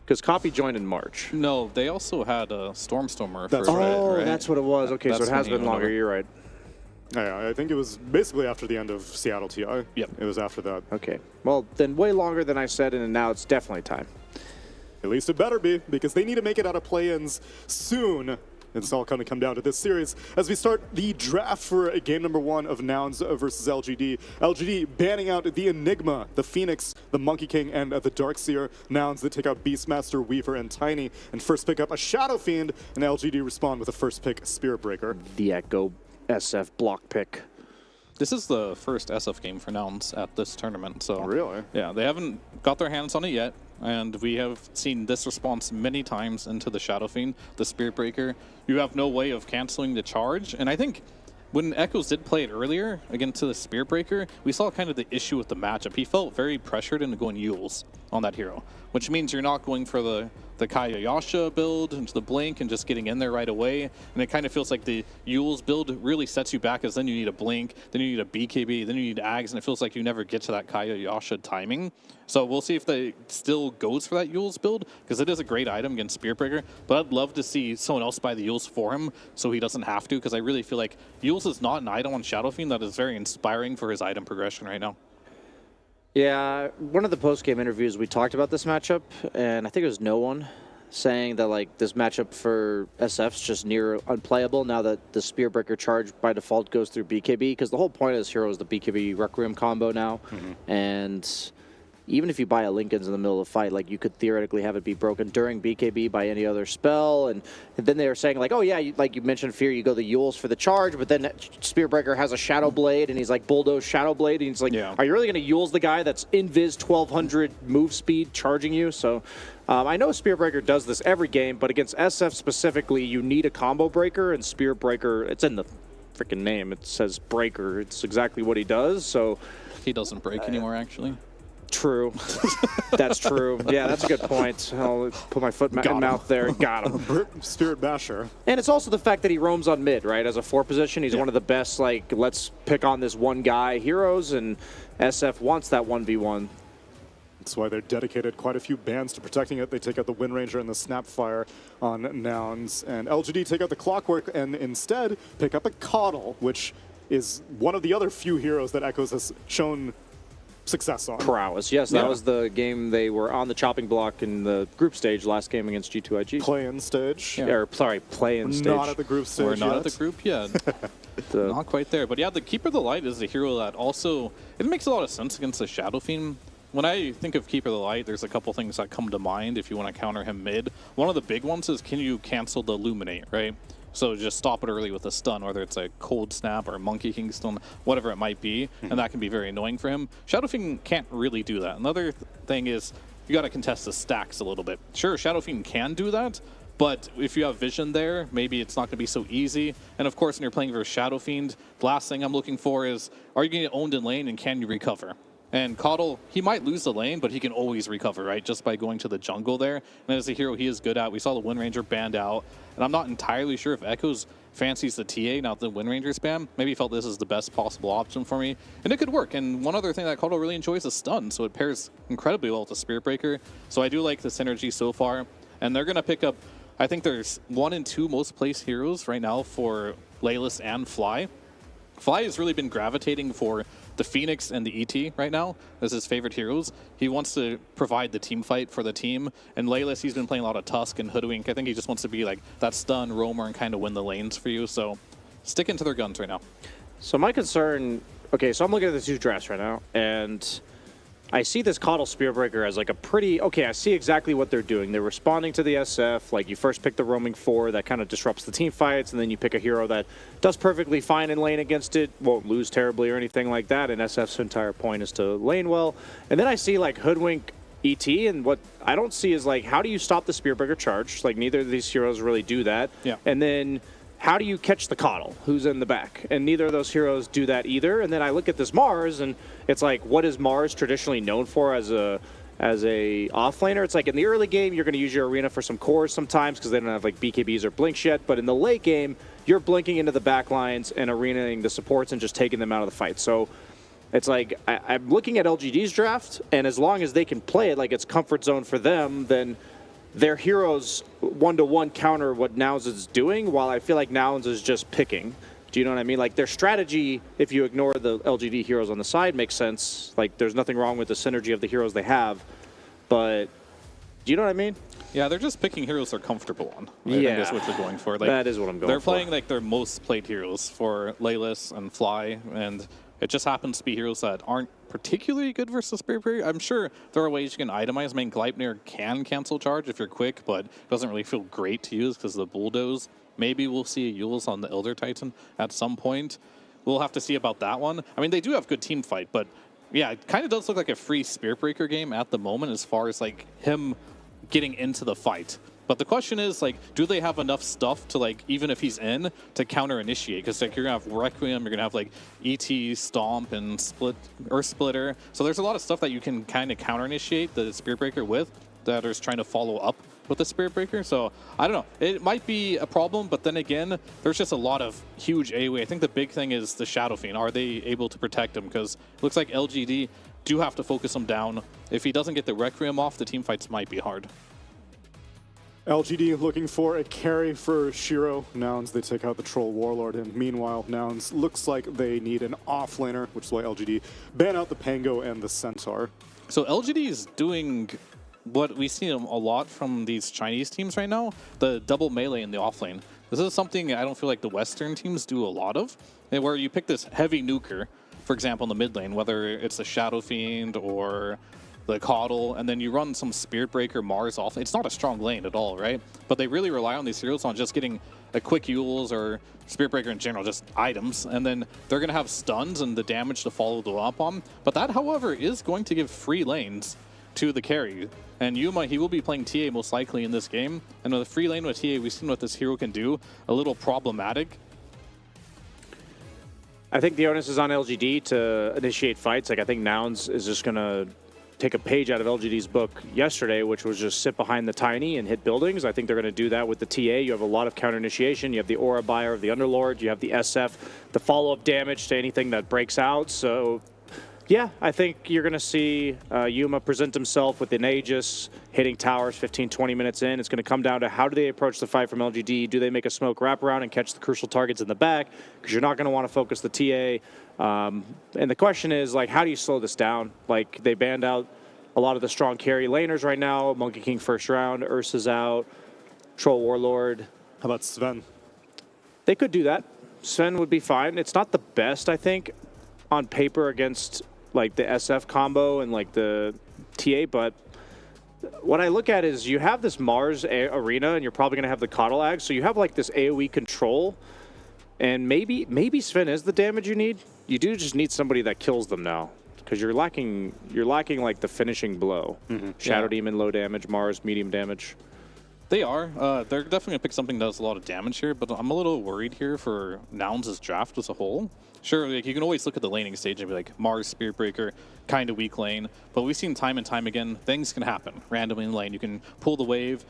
A: because Copy joined in March.
H: No, they also had a Stormstormer.
V: That's
H: right.
A: That's what it was. Okay, so it has been longer. You're right.
V: Yeah, I think it was basically after the end of Seattle TI.
H: Yep.
V: It was after that.
A: Okay. Well, then way longer than I said, and now it's definitely time.
V: At least it better be, because they need to make it out of play-ins soon. It's all going to come down to this series as we start the draft for game number 1 of Nouns versus LGD. LGD banning out the Enigma, the Phoenix, the Monkey King, and the Darkseer. Nouns that take out Beastmaster, Weaver, and Tiny, and first pick up a Shadow Fiend, and LGD respond with a first pick Spirit Breaker.
A: The Echo SF block pick.
H: This is the first SF game for Nouns at this tournament. So
V: really?
H: Yeah, they haven't got their hands on it yet, and we have seen this response many times into the Shadow Fiend, the Spirit Breaker. You have no way of canceling the charge, and I think when Echoes did play it earlier against the Spirit Breaker, we saw kind of the issue with the matchup. He felt very pressured into going Yules on that hero, which means you're not going for the Kaya Yasha build into the blink and just getting in there right away. And it kind of feels like the Yules build really sets you back, as then you need a blink, then you need a BKB, then you need Ags, and it feels like you never get to that Kaya Yasha timing. So we'll see if they still goes for that Yules build, because it is a great item against Spirit Breaker, but I'd love to see someone else buy the Yules for him so he doesn't have to, because I really feel like Yules is not an item on Shadow Fiend that is very inspiring for his item progression right now.
A: Yeah, one of the post-game interviews we talked about this matchup, and I think it was no one saying that like this matchup for SF's just near unplayable now that the Spirit Breaker charge by default goes through BKB, because the whole point of this hero is the BKB Requiem combo now, and even if you buy a Linken's in the middle of the fight, like you could theoretically have it be broken during BKB by any other spell. And then they were saying like, oh yeah, like you mentioned Fear, you go the Yules for the charge, but then Spirit Breaker has a Shadow Blade and he's like bulldoze Shadow Blade, and he's like, are you really going to Yules the guy that's invis 1200 move speed charging you? So I know Spirit Breaker does this every game, but against SF specifically, you need a combo breaker, and Spirit Breaker, it's in the freaking name. It says breaker. It's exactly what he does. So
H: he doesn't break anymore, actually.
A: True. That's true. Yeah, that's a good point. I'll put my foot in mouth there. Got him.
V: Spirit Basher.
A: And it's also the fact that he roams on mid, right? As a 4 position, he's one of the best, like, let's pick on this one guy heroes, and SF wants that 1v1.
V: That's why they're dedicated quite a few bans to protecting it. They take out the Wind Ranger and the Snapfire on Nouns, and LGD take out the Clockwork and instead pick up a Coddle, which is one of the other few heroes that Echoes has shown success on.
A: Prowess, yes, that was the game they were on the chopping block in the group stage last game against G2IG.
V: Play-in stage.
A: Yeah. Or, sorry, play-in stage.
V: Not at the group stage
H: We're not at the group yet. Not quite there. But yeah, the Keeper of the Light is a hero that also, it makes a lot of sense against the Shadow Fiend. When I think of Keeper of the Light, there's a couple things that come to mind if you want to counter him mid. One of the big ones is, can you cancel the Illuminate, right? So just stop it early with a stun, whether it's a cold snap or a Monkey King stun, whatever it might be, and that can be very annoying for him. Shadow Fiend can't really do that. Another thing is you got to contest the stacks a little bit. Sure, Shadow Fiend can do that, but if you have vision there, maybe it's not going to be so easy. And of course, when you're playing versus Shadow Fiend, the last thing I'm looking for is, are you going to get owned in lane and can you recover? And Coddle, he might lose the lane, but he can always recover, right? Just by going to the jungle there. And as a hero he is good at, we saw the Wind Ranger banned out. And I'm not entirely sure if Echoes fancies the TA, not the Wind Ranger spam. Maybe he felt this is the best possible option for me. And it could work. And one other thing that Coddle really enjoys is stun. So it pairs incredibly well with the Spirit Breaker. So I do like the synergy so far. And they're going to pick up, I think there's 1 and 2 most placed heroes right now for Laylis and Fly. Fly has really been gravitating for the Phoenix and the ET right now as his favorite heroes. He wants to provide the team fight for the team. And Laylis, he's been playing a lot of Tusk and Hoodwink. I think he just wants to be like that stun roamer and kind of win the lanes for you. So sticking to their guns right now.
A: So my concern, okay, so I'm looking at the 2 drafts right now, and I see this Coddle Spearbreaker as like a pretty, okay, I see exactly what they're doing. They're responding to the SF, like you first pick the roaming 4 that kind of disrupts the team fights, and then you pick a hero that does perfectly fine in lane against it, won't lose terribly or anything like that, and SF's entire point is to lane well. And then I see like Hoodwink ET, and what I don't see is like, how do you stop the Spearbreaker charge? Like neither of these heroes really do that.
H: Yeah.
A: And then how do you catch the Coddle who's in the back? And neither of those heroes do that either. And then I look at this Mars, and it's like, what is Mars traditionally known for as a offlaner? It's like in the early game, you're going to use your arena for some cores sometimes because they don't have like BKBs or blinks yet. But in the late game, you're blinking into the back lines and arenaing the supports and just taking them out of the fight. So it's like, I'm looking at LGD's draft, and as long as they can play it like it's comfort zone for them, then their heroes one-to-one counter what Nouns is doing, while I feel like Nouns is just picking. Do you know what I mean? Like their strategy, if you ignore the LGD heroes on the side, makes sense. Like there's nothing wrong with the synergy of the heroes they have, but do you know what I mean?
H: Yeah, they're just picking heroes they're comfortable on.
A: Yeah,
H: I think that's what they're going for. Like,
A: that is what I'm going for.
H: They're playing like their most played heroes for Laylis and Fly, and it just happens to be heroes that aren't particularly good versus Spirit Breaker. I'm sure there are ways you can itemize. I mean, Gleipnir can cancel charge if you're quick, but it doesn't really feel great to use because of the Bulldoze. Maybe we'll see a Yules on the Elder Titan at some point. We'll have to see about that one. I mean, they do have good team fight, but yeah, it kind of does look like a free Spirit Breaker game at the moment as far as like him getting into the fight. But the question is, like, do they have enough stuff to, like, even if he's in, to counter-initiate? Because, like, you're going to have Requiem, you're going to have, like, ET, Stomp, and Splitter. So there's a lot of stuff that you can kind of counter-initiate the Spirit Breaker with that is trying to follow up with the Spirit Breaker. So, I don't know. It might be a problem, but then again, there's just a lot of huge AoE. I think the big thing is the Shadow Fiend. Are they able to protect him? Because it looks like LGD do have to focus him down. If he doesn't get the Requiem off, the team fights might be hard.
V: LGD looking for a carry for Shiro. Nouns, they take out the Troll Warlord, and meanwhile, Nouns looks like they need an offlaner, which is why LGD ban out the Pango and the Centaur.
H: So LGD is doing what we see a lot from these Chinese teams right now, the double melee in the offlane. This is something I don't feel like the Western teams do a lot of, where you pick this heavy nuker, for example, in the mid lane, whether it's the Shadow Fiend or the Coddle, and then you run some Spirit Breaker Mars off. It's not a strong lane at all, right? But they really rely on these heroes on just getting a quick Yules or Spirit Breaker in general, just items, and then they're going to have stuns and the damage to follow them up on. But that, however, is going to give free lanes to the carry. And Yuma, he will be playing TA most likely in this game. And with a free lane with TA, we've seen what this hero can do. A little problematic.
A: I think the onus is on LGD to initiate fights. Like I think Nouns is just going to take a page out of LGD's book yesterday, which was just sit behind the tiny and hit buildings. I think they're going to do that with the TA. You have a lot of counter initiation. You have the Aura Buyer of the Underlord. You have the SF, the follow-up damage to anything that breaks out. So, yeah, I think you're going to see Yuma present himself with an Aegis, hitting towers 15, 20 minutes in. It's going to come down to how do they approach the fight from LGD? Do they make a smoke wraparound and catch the crucial targets in the back? Because you're not going to want to focus the TA. And the question is, like, how do you slow this down? Like, they banned out a lot of the strong carry laners right now. Monkey King first round, Ursa's out, Troll Warlord.
V: How about Sven?
A: They could do that. Sven would be fine. It's not the best, I think, on paper against, like, the SF combo and, like, the TA, but what I look at is you have this Mars arena, and you're probably going to have the Coddle Ag, so you have like this AoE control, and maybe Sven is the damage you need. You do just need somebody that kills them now, because you're lacking like the finishing blow. Shadow Demon low damage, Mars medium damage.
H: They are. They're definitely going to pick something that does a lot of damage here, but I'm a little worried here for Nouns' draft as a whole. Sure, like, you can always look at the laning stage and be like, Mars, Spirit Breaker, kind of weak lane, but we've seen time and time again, things can happen randomly in lane. You can pull the wave,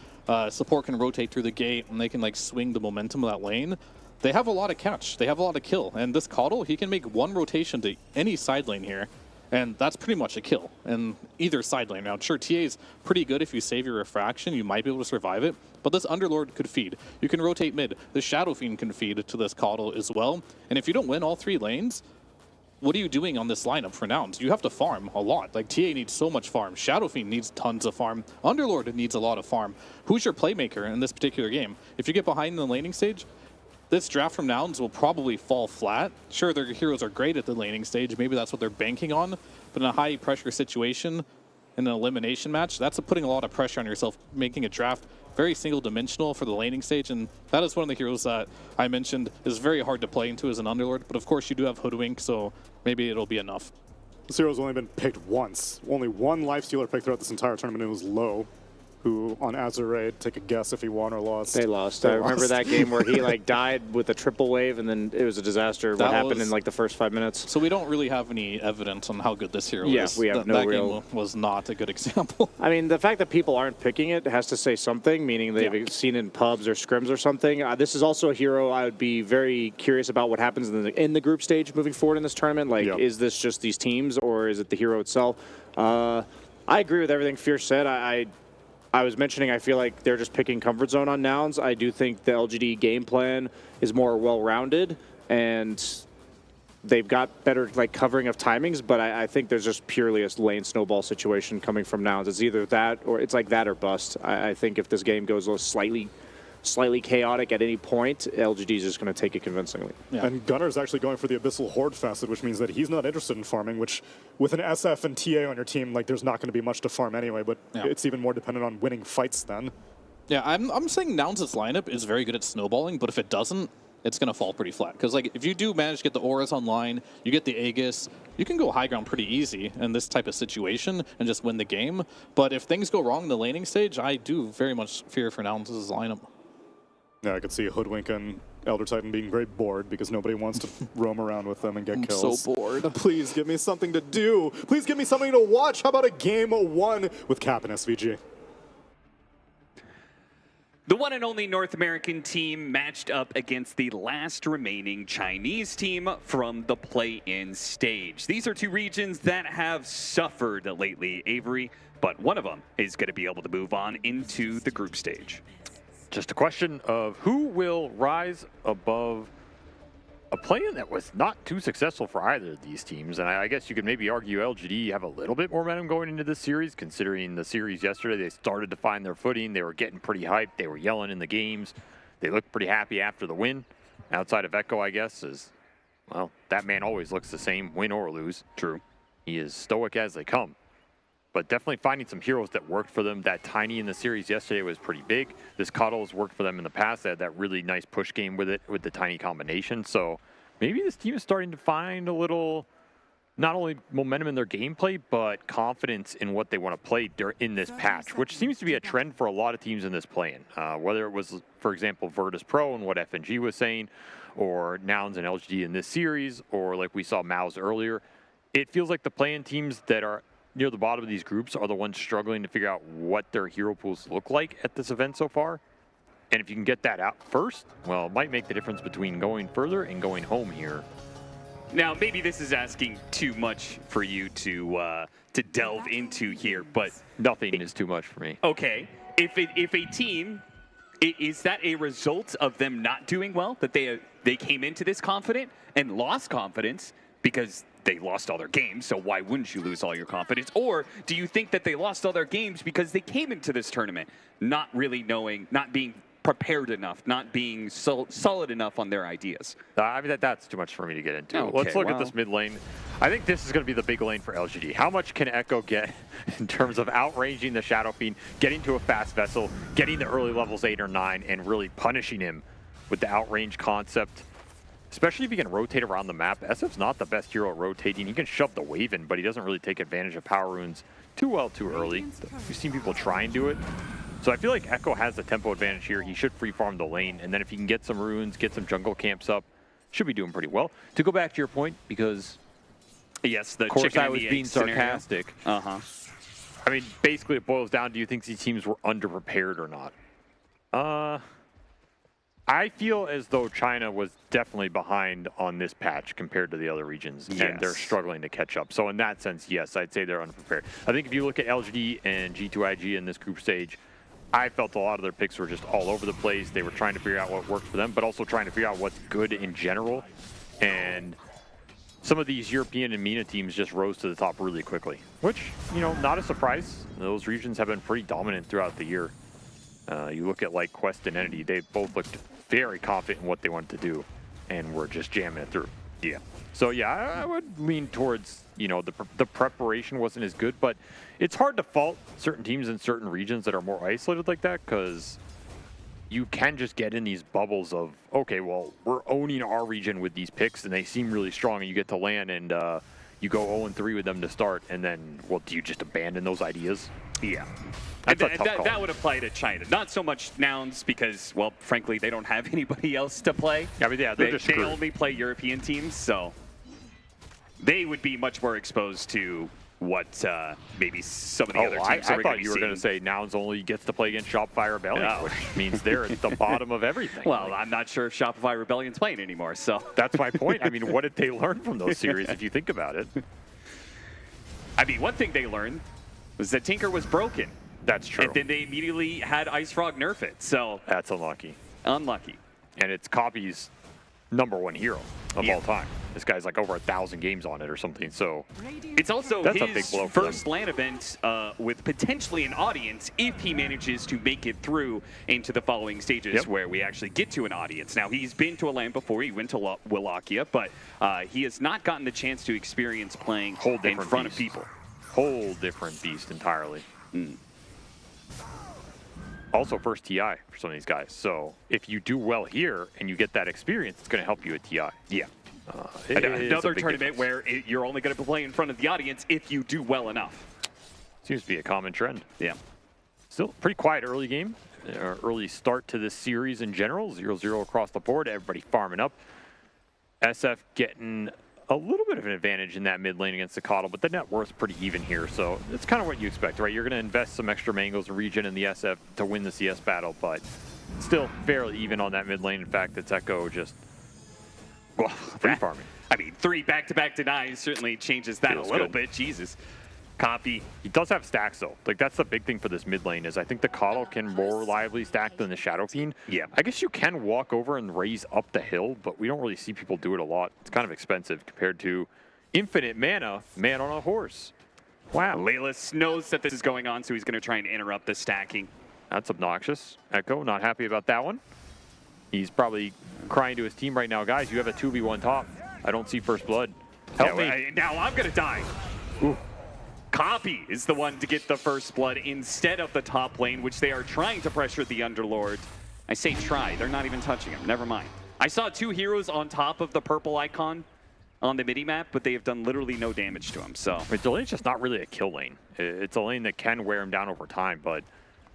H: support can rotate through the gate, and they can like swing the momentum of that lane. They have a lot of catch, they have a lot of kill, and this Coddle, he can make one rotation to any side lane here, and that's pretty much a kill in either side lane. Now, sure, TA is pretty good if you save your refraction, you might be able to survive it, but this Underlord could feed. You can rotate mid. The Shadow Fiend can feed to this Coddle as well, and if you don't win all 3 lanes, what are you doing on this lineup for Nouns? You have to farm a lot. Like, TA needs so much farm. Shadow Fiend needs tons of farm. Underlord needs a lot of farm. Who's your playmaker in this particular game? If you get behind in the laning stage, this draft from Nouns will probably fall flat. Sure, their heroes are great at the laning stage. Maybe that's what they're banking on. But in a high-pressure situation, in an elimination match, that's putting a lot of pressure on yourself, making a draft very single-dimensional for the laning stage. And that is one of the heroes that I mentioned is very hard to play into as an Underlord. But of course, you do have Hoodwink, so maybe it'll be enough.
V: This hero's only been picked once. Only one Lifestealer picked throughout this entire tournament, and it was Low, who on Azure, take a guess if he won or lost.
A: They lost. I remember that game where he like died with a triple wave, and then it was a disaster. What happened in like the first 5 minutes?
H: So we don't really have any evidence on how good this hero
A: is. Yeah, we have no
H: that
A: real.
H: Game was not a good example.
A: I mean, the fact that people aren't picking it has to say something, meaning they've seen it in pubs or scrims or something. This is also a hero I would be very curious about what happens in the group stage moving forward in this tournament. Like, is this just these teams, or is it the hero itself? I agree with everything Fierce said. I was mentioning I feel like they're just picking comfort zone on Nouns. I do think the LGD game plan is more well-rounded, and they've got better like covering of timings, but I think there's just purely a lane snowball situation coming from Nouns. It's either that or it's like that or bust. I think if this game goes a little slightly chaotic at any point, LGD is just going to take it convincingly.
V: Yeah. And Gunner's actually going for the Abyssal Horde facet, which means that he's not interested in farming, which with an SF and TA on your team, like there's not going to be much to farm anyway, but it's even more dependent on winning fights then.
H: Yeah, I'm saying Nouns' lineup is very good at snowballing, but if it doesn't, it's going to fall pretty flat. Because like if you do manage to get the auras online, you get the Aegis, you can go high ground pretty easy in this type of situation and just win the game. But if things go wrong in the laning stage, I do very much fear for Nouns' lineup.
V: Yeah, I could see Hoodwink and Elder Titan being very bored because nobody wants to roam around with them and get kills.
H: I'm so bored.
V: Please give me something to do. Please give me something to watch. How about a game 1 with Cap and SVG?
I: The one and only North American team matched up against the last remaining Chinese team from the play-in stage. These are 2 regions that have suffered lately, Avery, but one of them is going to be able to move on into the group stage.
J: Just a question of who will rise above a play-in that was not too successful for either of these teams. And I guess you could maybe argue LGD have a little bit more momentum going into this series, considering the series yesterday. They started to find their footing. They were getting pretty hyped. They were yelling in the games. They looked pretty happy after the win. Outside of Echo, I guess, is, well, that man always looks the same, win or lose.
I: True.
J: He is stoic as they come. But definitely finding some heroes that worked for them. That Tiny in the series yesterday was pretty big. This Coddle has worked for them in the past. They had that really nice push game with it, with the Tiny combination. So maybe this team is starting to find a little, not only momentum in their gameplay, but confidence in what they want to play in this patch, which seems to be a trend for a lot of teams in this play-in. Whether it was, for example, virtus.pro and what FNG was saying, or Nouns and LGD in this series, or like we saw Mao's earlier, it feels like the play-in teams that are near the bottom of these groups are the ones struggling to figure out what their hero pools look like at this event so far. And if you can get that out first, well, it might make the difference between going further and going home here.
I: Now, maybe this is asking too much for you to delve into here, but
J: nothing is too much for me.
I: Okay, if a team, is that a result of them not doing well, that they came into this confident and lost confidence because they lost all their games, so why wouldn't you lose all your confidence? Or do you think that they lost all their games because they came into this tournament not really knowing, not being prepared enough, not being solid enough on their ideas.
J: I mean, that's too much for me to get into.
I: Okay,
J: Let's look at this mid lane. I think this is going to be the big lane for LGD. How much can Echo get in terms of outranging the Shadow Fiend, getting to a fast vessel, getting the early levels 8 or 9, and really punishing him with the outrange concept? Especially if he can rotate around the map. SF's not the best hero at rotating. He can shove the wave in, but he doesn't really take advantage of power runes too well too early. We've seen people try and do it. So I feel like Echo has the tempo advantage here. He should free farm the lane, and then if he can get some runes, get some jungle camps up, should be doing pretty well. To go back to your point, because
I: yes, the
J: of course
I: chicken
J: I
I: and
J: was
I: the
J: being
I: egg scenario.
J: sarcastic. I mean, basically it boils down, do you think these teams were underprepared or not? I feel as though China was definitely behind on this patch compared to the other regions, and they're struggling to catch up. So in that sense, yes, I'd say they're unprepared. I think if you look at LGD and G2IG in this group stage, I felt a lot of their picks were just all over the place. They were trying to figure out what worked for them, but also trying to figure out what's good in general. And some of these European and MENA teams just rose to the top really quickly, which, you know, not a surprise. Those regions have been pretty dominant throughout the year. You look at like Quest and Entity, they both looked very confident in what they wanted to do and were just jamming it through. Yeah. So yeah, I would lean towards, you know, the preparation wasn't as good, but it's hard to fault certain teams in certain regions that are more isolated like that, because you can just get in these bubbles of, okay, well, we're owning our region with these picks and they seem really strong, and you get to LAN and you go 0-3 with them to start, and then, well, do you just abandon those ideas?
I: Yeah.
J: That's a tough call.
I: That would apply to China. Not so much Nouns because, well, frankly, they don't have anybody else to play.
J: Yeah, but yeah, they
I: only play European teams, so they would be much more exposed to what maybe some of the other teams
J: I thought you were going to say Nouns only gets to play against Shopify Rebellion, which means they're at the bottom of everything.
I: Well, I'm not sure if Shopify Rebellion's playing anymore, so.
J: That's my point. I mean, what did they learn from those series if you think about it?
I: I mean, one thing they learned was that Tinker was broken.
J: That's true.
I: And then they immediately had Ice Frog nerf it, so.
J: That's unlucky.
I: Unlucky.
J: And it's Copy's #1 hero of all time. This guy's like over 1,000 games on it or something, so.
I: It's also
J: that's
I: his
J: a big blow for
I: first LAN event with potentially an audience if he manages to make it through into the following stages where we actually get to an audience. Now, he's been to a LAN before. He went to Wallachia, but he has not gotten the chance to experience playing in front of people.
J: Whole different beast entirely. Also first TI for some of these guys. So if you do well here and you get that experience, it's going to help you at TI.
I: Yeah. Another tournament where you're only going to play in front of the audience if you do well enough.
J: Seems to be a common trend.
I: Yeah.
J: Still pretty quiet early game. Early start to this series in general. 0-0 across the board. Everybody farming up. SF getting a little bit of an advantage in that mid lane against the Coddle, but the net worth's pretty even here, so it's kind of what you expect, right? You're going to invest some extra mangoes in region and the SF to win the CS battle, but still fairly even on that mid lane. In fact, it's Echo just free farming.
I: I mean, 3 back-to-back denies certainly changes that
J: Feels
I: a little
J: good.
I: bit. Jesus. Copy.
J: He does have stacks though. Like that's the big thing for this mid lane is I think the Coddle can more reliably stack than the Shadow Fiend.
I: Yeah.
J: I guess you can walk over and raise up the hill, but we don't really see people do it a lot. It's kind of expensive compared to infinite mana, man on a horse. Wow.
I: Laylis knows that this is going on, so he's going to try and interrupt the stacking.
J: That's obnoxious. Echo not happy about that one. He's probably crying to his team right now. Guys, you have a 2v1 top. I don't see first blood. Help me.
I: Now I'm going to die.
J: Ooh.
I: Copy is the one to get the first blood instead of the top lane, which they are trying to pressure the Underlord. I say try, they're not even touching him, never mind. I saw 2 heroes on top of the purple icon on the midi-map, but they have done literally no damage to him, so.
J: The lane's just not really a kill lane. It's a lane that can wear him down over time, but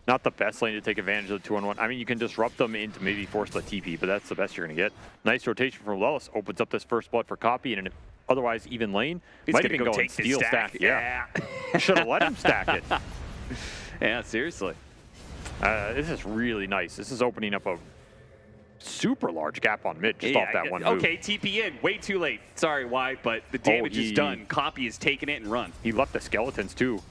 J: not the best lane to take advantage of the 2-on-1. I mean, you can disrupt them into maybe force the TP, but that's the best you're going to get. Nice rotation from Lelis, opens up this first blood for Copy, and an otherwise even lane.
I: He's
J: might
I: gonna
J: even
I: go
J: go and
I: take his
J: steal
I: stack.
J: Yeah. Should have let him stack it.
I: Yeah, seriously.
J: This is really nice. This is opening up a super large gap on mid just off that one move.
I: Okay, TP in, way too late. Sorry why, but the damage is done. Copy is taking it and run.
J: He left the skeletons too.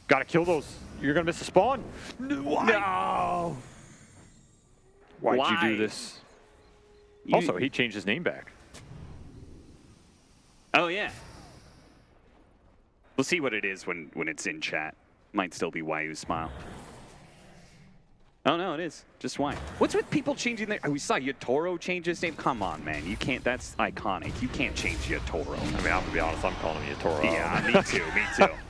J: Gotta kill those. You're gonna miss the spawn. No. Why'd you do this? Also, he changed his name back.
I: Oh, yeah. We'll see what it is when it's in chat. Might still be Wayu's smile. Oh, no, it is. Just why? What's with people changing their... We saw Yatoro change his name. Come on, man. You can't... That's iconic. You can't change Yatoro.
J: I mean, I'm going to be honest. I'm calling him Yatoro.
I: Yeah, me too.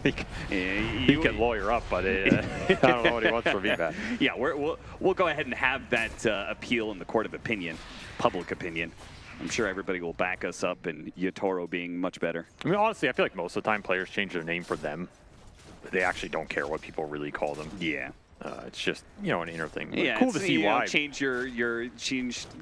I: Me too.
J: He can lawyer up, but I don't know what he wants from VBAT.
I: Yeah, we'll go ahead and have that appeal in the court of opinion, public opinion. I'm sure everybody will back us up in Yatoro being much better.
J: I mean, honestly, I feel like most of the time players change their name for them. They actually don't care what people really call them.
I: Yeah.
J: It's just, an inner thing. But
I: Yeah,
J: cool to see why.
I: Change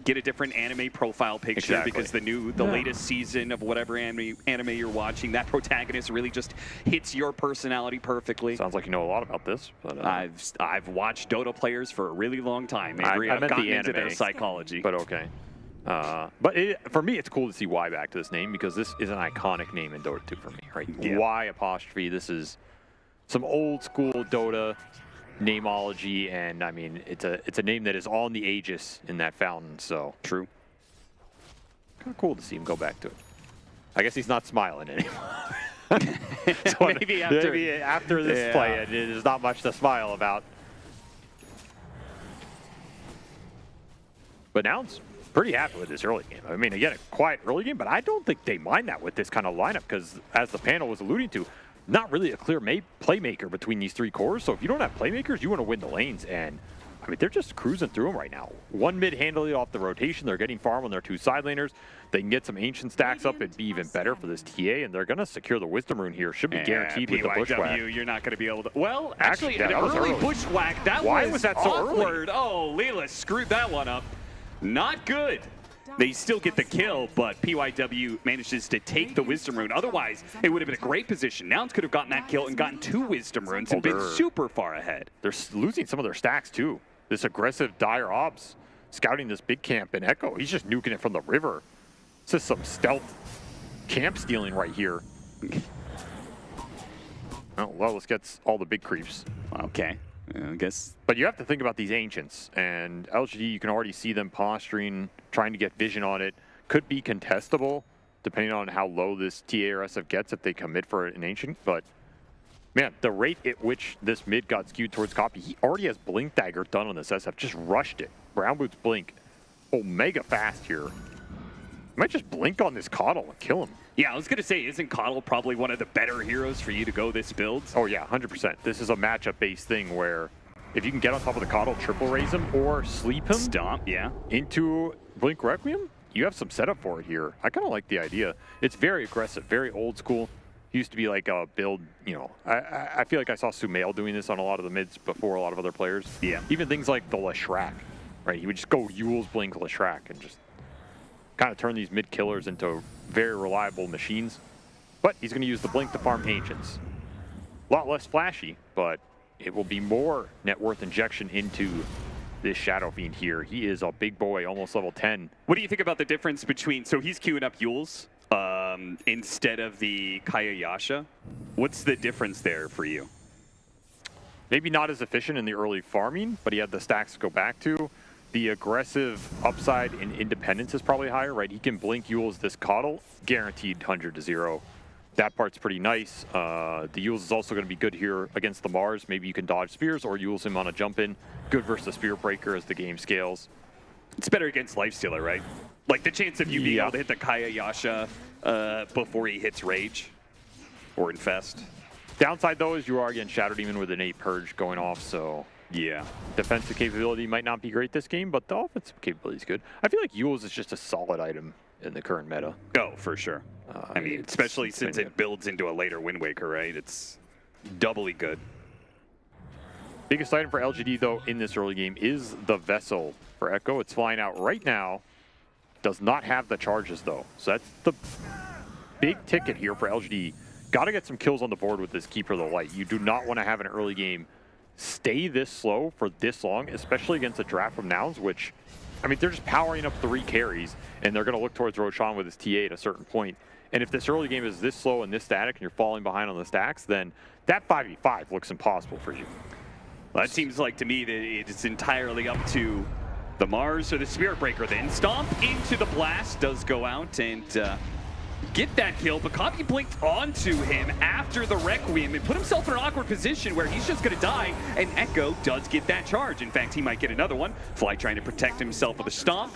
I: get a different anime profile picture because the latest season of whatever anime you're watching, that protagonist really just hits your personality perfectly.
J: Sounds like you know a lot about this. But
I: I've watched Dota players for a really long time.
J: I
I: I've
J: meant
I: gotten
J: the
I: into their
J: anime.
I: psychology.
J: But okay. But for me, it's cool to see Y back to this name because this is an iconic name in Dota 2 for me, right?
I: Yeah.
J: Y apostrophe. This is some old school Dota nameology, and I mean, it's a name that is on the Aegis in that fountain. So
I: true.
J: Kind of cool to see him go back to it. I guess he's not smiling anymore.
I: So maybe
J: after this play, there's not much to smile about. But Nouns pretty happy with this early game. I mean, again, a quiet early game, but I don't think they mind that with this kind of lineup because, as the panel was alluding to, not really a clear playmaker between these three cores. So if you don't have playmakers, you want to win the lanes. And, I mean, they're just cruising through them right now. One mid handling off the rotation. They're getting farm on their two side laners. They can get some Ancient stacks up. It'd be even better for this TA, and they're going to secure the Wisdom Rune here. Should be guaranteed with the Bushwhack.
I: You're not going to be able to... Well, actually
J: that
I: an
J: was
I: early Bushwhack,
J: Why was that so
I: awkward.
J: early?
I: Oh, Leela screwed that one up. Not good. They still get the kill, but PYW manages to take the Wisdom Rune. Otherwise, it would have been a great position. Nouns could have gotten that kill and gotten 2 Wisdom Runes and been super far ahead.
J: They're losing some of their stacks, too. This aggressive Dire Ops scouting this big camp in Echo. He's just nuking it from the river. This is some stealth camp stealing right here. Oh, well, let's get all the big creeps.
I: Okay. I guess.
J: But you have to think about these Ancients, and LGD, you can already see them posturing, trying to get vision on it. Could be contestable, depending on how low this TA or SF gets if they commit for an Ancient. But, man, the rate at which this mid got skewed towards Copy, he already has Blink Dagger done on this SF. Just rushed it. Brown Boots Blink. Omega fast here. Might just blink on this Coddle and kill him.
I: Yeah, I was going to say, isn't Coddle probably one of the better heroes for you to go this build?
J: Oh, yeah, 100%. This is a matchup-based thing where if you can get on top of the Coddle, triple raise him, or sleep him
I: Stomp, yeah.
J: into Blink Requiem, you have some setup for it here. I kind of like the idea. It's very aggressive, very old school. Used to be like a build, I feel like I saw Sumail doing this on a lot of the mids before a lot of other players.
I: Yeah.
J: Even things like the Leshrac, right? He would just go Yule's Blink Leshrac and just kind of turn these mid killers into very reliable machines. But he's going to use the Blink to farm Ancients. A lot less flashy, but it will be more net worth injection into this Shadow Fiend here. He is a big boy, almost level 10.
I: What do you think about the difference between, so he's queuing up Yules instead of the Kayayasha. What's the difference there for you?
J: Maybe not as efficient in the early farming, but he had the stacks to go back to. The aggressive upside in independence is probably higher, right? He can blink Yules this Coddle, guaranteed 100 to 0. That part's pretty nice. The Yules is also going to be good here against the Mars. Maybe you can dodge spears or Yules him on a jump in. Good versus the Spear Breaker as the game scales.
I: It's better against Lifestealer, right? Like the chance of you being able to hit the Kayayasha before he hits Rage or Infest.
J: Downside though is you are against Shadow Demon with an 8 Purge going off, so
I: yeah.
J: Defensive capability might not be great this game, but the offensive capability is good. I feel like Yules is just a solid item in the current meta.
I: Oh, for sure. I mean, especially since it builds into a later Wind Waker, right? It's doubly good.
J: Biggest item for LGD, though, in this early game is the Vessel for Echo. It's flying out right now. Does not have the charges, though. So that's the big ticket here for LGD. Got to get some kills on the board with this Keeper of the Light. You do not want to have an early game stay this slow for this long, especially against a draft from Nouns, which, I mean, they're just powering up 3 carries, and they're going to look towards Roshan with his TA at a certain point. And if this early game is this slow and this static and you're falling behind on the stacks, then that 5v5 looks impossible for you.
I: Well, it seems like to me that it's entirely up to the Mars or the Spirit Breaker. Then Stomp into the Blast does go out, and get that kill, but Copy blinked onto him after the Requiem and put himself in an awkward position where he's just going to die, and Echo does get that charge. In fact, he might get another one. Fly trying to protect himself with a stomp,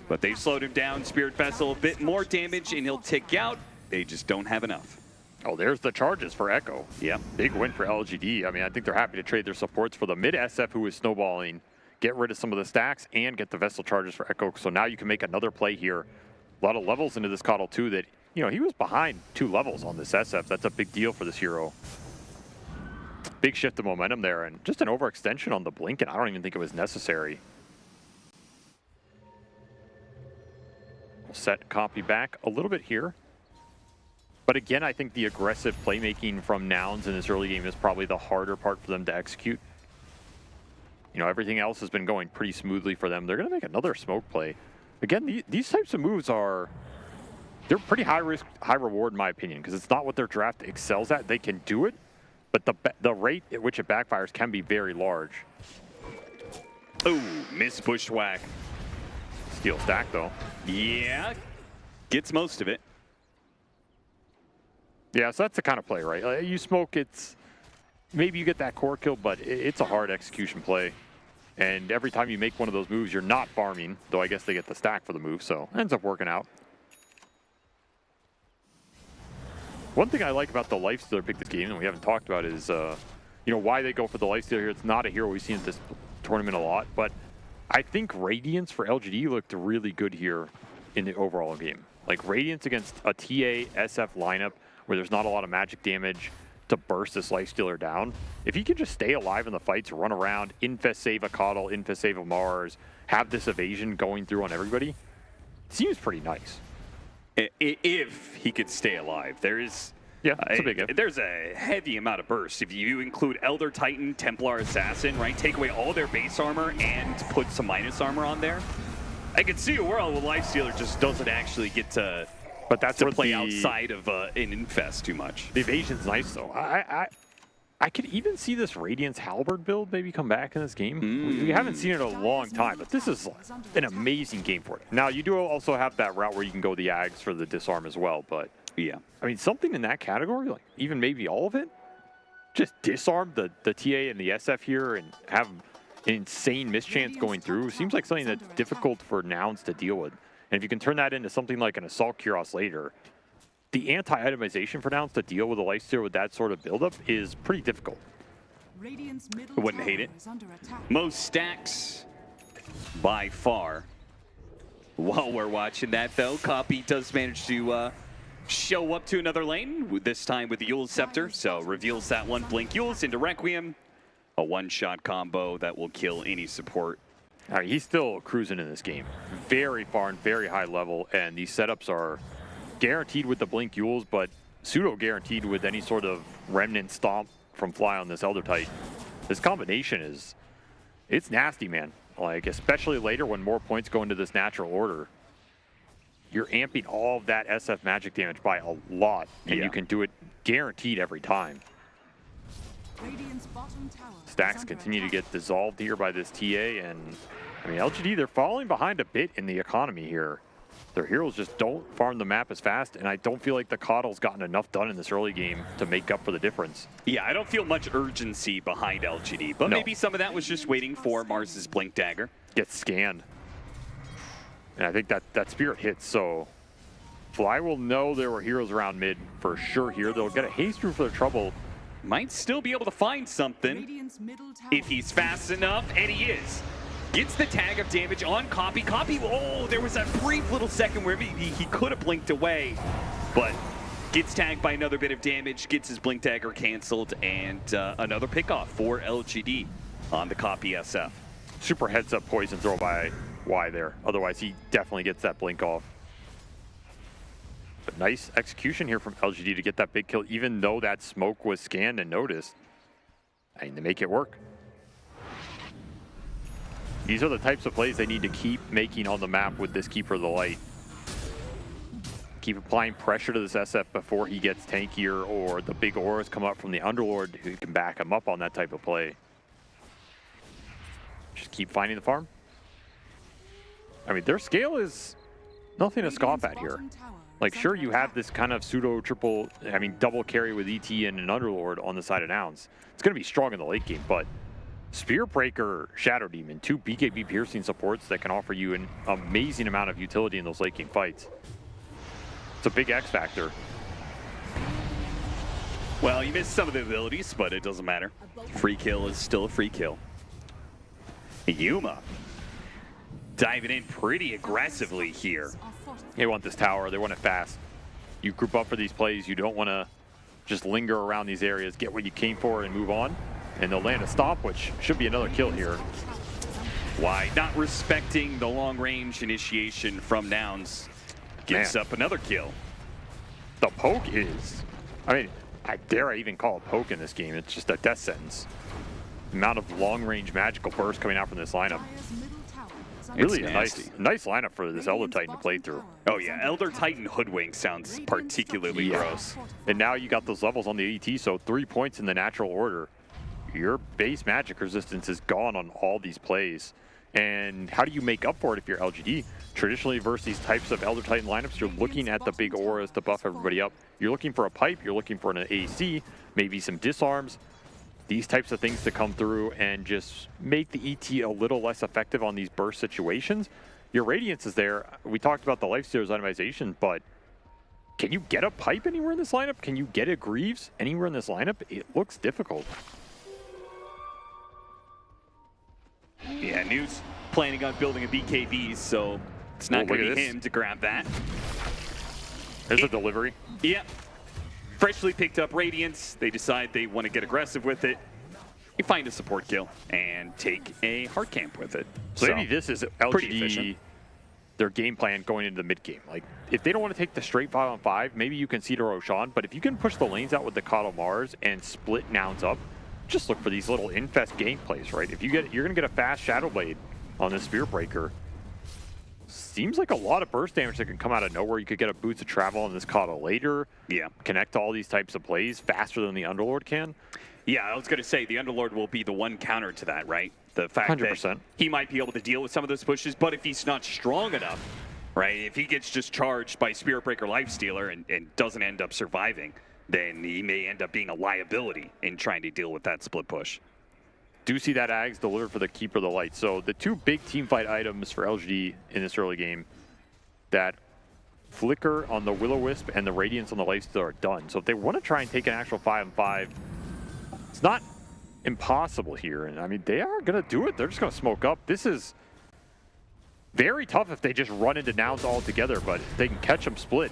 I: but they slowed him down. Spirit Vessel, a bit more damage, and he'll tick out. They just don't have enough.
J: Oh, there's the charges for Echo.
I: Yeah.
J: Big win for LGD. I mean, I think they're happy to trade their supports for the mid SF who is snowballing, get rid of some of the stacks, and get the Vessel charges for Echo. So now you can make another play here. A lot of levels into this Coddle too that, you know, he was behind 2 levels on this SF. That's a big deal for this hero. Big shift of momentum there, and just an overextension on the blink, and I don't even think it was necessary. We'll set Copy back a little bit here. But again, I think the aggressive playmaking from Nouns in this early game is probably the harder part for them to execute. You know, everything else has been going pretty smoothly for them. They're going to make another smoke play. Again, these types of moves are, they're pretty high risk, high reward in my opinion, because it's not what their draft excels at. They can do it, but the rate at which it backfires can be very large.
I: Ooh, miss bushwhack.
J: Steal stack though.
I: Yeah, gets most of it.
J: Yeah, so that's the kind of play, right? You smoke, it's maybe you get that core kill, but it's a hard execution play. And every time you make one of those moves, you're not farming, though I guess they get the stack for the move, so it ends up working out. One thing I like about the Lifestealer pick this game, and we haven't talked about, is you know, why they go for the Lifestealer here. It's not a hero we've seen at this tournament a lot, but I think Radiance for LGD looked really good here in the overall game. Like Radiance against a TA SF lineup where there's not a lot of magic damage to burst this Lifestealer down. If he can just stay alive in the fights, run around, infest save a Coddle, infest save a Mars, have this evasion going through on everybody, it seems pretty nice.
I: If he could stay alive. There's
J: it's a big if.
I: There's a heavy amount of bursts. If you include Elder Titan, Templar Assassin, right, take away all their base armor and put some minus armor on there, I could see a world where Lifestealer just doesn't actually get to,
J: but that's
I: to play outside of an infest too much.
J: The evasion's nice though. I could even see this Radiance Halberd build maybe come back in this game. We haven't seen it in a long time, but this is an amazing game for it. Now, you do also have that route where you can go the Ags for the disarm as well, but
I: yeah.
J: I mean, something in that category, like even maybe all of it, just disarm the TA and the SF here and have an insane mischance going through. Seems like something that's difficult for Nouns to deal with. And if you can turn that into something like an Assault Cuirass later, the anti-itemization for Nouns to deal with a Lifestealer with that sort of buildup is pretty difficult.
I: I wouldn't hate it. Most stacks by far. While we're watching that though, Copy does manage to show up to another lane, this time with the Yule's Scepter. So reveals that one, blink Yule's into Requiem. A one-shot combo that will kill any support.
J: All right, he's still cruising in this game. Very far and very high level, and these setups are guaranteed with the blink Yules, but pseudo-guaranteed with any sort of remnant stomp from Fly on this Elder Titan. This combination is, it's nasty, man. Like, especially later when more points go into this natural order. You're amping all of that SF magic damage by a lot, and you can do it guaranteed every time. Stacks continue to get dissolved here by this TA, and I mean, LGD, they're falling behind a bit in the economy here. Their heroes just don't farm the map as fast, and I don't feel like the Coddle's gotten enough done in this early game to make up for the difference.
I: Yeah, I don't feel much urgency behind LGD, but maybe some of that was just waiting for Mars's Blink Dagger.
J: Gets scanned. And I think that Spirit hits, so Fly will know there were heroes around mid for sure here. They'll get a haste through for their trouble.
I: Might still be able to find something if he's fast enough, and he is. Gets the tag of damage on Copy. Copy, oh, there was that brief little second where he could have blinked away, but gets tagged by another bit of damage, gets his Blink Dagger canceled, and another pickoff for LGD on the Copy SF.
J: Super heads up poison throw by Y there. Otherwise, he definitely gets that blink off. But nice execution here from LGD to get that big kill, even though that smoke was scanned and noticed. I mean, they make it work. These are the types of plays they need to keep making on the map with this Keeper of the Light. Keep applying pressure to this SF before he gets tankier, or the big auras come up from the Underlord who can back him up on that type of play. Just keep finding the farm. I mean, their scale is nothing to scoff at here. Like, sure, you have this kind of double carry with ET and an Underlord on the side of Nouns. It's going to be strong in the late game, but Spear Breaker, Shadow Demon, 2 BKB piercing supports that can offer you an amazing amount of utility in those late game fights. It's a big X factor.
I: Well, you missed some of the abilities, but it doesn't matter. Free kill is still a free kill. Yuma diving in pretty aggressively here.
J: They want this tower. They want it fast. You group up for these plays. You don't want to just linger around these areas, get what you came for, and move on. And they'll land a stop, which should be another kill here.
I: Why? Not respecting the long-range initiation from Nouns. Gives up another kill.
J: The poke is... I mean, dare I even call it poke in this game. It's just a death sentence. The amount of long-range magical burst coming out from this lineup. Really a nice lineup for this Elder Titan to play through.
I: Oh yeah, Elder Titan Hoodwink sounds particularly gross.
J: And now you got those levels on the AT, so 3 points in the natural order. Your base magic resistance is gone on all these plays. And how do you make up for it if you're LGD? Traditionally, versus these types of Elder Titan lineups, you're looking at the big auras to buff everybody up. You're looking for a pipe, you're looking for an AC, maybe some disarms. These types of things to come through and just make the ET a little less effective on these burst situations. Your Radiance is there. We talked about the Lifestealers itemization, but can you get a pipe anywhere in this lineup? Can you get a Greaves anywhere in this lineup? It looks difficult.
I: Yeah, New's planning on building a BKB, so it's not going to be him to grab that.
J: There's a delivery.
I: Yep. Freshly picked up Radiance. They decide they want to get aggressive with it. You find a support kill and take a hard camp with it.
J: So maybe this is LGD, their game plan going into the mid game. Like, if they don't want to take the straight 5-on-5, maybe you can see to Roshan. But if you can push the lanes out with the Coddle Mars and split Nouns up, just look for these little infest game plays, right? If you get, you're going to get a fast Shadow Blade on this Spear Breaker. Seems like a lot of burst damage that can come out of nowhere. You could get a Boots of Travel on this Coddle later.
I: Yeah.
J: Connect to all these types of plays faster than the Underlord can.
I: Yeah, I was going to say the Underlord will be the one counter to that, right? The fact 100%. That he might be able to deal with some of those pushes, but if he's not strong enough, right? If he gets just charged by Spirit Breaker Lifestealer and doesn't end up surviving, then he may end up being a liability in trying to deal with that split push.
J: Do see that Ags delivered for the Keeper of the Light. So the two big team fight items for LGD in this early game, that Flicker on the Will-O-Wisp and the Radiance on the Lifestealer are done. So if they want to try and take an actual 5-on-5, it's not impossible here. And I mean, they are going to do it. They're just going to smoke up. This is very tough if they just run into Nouns all together, but if they can catch them split.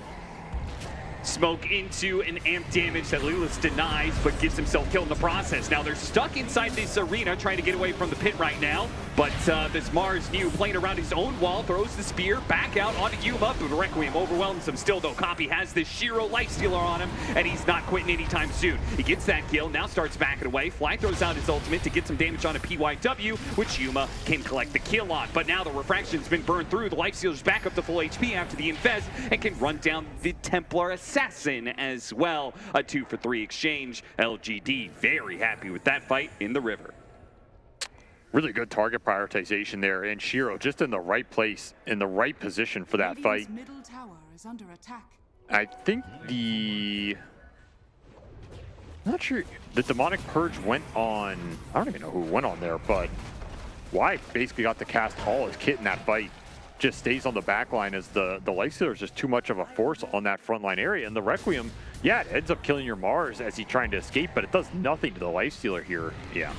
I: Smoke into an amp damage that Lilith denies, but gets himself killed in the process. Now they're stuck inside this arena trying to get away from the pit right now, but this Mars New playing around his own wall, throws the spear back out onto Yuma, but Requiem overwhelms him still, though Copy has this Shiro Lifestealer on him, and he's not quitting anytime soon. He gets that kill, now starts backing away. Fly throws out his ultimate to get some damage on a PYW, which Yuma can collect the kill on, but now the Refraction's been burned through. The Lifestealer's back up to full HP after the Infest, and can run down the Templar Assassin as well. A 2-for-3 exchange. LGD very happy with that fight in the river.
J: Really good target prioritization there, and Shiro just in the right place, in the right position for that fight.
R: Middle tower is under attack.
J: I think I'm not sure, the Demonic Purge went on, I don't even know who went on there, but Y basically got to cast all his kit in that fight. Just stays on the back line as the Lifestealer is just too much of a force on that front line area. And the Requiem, yeah, it ends up killing your Mars as he's trying to escape, but it does nothing to the Lifestealer here.
I: Yeah.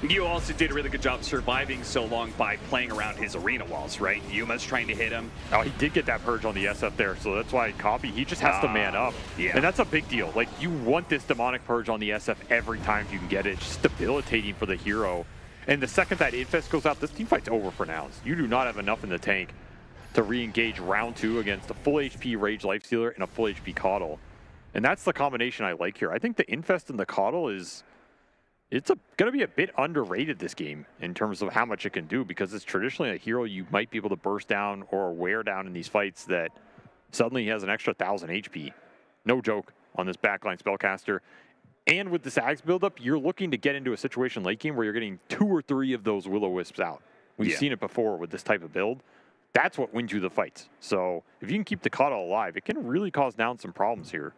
I: You also did a really good job surviving so long by playing around his arena walls, right? Yuma's trying to hit him.
J: Oh, he did get that purge on the SF there, so that's why Copy, he just has to man up.
I: Yeah.
J: And that's a big deal. Like, you want this demonic purge on the SF every time you can get it. It's just debilitating for the hero. And the second that Infest goes out, this team fight's over for Nouns. You do not have enough in the tank to re-engage round 2 against a full HP Rage Lifestealer and a full HP Coddle. And that's the combination I like here. I think the Infest and the Coddle is, it's going to be a bit underrated this game in terms of how much it can do, because it's traditionally a hero you might be able to burst down or wear down in these fights that suddenly he has an extra 1,000 HP. No joke on this backline spellcaster. And with this Axe buildup, you're looking to get into a situation late game where you're getting 2 or 3 of those Will-O-Wisps out. We've seen it before with this type of build. That's what wins you the fights. So if you can keep the Cuddle alive, it can really cause down some problems here.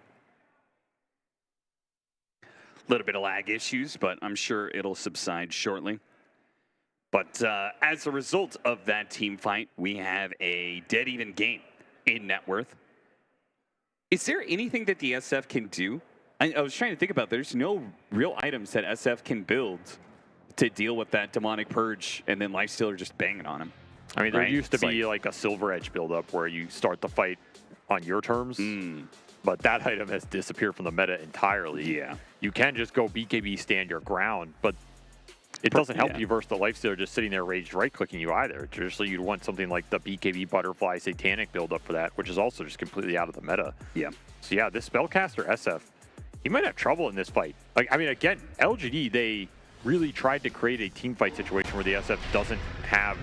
I: A little bit of lag issues, but I'm sure it'll subside shortly. But as a result of that team fight, we have a dead even game in net worth. Is there anything that the SF can do? I was trying to think about, there's no real items that SF can build to deal with that demonic purge, and then Lifestealer just banging on him.
J: I mean, there used to be like a Silver Edge buildup where you start the fight on your terms, but that item has disappeared from the meta entirely.
I: Yeah.
J: You can just go BKB stand your ground, but it doesn't help you versus the Lifestealer just sitting there raged right-clicking you either. Traditionally, you'd want something like the BKB Butterfly Satanic buildup for that, which is also just completely out of the meta.
I: Yeah.
J: So yeah, this Spellcaster SF, he might have trouble in this fight. Like, I mean, again, LGD, they really tried to create a team fight situation where the SF doesn't have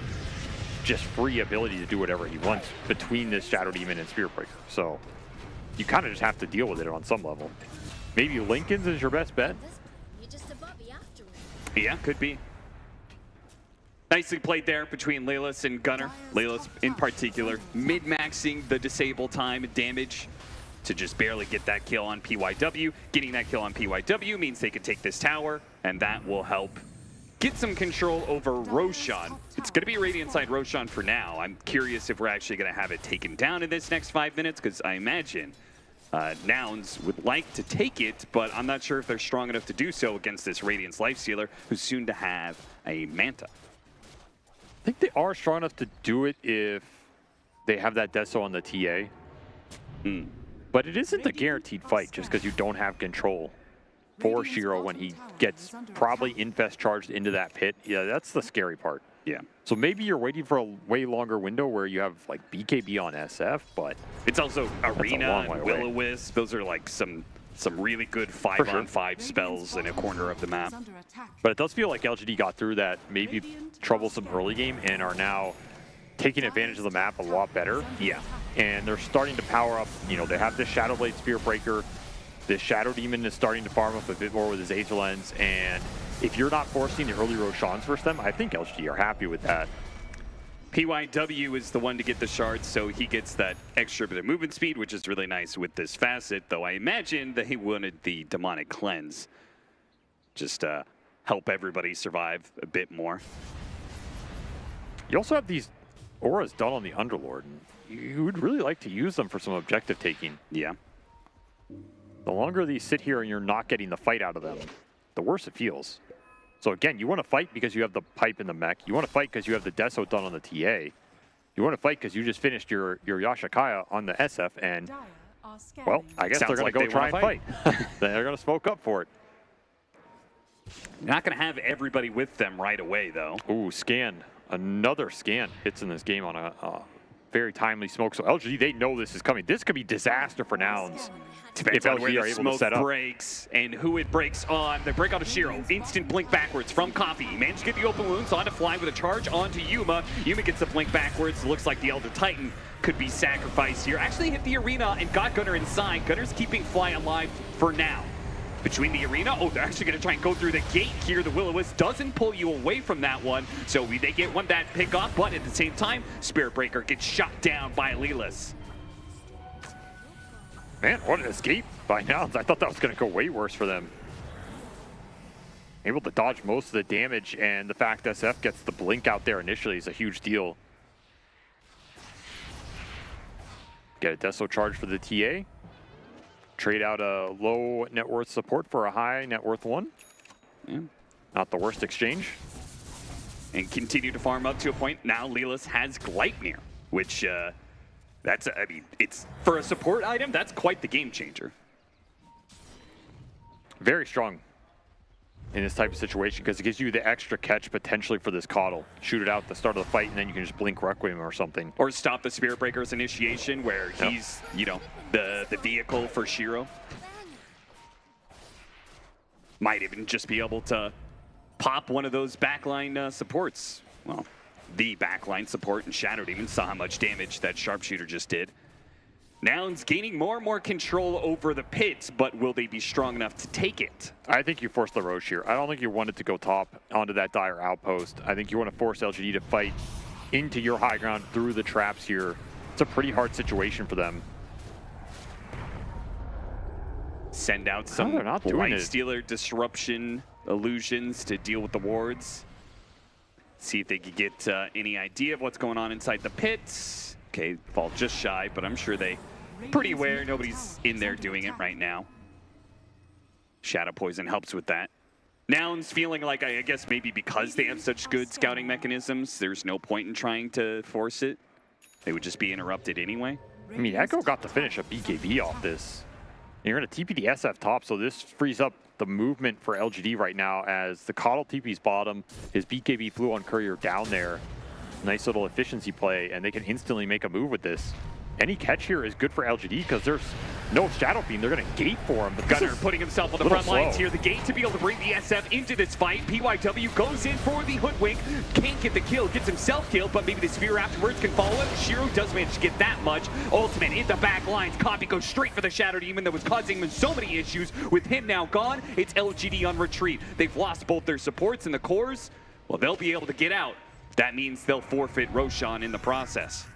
J: just free ability to do whatever he wants between this Shadow Demon and Spirit Breaker. So you kind of just have to deal with it on some level. Maybe Lincoln's is your best bet.
I: Yeah, could be. Nicely played there between Leyless and Gunnar. Leyless in particular, mid-maxing the disable time and damage to just barely get that kill on PYW. Getting that kill on PYW means they can take this tower, and that will help get some control over Roshan. It's going to be Radiant side Roshan for now. I'm curious if we're actually going to have it taken down in this next 5 minutes, because I imagine Nouns would like to take it, but I'm not sure if they're strong enough to do so against this Radiant's Lifestealer, who's soon to have a Manta.
J: I think they are strong enough to do it if they have that Deso on the TA. But it isn't a guaranteed fight just because you don't have control for Shiro when he gets probably Infest charged into that pit. Yeah, that's the scary part.
I: Yeah.
J: So maybe you're waiting for a way longer window where you have like BKB on SF, but
I: it's also Arena and Will-O-Wisp. Those are like some really good 5-on-5 spells in a corner of the map.
J: But it does feel like LGD got through that maybe troublesome early game and are now taking advantage of the map a lot better.
I: Yeah.
J: And they're starting to power up. You know, they have this Shadow Blade Spear Breaker. This Shadow Demon is starting to farm up a bit more with his Aether Lens. And if you're not forcing the early Roshans versus them, I think LGD are happy with that.
I: PYW is the one to get the shards, so he gets that extra bit of movement speed, which is really nice with this facet, though I imagine that he wanted the Demonic Cleanse. Just help everybody survive a bit more.
J: You also have these auras done on the Underlord, and you would really like to use them for some objective taking.
I: Yeah.
J: The longer these sit here and you're not getting the fight out of them, the worse it feels. So again, you want to fight because you have the pipe in the mech. You want to fight because you have the Deso done on the TA. You want to fight because you just finished your Yashakaya on the SF, and, well, I guess they're going to go try and fight. They're going to smoke up for it.
I: Not going to have everybody with them right away, though.
J: Ooh, Scan. Another Scan hits in this game on a very timely smoke. So LGD, they know this is coming. This could be disaster for Nouns.
I: Depends on where the smoke breaks and who it breaks on. They break onto Shiro. Instant blink backwards from Coffee. Managed to get the open wounds onto Fly with a charge onto Yuma. Yuma gets the blink backwards. Looks like the Elder Titan could be sacrificed here. Actually hit the arena and got Gunnar inside. Gunner's keeping Fly alive for now. Between the arena, oh, they're actually going to try and go through the gate here. The Will-O-Wisp doesn't pull you away from that one, so they get one that pick off, but at the same time, Spirit Breaker gets shot down by Leyless.
J: Man, what an escape by Nouns. I thought that was going to go way worse for them. Able to dodge most of the damage, and the fact SF gets the blink out there initially is a huge deal. Get a Deso charge for the TA. Trade out a low net worth support for a high net worth one.
I: Yeah.
J: Not the worst exchange.
I: And continue to farm up to a point. Now Leyless has Gleipnir, which that's, I mean, it's for a support item, that's quite the game changer.
J: Very strong in this type of situation because it gives you the extra catch potentially for this Coddle. Shoot it out at the start of the fight and then you can just blink Requiem or something.
I: Or stop the Spirit Breaker's initiation where he's, you know, the vehicle for Shiro. Might even just be able to pop one of those backline supports. Well, the backline support in Shadow Demon saw how much damage that Sharpshooter just did. Nouns gaining more and more control over the pits, but will they be strong enough to take it?
J: I think you force the Roche here. I don't think you want it to go top onto that Dire outpost. I think you want to force LGD to fight into your high ground through the traps here. It's a pretty hard situation for them.
I: Send out some Lifestealer disruption illusions to deal with the wards. See if they could get any idea of what's going on inside the pits. Okay, fall just shy, but I'm sure they pretty aware nobody's in there doing it right now. Shadow Poison helps with that. Nouns feeling like, I guess maybe because they have such good scouting mechanisms, there's no point in trying to force it. They would just be interrupted anyway.
J: I mean, Echo got to finish a BKB off this. You're going to TP the SF top, so this frees up the movement for LGD right now as the Coddle TP's bottom, his BKB flew on Courier down there. Nice little efficiency play, and they can instantly make a move with this. Any catch here is good for LGD because there's no Shadow Fiend. They're going to gate for him. But
I: Gunner putting himself on the front lines here. The gate to be able to bring the SF into this fight. PYW goes in for the hoodwink. Can't get the kill. Gets himself killed, but maybe the sphere afterwards can follow him. Shiro does manage to get that much. Ultimate in the back lines. Copy goes straight for the Shadow Demon that was causing him so many issues. With him now gone, it's LGD on retreat. They've lost both their supports and the cores. Well, they'll be able to get out. That means they'll forfeit Roshan in the process.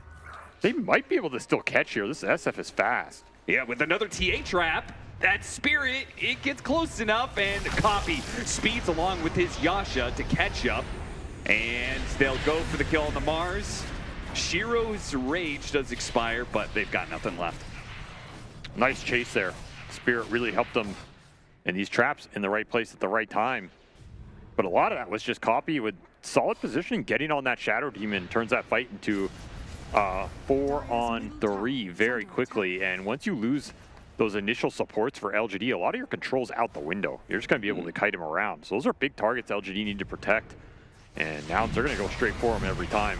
J: They might be able to still catch here. This SF is fast.
I: Yeah, with another TA trap, that Spirit, it gets close enough, and Copy speeds along with his Yasha to catch up. And they'll go for the kill on the Mars. Shiro's Rage does expire, but they've got nothing left.
J: Nice chase there. Spirit really helped them in these traps in the right place at the right time. But a lot of that was just Copy with solid positioning, getting on that Shadow Demon, turns that fight into 4-on-3 very quickly. And once you lose those initial supports for LGD, a lot of your control's out the window. You're just going to be able to kite him around. So those are big targets LGD need to protect. And now they're going to go straight for him every time.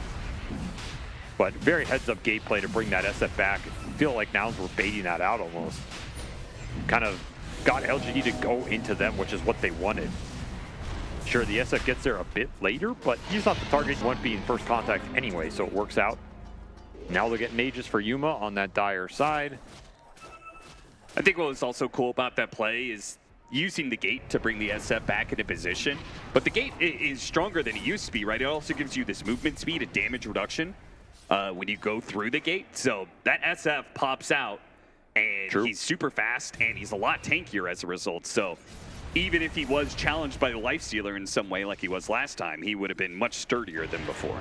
J: But very heads-up gate play to bring that SF back. I feel like Nouns were baiting that out almost. Kind of got LGD to go into them, which is what they wanted. Sure, the SF gets there a bit later, but he's not the target you want to be in first contact anyway, so it works out. Now they'll get Mages for Yuma on that dire side.
I: I think what was also cool about that play is using the gate to bring the SF back into position. But the gate is stronger than it used to be, right? It also gives you this movement speed and damage reduction when you go through the gate. So that SF pops out, and he's super fast, and he's a lot tankier as a result. So even if he was challenged by the Lifestealer in some way like he was last time, he would have been much sturdier than before.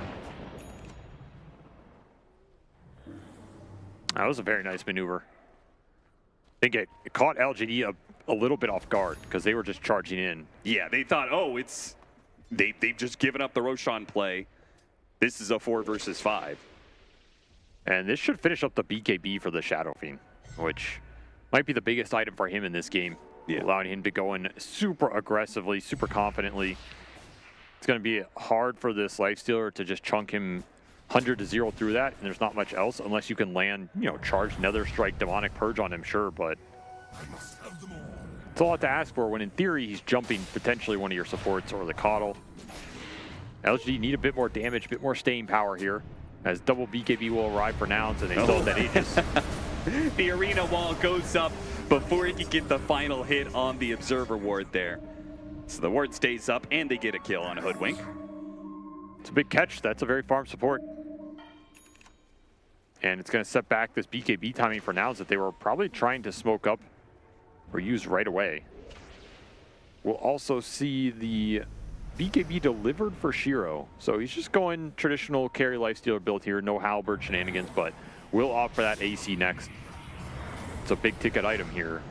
J: That was a very nice maneuver. I think it caught LGD a little bit off guard because they were just charging in.
I: Yeah, they thought, oh, they've just given up the Roshan play. This is a 4 versus 5.
J: And this should finish up the BKB for the Shadow Fiend, which might be the biggest item for him in this game. Yeah. Allowing him to go in super aggressively, super confidently. It's going to be hard for this Lifestealer to just chunk him 100-0 through that, and there's not much else unless you can land, charge Nether Strike, Demonic Purge on him, sure, but it's a lot to ask for when in theory he's jumping potentially one of your supports or the Coddle. LGD need a bit more damage, a bit more staying power here, as double BKB will arrive for Nouns, and they still have that Aegis.
I: The arena wall goes up before he can get the final hit on the Observer ward there. So the ward stays up, and they get a kill on Hoodwink.
J: It's a big catch. That's a very farm support. And it's going to set back this BKB timing for Nouns that they were probably trying to smoke up or use right away. We'll also see the BKB delivered for Shiro. So he's just going traditional carry Lifestealer build here. No Halberd shenanigans, but we'll opt for that AC next. It's a big ticket item here.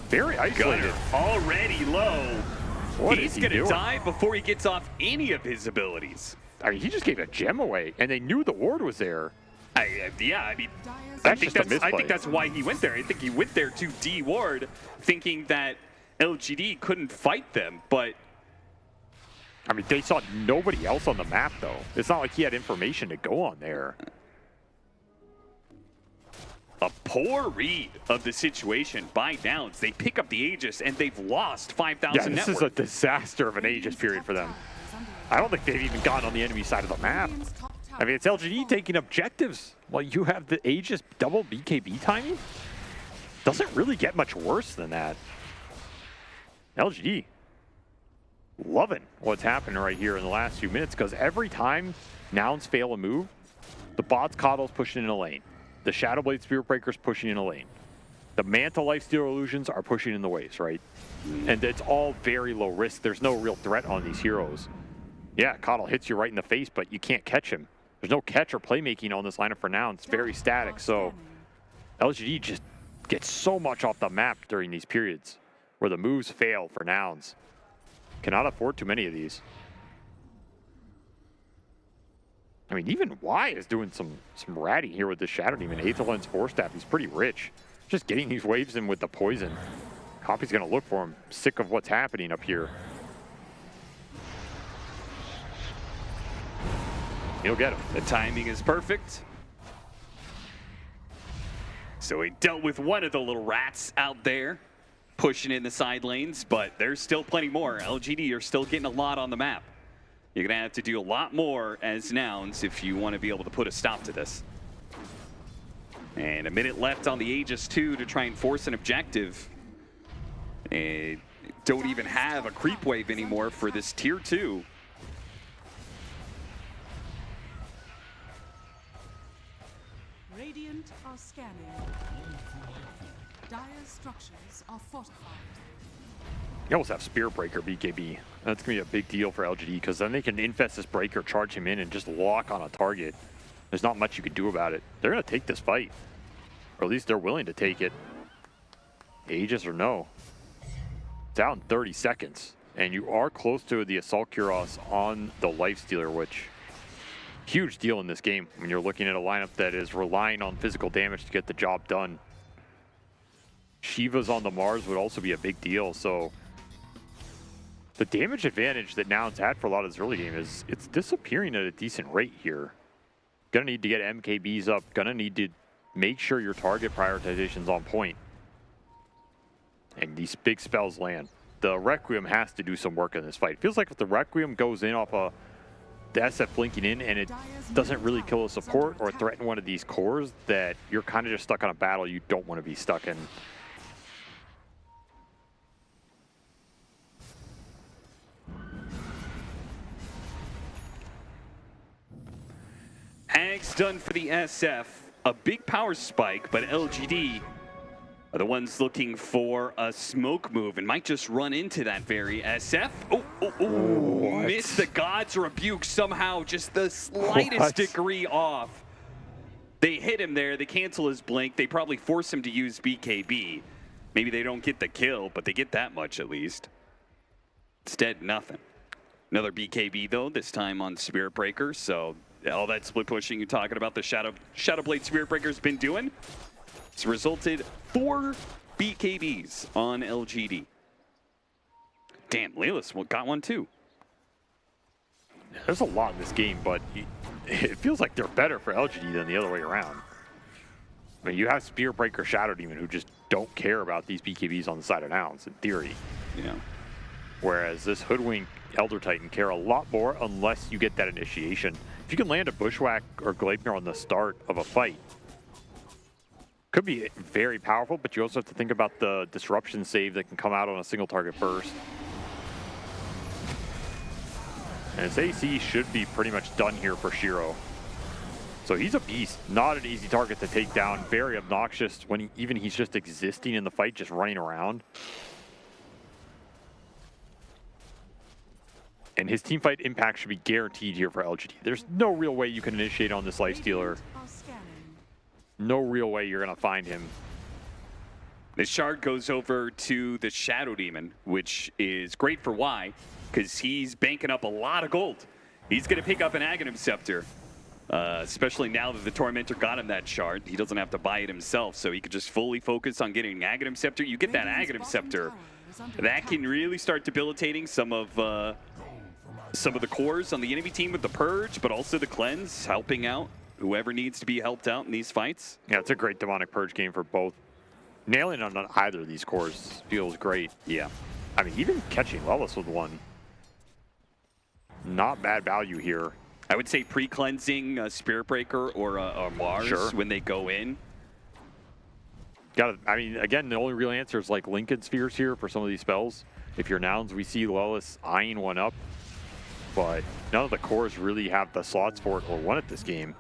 J: Very isolated.
I: Gunner already low. He's going to die before he gets off any of his abilities.
J: I mean, he just gave a gem away, and they knew the ward was there.
I: Yeah, I mean,
J: I
I: think that's why he went there. I think he went there to de-ward, thinking that LGD couldn't fight them, but...
J: I mean, they saw nobody else on the map, though. It's not like he had information to go on there.
I: A poor read of the situation by Nouns. They pick up the Aegis, and they've lost 5,000
J: network. Yeah, this is a disaster of an Aegis period for them. I don't think they've even gotten on the enemy side of the map. I mean, it's LGD taking objectives while you have the Aegis double BKB timing. Doesn't really get much worse than that. LGD loving what's happening right here in the last few minutes, because every time Nouns fail a move, the bots Coddle's pushing in a lane. The Shadowblade Spirit Breaker's pushing in a lane. The Manta Lifestealer Illusions are pushing in the waves, right? And it's all very low risk. There's no real threat on these heroes. Yeah, Coddle hits you right in the face, but you can't catch him. There's no catch or playmaking on this lineup for now. It's very static, so LGD just gets so much off the map during these periods where the moves fail for Nouns. Cannot afford too many of these. I mean, even Y is doing some ratting here with the Shadow Demon. Aether Lens Force Staff, he's pretty rich. Just getting these waves in with the poison. Copy's gonna look for him. Sick of what's happening up here. He'll get him.
I: The timing is perfect. So he dealt with one of the little rats out there, pushing in the side lanes, but there's still plenty more. LGD are still getting a lot on the map. You're gonna have to do a lot more as Nouns if you want to be able to put a stop to this. And a minute left on the Aegis 2 to try and force an objective. And don't even have a creep wave anymore for this tier 2.
R: Radiant are scanning. Dire structures are fortified.
J: You almost have Spirit Breaker BKB. That's going to be a big deal for LGD, because then they can infest this Breaker, charge him in, and just lock on a target. There's not much you can do about it. They're going to take this fight. Or at least they're willing to take it. Aegis or no. It's out in 30 seconds. And you are close to the Assault Cuirass on the Lifestealer, which... huge deal in this game when you're looking at a lineup that is relying on physical damage to get the job done. Shiva's on the Mars would also be a big deal, so... the damage advantage that Nouns had for a lot of this early game is it's disappearing at a decent rate here. Gonna need to get MKBs up, gonna need to make sure your target prioritization's on point. And these big spells land. The Requiem has to do some work in this fight. Feels like if the Requiem goes in off the SF blinking in and it doesn't really kill a support or threaten one of these cores, that you're kind of just stuck on a battle you don't want to be stuck in.
I: Ag's done for the SF. A big power spike, but LGD are the ones looking for a smoke move and might just run into that very SF. Missed the God's Rebuke somehow, just the slightest degree off. They hit him there, they cancel his blink, they probably force him to use BKB. Maybe they don't get the kill, but they get that much at least. Instead, nothing. Another BKB though, this time on Spirit Breaker, so all that split pushing you're talking about the Shadowblade Spirit Breaker's been doing, it's resulted 4 BKBs on LGD. Damn, Layla's got one too.
J: There's a lot in this game, but it feels like they're better for LGD than the other way around. I mean, you have Spirit Breaker, Shadow Demon, who just don't care about these BKBs on the side of Nouns, in theory.
I: Yeah.
J: Whereas this Hoodwink Elder Titan care a lot more unless you get that initiation. If you can land a Bushwhack or Gleipnir on the start of a fight, could be very powerful, but you also have to think about the disruption save that can come out on a single target burst. And his AC should be pretty much done here for Shiro. So he's a beast, not an easy target to take down, very obnoxious when he's just existing in the fight, just running around. And his teamfight impact should be guaranteed here for LGD. There's no real way you can initiate on this Lifestealer. No real way you're going to find him.
I: The shard goes over to the Shadow Demon, which is great for Y, because he's banking up a lot of gold. He's going to pick up an Aghanim Scepter, especially now that the Tormentor got him that shard. He doesn't have to buy it himself, so he could just fully focus on getting an Aghanim Scepter. You get that Aghanim Scepter, that can really start debilitating some of the cores on the enemy team with the Purge, but also the Cleanse, helping out whoever needs to be helped out in these fights.
J: Yeah, it's a great Demonic Purge game for both. Nailing on either of these cores feels great.
I: Yeah.
J: I mean, even catching Lelis with one. Not bad value here.
I: I would say pre-cleansing a Spirit Breaker or a Mars when they go in.
J: I mean, again, the only real answer is like Lincoln Spheres here for some of these spells. If you're Nouns, we see Lellis eyeing one up, but none of the cores really have the slots for it or want it this game,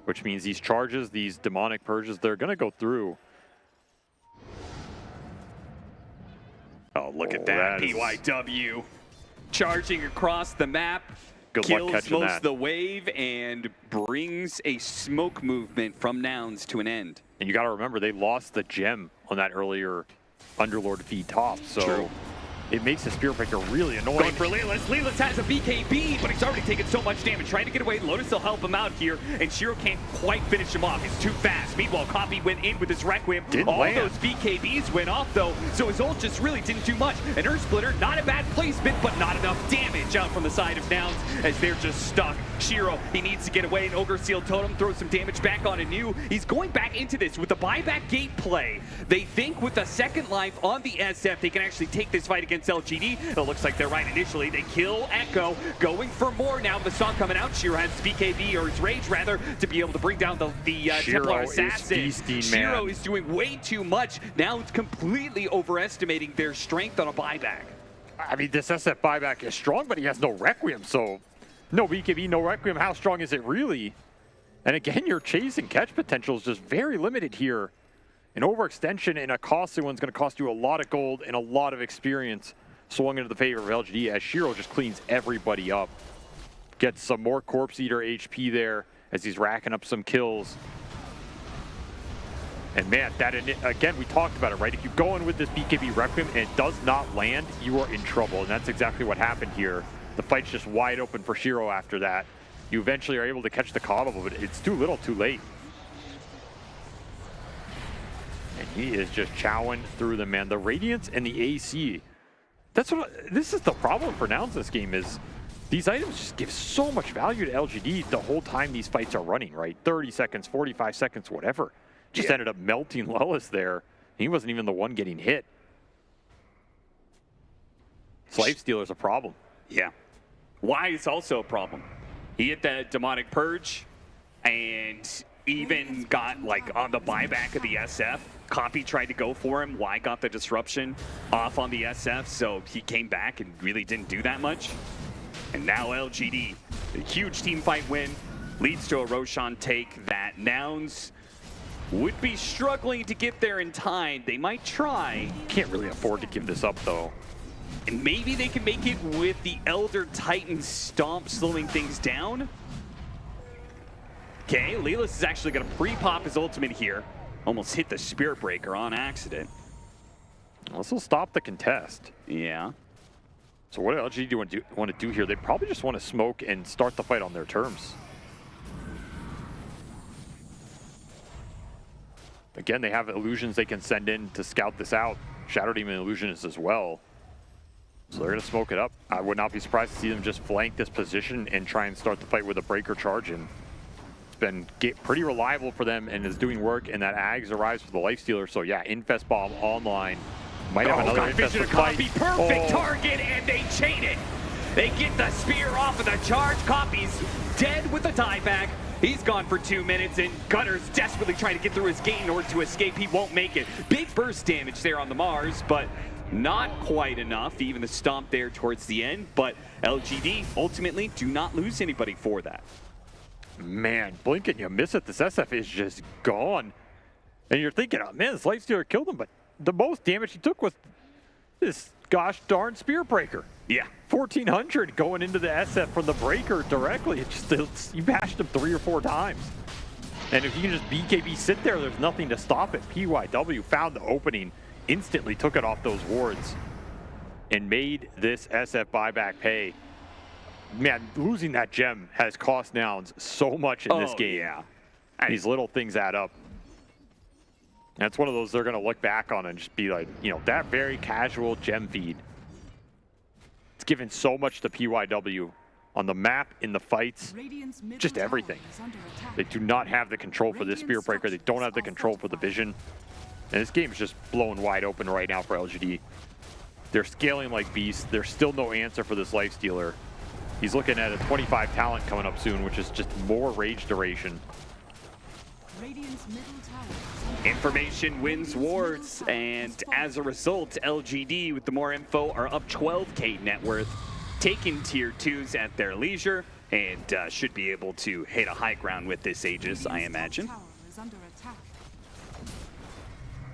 J: which means these charges, these demonic purges, they're going to go through.
I: Oh, look at that. PYW charging across the map.
J: Good luck
I: Kills
J: catching
I: most
J: that.
I: of the wave and brings a smoke movement from Nouns to an end.
J: And you got to remember, they lost the gem on that earlier Underlord feed top, so
I: True.
J: it makes the Spirit Breaker really annoying.
I: Going for Lelis. Lelis has a BKB, but he's already taken so much damage. Trying to get away. Lotus will help him out here, and Shiro can't quite finish him off. He's too fast. Meanwhile, Copy went in with his Requiem. All those BKBs went off, though, so his ult just really didn't do much. An Earth Splitter, not a bad placement, but not enough damage out from the side of Nouns as they're just stuck. Shiro, he needs to get away. An Ogre Seal Totem throws some damage back on Anu. He's going back into this with the buyback gate play. They think with the second life on the SF, they can actually take this fight against LGD. It looks like they're right initially. They kill Echo, going for more now. The song coming out. Shiro has BKB, or his Rage rather, to be able to bring down the Templar Assassin. Shiro is doing way too much. Now it's completely overestimating their strength on a buyback.
J: I mean, this SF buyback is strong, but he has no Requiem, so no BKB, no Requiem. How strong is it really? And again, your chase and catch potential is just very limited here. An overextension and a costly one's going to cost you a lot of gold and a lot of experience. Swung into the favor of LGD as Shiro just cleans everybody up. Gets some more Corpse Eater HP there as he's racking up some kills. And man, that again, we talked about it, right? If you go in with this BKB Requiem and it does not land, you are in trouble. And that's exactly what happened here. The fight's just wide open for Shiro after that. You eventually are able to catch the Coddle, but it's too little, too late. And he is just chowing through them, man. The Radiance and the AC. This is the problem for Nouns this game is these items just give so much value to LGD the whole time these fights are running, right? 30 seconds, 45 seconds, whatever. Just ended up melting Lellis there. He wasn't even the one getting hit. Slave Stealer's a problem.
I: Yeah. Why is also a problem. He hit that Demonic Purge and even got like on the buyback of the SF. Copy tried to go for him. Y got the disruption off on the SF, so he came back and really didn't do that much. And now LGD, a huge team fight win, leads to a Roshan take that Nouns would be struggling to get there in time. They might try.
J: Can't really afford to give this up, though.
I: And maybe they can make it with the Elder Titan Stomp slowing things down. Okay, Lelis is actually going to pre-pop his ultimate here. Almost hit the Spirit Breaker on accident.
J: This will stop the contest.
I: Yeah.
J: So what do LGD want to do here? They probably just want to smoke and start the fight on their terms. Again, they have illusions they can send in to scout this out. Shadow Demon Illusionist as well. So they're going to smoke it up. I would not be surprised to see them just flank this position and try and start the fight with a Breaker charge in. Been pretty reliable for them and is doing work, and that Ags arrives for the Lifestealer. So yeah, Infest Bomb online. Might have another Infest
I: vision of Copy, perfect target, and they chain it. They get the spear off of the charge. Copy's dead with the dieback. He's gone for 2 minutes, and Gunner's desperately trying to get through his gate in order to escape. He won't make it. Big burst damage there on the Mars, but not quite enough. Even the stomp there towards the end, but LGD ultimately do not lose anybody for that.
J: Man, blink and you miss it. This SF is just gone. And you're thinking, oh man, this Lifestealer killed him, but the most damage he took was this gosh darn Spear Breaker.
I: Yeah.
J: 1400 going into the SF from the Breaker directly. You bashed him 3 or 4 times. And if you can just BKB sit there, there's nothing to stop it. PYW found the opening, instantly took it off those wards, and made this SF buyback pay. Man, losing that gem has cost Nouns so much in this game.
I: Yeah.
J: These little things add up. That's one of those they're going to look back on and just be like, you know, that very casual gem feed. It's given so much to PYW on the map, in the fights, just everything. They do not have the control for this Spear Breaker. They don't have the control for the vision. And this game is just blown wide open right now for LGD. They're scaling like beasts. There's still no answer for this Lifestealer. He's looking at a 25 talent coming up soon, which is just more rage duration.
R: Radiant's middle tower
I: Information wins wars, and as a result, LGD with the more info are up 12k net worth, taking tier 2s at their leisure, and should be able to hit a high ground with this Aegis, I imagine.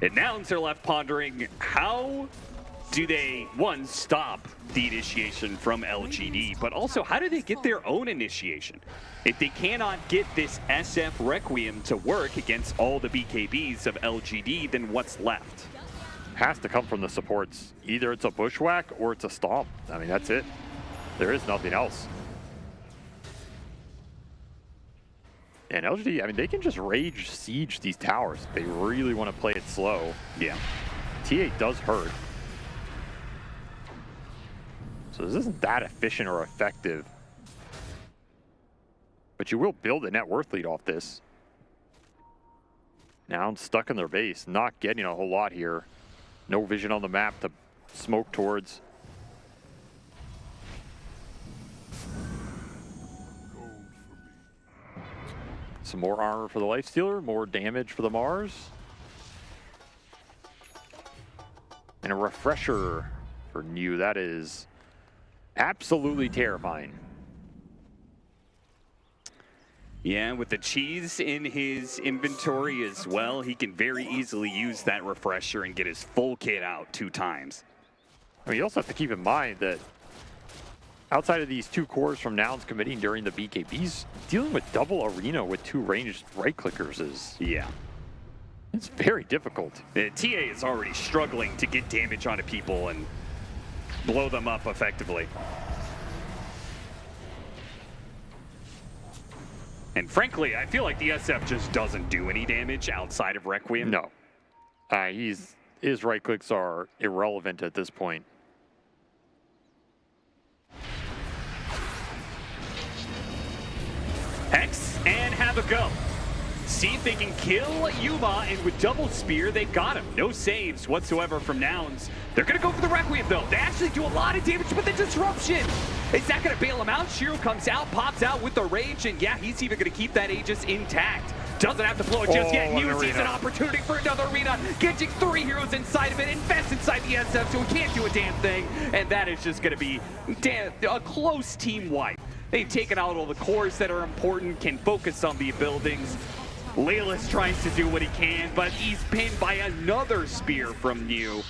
I: And now they're left pondering, how do they, one, stop the initiation from LGD, but also how do they get their own initiation? If they cannot get this SF Requiem to work against all the BKBs of LGD, then what's left?
J: Has to come from the supports. Either it's a Bushwhack or it's a Stomp. I mean, that's it. There is nothing else. And LGD, I mean, they can just rage siege these towers if they really want to play it slow.
I: Yeah.
J: T8 does hurt. So this isn't that efficient or effective. But you will build a net worth lead off this. Now I'm stuck in their base, not getting a whole lot here. No vision on the map to smoke towards. Some more armor for the Lifestealer, more damage for the Mars. And a refresher for New. That is absolutely terrifying.
I: Yeah, with the cheese in his inventory as well, he can very easily use that refresher and get his full kit out 2 times.
J: I mean, you also have to keep in mind that outside of these 2 cores from Nouns committing during the BKBs, dealing with double arena with 2 ranged right clickers is...
I: Yeah.
J: It's very difficult.
I: The TA is already struggling to get damage onto people and blow them up effectively. And frankly, I feel like the SF just doesn't do any damage outside of Requiem.
J: No. His right clicks are irrelevant at this point.
I: Hex and have a go. See if they can kill Yuma, and with double spear, they got him. No saves whatsoever from Nouns. They're gonna go for the Requiem though. They actually do a lot of damage with the disruption. Is that gonna bail him out? Shiro comes out, pops out with the rage, and yeah, he's even gonna keep that Aegis intact. Doesn't have to blow it just yet. New sees an opportunity for another arena. Getting 3 heroes inside of it, invests inside the SF, so he can't do a damn thing. And that is just gonna be a close team wipe. They've taken out all the cores that are important, can focus on the buildings. Lelis tries to do what he can, but he's pinned by another spear from New.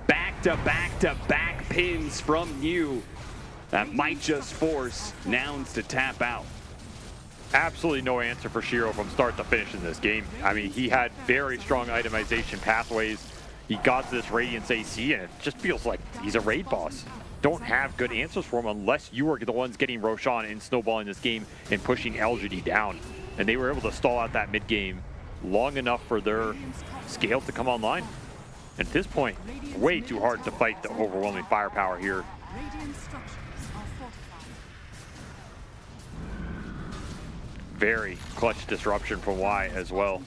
I: Back-to-back-to-back pins from New. That might just force Nouns to tap out.
J: Absolutely no answer for Shiro from start to finish in this game. I mean, he had very strong itemization pathways. He got this Radiance AC, and it just feels like he's a raid boss. Don't have good answers for him unless you are the ones getting Roshan and snowballing this game and pushing LGD down. And they were able to stall out that mid game long enough for their scale to come online. And at this point, way too hard to fight the overwhelming firepower here. Very clutch disruption from Y as well.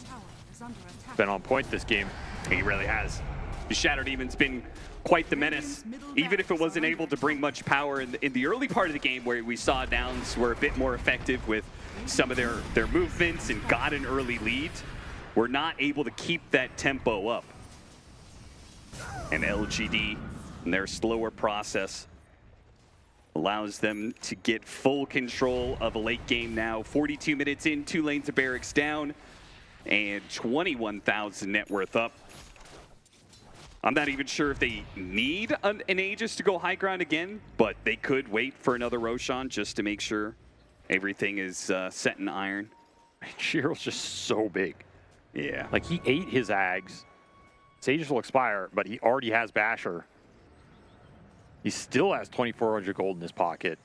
J: Been on point this game.
I: He really has. The Shattered Demon's been quite the menace, even if it wasn't able to bring much power in the early part of the game, where we saw Nouns were a bit more effective with some of their movements and got an early lead. We're not able to keep that tempo up. And LGD, and their slower process, allows them to get full control of a late game now. 42 minutes in, 2 lanes of barracks down, and 21,000 net worth up. I'm not even sure if they need an Aegis to go high ground again, but they could wait for another Roshan just to make sure everything is set in iron.
J: Shiro's just so big.
I: Yeah.
J: Like, he ate his Ags. His Aegis will expire, but he already has Basher. He still has 2,400 gold in his pocket.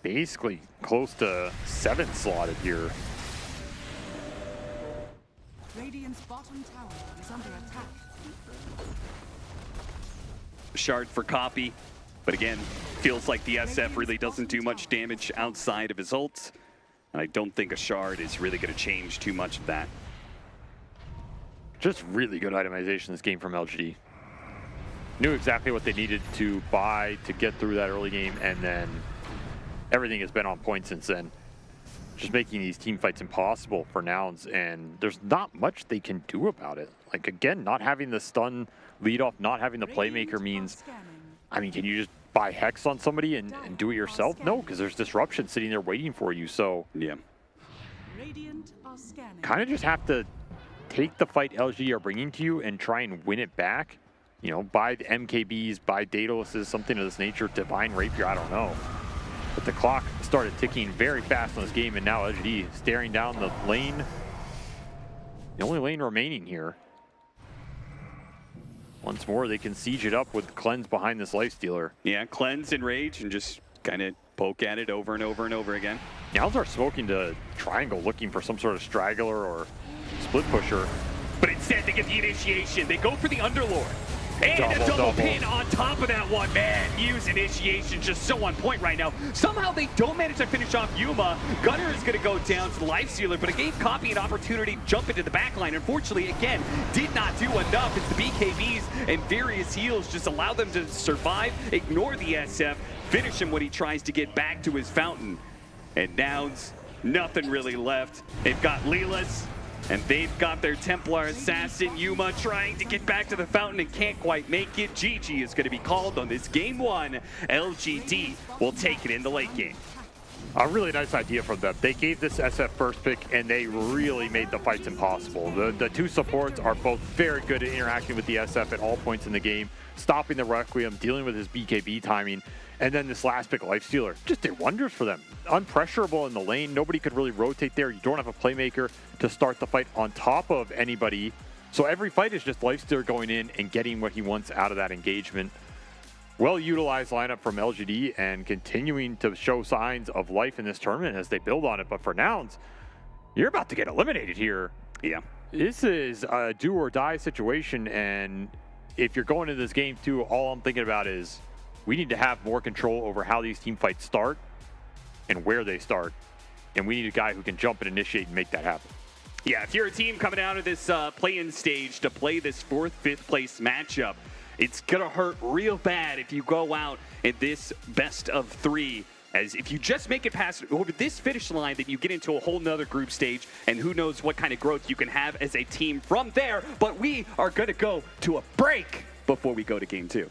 J: Basically close to 7th slotted here.
R: Radiant's bottom tower is under attack.
I: Shard for copy, but again, feels like the SF really doesn't do much damage outside of his ult. And I don't think a Shard is really going to change too much of that.
J: Just really good itemization in this game from LGD. Knew exactly what they needed to buy to get through that early game, and then everything has been on point since then. just making these team fights impossible for Nouns, and there's not much they can do about it. Like, again, not having the stun leadoff, not having the playmaker means, I mean, can you just buy Hex on somebody and do it yourself? No, because there's disruption sitting there waiting for you. So,
I: yeah,
J: kind of just have to take the fight LG are bringing to you and try and win it back. You know, buy the MKBs, buy Daedalus, something of this nature, Divine Rapier, I don't know. But the clock started ticking very fast on this game, and now LGD staring down the lane. The only lane remaining here. Once more, they can siege it up with Cleanse behind this Lifestealer.
I: Yeah, Cleanse and Rage and just kind of poke at it over and over and over again.
J: Nouns are smoking to triangle, looking for some sort of straggler or split pusher.
I: But instead, they get the initiation. They go for the Underlord. And a double pin on top of that one. Man, Mew's initiation just so on point right now. Somehow they don't manage to finish off Yuma. Gunner is going to go down to the Lifestealer, but it gave Copy an opportunity to jump into the backline. Unfortunately, again, did not do enough. It's the BKBs and various heals just allow them to survive, ignore the SF, finish him when he tries to get back to his fountain. And Nouns, nothing really left. They've got Leela's. And they've got their Templar Assassin, Yuma, trying to get back to the fountain and can't quite make it. GG is going to be called on this game one. LGD will take it in the late game.
J: A really nice idea from them. They gave this SF first pick, and they really made the fights impossible. The two supports are both very good at interacting with the SF at all points in the game, stopping the Requiem, dealing with his BKB timing, and then this last pick, Lifestealer, just did wonders for them. Unpressurable in the lane. Nobody could really rotate there. You don't have a playmaker to start the fight on top of anybody. So every fight is just Lifestealer going in and getting what he wants out of that engagement. Well-utilized lineup from LGD and continuing to show signs of life in this tournament as they build on it. But for Nouns, you're about to get eliminated here.
I: Yeah.
J: This is a do-or-die situation, and if you're going into this game too, all I'm thinking about is we need to have more control over how these team fights start and where they start. And we need a guy who can jump and initiate and make that happen.
I: Yeah, if you're a team coming out of this play-in stage to play this 4th, 5th place matchup, it's going to hurt real bad if you go out in this best of 3. As if you just make it past over this finish line, then you get into a whole nother group stage, and who knows what kind of growth you can have as a team from there. But we are going to go to a break before we go to game 2.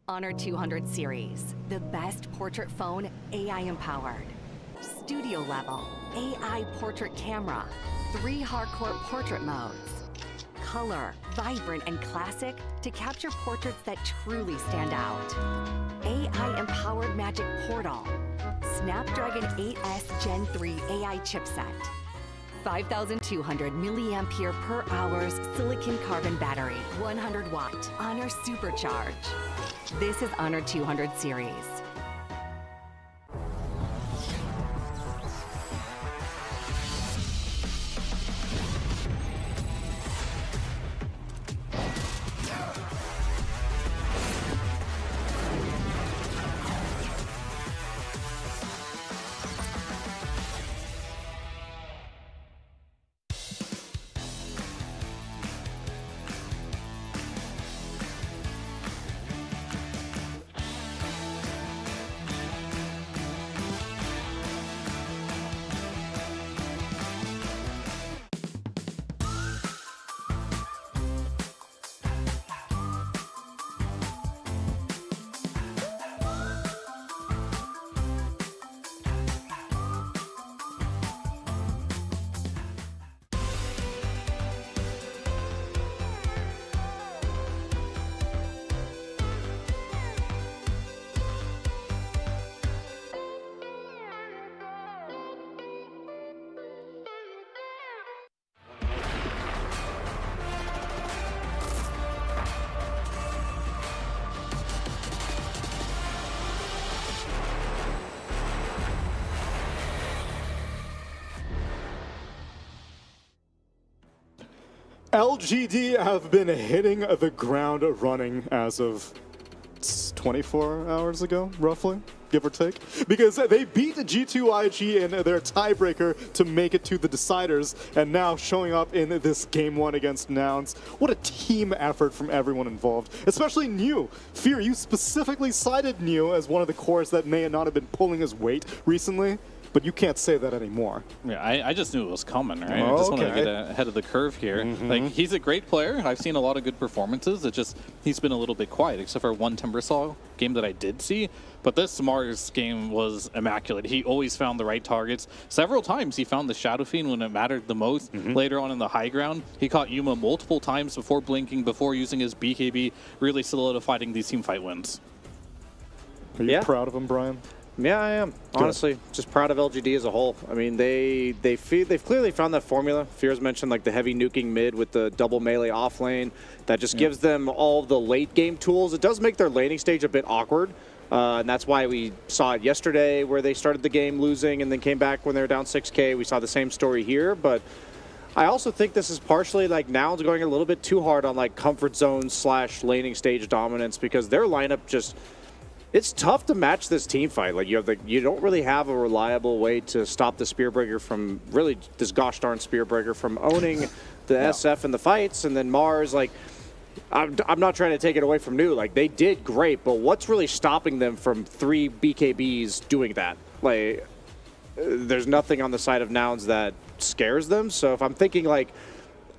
S: Honor 200 series, the best portrait phone AI empowered. Studio level, AI portrait camera, 3 hardcore portrait modes. Color, vibrant and classic to capture portraits that truly stand out. AI empowered magic portal. Snapdragon 8S Gen 3 AI chipset. 5,200 milliampere per hours silicon carbon battery, 100 watt, Honor Supercharge. This is Honor 200 series.
V: LGD have been hitting the ground running as of 24 hours ago, roughly, give or take, because they beat G2IG in their tiebreaker to make it to the deciders, and now showing up in this Game 1 against Nouns. What a team effort from everyone involved, especially New. Fear, you specifically cited New as one of the cores that may not have been pulling his weight recently. But you can't say that anymore.
H: Yeah, I just knew it was coming, right?
V: Oh,
H: I just wanted to get ahead of the curve here. Like, he's a great player. I've seen a lot of good performances. It's just he's been a little bit quiet, except for one Timbersaw game that I did see. But this Mars game was immaculate. He always found the right targets. Several times he found the Shadow Fiend when it mattered the most. Later on in the high ground, he caught Yuma multiple times before blinking, before using his BKB, really solidifying these teamfight wins.
V: Are you proud of him, Brian?
A: Yeah, I am. Honestly, just proud of LGD as a whole. I mean, they've clearly found that formula. Fears mentioned like the heavy nuking mid with the double melee off lane. That just gives them all the late game tools. It does make their laning stage a bit awkward. And that's why we saw it yesterday where they started the game losing and then came back when they were down 6K. We saw the same story here, but I also think this is partially like Nouns going a little bit too hard on like comfort zone / laning stage dominance, because their lineup just... It's tough to match this team fight. Like you don't really have a reliable way to stop the Spearbreaker from this gosh darn Spearbreaker from owning the SF in the fights. And then Mars, like, I'm not trying to take it away from New. Like, they did great, but what's really stopping them from 3 BKBs doing that? Like, there's nothing on the side of Nouns that scares them. So if I'm thinking like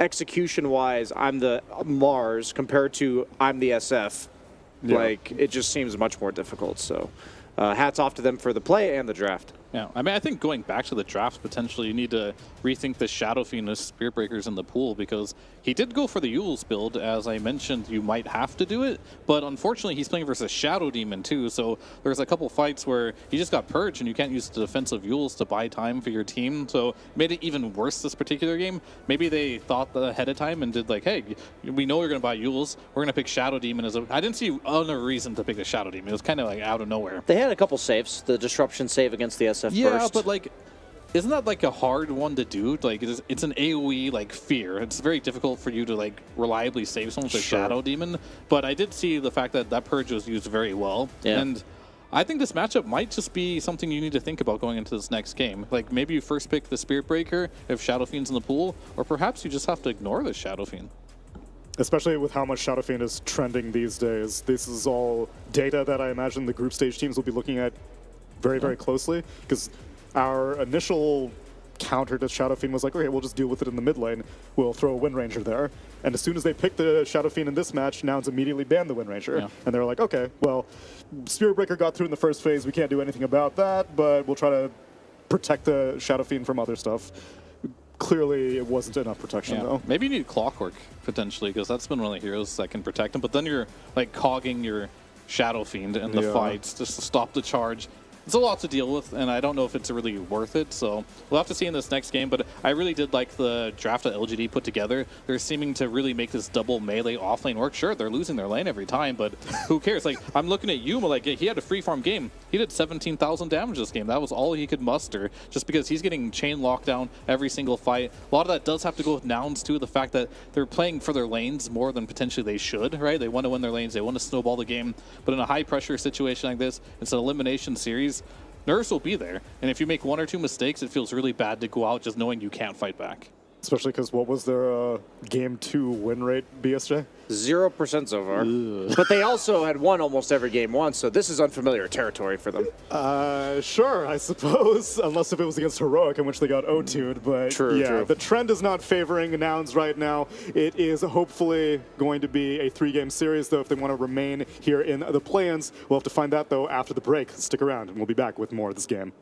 A: execution-wise, I'm the Mars compared to I'm the SF. Like, it just seems much more difficult. So hats off to them for the play and the draft.
H: Yeah, I mean, I think going back to the draft, potentially you need to rethink the Shadow Fiend as Spearbreakers in the pool, because he did go for the Yules build. As I mentioned, you might have to do it, but unfortunately he's playing versus Shadow Demon too, so there's a couple fights where he just got purged and you can't use the defensive Yules to buy time for your team, so it made it even worse this particular game. Maybe they thought ahead of time and did like, hey, we know you're going to buy Yules, we're going to pick Shadow Demon as a... I didn't see another reason to pick the Shadow Demon. It was kind of like out of nowhere.
A: They had a couple saves. The disruption save against the SF burst.
H: But like, isn't that like a hard one to do? Like, it's an AoE like Fear. It's very difficult for you to like reliably save someone with a Shadow Demon. But I did see the fact that that purge was used very well.
A: Yeah.
H: And I think this matchup might just be something you need to think about going into this next game. Like, maybe you first pick the Spearbreaker if Shadow Fiend's in the pool, or perhaps you just have to ignore the Shadow Fiend.
V: Especially with how much Shadow Fiend is trending these days. This is all data that I imagine the group stage teams will be looking at very, very closely, because our initial counter to Shadow Fiend was like, okay, we'll just deal with it in the mid lane. We'll throw a Wind Ranger there. And as soon as they picked the Shadow Fiend in this match, Nouns immediately banned the Wind Ranger.
H: Yeah.
V: And they were like, okay, well, Spirit Breaker got through in the first phase. We can't do anything about that, but we'll try to protect the Shadow Fiend from other stuff. Clearly, it wasn't enough protection, though.
H: Maybe you need Clockwork, potentially, because that's been one of the heroes that can protect him. But then you're, like, cogging your Shadow Fiend in the fights just to stop the charge. It's a lot to deal with, and I don't know if it's really worth it, so we'll have to see in this next game, but I really did like the draft that LGD put together. They're seeming to really make this double melee offlane work. Sure, they're losing their lane every time, but who cares? Like, I'm looking at Yuma, like, he had a free farm game. He did 17,000 damage this game. That was all he could muster, just because he's getting chain lockdown every single fight. A lot of that does have to go with Nouns, too, the fact that they're playing for their lanes more than potentially they should, right? They want to win their lanes, they want to snowball the game, but in a high-pressure situation like this, it's an elimination series. Nerves will be there, and if you make one or two mistakes, it feels really bad to go out just knowing you can't fight back.
V: Especially because what was their Game 2 win rate, BSJ?
A: 0% so far. But they also had won almost every game once, so this is unfamiliar territory for them.
V: Sure, I suppose. Unless if it was against Heroic, in which they got O2'd. But
A: true.
V: The trend is not favoring Nouns right now. It is hopefully going to be a 3-game series, though, if they want to remain here in the play-ins. We'll have to find that, though, after the break. Stick around, and we'll be back with more of this game.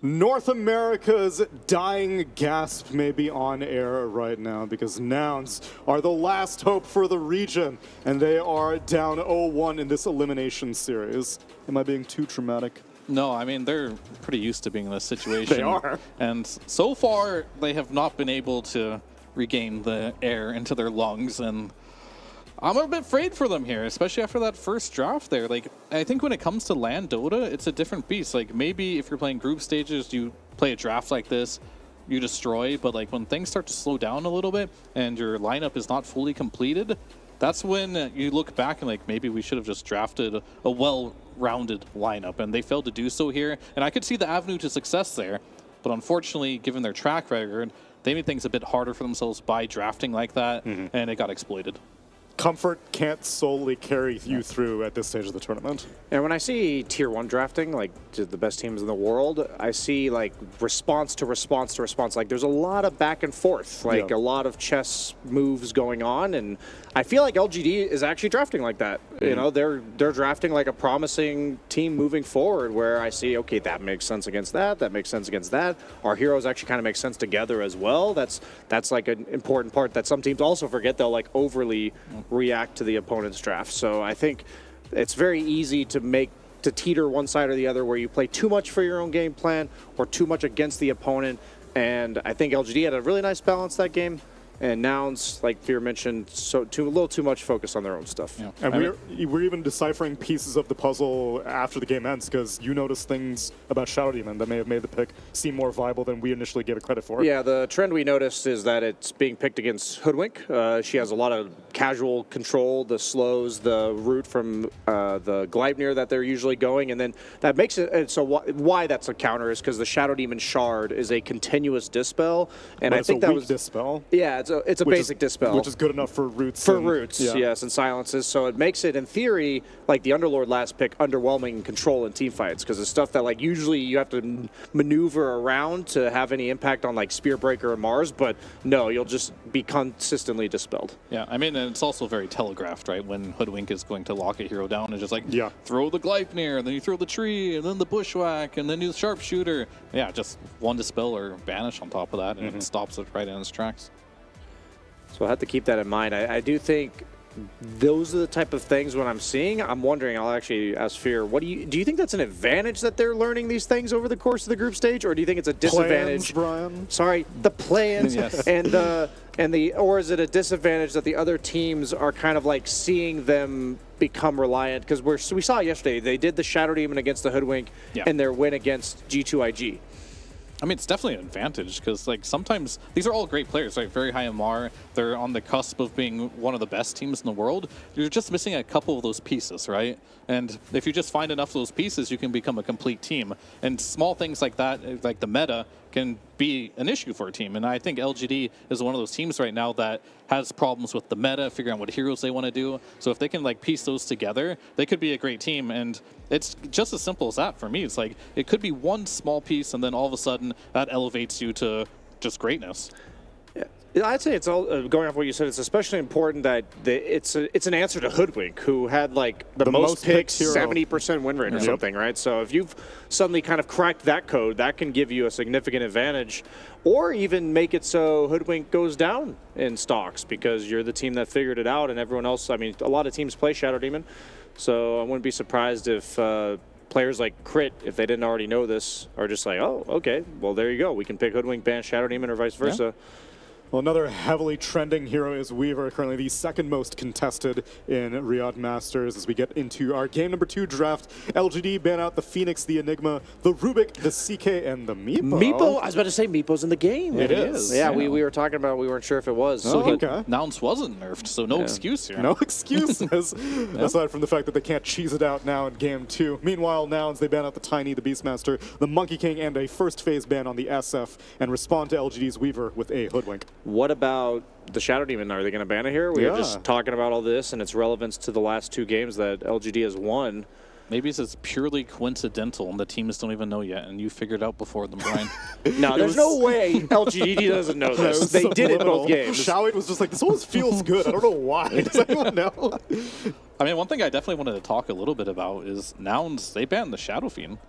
V: North America's dying gasp may be on air right now because Nouns are the last hope for the region, and they are down 0-1 in this elimination series. Am I being too dramatic?
H: No, I mean, they're pretty used to being in this situation.
V: They are.
H: And so far, they have not been able to regain the air into their lungs, and I'm a bit afraid for them here, especially after that first draft there. Like, I think when it comes to LAN Dota, it's a different beast. Like, maybe if you're playing group stages, you play a draft like this, you destroy, but like when things start to slow down a little bit and your lineup is not fully completed, that's when you look back and like, maybe we should have just drafted a well-rounded lineup, and they failed to do so here. And I could see the avenue to success there, but unfortunately, given their track record, they made things a bit harder for themselves by drafting like that, and it got exploited.
V: Comfort can't solely carry you through at this stage of the tournament.
A: And when I see Tier 1 drafting, like to the best teams in the world, I see like response to response to response. Like there's a lot of back and forth, like a lot of chess moves going on, and I feel like LGD is actually drafting like that. You know, they're drafting like a promising team moving forward, where I see, okay, that makes sense against that, that makes sense against that. Our heroes actually kind of make sense together as well. That's like an important part that some teams also forget. They'll like overly react to the opponent's draft. So I think it's very easy to teeter one side or the other, where you play too much for your own game plan or too much against the opponent. And I think LGD had a really nice balance that game. And Nouns, like Fear mentioned, a little too much focus on their own stuff.
V: Yeah. And we're even deciphering pieces of the puzzle after the game ends, because you notice things about Shadow Demon that may have made the pick seem more viable than we initially gave it credit for.
A: Yeah, the trend we noticed is that it's being picked against Hoodwink. She has a lot of casual control, the slows, the route from the Gleipnir that they're usually going, and then that makes it, and so why that's a counter is because the Shadow Demon Shard is a continuous dispel, and
V: but
A: I think that was
V: dispel.
A: Yeah, it's a basic dispel,
V: which is good enough for roots.
A: Yes, and silences. So it makes it, in theory, like the Underlord last pick, underwhelming control in team fights, because it's stuff that like usually you have to maneuver around to have any impact on like Spearbreaker or Mars, but no, you'll just be consistently dispelled.
H: Yeah, I mean, and it's also very telegraphed, right? When Hoodwink is going to lock a hero down, it's just like, throw the Gleipnir, and then you throw the tree, and then the Bushwhack, and then you the Sharpshooter. Yeah, just one dispel or vanish on top of that, and it stops it right in its tracks.
A: So I have to keep that in mind. I do think those are the type of things when I'm seeing, I'm wondering, I'll actually ask Fear, do you think that's an advantage that they're learning these things over the course of the group stage, or do you think it's a disadvantage?
V: Plans, Brian.
A: Sorry, the plans.
V: Yes.
A: Or is it a disadvantage that the other teams are kind of like seeing them become reliant? Because we saw yesterday, they did the Shadow Demon against the Hoodwink and their win against G2IG.
H: I mean, it's definitely an advantage, because like sometimes these are all great players, right? Very high MR. They're on the cusp of being one of the best teams in the world. You're just missing a couple of those pieces, right? And if you just find enough of those pieces, you can become a complete team. And small things like that, like the meta, can be an issue for a team. And I think LGD is one of those teams right now that has problems with the meta, figuring out what heroes they want to do. So if they can like piece those together, they could be a great team. And it's just as simple as that for me. It's like, it could be one small piece, and then all of a sudden that elevates you to just greatness.
A: I'd say it's all going off what you said. It's especially important that it's an answer to Hoodwink, who had like the most picks, 70% win rate or something, right? So if you've suddenly kind of cracked that code, that can give you a significant advantage, or even make it so Hoodwink goes down in stocks because you're the team that figured it out, and everyone else. I mean, a lot of teams play Shadow Demon, so I wouldn't be surprised if players like Crit, if they didn't already know this, are just like, oh, okay, well there you go, we can pick Hoodwink, ban Shadow Demon, or vice versa.
V: Yeah. Well, another heavily trending hero is Weaver, currently the second most contested in Riyadh Masters. As we get into our game number 2 draft, LGD ban out the Phoenix, the Enigma, the Rubik, the CK, and the Meepo.
A: Meepo, I was about to say Meepo's in the game.
V: It is.
A: Yeah, we were talking about, we weren't sure if it was.
H: Nouns wasn't nerfed, so no excuse here.
V: No excuses, aside from the fact that they can't cheese it out now in game 2. Meanwhile, Nouns, they ban out the Tiny, the Beastmaster, the Monkey King, and a first phase ban on the SF, and respond to LGD's Weaver with a Hoodwink.
A: What about the Shadow Demon? Are they going to ban it here? We were just talking about all this and its relevance to the last 2 games that LGD has won.
H: Maybe it's purely coincidental and the teams don't even know yet, and you figured out before them, Brian.
A: No, there's no way LGD doesn't know this. They did it in both games.
V: Shawit was just like, this always feels good. I don't know why. Does anyone know?
H: I mean, one thing I definitely wanted to talk a little bit about is Nouns, they banned the Shadow Fiend.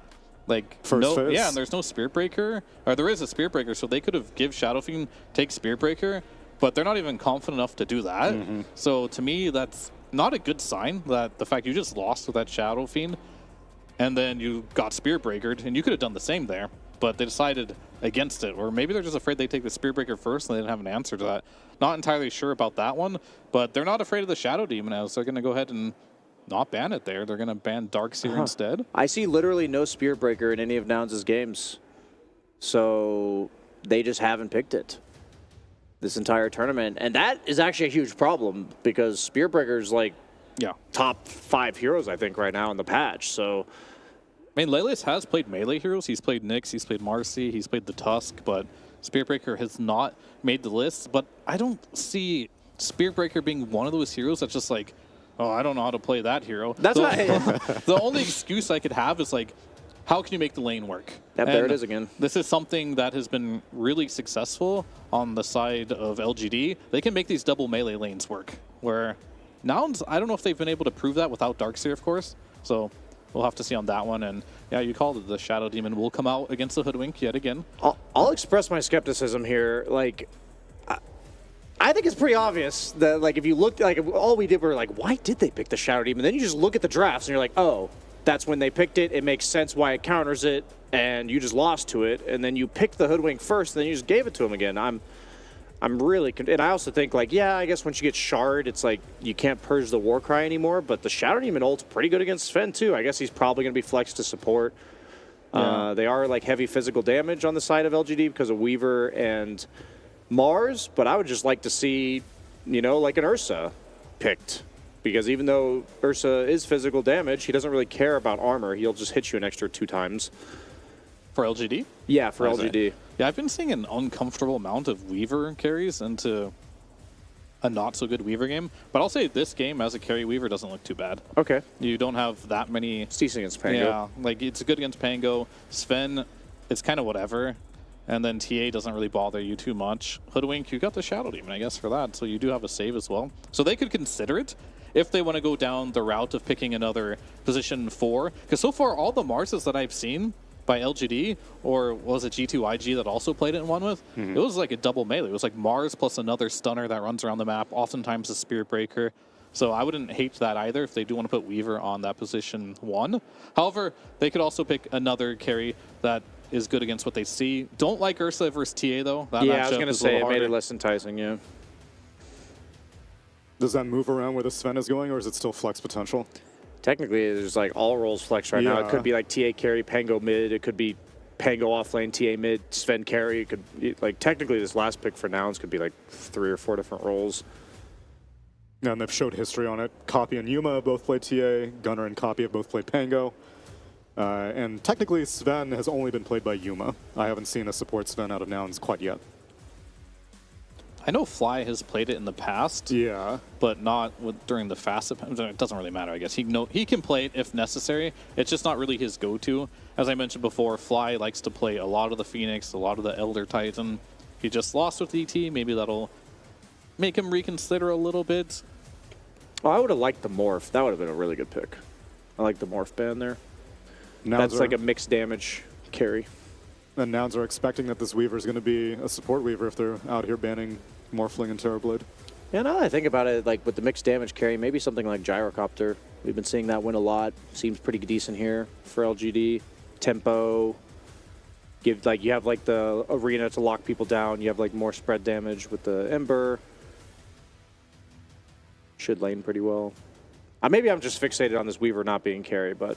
H: Like
V: First phase.
H: yeah, and there's no Spirit Breaker, or there is a Spirit Breaker, so they could have give Shadow Fiend take Spirit Breaker, but they're not even confident enough to do that. So to me, that's not a good sign. That the fact you just lost with that Shadow Fiend, and then you got Spirit Breakered, and you could have done the same there, but they decided against it, or maybe they're just afraid they take the Spirit Breaker first and they didn't have an answer to that. Not entirely sure about that one, but they're not afraid of the Shadow Demon now, so they're going to go ahead and not ban it there. They're going to ban Darkseer instead.
A: I see literally no Spirit Breaker in any of Nouns' games. So they just haven't picked it this entire tournament. And that is actually a huge problem because Spirit Breaker is like top 5 heroes, I think, right now in the patch. So
H: I mean, Leleus has played melee heroes. He's played Nyx, he's played Marcy, he's played the Tusk, but Spirit Breaker has not made the list. But I don't see Spirit Breaker being one of those heroes that's just like, oh, I don't know how to play that hero.
A: That's
H: the only excuse I could have is like, how can you make the lane work?
A: Yep, there it is again.
H: This is something that has been really successful on the side of LGD. They can make these double melee lanes work. Where Nouns, I don't know if they've been able to prove that without Darkseer, of course. So we'll have to see on that one. And yeah, you called it. The Shadow Demon will come out against the Hoodwink yet again.
A: I'll express my skepticism here. Like, I think it's pretty obvious that, like, if you looked, like, all we did were like, why did they pick the Shadow Demon? Then you just look at the drafts and you're like, oh, that's when they picked it. It makes sense why it counters it, and you just lost to it. And then you picked the Hoodwink first, and then you just gave it to him again. I'm really, and I also think, like, yeah, I guess once you get Shard, it's like you can't purge the Warcry anymore. But the Shadow Demon ult's pretty good against Sven too. I guess he's probably going to be flexed to support.
H: Yeah.
A: They are like heavy physical damage on the side of LGD because of Weaver and Mars, but I would just like to see, you know, like an Ursa picked. Because even though Ursa is physical damage, he doesn't really care about armor. He'll just hit you an extra 2 times.
H: For LGD?
A: Yeah, for LGD.
H: Yeah, I've been seeing an uncomfortable amount of Weaver carries into a not-so-good Weaver game. But I'll say this game, as a carry, Weaver doesn't look too bad.
A: Okay.
H: You don't have that many...
A: It's decent against Pango.
H: Yeah, like, it's good against Pango. Sven, it's kind of whatever. And then TA doesn't really bother you too much. Hoodwink, you got the Shadow Demon, I guess, for that. So you do have a save as well. So they could consider it if they want to go down the route of picking another position 4. Because so far, all the Marses that I've seen by LGD, or was it G2IG that also played it in one with, it was like a double melee. It was like Mars plus another stunner that runs around the map, oftentimes a Spirit Breaker. So I wouldn't hate that either if they do want to put Weaver on that position 1. However, they could also pick another carry that is good against what they see. Don't like Ursa versus TA, though. That
A: yeah, I was going to say it made
H: harder.
A: it less enticing, yeah.
V: Does that move around where the Sven is going, or is it still flex potential?
A: Technically, there's like all roles flex right now. It could be like TA carry, Pango mid. It could be Pango offlane, TA mid, Sven carry. It could, like, technically this last pick for Nouns could be like 3 or 4 different roles.
V: Yeah, and they've showed history on it. Copy and Yuma both played TA. Gunnar and Copy have both played Pango. And technically, Sven has only been played by Yuma. I haven't seen a support Sven out of Nouns quite yet.
H: I know Fly has played it in the past.
V: Yeah.
H: But not during the fast. It doesn't really matter, I guess. He can play it if necessary. It's just not really his go-to. As I mentioned before, Fly likes to play a lot of the Phoenix, a lot of the Elder Titan. He just lost with ET. Maybe that'll make him reconsider a little bit.
A: Oh, I would have liked the Morph. That would have been a really good pick. I like the Morph ban there. That's like a mixed damage carry.
V: And Nouns are expecting that this Weaver is going to be a support Weaver if they're out here banning Morphling and Terrorblade.
A: Yeah, now that I think about it, like with the mixed damage carry, maybe something like Gyrocopter. We've been seeing that win a lot. Seems pretty decent here for LGD. Tempo. You have like the arena to lock people down. You have like more spread damage with the Ember. Should lane pretty well. Maybe I'm just fixated on this Weaver not being carry, but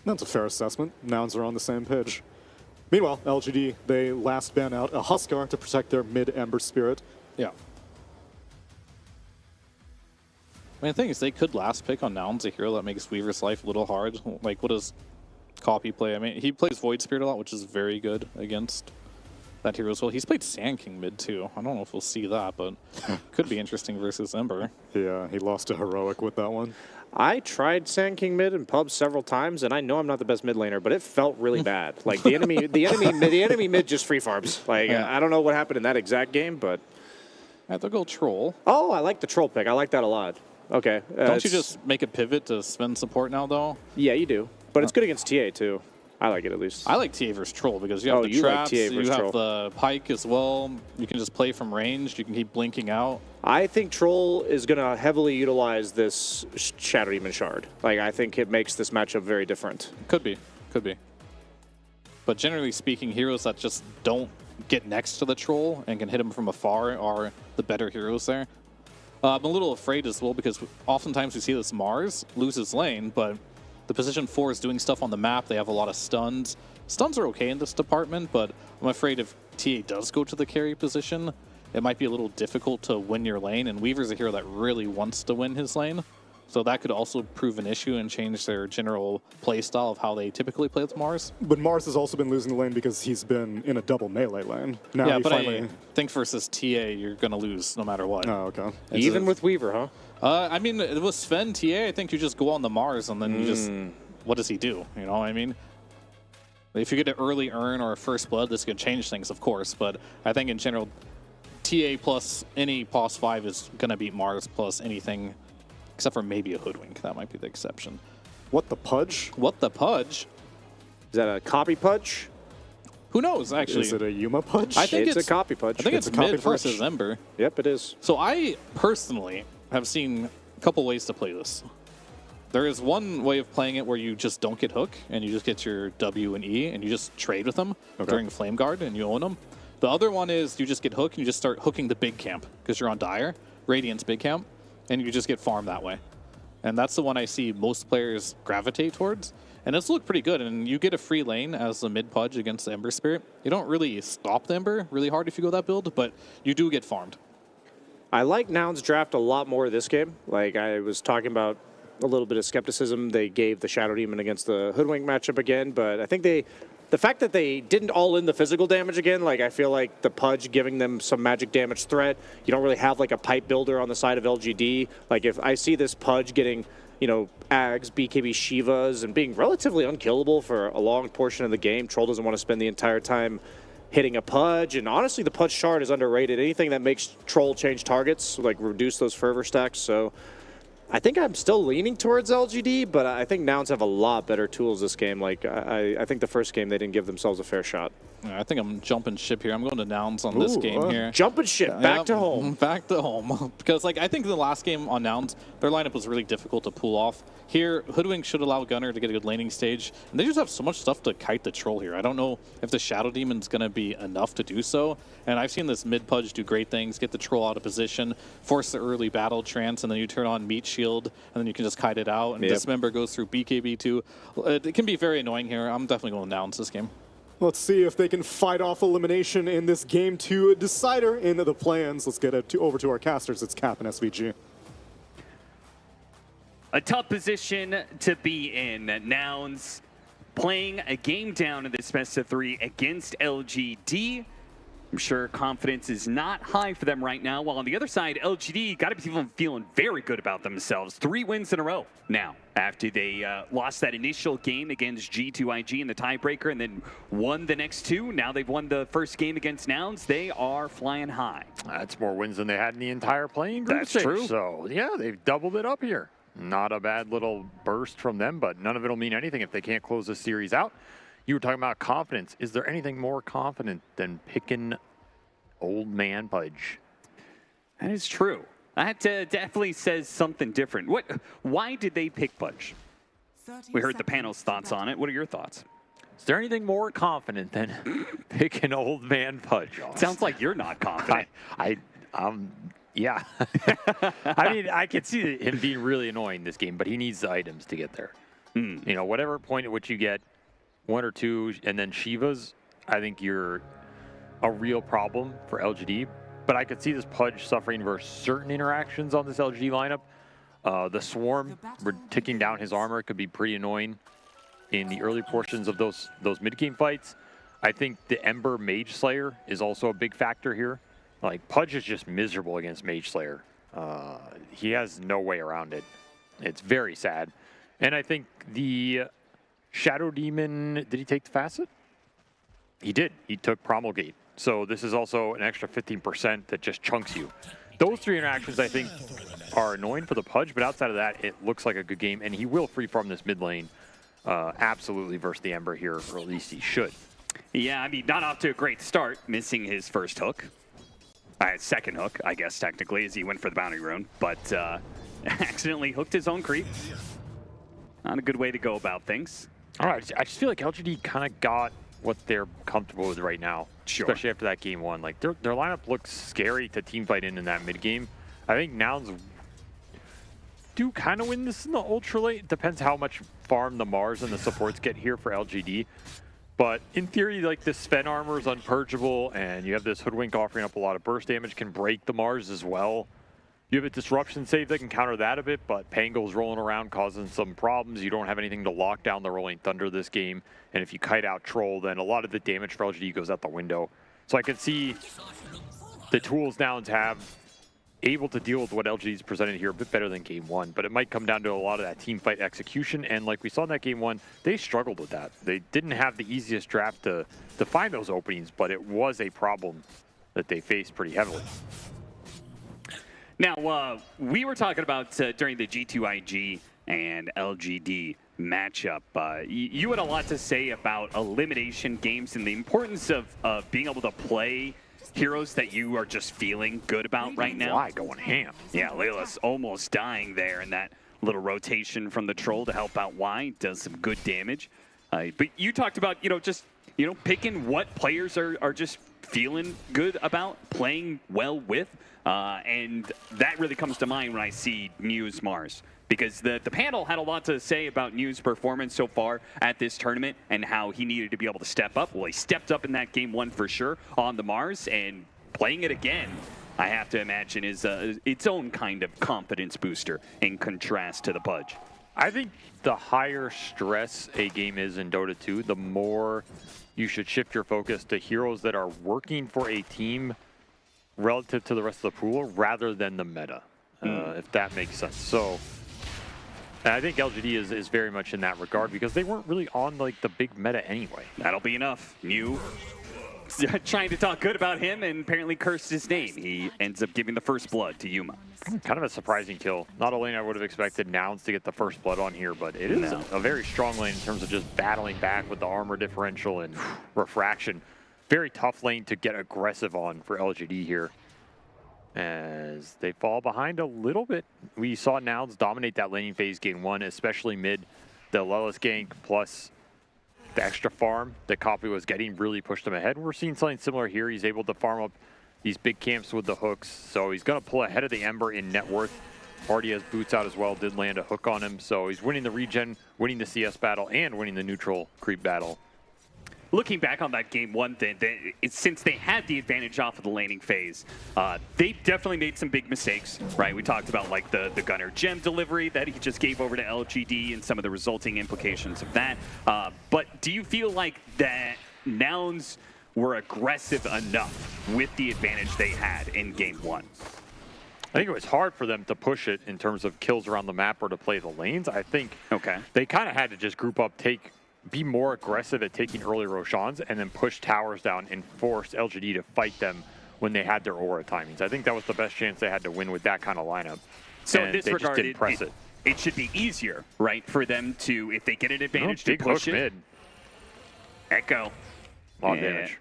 V: that's a fair assessment. Nouns are on the same page. Meanwhile, LGD, they last ban out a Huskar to protect their mid-Ember Spirit.
H: Yeah. I mean, the thing is, they could last pick on Nouns, a hero that makes Weaver's life a little hard. Like, what does Copy play? I mean, he plays Void Spirit a lot, which is very good against that hero as well. He's played Sand King mid, too. I don't know if we'll see that, but could be interesting versus Ember.
V: Yeah, he lost to Heroic with that one.
A: I tried Sand King mid in pubs several times, and I know I'm not the best mid laner, but it felt really bad. Like the enemy mid just free farms. Like I don't know what happened in that exact game, but
H: I have to go Troll.
A: Oh, I like the Troll pick. I like that a lot. Okay.
H: Don't you just make a pivot to Sven support now, though?
A: Yeah, you do. But it's good against TA too. I like it at least.
H: I like TA versus Troll because you have the traps, you have the Pike as well. You can just play from range. You can keep blinking out.
A: I think Troll is going to heavily utilize this Shadow Demon Shard. Like, I think it makes this matchup very different.
H: Could be. But generally speaking, heroes that just don't get next to the Troll and can hit him from afar are the better heroes there. I'm a little afraid as well because oftentimes we see this Mars loses lane, but the position 4 is doing stuff on the map. They have a lot of stuns. Stuns are okay in this department, but I'm afraid if TA does go to the carry position, it might be a little difficult to win your lane, and Weaver's a hero that really wants to win his lane. So that could also prove an issue and change their general play style of how they typically play with Mars.
V: But Mars has also been losing the lane because he's been in a double melee lane. Now
H: yeah, but I think versus TA, you're going to lose no matter what.
V: Oh, okay.
A: Even with Weaver, huh?
H: I mean, with Sven TA, I think you just go on the Mars and then you just, what does he do? You know what I mean? If you get an early earn or a first blood, this could change things, of course. But I think in general, TA plus any POS 5 is going to beat Mars plus anything, except for maybe a Hoodwink. That might be the exception.
V: What the Pudge?
H: What the Pudge?
A: Is that a copy Pudge?
H: Who knows, actually?
V: Is it a Yuma Pudge?
H: I think
A: it's a copy Pudge.
H: I think it's mid versus Ember.
A: Yep, it is.
H: So I personally have seen a couple ways to play this. There is one way of playing it where you just don't get hook and you just get your W and E and you just trade with them during Flame Guard and you own them. The other one is you just get hook and you just start hooking the big camp because you're on Dire, Radiant's big camp, and you just get farmed that way. And that's the one I see most players gravitate towards. And it's looked pretty good, and you get a free lane as the mid Pudge against the Ember Spirit. You don't really stop the Ember really hard if you go that build, but you do get farmed.
A: I like Noun's draft a lot more this game. Like, I was talking about a little bit of skepticism they gave the Shadow Demon against the Hoodwink matchup again, but I think the fact that they didn't all in the physical damage again, like, I feel like the Pudge giving them some magic damage threat. You don't really have like a pipe builder on the side of LGD. Like, if I see this Pudge getting, you know, Ags, BKB Shivas, and being relatively unkillable for a long portion of the game, Troll doesn't want to spend the entire time hitting a Pudge. And honestly, the Pudge Shard is underrated. Anything that makes Troll change targets, like reduce those fervor stacks. So I think I'm still leaning towards LGD, but I think Nouns have a lot better tools this game. Like, I think the first game they didn't give themselves a fair shot.
H: I think I'm jumping ship here. I'm going to Nouns on this game here.
A: Jumping ship, back to home.
H: Back to home. Because, like, I think the last game on Nouns, their lineup was really difficult to pull off. Here, Hoodwink should allow Gunner to get a good laning stage. And they just have so much stuff to kite the Troll here. I don't know if the Shadow Demon's going to be enough to do so. And I've seen this mid-Pudge do great things, get the Troll out of position, force the early battle trance, and then you turn on Meat Shield, and then you can just kite it out. And Dismember goes through BKB too. It can be very annoying here. I'm definitely going to Nouns this game.
V: Let's see if they can fight off elimination in this Game 2 decider in the plans. Let's get it over to our casters. It's Cap and SVG.
I: A tough position to be in. Nouns playing a game down in this best of 3 against LGD. I'm sure confidence is not high for them right now, while on the other side, LGD got to be feeling very good about themselves. 3 wins in a row now after they lost that initial game against G2IG in the tiebreaker and then won the next 2. Now they've won the first game against Nouns. They are flying high.
J: That's more wins than they had in the entire playing group stage.
I: That's true.
J: So, yeah, they've doubled it up here. Not a bad little burst from them, but none of it will mean anything if they can't close this series out. You were talking about confidence. Is there anything more confident than picking Old Man Pudge?
I: That is true. That definitely says something different. Why did they pick Pudge? We heard the panel's thoughts on it. What are your thoughts?
J: Is there anything more confident than picking Old Man Pudge?
I: Sounds like you're not confident.
J: Yeah. I mean, I could see him being really annoying this game, but he needs the items to get there. You know, whatever point at which you get 1 or 2 and then Shivas, I think you're a real problem for LGD. But I could see this Pudge suffering versus certain interactions on this LGD lineup. The Swarm, ticking down his armor, could be pretty annoying in the early portions of those mid-game fights. I think the Ember Mage Slayer is also a big factor here. Like, Pudge is just miserable against Mage Slayer. He has no way around it. It's very sad. And I think the Shadow Demon, did he take the Facet? He did. He took Promulgate. So this is also an extra 15% that just chunks you. Those 3 interactions, I think, are annoying for the Pudge, but outside of that, it looks like a good game, and he will free farm this mid lane absolutely versus the Ember here, or at least he should.
I: Yeah, I mean, not off to a great start, missing his first hook. Second hook, I guess, technically, as he went for the boundary rune, but accidentally hooked his own creep. Not a good way to go about things.
J: All right, I just feel like LGD kind of got what they're comfortable with right now, especially after that game one. Like, their lineup looks scary to teamfight in that mid game. I think Nouns do kind of win this in the ultra late. It depends how much farm the Mars and the supports get here for LGD. But in theory, like, the Sven armor is unpurgeable, and you have this Hoodwink offering up a lot of burst damage, can break the Mars as well. You have a disruption save that can counter that a bit, but Pango's rolling around causing some problems. You don't have anything to lock down the Rolling Thunder this game, and if you kite out Troll, then a lot of the damage for LGD goes out the window. So I can see the tools Nouns have able to deal with what LGD's presented here a bit better than game one, but it might come down to a lot of that team fight execution, and like we saw in that game one, they struggled with that. They didn't have the easiest draft to find those openings, but it was a problem that they faced pretty heavily.
I: Now, we were talking about during the G2IG and LGD matchup, you had a lot to say about elimination games and the importance of being able to play heroes that you are just feeling good about right now.
J: Why going ham?
I: Yeah, Layla's almost dying there in that little rotation from the Troll to help out Y. Does some good damage. But you talked about, picking what players are just feeling good about, playing well with. And that really comes to mind when I see Muse Mars. Because the panel had a lot to say about New's performance so far at this tournament and how he needed to be able to step up. Well, he stepped up in that game one for sure on the Mars, and playing it again, I have to imagine, is its own kind of confidence booster in contrast to the Pudge.
J: I think the higher stress a game is in Dota 2, the more you should shift your focus to heroes that are working for a team relative to the rest of the pool rather than the meta, if that makes sense. So I think LGD is very much in that regard because they weren't really on like the big meta anyway.
I: That'll be enough. Mew trying to talk good about him and apparently cursed his name. He ends up giving the first blood to Yuma.
J: Kind of a surprising kill. Not a lane I would have expected Nouns to get the first blood on here, but it is a very strong lane in terms of just battling back with the armor differential and refraction. Very tough lane to get aggressive on for LGD here. As they fall behind a little bit. We saw Nouns dominate that laning phase game one, especially mid. The Lelis gank plus the extra farm that Copy was getting really pushed him ahead. We're seeing something similar here. He's able to farm up these big camps with the hooks, so he's going to pull ahead of the Ember in net worth. Already has boots out as well, did land a hook on him, so he's winning the regen, winning the CS battle, and winning the neutral creep battle.
I: Looking back on that game one, since they had the advantage off of the laning phase, they definitely made some big mistakes, right? We talked about like the Gunner gem delivery that he just gave over to LGD and some of the resulting implications of that. But do you feel like that Nouns were aggressive enough with the advantage they had in game one?
J: I think it was hard for them to push it in terms of kills around the map or to play the lanes. I think they kind of had to just group up, be more aggressive at taking early Roshans and then push towers down and force LGD to fight them when they had their aura timings. I think that was the best chance they had to win with that kind of lineup.
I: So
J: and
I: in this
J: they
I: regard,
J: just didn't press it.
I: It should be easier, right, for them to, if they get an advantage, to push it.
J: Mid.
I: Echo.
J: A lot of damage.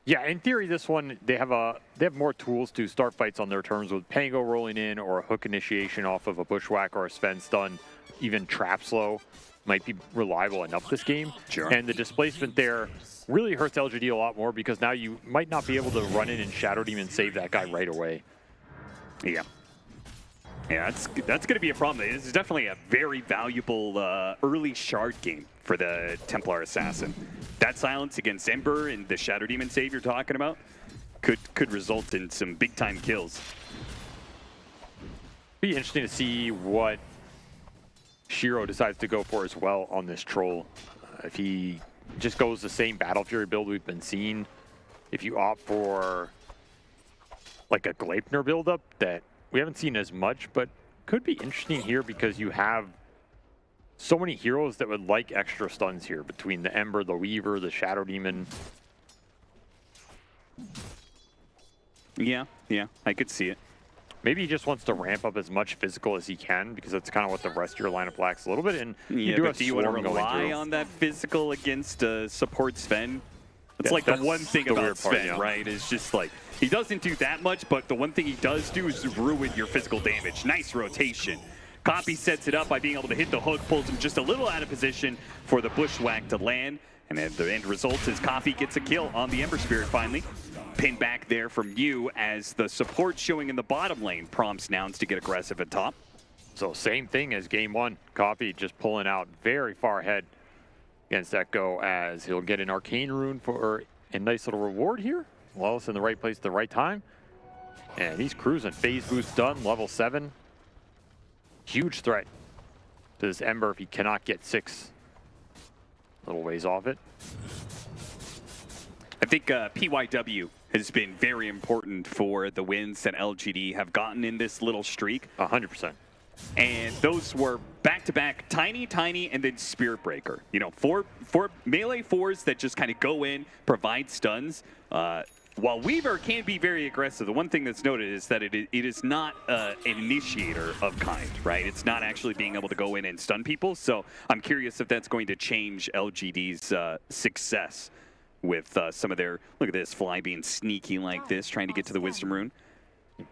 J: Yeah, in theory, this one, they have more tools to start fights on their terms with Pango rolling in or a hook initiation off of a Bushwhack or a Sven stun, even trap slow might be reliable enough this game.
I: Sure.
J: And the displacement there really hurts LGD a lot more because now you might not be able to run in and Shadow Demon save that guy right away.
I: Yeah. Yeah, that's going to be a problem. This is definitely a very valuable early shard game for the Templar Assassin. That silence against Ember and the Shadow Demon save you're talking about could result in some big-time kills.
J: Be interesting to see what Shiro decides to go for as well on this Troll. If he just goes the same Battle Fury build we've been seeing, if you opt for like a Gleipnir build-up that we haven't seen as much, but could be interesting here because you have so many heroes that would like extra stuns here between the Ember, the Weaver, the Shadow Demon.
I: Yeah, I could see it.
J: Maybe he just wants to ramp up as much physical as he can because that's kind of what the rest of your lineup lacks a little bit. And
I: yeah,
J: do
I: but
J: have
I: do you want to
J: Swarm going
I: rely
J: through.
I: on that physical against support Sven? It's
J: Yeah,
I: like the
J: that's
I: one thing
J: the
I: about
J: weird part,
I: Sven,
J: yeah.
I: right? Is just like, he doesn't do that much, but the one thing he does do is ruin your physical damage. Nice rotation. Copy sets it up by being able to hit the hook, pulls him just a little out of position for the bushwhack to land. And then the end result is Coffee gets a kill on the Ember Spirit finally. Pin back there from you as the support showing in the bottom lane prompts Nouns to get aggressive at top.
J: So same thing as game one. Coffee just pulling out very far ahead against Echo as he'll get an Arcane Rune for a nice little reward here. Wallace in the right place at the right time. And he's cruising. Phase boost done, level 7. Huge threat to this Ember if he cannot get 6. Little ways off it.
I: I think PYW has been very important for the wins that LGD have gotten in this little streak.
J: 100%.
I: And those were back-to-back Tiny, and then Spirit Breaker. You know, four melee 4s that just kind of go in, provide stuns. While Weaver can be very aggressive, the one thing that's noted is that it is not an initiator of kind, right? It's not actually being able to go in and stun people. So I'm curious if that's going to change LGD's success with some of their, look at this, Fly being sneaky like this, trying to get to the Wisdom Rune.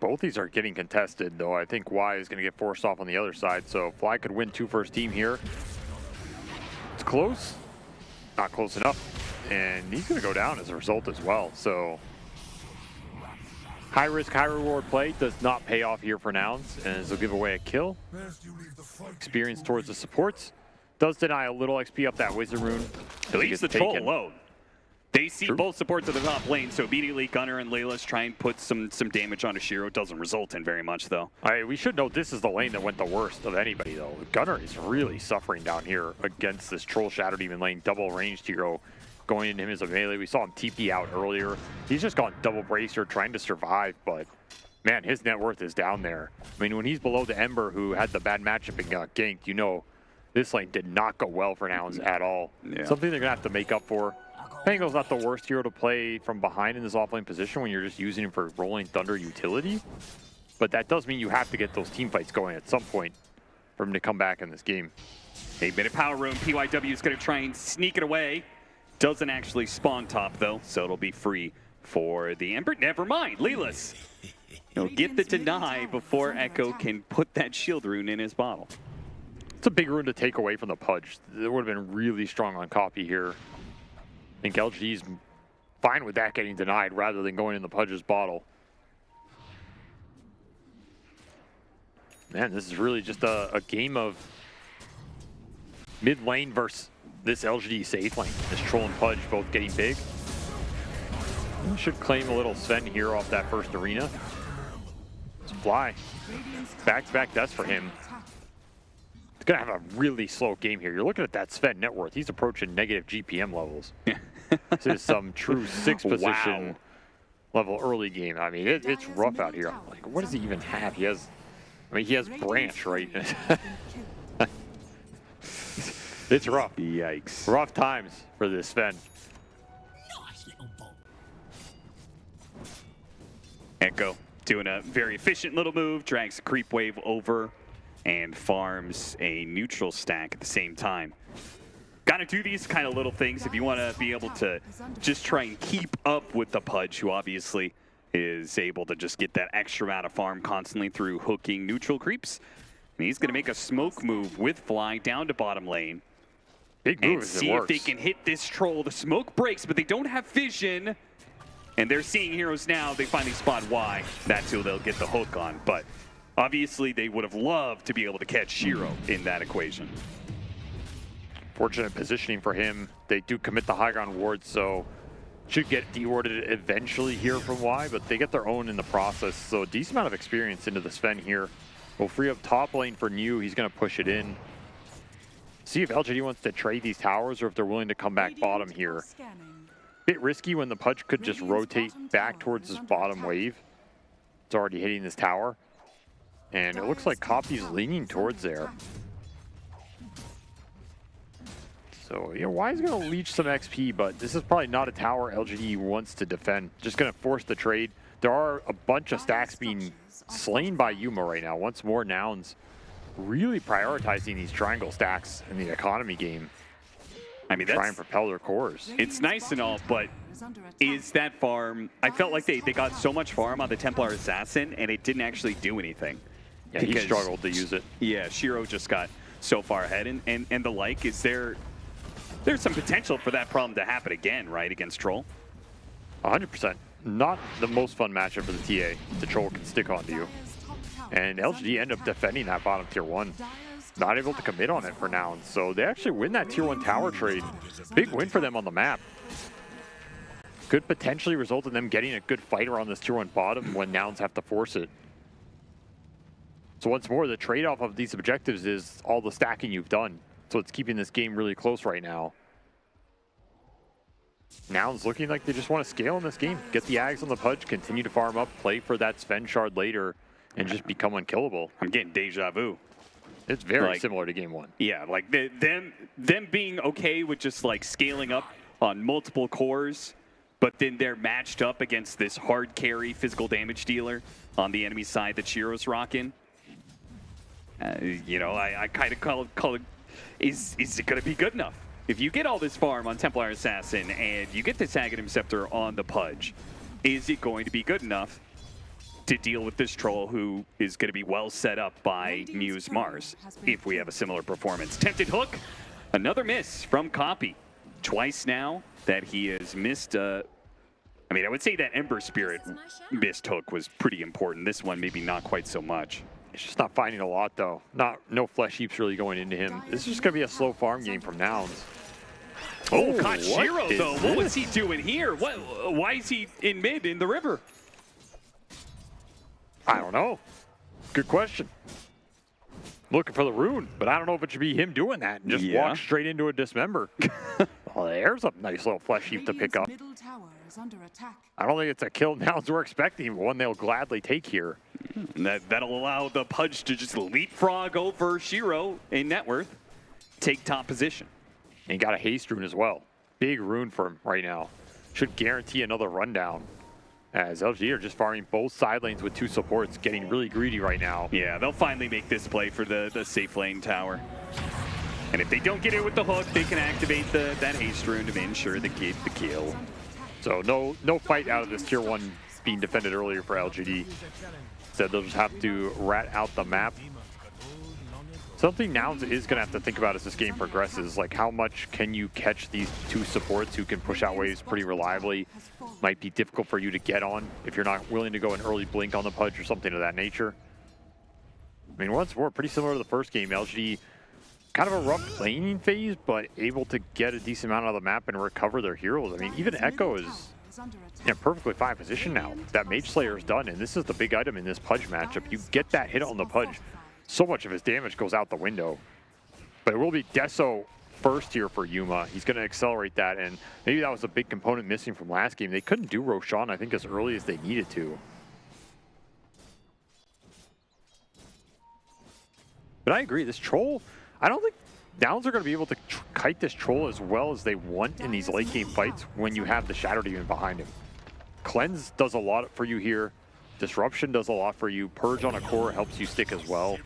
J: Both these are getting contested, though. I think Y is going to get forced off on the other side, so Fly could win 2 first team here. It's close. Not close enough. And he's going to go down as a result as well, so high risk, high reward play does not pay off here for Nouns, and he'll give away a kill. Experience towards the supports. Does deny a little XP up that Wizard Rune.
I: He leaves the troll alone. They see both supports of the top lane, so immediately Gunnar and Layla's try and put some damage onto Shiro. Doesn't result in very much, though.
J: We should note this is the lane that went the worst of anybody, though. Gunnar is really suffering down here against this Troll Shadow Demon lane, double ranged hero going into him as a melee. We saw him TP out earlier. He's just gone double bracer trying to survive, but man, his net worth is down there. I mean, when he's below the Ember who had the bad matchup and got ganked, you know this lane did not go well for Nouns at all.
I: Yeah.
J: Something they're going to have to make up for. Pango's not the worst hero to play from behind in this offlane position when you're just using him for Rolling Thunder utility. But that does mean you have to get those team fights going at some point for him to come back in this game.
I: 8-minute power room. PYW is going to try and sneak it away. Doesn't actually spawn top, though, so it'll be free for the Ember. Never mind. Leeless. He'll get the deny before Echo can put that shield rune in his bottle.
J: It's a big rune to take away from the Pudge. It would have been really strong on copy here. I think LGD's fine with that getting denied rather than going in the Pudge's bottle. Man, this is really just a game of mid lane versus this LGD safe lane. This Troll and Pudge both getting big. Should claim a little Sven here off that first arena. It's Fly. Back-to-back deaths for him. He's going to have a really slow game here. You're looking at that Sven net worth. He's approaching negative GPM levels. This is some true 6th position level early game. I mean, it's rough out here. I'm like, what does he even have? He has Branch, right? It's rough.
I: Yikes.
J: Rough times for this Sven.
I: Echo doing a very efficient little move, drags the creep wave over, and farms a neutral stack at the same time. Got to do these kind of little things if you want to be able to just try and keep up with the Pudge, who obviously is able to just get that extra amount of farm constantly through hooking neutral creeps. And he's going to make a smoke move with Fly down to bottom lane.
J: Big move
I: and see if they can hit this troll. The smoke breaks, but they don't have vision. And they're seeing heroes now. They finally spot Y. That's who they'll get the hook on. But obviously, they would have loved to be able to catch Shiro in that equation.
J: Fortunate positioning for him. They do commit the high ground ward, so should get dewarded eventually here from Y, but they get their own in the process. So a decent amount of experience into the Sven here. Will free up top lane for New. He's going to push it in. See if LGD wants to trade these towers or if they're willing to come back bottom here. Bit risky when the Pudge could just rotate back towards this bottom wave. It's already hitting this tower. And it looks like Copy's leaning towards there. So, you know, Y is going to leech some XP, but this is probably not a tower LGD wants to defend. Just going to force the trade. There are a bunch of stacks being slain by Yuma right now. Once more, Nouns really prioritizing these triangle stacks in the economy game.
I: I mean,
J: try and propel their cores.
I: It's nice and all, but is that farm? I felt like they got so much farm on the Templar Assassin, and it didn't actually do anything.
J: Yeah, he struggled to use it.
I: Yeah, Shiro just got so far ahead, and the like. Is there's some potential for that problem to happen again, right, against Troll?
J: 100%. Not the most fun matchup for the TA. The Troll can stick onto you. And LGD end up defending that bottom tier 1. Not able to commit on it for now. So they actually win that tier 1 tower trade. Big win for them on the map. Could potentially result in them getting a good fighter on this tier 1 bottom when Nouns have to force it. So once more, the trade-off of these objectives is all the stacking you've done. So it's keeping this game really close right now. Nouns looking like they just want to scale in this game. Get the Ags on the Pudge, continue to farm up, play for that Sven shard later, and just become unkillable.
I: I'm getting deja vu.
J: It's very similar to game 1.
I: Yeah, like them being okay with just like scaling up on multiple cores, but then they're matched up against this hard carry physical damage dealer on the enemy side that Shiro's rocking. You know, I kind of call it, is it going to be good enough? If you get all this farm on Templar Assassin and you get this Aghanim Scepter on the Pudge, is it going to be good enough to deal with this Troll who is going to be well set up by Muse Mars if we have a similar performance? Tempted Hook, another miss from Copy. Twice now that he has missed. I mean, I would say that Ember Spirit missed hook was pretty important. This one maybe not quite so much.
J: He's just not finding a lot though. No flesh heaps really going into him. This is just going to be a slow farm game from Nouns.
I: Oh, caught Shiro though. What was he doing here? Why is he in mid in the river?
J: I don't know. Good question. Looking for the rune, but I don't know if it should be him doing that and just walk straight into a dismember. Well, there's a nice little flesh heap to pick up. I don't think it's a kill Nouns we're expecting, but one they'll gladly take here.
I: And that'll allow the Pudge to just leapfrog over Shiro in net worth, take top position.
J: And got a haste rune as well. Big rune for him right now. Should guarantee another rundown. As LG are just farming both side lanes with 2 supports, getting really greedy right now.
I: Yeah, they'll finally make this play for the safe lane tower. And if they don't get it with the hook, they can activate that haste rune to ensure they get the kill.
J: So no fight out of this tier 1 being defended earlier for LGD. Instead, they'll just have to rat out the map. Something Nouns is going to have to think about as this game progresses, like how much can you catch these 2 supports who can push out waves pretty reliably. Might be difficult for you to get on if you're not willing to go an early blink on the Pudge or something of that nature. I mean, once more, pretty similar to the first game. LGD, kind of a rough laning phase, but able to get a decent amount out of the map and recover their heroes. I mean, even Echo is in a perfectly fine position now. That Mage Slayer is done, and this is the big item in this Pudge matchup. You get that hit on the Pudge, so much of his damage goes out the window. But it will be Deso first here for Yuma. He's going to accelerate that, and maybe that was a big component missing from last game. They couldn't do Roshan, I think, as early as they needed to. But I agree, this Troll, I don't think Nouns are going to be able to kite this Troll as well as they want in these late game fights when you have the Shadow Demon behind him. Cleanse does a lot for you here. Disruption does a lot for you. Purge on a core helps you stick as well.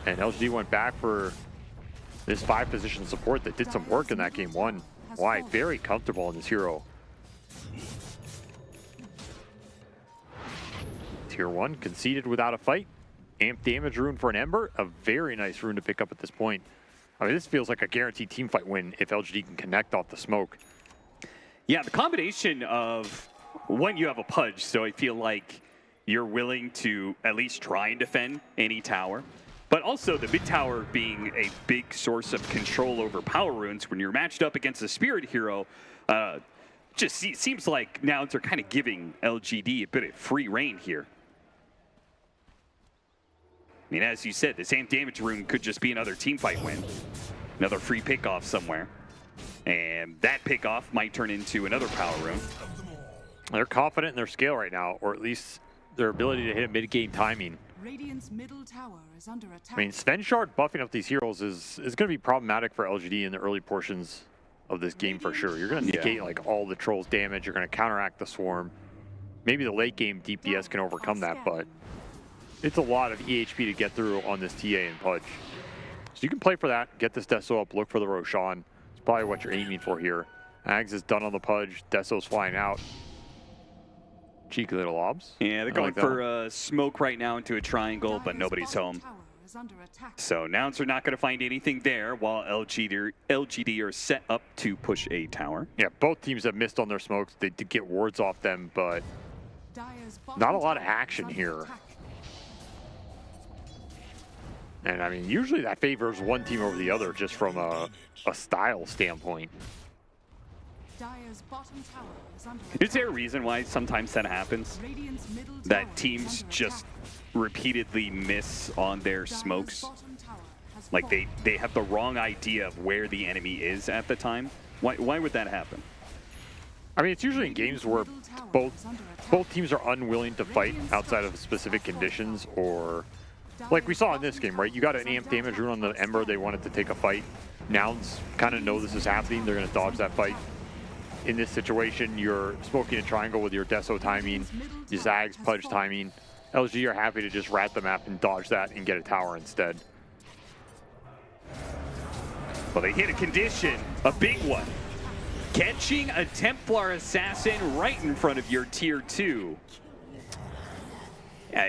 J: And LGD went back for this 5-position support that did some work in that game 1. Why? Very comfortable in this hero. Tier 1 conceded without a fight. Amp damage rune for an Ember. A very nice rune to pick up at this point. I mean, this feels like a guaranteed teamfight win if LGD can connect off the smoke.
I: Yeah, the combination of when you have a Pudge, so I feel like you're willing to at least try and defend any tower. But also the mid tower being a big source of control over power runes when you're matched up against a spirit hero. Just seems like Nouns are kind of giving LGD a bit of free reign here. I mean, as you said, the same damage rune could just be another teamfight win. Another free pickoff somewhere. And that pickoff might turn into another power rune.
J: They're confident in their scale right now, or at least their ability to hit mid-game timing.
R: Radiant's middle tower is under attack.
J: I mean, Sven shard buffing up these heroes is going to be problematic for LGD in the early portions of this game for sure. You're going to negate like all the Troll's damage. You're going to counteract the swarm. maybe the late game DPS can overcome that, but it's a lot of EHP to get through on this TA and Pudge. So you can play for that, get this Deso up, look for the Roshan. It's probably what you're aiming for here. Ags is done on the Pudge, Deso's flying out. Cheeky little lobs.
I: Yeah, they're going for smoke right now into a triangle, but nobody's home. So Nouns are not going to find anything there, while LGD are set up to push a tower.
J: Yeah, both teams have missed on their smokes. They did get wards off them, but not a lot of action here. And I mean, usually that favors one team over the other just from a style standpoint.
I: Is there a reason why sometimes that happens? That teams just repeatedly miss on their smokes? Like they have the wrong idea of where the enemy is at the time? Why would that happen?
J: I mean, it's usually in games where both teams are unwilling to fight outside of specific conditions, or like we saw in this game, right? You got an amp damage rune on the Ember, they wanted to take a fight. Nouns kind of know this is happening, they're going to dodge that fight. In this situation, you're smoking a triangle with your Deso timing, your Zags Pudge timing. LG are happy to just rat the map and dodge that and get a tower instead.
I: Well, they hit a condition, a big one. Catching a Templar Assassin right in front of your tier 2.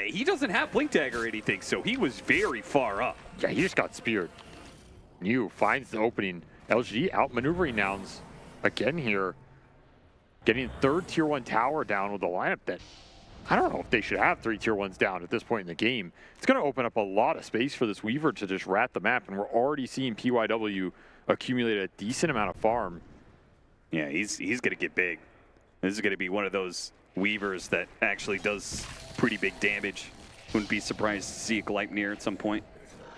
I: He doesn't have Blink Dagger or anything, so he was very far up.
J: Yeah, he just got speared. New finds the opening. LG outmaneuvering Nouns again here. Getting third tier 1 tower down with a lineup that I don't know if they should have 3 tier 1s down at this point in the game. It's going to open up a lot of space for this Weaver to just rat the map, and we're already seeing PYW accumulate a decent amount of farm.
I: Yeah, he's going to get big. This is going to be one of those Weavers that actually does pretty big damage. Wouldn't be surprised to see a Gleipnir at some point.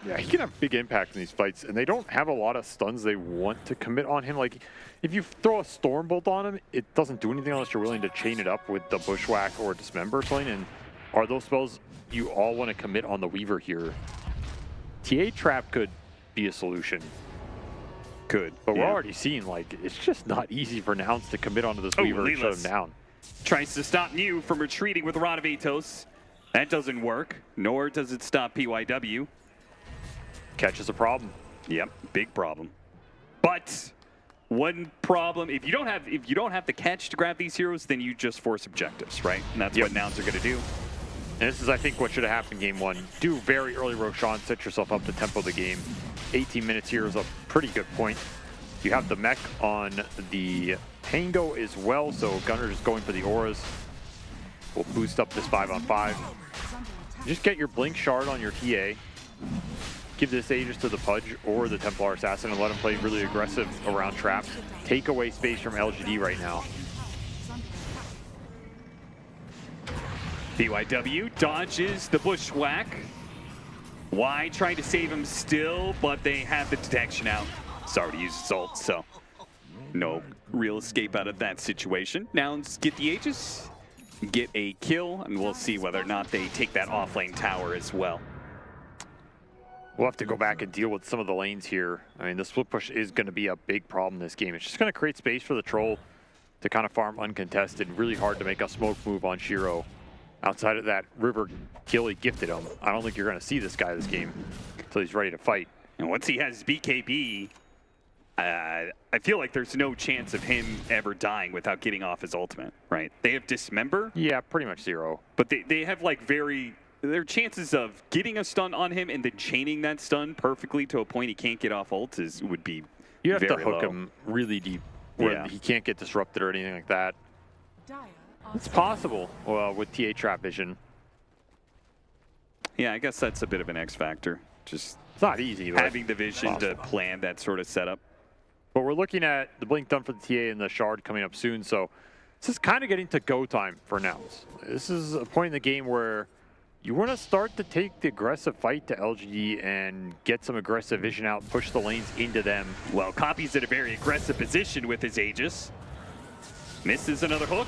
J: Yeah, he can have big impact in these fights, and they don't have a lot of stuns they want to commit on him. Like, if you throw a Stormbolt on him, it doesn't do anything unless you're willing to chain it up with the Bushwhack or Dismember something, and are those spells you all want to commit on the Weaver here? TA Trap could be a solution.
I: Could.
J: But we're already seeing, like, it's just not easy for Nouns to commit onto this Weaver and shut him down.
I: Tries to stop New from retreating with Rod of Atos. That doesn't work, nor does it stop PYW.
J: Catch is a problem.
I: Yep, big problem. But one problem, if you don't have the catch to grab these heroes, then you just force objectives, right? And that's what Nouns are going to do.
J: And this is, I think, what should have happened in game 1. Do very early Roshan, set yourself up to tempo the game. 18 minutes here is a pretty good point. You have the mech on the Tango as well, so Gunner is going for the auras. We'll boost up this 5-on-5. Just get your Blink Shard on your TA. Give this Aegis to the Pudge or the Templar Assassin and let him play really aggressive around traps. Take away space from LGD right now.
I: PYW dodges the Bushwhack. Y trying to save him still, but they have the detection out. Sorry to use his ult, so no real escape out of that situation. Nouns get the Aegis, get a kill, and we'll see whether or not they take that offlane tower as well.
J: We'll have to go back and deal with some of the lanes here. I mean, the split push is going to be a big problem in this game. It's just going to create space for the Troll to kind of farm uncontested. Really hard to make a smoke move on Shiro. Outside of that river kill he gifted him, I don't think you're going to see this guy this game until he's ready to fight.
I: And once he has BKB, I feel like there's no chance of him ever dying without getting off his ultimate, right? They have Dismember.
J: Yeah, pretty much 0.
I: But they have like their chances of getting a stun on him and then chaining that stun perfectly to a point he can't get off ult would be
J: You have
I: very
J: to hook
I: low.
J: him really deep where he can't get disrupted or anything like that. It's possible with TA Trap Vision.
I: Yeah, I guess that's a bit of an X factor. Just
J: it's not easy.
I: Having the vision to plan that sort of setup.
J: But we're looking at the Blink done for the TA and the Shard coming up soon, so this is kind of getting to go time for Nouns. This is a point in the game where you want to start to take the aggressive fight to LGD and get some aggressive vision out, push the lanes into them.
I: Well, Copy's in a very aggressive position with his Aegis. Misses another hook.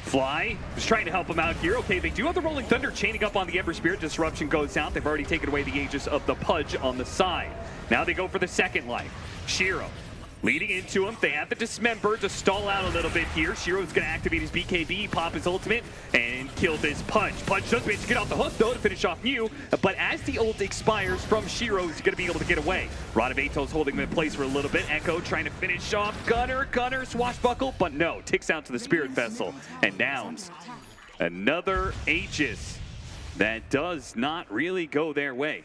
I: Fly was trying to help him out here. Okay, they do have the Rolling Thunder chaining up on the Ember Spirit. Disruption goes out. They've already taken away the Aegis of the Pudge on the side. Now they go for the second life. Shiro Leading into him, they have the Dismember to stall out a little bit here. Shiro's going to activate his BKB, pop his ultimate, and kill this Pudge. Pudge does manage to get off the hook, though, to finish off Mew, but as the ult expires from Shiro, he's going to be able to get away. Radavato's holding him in place for a little bit. Echo trying to finish off Gunner, swashbuckle, but no, ticks out to the Spirit Vessel. And Nouns, another Aegis that does not really go their way.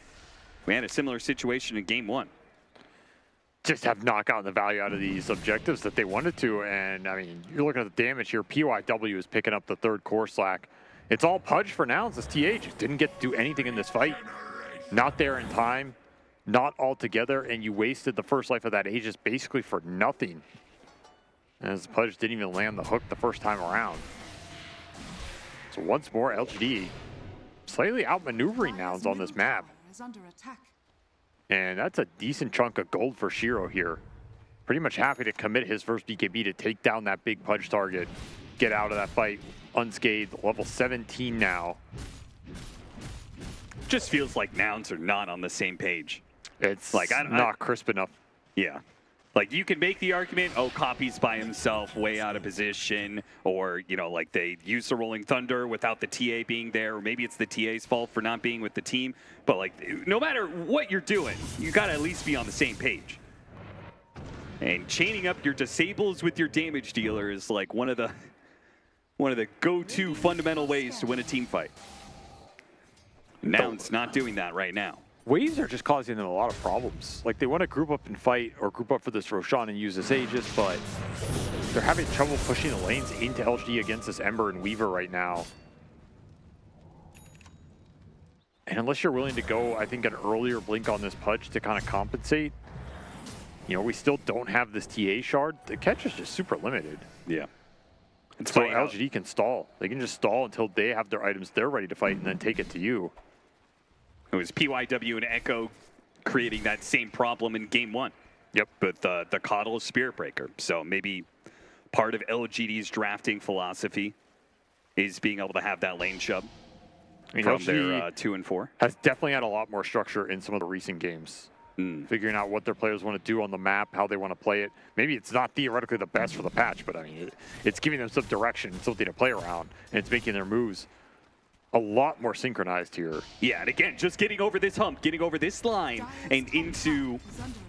I: We had a similar situation in game 1.
J: Just have not gotten the value out of these objectives that they wanted to. And I mean, you're looking at the damage here. PYW is picking up the 3rd core slack. It's all Pudge for now. This TA just didn't get to do anything in this fight. Not there in time, not all together, and you wasted the first life of that Aegis basically for nothing. As Pudge didn't even land the hook the first time around. So once more, LGD slightly outmaneuvering Nouns on this map.
R: Is under attack.
J: And that's a decent chunk of gold for Shiro here. Pretty much happy to commit his first BKB to take down that big Pudge target. Get out of that fight unscathed. Level 17 now.
I: Just feels like Nouns are not on the same page.
J: It's like not crisp enough.
I: Yeah. Like, you can make the argument, oh, Copy's by himself, way out of position, or, you know, like they use the Rolling Thunder without the TA being there, or maybe it's the TA's fault for not being with the team. But, like, no matter what you're doing, you got to at least be on the same page. And chaining up your disables with your damage dealer is, like, one of the go-to fundamental ways to win a team fight. Nouns not doing that right now.
J: Waves are just causing them a lot of problems. Like, they want to group up and fight or group up for this Roshan and use this Aegis, but they're having trouble pushing the lanes into LGD against this Ember and Weaver right now. And unless you're willing to go, I think, an earlier blink on this Pudge to kind of compensate, you know, we still don't have this TA shard. The catch is just super limited.
I: Yeah.
J: And so LGD can stall. They can just stall until they have their items they're ready to fight and then take it to you.
I: It was PYW and Echo creating that same problem in game 1.
J: Yep.
I: With the Coddle Spirit Breaker. So maybe part of LGD's drafting philosophy is being able to have that lane shove from their 2 and 4.
J: Has definitely had a lot more structure in some of the recent games. Figuring out what their players want to do on the map, how they want to play it. Maybe it's not theoretically the best for the patch, but I mean, it's giving them some direction, something to play around, and it's making their moves a lot more synchronized here.
I: Yeah, and again, just getting over this hump, getting over this line, and into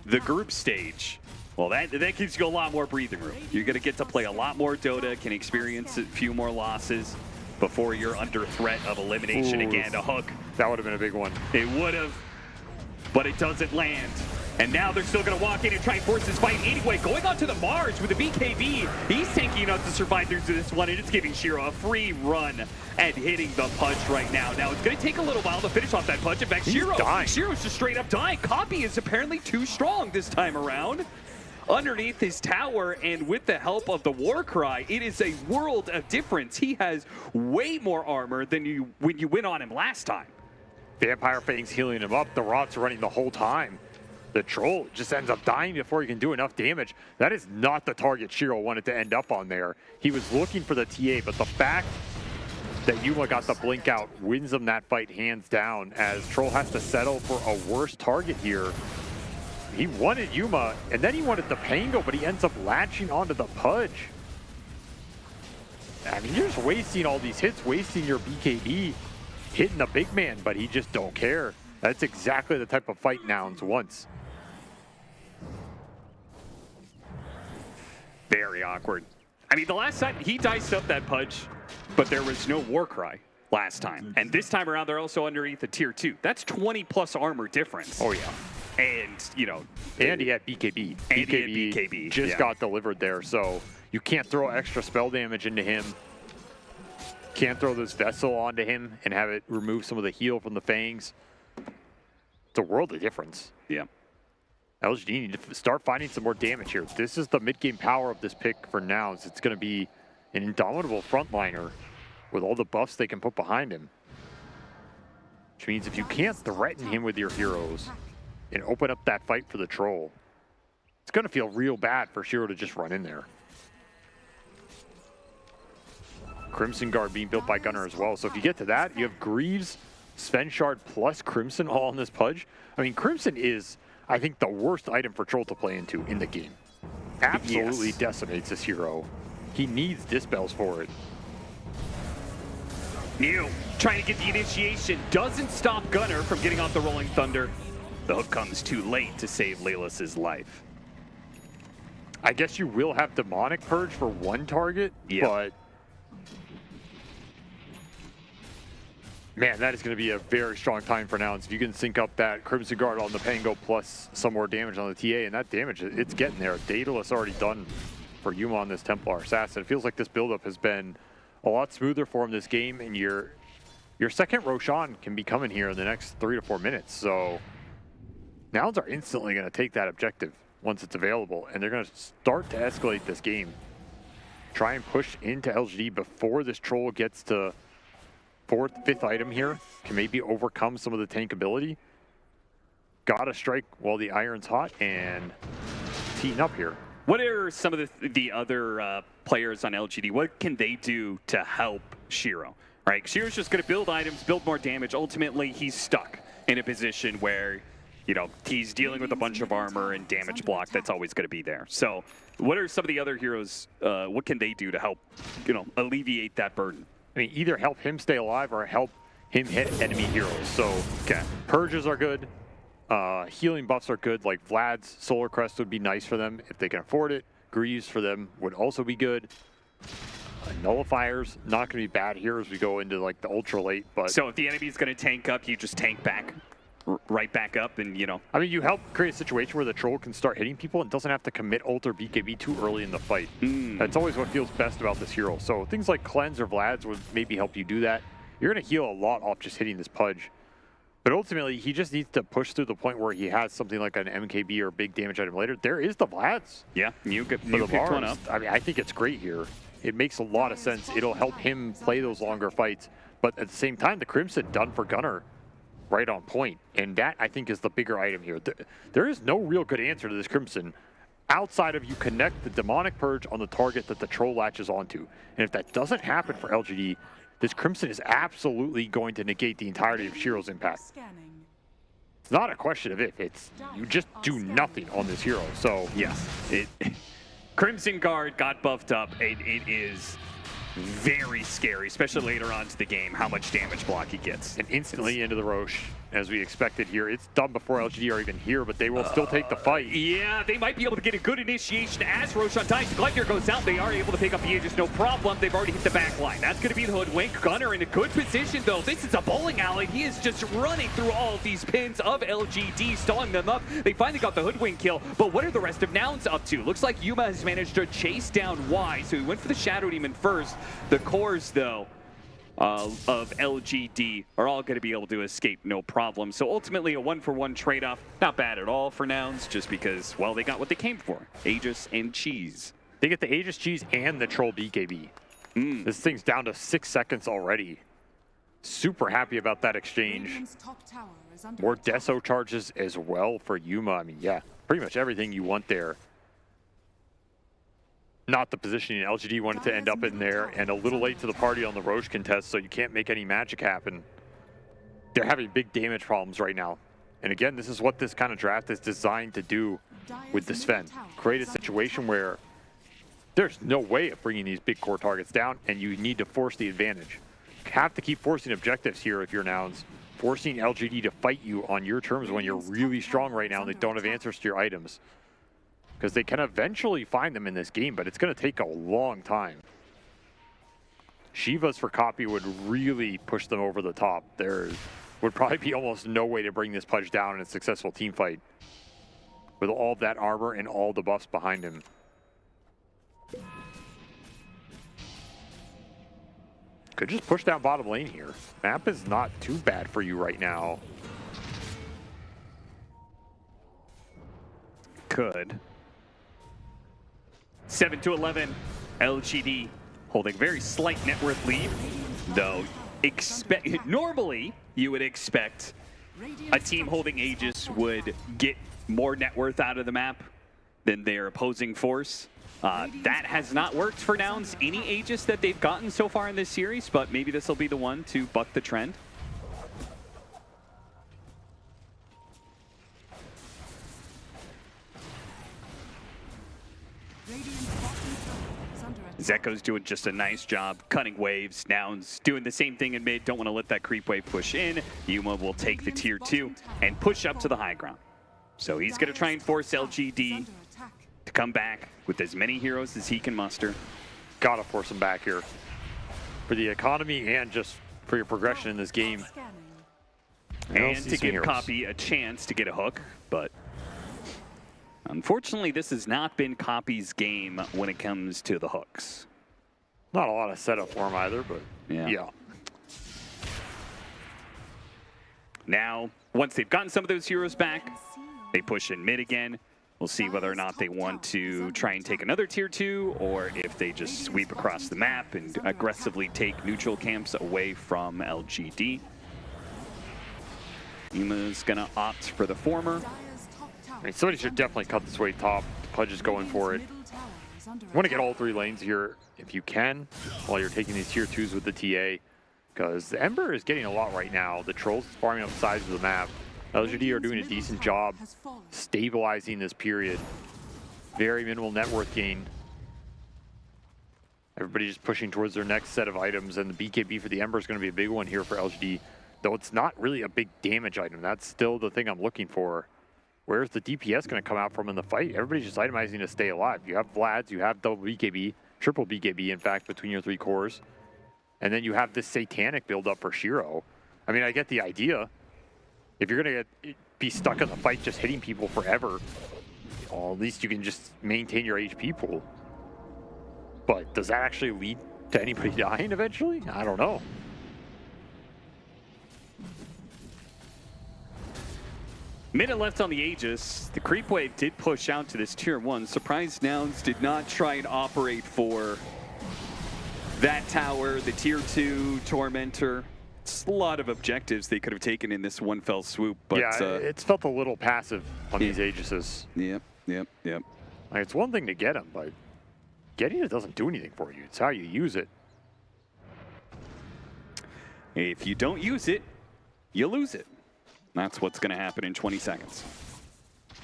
I: the group stage. Well, that gives you a lot more breathing room. You're going to get to play a lot more Dota, can experience a few more losses before you're under threat of elimination again. A hook.
J: That would have been a big one.
I: It would have, but it doesn't land. And now they're still going to walk in and try and force this fight anyway. Going on to the Mars with the BKB. He's tanky enough to survive through this one, and it's giving Shiro a free run at hitting the Pudge right now. Now, it's going to take a little while to finish off that Pudge. In fact, Shiro's just straight up dying. Copy is apparently too strong this time around. Underneath his tower, and with the help of the Warcry, it is a world of difference. He has way more armor than when you went on him last time.
J: Vampire Fang's healing him up. The Rot's running the whole time. The Troll just ends up dying before he can do enough damage. That is not the target Shiro wanted to end up on there. He was looking for the TA, but the fact that Yuma got the blink out wins him that fight hands down, as Troll has to settle for a worse target here. He wanted Yuma, and then he wanted the Pango, but he ends up latching onto the Pudge. I mean, you're just wasting all these hits, wasting your BKB, hitting the big man, but he just don't care. That's exactly the type of fight Nouns wants.
I: Very awkward. I mean, the last time he diced up that Pudge, but there was no Warcry last time. And this time around, they're also underneath a tier 2. That's 20 plus armor difference.
J: Oh, yeah.
I: And, you know.
J: And he had BKB. BKB just got delivered there, so you can't throw extra spell damage into him. Can't throw this Vessel onto him and have it remove some of the heal from the Fangs. It's a world of difference.
I: Yeah.
J: LGD need to start finding some more damage here. This is the mid-game power of this pick for Nouns. It's going to be an indomitable frontliner with all the buffs they can put behind him. Which means if you can't threaten him with your heroes and open up that fight for the Troll, it's going to feel real bad for Shiro to just run in there. Crimson Guard being built by Gunner as well. So if you get to that, you have Greaves, Sven Shard plus Crimson all on this Pudge. I mean, Crimson is, I think, the worst item for Troll to play into in the game. absolutely decimates this hero. He needs dispels for it.
I: New trying to get the initiation, doesn't stop Gunnar from getting off the Rolling Thunder. The hook comes too late to save Leyless's life.
J: I guess you will have Demonic Purge for one target, but man, that is going to be a very strong time for Nouns. If you can sync up that Crimson Guard on the Pango plus some more damage on the TA, and that damage, it's getting there. Daedalus already done for Yuma on this Templar Assassin. It feels like this buildup has been a lot smoother for him this game, and your second Roshan can be coming here in the next 3 to 4 minutes. So Nouns are instantly going to take that objective once it's available, and they're going to start to escalate this game. Try and push into LGD before this Troll gets to 4th, 5th item here. Can maybe overcome some of the tank ability. Gotta strike while the iron's hot and teeing up here.
I: What are some of the other players on LGD? What can they do to help Shiro? Right, Shiro's just going to build items, build more damage. Ultimately, he's stuck in a position where, you know, he's dealing with a bunch of armor and damage block that's always going to be there. So what are some of the other heroes, what can they do to help, you know, alleviate that burden?
J: I mean, either help him stay alive or help him hit enemy heroes. So Purges are good. Healing buffs are good, like Vlad's Solar Crest would be nice for them if they can afford it. Greaves for them would also be good. Nullifiers, not going to be bad here as we go into like the ultra late. But
I: so if the enemy's going to tank up, you just tank back, right back up, and you know.
J: I mean, you help create a situation where the Troll can start hitting people and doesn't have to commit ult or BKB too early in the fight. That's always what feels best about this hero. So things like Cleanse or Vlad's would maybe help you do that. You're going to heal a lot off just hitting this Pudge. But ultimately, he just needs to push through the point where he has something like an MKB or a big damage item later. There is the Vlad's.
I: Yeah, you picked one up.
J: I mean, I think it's great here. It makes a lot of sense. It'll help him play those longer fights. But at the same time, the Crimson done for Gunnar right on point. And that, I think, is the bigger item here. There is no real good answer to this Crimson outside of you connect the Demonic Purge on the target that the Troll latches onto. And if that doesn't happen for LGD, this Crimson is absolutely going to negate the entirety of Shiro's impact. It's not a question of if, it's you just do nothing on this hero. So
I: yes, Crimson Guard got buffed up. It is very scary, especially later on to the game, how much damage block he gets.
J: And instantly into the Roche, as we expected here. It's done before LGD are even here, but they will still take the fight.
I: Yeah, they might be able to get a good initiation as Roshan dies. The Gleipnir goes out. They are able to pick up the Aegis, no problem. They've already hit the back line. That's going to be the Hoodwink. Gunnar in a good position, though. This is a bowling alley. He is just running through all of these pins of LGD, stalling them up. They finally got the Hoodwink kill, but what are the rest of Nouns up to? Looks like Yuma has managed to chase down Y, so he went for the Shadow Demon first. The cores, though, of LGD are all going to be able to escape no problem. So ultimately a 1-for-1 trade-off, not bad at all for Nouns, just because, well, they got what they came for, Aegis and cheese.
J: They get the Aegis cheese and the Troll BKB. This thing's down to 6 seconds already. Super happy about that exchange. More Deso charges as well for Yuma. I mean, yeah, pretty much everything you want there. Not the positioning LGD wanted to end up in there, and a little late to the party on the Roche contest, so you can't make any magic happen. They're having big damage problems right now. And again, this is what this kind of draft is designed to do with the Sven. Create a situation where there's no way of bringing these big core targets down, and you need to force the advantage. You have to keep forcing objectives here if you're Nouns. Forcing LGD to fight you on your terms when you're really strong right now and they don't have answers to your items. Because they can eventually find them in this game, but it's going to take a long time. Shivas for copy would really push them over the top. There would probably be almost no way to bring this Pudge down in a successful team fight with all of that armor and all the buffs behind him. Could just push down bottom lane here. Map is not too bad for you right now.
I: Could. 7-11, LGD holding very slight net worth lead, though normally you would expect a team holding Aegis would get more net worth out of the map than their opposing force. That has not worked for Nouns any Aegis that they've gotten so far in this series, but maybe this will be the one to buck the trend. Zeko's doing just a nice job cutting waves. Nouns doing the same thing in mid. Don't want to let that creep wave push in. Yuma will take the tier 2 and push up to the high ground. So he's going to try and force LGD to come back with as many heroes as he can muster.
J: Gotta force him back here. For the economy and just for your progression in this game.
I: And to give Copy a chance to get a hook, but unfortunately this has not been Copy's game when it comes to the hooks.
J: Not a lot of setup for him either, but yeah.
I: Now, once they've gotten some of those heroes back, they push in mid again. We'll see whether or not they want to try and take another tier 2 or if they just sweep across the map and aggressively take neutral camps away from LGD. Yuma's gonna opt for the former.
J: I mean, somebody should definitely cut this wave top. Pudge is going for it. You want to get all 3 lanes here if you can while you're taking these tier 2s with the TA. Because the Ember is getting a lot right now. The Trolls is farming up the sides of the map. LGD are doing a decent job stabilizing this period. Very minimal net worth gain. Everybody just pushing towards their next set of items, and the BKB for the Ember is going to be a big one here for LGD. Though it's not really a big damage item. That's still the thing I'm looking for. Where's the DPS going to come out from in the fight? Everybody's just itemizing to stay alive. You have Vlad's, you have double BKB, triple BKB, in fact, between your 3 cores. And then you have this satanic build-up for Shiro. I mean, I get the idea. If you're going to be stuck in the fight just hitting people forever, well, at least you can just maintain your HP pool. But does that actually lead to anybody dying eventually? I don't know.
I: Minute left on the Aegis. The creep wave did push out to this tier 1. Surprise Nouns did not try and operate for that tower, the tier 2 Tormentor. It's a lot of objectives they could have taken in this one fell swoop, but
J: yeah, it's felt a little passive on these Aegises.
I: Yep.
J: Like, it's one thing to get them, but getting it doesn't do anything for you. It's how you use it.
I: If you don't use it, you lose it. That's what's going to happen in 20 seconds.
J: I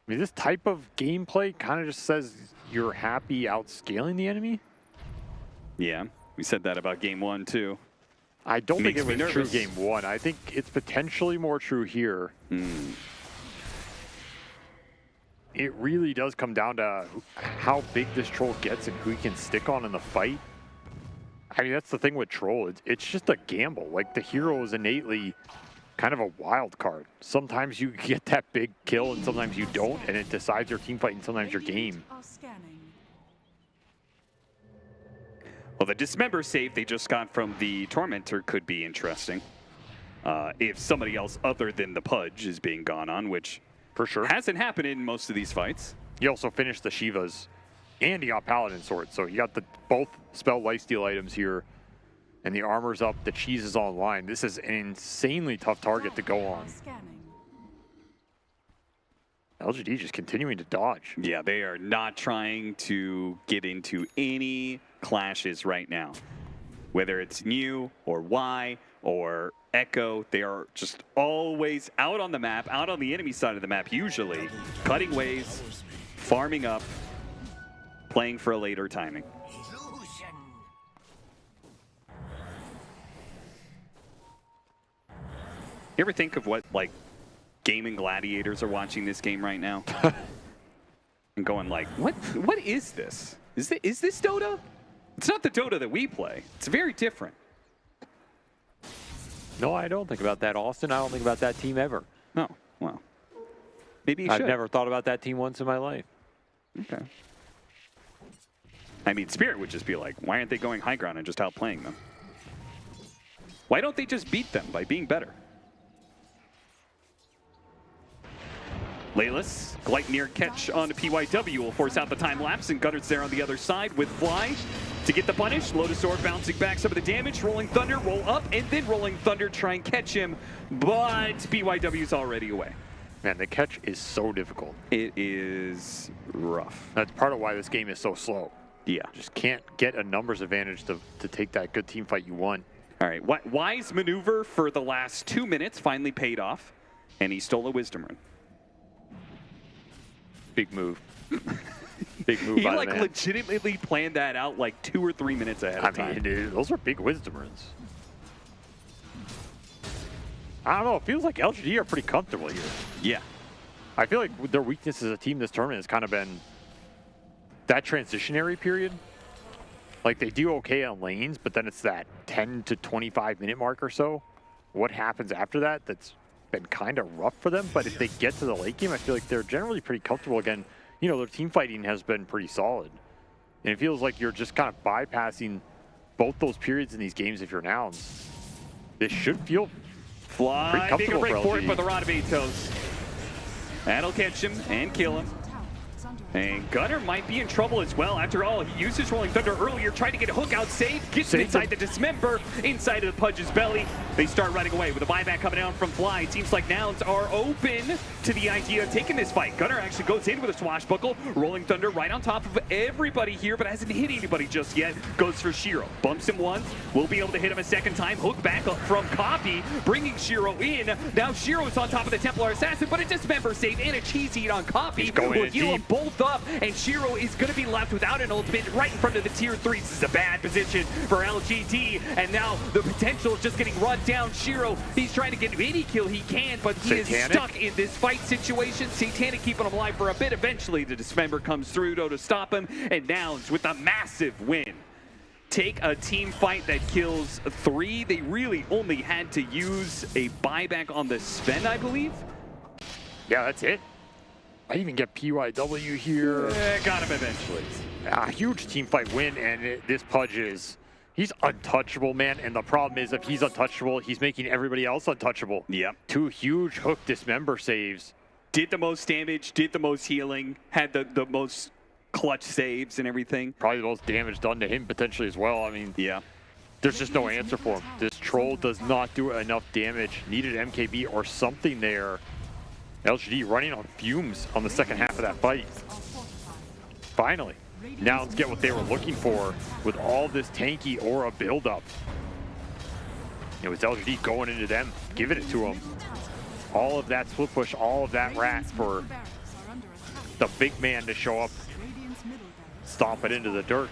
J: mean, this type of gameplay kind of just says you're happy outscaling the enemy.
I: Yeah, we said that about game 1 too.
J: I don't think it was true game 1. I think it's potentially more true here. It really does come down to how big this troll gets and who he can stick on in the fight. I mean, that's the thing with Troll. It's just a gamble. Like, the hero is innately kind of a wild card. Sometimes you get that big kill and sometimes you don't, and it decides your team fight and sometimes your game.
I: Well, the Dismember save they just got from the Tormentor could be interesting. If somebody else other than the Pudge is being gone on, which
J: for sure
I: hasn't happened in most of these fights.
J: He also finished the Shivas. And he got Paladin Sword, so you got both spell lifesteal items here. And the armor's up, the cheese is online. This is an insanely tough target to go on. LGD just continuing to dodge.
I: Yeah, they are not trying to get into any clashes right now. Whether it's New or Y or Echo, they are just always out on the map, out on the enemy side of the map usually, cutting waves, farming up, playing for a later timing. You ever think of what, like, gaming gladiators are watching this game right now? And going like, what is this? Is this Dota? It's not the Dota that we play. It's very different.
J: No, I don't think about that, Austin. I don't think about that team ever.
I: No, well, maybe you
J: I've
I: should.
J: never thought about that team once in my life.
I: Okay. I mean, Spirit would just be like, why aren't they going high ground and just outplaying them? Why don't they just beat them by being better? Laylis, Gleipnir catch on PYW will force out the time lapse, and Gutter's there on the other side with Fly to get the punish. Lotus Orb bouncing back some of the damage. Rolling Thunder, roll up, and then Rolling Thunder try and catch him, but PYW's already away.
J: Man, the catch is so difficult.
I: It is rough.
J: That's part of why this game is so slow.
I: Yeah.
J: Just can't get a numbers advantage to take that good team fight you want.
I: All right, wise maneuver for the last 2 minutes finally paid off, and he stole a Wisdom Rune.
J: Big move. Big move
I: He
J: by the
I: like
J: man.
I: legitimately planned that out like 2 or 3 minutes ahead of time.
J: I mean, dude, those are big wisdom runes. I don't know. It feels like LGD are pretty comfortable here.
I: Yeah.
J: I feel like their weakness as a team this tournament has kind of been that transitionary period. Like, they do okay on lanes, but then it's that 10 to 25 minute mark or so. What happens after that, that's been kind of rough for them. But if they get to the late game, I feel like they're generally pretty comfortable again. You know, their team fighting has been pretty solid. And it feels like you're just kind of bypassing both those periods in these games if you're Nouns. This should feel pretty
I: Fly, bigger
J: comfortable
I: break
J: for
I: forward
J: LGD.
I: by the Radavitos. That'll catch him and kill him. And Gunner might be in trouble as well. After all, he used his Rolling Thunder earlier, tried to get a hook out, saved, gets him inside the Dismember, inside of the Pudge's belly. They start running away with a buyback coming down from Fly. It seems like Nouns are open to the idea of taking this fight. Gunner actually goes in with a swashbuckle. Rolling Thunder right on top of everybody here, but hasn't hit anybody just yet. Goes for Shiro. Bumps him once. Will be able to hit him a second time. Hook back up from Copy, bringing Shiro in. Now Shiro's on top of the Templar Assassin, but a Dismember save and a cheese eat on Copy. Will heal them both up, and Shiro is going to be left without an ultimate right in front of the tier 3. This is a bad position for LGD, and now the potential is just getting run down. Shiro, he's trying to get any kill he can, but he is stuck in this fight situation. Satanic keeping him alive for a bit. Eventually, the Dismember comes through, though, to stop him, and Nouns with a massive win. Take a team fight that kills 3. They really only had to use a buyback on the Sven, I believe.
J: Yeah, that's it. I even get PYW here.
I: Got him eventually.
J: A huge team fight win, and this Pudge he's untouchable, man. And the problem is, if he's untouchable, he's making everybody else untouchable.
I: Yep.
J: 2 huge hook Dismember saves.
I: Did the most damage, did the most healing, had the most clutch saves and everything.
J: Probably the most damage done to him potentially as well. I mean,
I: yeah.
J: There's just no answer for him. This Troll does not do enough damage. Needed MKB or something there. LGD running on fumes on the second half of that fight. Finally, Nouns get what they were looking for with all this tanky aura buildup. It was LGD going into them, giving it to them. All of that split push, all of that rat for the big man to show up, stomp it into the dirt.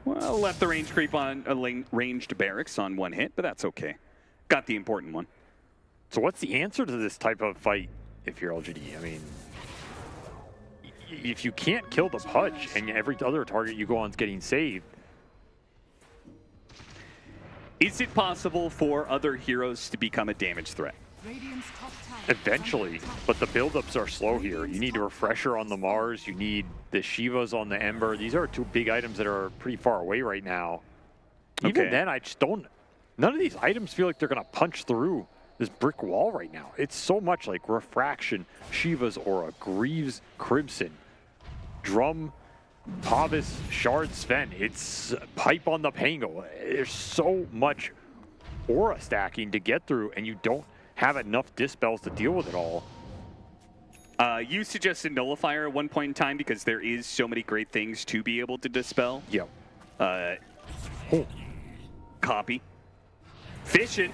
I: Well, left the range creep on a ranged barracks on 1 hit, but that's okay. Got the important one.
J: So what's the answer to this type of fight if you're LGD? I mean, if you can't kill the Pudge and every other target you go on is getting saved.
I: Is it possible for other heroes to become a damage threat?
J: Eventually, but the buildups are slow here. You need a refresher on the Mars, you need the Shivas on the Ember. These are 2 big items that are pretty far away right now. Even then, I just don't, none of these items feel like they're gonna punch through this brick wall right now. It's so much like Refraction, Shiva's Aura, Greaves, Crimson, Drum, Pavis, Shard, Sven. It's Pipe on the Pango. There's so much aura stacking to get through, and you don't have enough dispels to deal with it all.
I: You suggested Nullifier at one point in time because there is so many great things to be able to dispel.
J: Yep.
I: Copy. Fishing.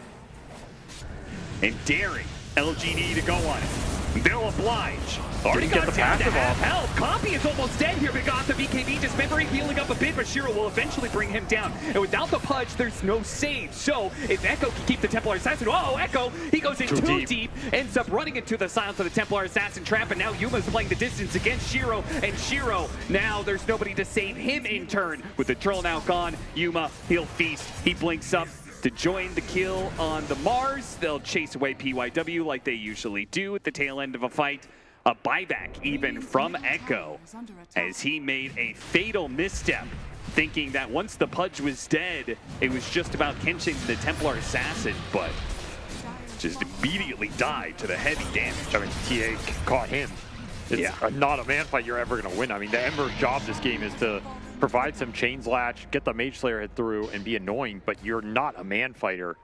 I: And daring LGD to go on it. They'll oblige. Already got down to half health. Copy is almost dead here, but got the BKB Dismember healing up a bit, but Shiro will eventually bring him down. And without the Pudge, there's no save. So if Echo can keep the Templar Assassin, oh, Echo, he goes in too deep, ends up running into the silence of the Templar Assassin trap, and now Yuma's playing the distance against Shiro, and Shiro, now there's nobody to save him in turn. With the Troll now gone, Yuma, he'll feast, he blinks up to join the kill on the Mars. They'll chase away PYW like they usually do at the tail end of a fight. A buyback even from Echo as he made a fatal misstep, thinking that once the Pudge was dead, it was just about catching the Templar Assassin, but just immediately died to the heavy damage.
J: I mean, TA caught him. It's not a man fight you're ever going to win. I mean, the Ember's job this game is to provide some chains latch, get the Mage Slayer hit through, and be annoying, but you're not a man fighter.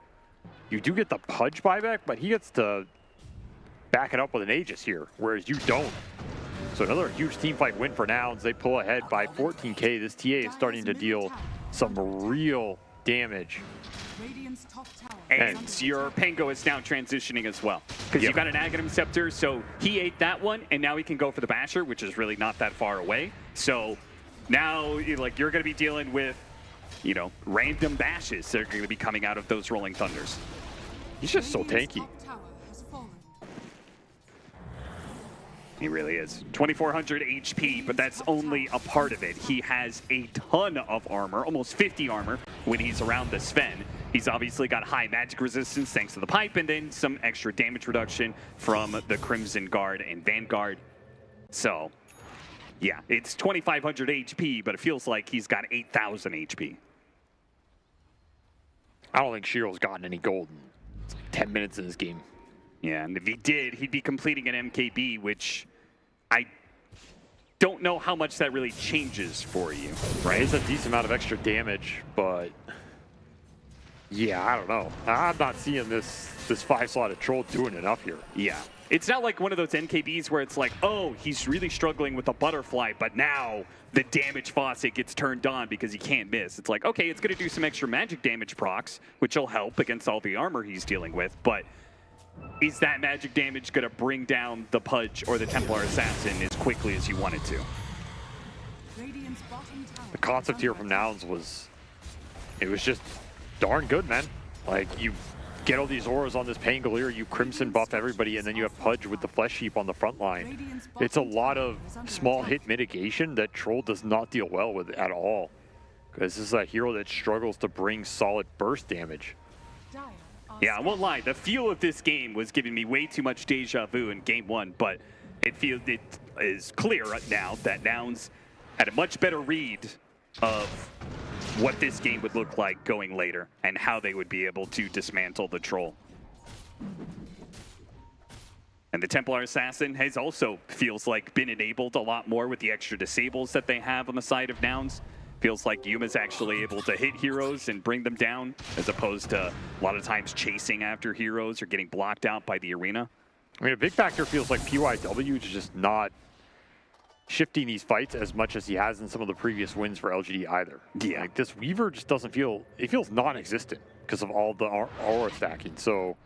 J: You do get the Pudge buyback, but he gets to back it up with an Aegis here, whereas you don't. So another huge team fight win for Nouns. They pull ahead by 14K. This TA is starting to deal some real damage
R: Radiant's top tower.
I: And your Pango is now transitioning as well. Because you got an Aghanim Scepter, so he ate that one, and now he can go for the Basher, which is really not that far away. So now you're going to be dealing with, random bashes that are going to be coming out of those Rolling Thunders.
J: He's just so tanky.
I: He really is. 2,400 HP, but that's only a part of it. He has a ton of armor, almost 50 armor when he's around the Sven. He's obviously got high magic resistance thanks to the pipe, and then some extra damage reduction from the Crimson Guard and Vanguard. So, yeah, it's 2,500 HP, but it feels like he's got 8,000 HP.
J: I don't think Shiro's gotten any gold in 10 minutes in this game.
I: Yeah, and if he did, he'd be completing an MKB, which I don't know how much that really changes for you, right?
J: It's a decent amount of extra damage, but yeah, I don't know. I'm not seeing this 5-slotted troll doing enough here.
I: Yeah. It's not like one of those NKBs where it's like, oh, he's really struggling with the butterfly, but now the damage faucet gets turned on because he can't miss. It's like, okay, it's going to do some extra magic damage procs, which will help against all the armor he's dealing with, but is that magic damage going to bring down the Pudge or the Templar Assassin as quickly as you want it to?
J: The concept here from Nouns was, it was just darn good, man. Like, you get all these auras on this Pangolier, you Crimson buff everybody, and then you have Pudge with the Flesh Heap on the front line. It's a lot of small hit mitigation that Troll does not deal well with at all. Because this is a hero that struggles to bring solid burst damage.
I: Yeah, I won't lie. The feel of this game was giving me way too much deja vu in game one, but it is clear now that Nouns had a much better read of what this game would look like going later and how they would be able to dismantle the Troll. And the Templar Assassin has also, feels like, been enabled a lot more with the extra disables that they have on the side of Nouns. Feels like Yuma's actually able to hit heroes and bring them down, as opposed to a lot of times chasing after heroes or getting blocked out by the arena.
J: I mean, a big factor feels like PYW is just not shifting these fights as much as he has in some of the previous wins for LGD either.
I: Yeah.
J: Like, this Weaver just doesn't feel, it feels non-existent because of all the aura stacking. So,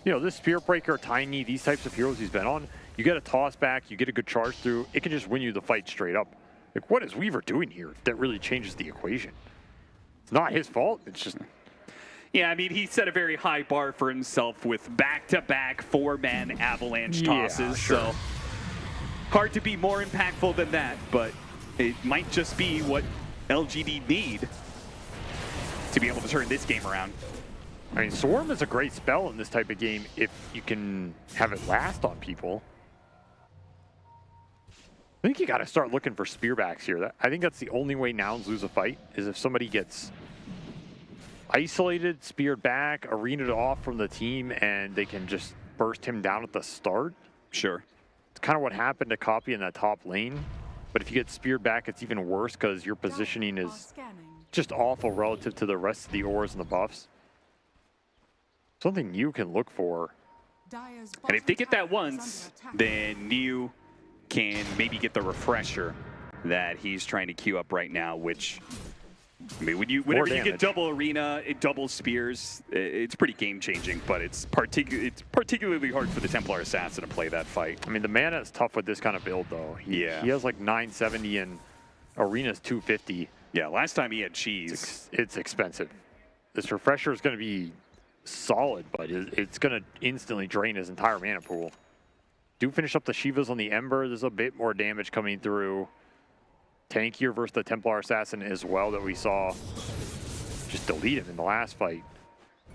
J: this Spear Breaker, Tiny, these types of heroes he's been on, you get a toss back, you get a good charge through, it can just win you the fight straight up. Like, what is Weaver doing here that really changes the equation? It's not his fault. It's just...
I: Yeah, I mean, he set a very high bar for himself with back-to-back 4-man avalanche tosses.
J: Sure.
I: So hard to be more impactful than that, but it might just be what LGD need to be able to turn this game around.
J: I mean, Swarm is a great spell in this type of game if you can have it last on people. I think you got to start looking for spearbacks here. I think that's the only way Nouns lose a fight, is if somebody gets isolated, speared back, arena'd off from the team, and they can just burst him down at the start.
I: Sure.
J: It's kind of what happened to Copy in that top lane. But if you get speared back, it's even worse because your positioning is just awful relative to the rest of the auras and the buffs. Something you can look for.
I: And if they get that once, then Niu can maybe get the refresher that he's trying to queue up right now, which, I mean, whenever you get double arena, double spears, it's pretty game-changing, but it's particularly hard for the Templar Assassin to play that fight.
J: I mean, the mana is tough with this kind of build, though. He has like 970 and arena's 250.
I: Yeah, last time he had cheese.
J: It's expensive. This refresher is going to be solid, but it's going to instantly drain his entire mana pool. Do finish up the Shivas on the Ember. There's a bit more damage coming through. Tankier versus the Templar Assassin as well that we saw just delete him in the last fight.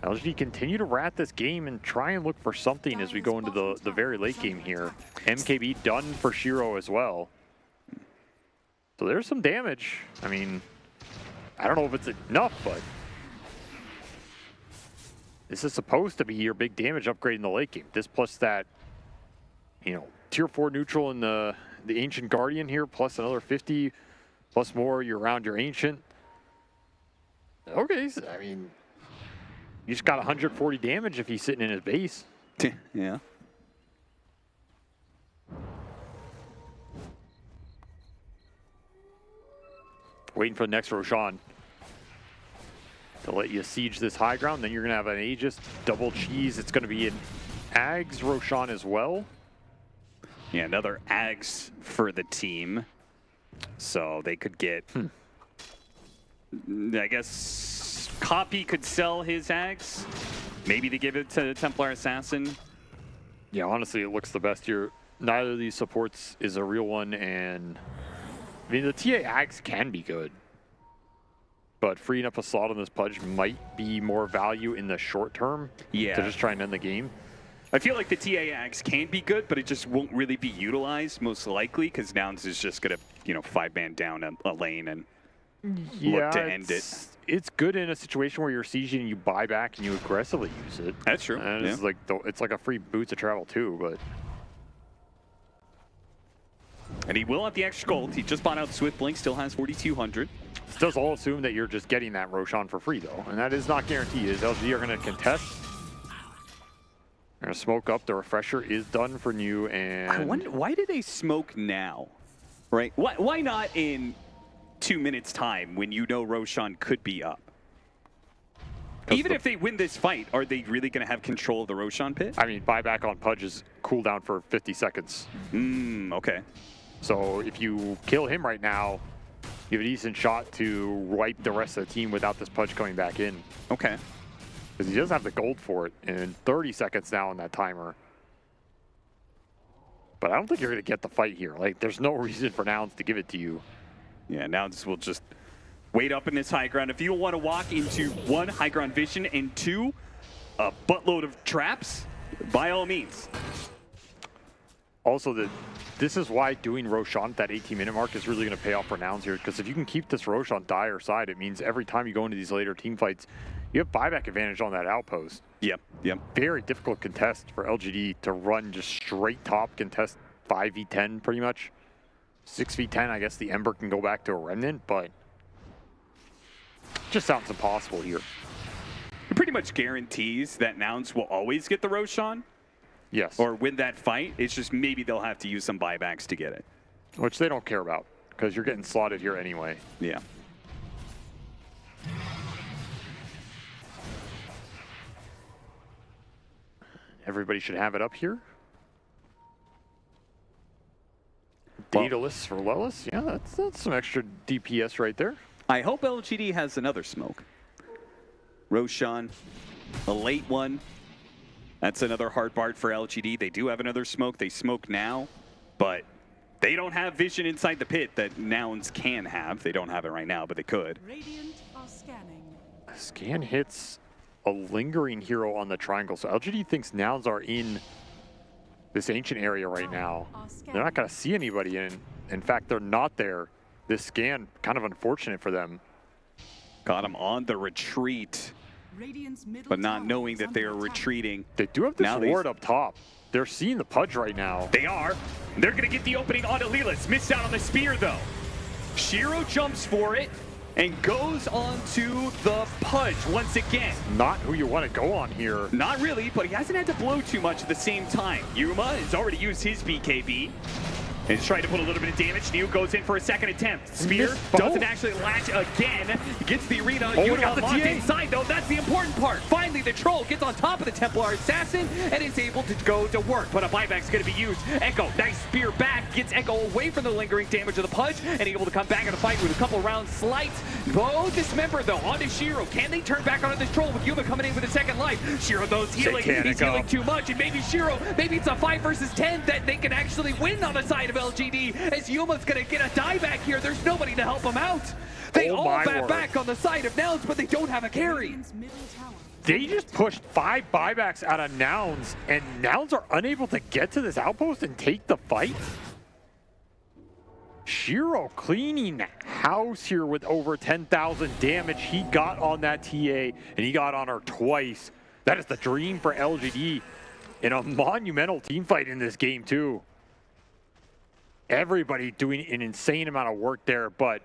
J: LGD continue to rat this game and try and look for something as we go into the very late game here. MKB done for Shiro as well. So there's some damage. I mean, I don't know if it's enough, but this is supposed to be your big damage upgrade in the late game. This plus that, tier 4 neutral in the Ancient Guardian here, plus another 50, plus more you're around your Ancient. Okay, so, I mean, you just got 140 damage if he's sitting in his base.
I: Yeah.
J: Waiting for the next Roshan. to let you siege this high ground. Then you're going to have an Aegis, double cheese. It's going to be an Ags Roshan as well.
I: Yeah, another Ags for the team. So they could get, I guess, Copy could sell his Ags. Maybe they give it to Templar Assassin.
J: Yeah, honestly, it looks the best here. Neither of these supports is a real one, and I mean, the TA Ags can be good, but freeing up a slot on this Pudge might be more value in the short term to just try and end the game.
I: I feel like the TA Ags can be good, but it just won't really be utilized, most likely, because Nouns is just going to, 5-man down a lane and look to end it.
J: It's good in a situation where you're sieging and you buy back and you aggressively use it.
I: That's true.
J: And it's like a free boots of travel too, but.
I: And he will have the extra gold. He just bought out Swift Blink, still has 4,200.
J: This does all assume that you're just getting that Roshan for free though, and that is not guaranteed. As LG are going to contest. They're going to smoke up. The refresher is done for New, and
I: I wonder, why did they smoke now? Right? Why not in 2 minutes time when you know Roshan could be up? Even if they win this fight, are they really going to have control of the Roshan pit?
J: I mean, buyback on Pudge is cooldown for 50 seconds.
I: Okay.
J: So if you kill him right now, you have a decent shot to wipe the rest of the team without this Pudge coming back in.
I: Okay.
J: Because he does have the gold for it, and 30 seconds now on that timer. But I don't think you're going to get the fight here. Like, there's no reason for Nouns to give it to you.
I: Yeah, Nouns will just wait up in this high ground. If you don't want to walk into 1, high ground vision, and 2, a buttload of traps, by all means.
J: Also, this is why doing Roshan at that 18-minute mark is really going to pay off for Nouns here, because if you can keep this Roshan dire side, it means every time you go into these later team fights, you have buyback advantage on that outpost.
I: Yep.
J: Very difficult contest for LGD to run just straight top contest 5v10 pretty much. 6v10, I guess the Ember can go back to a Remnant, but just sounds impossible here.
I: It pretty much guarantees that Nouns will always get the Roshan.
J: Yes.
I: Or win that fight. It's just maybe they'll have to use some buybacks to get it.
J: Which they don't care about, because you're getting slotted here anyway.
I: Yeah.
J: Everybody should have it up here. Daedalus for Lelis. Yeah, that's some extra DPS right there.
I: I hope LGD has another smoke. Roshan, a late one. That's another hard part for LGD. They do have another smoke. They smoke now, but they don't have vision inside the pit that Nouns can have. They don't have it right now, but they could.
R: Radiant are scanning.
J: Scan hits a lingering hero on the triangle. So LGD thinks Nouns are in this ancient area right now. They're not going to see anybody in fact, they're not there. This scan, kind of unfortunate for them.
I: Got him on the retreat, but not knowing that they are retreating.
J: They do have this ward up top. They're seeing the Pudge right now.
I: They are. They're going to get the opening onto Lelis. Missed out on the spear, though. Shiro jumps for it and goes onto the Pudge once again.
J: Not who you want to go on here.
I: Not really, but he hasn't had to blow too much at the same time. Yuma has already used his BKB. And he's trying to put a little bit of damage. New goes in for a second attempt. Spear doesn't actually latch again. Gets the arena. You got locked inside, though. That's the important part. Finally, the Troll gets on top of the Templar Assassin and is able to go to work. But a buyback's going to be used. Echo, nice spear back. Gets Echo away from the lingering damage of the Pudge and able to come back in the fight with a couple rounds slight. Bow dismembered, though, onto Shiro. Can they turn back onto this Troll with Yuma coming in with a second life? Shiro, though, is healing. He's healing too much. And maybe Shiro, maybe it's a 5 versus 10 that they can actually win on the side of LGD, as Yuma's gonna get a dieback here. There's nobody to help him out. They all bat back on the side of Nouns, but they don't have a carry.
J: They just pushed 5 buybacks out of Nouns, and Nouns are unable to get to this outpost and take the fight. Shiro cleaning house here with over 10,000 damage. He got on that TA, and he got on her twice. That is the dream for LGD in a monumental team fight in this game, too. Everybody doing an insane amount of work there, but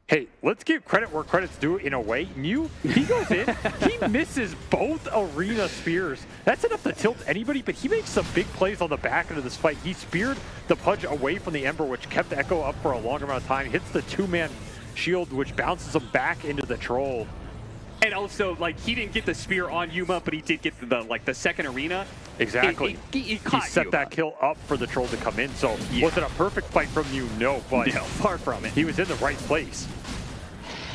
J: hey, let's give credit where credit's due in a way. He goes in, he misses both arena spears. That's enough to tilt anybody, but he makes some big plays on the back end of this fight. He speared the Pudge away from the Ember, which kept Echo up for a longer amount of time. Hits the 2-man shield, which bounces him back into the Troll.
I: And also, like, he didn't get the spear on Yuma, but he did get the second arena.
J: Exactly.
I: He
J: set
I: Yuma.
J: that kill up for the troll to come in. So was it a perfect fight from you? No, but
I: no, far from it.
J: He was in the right place.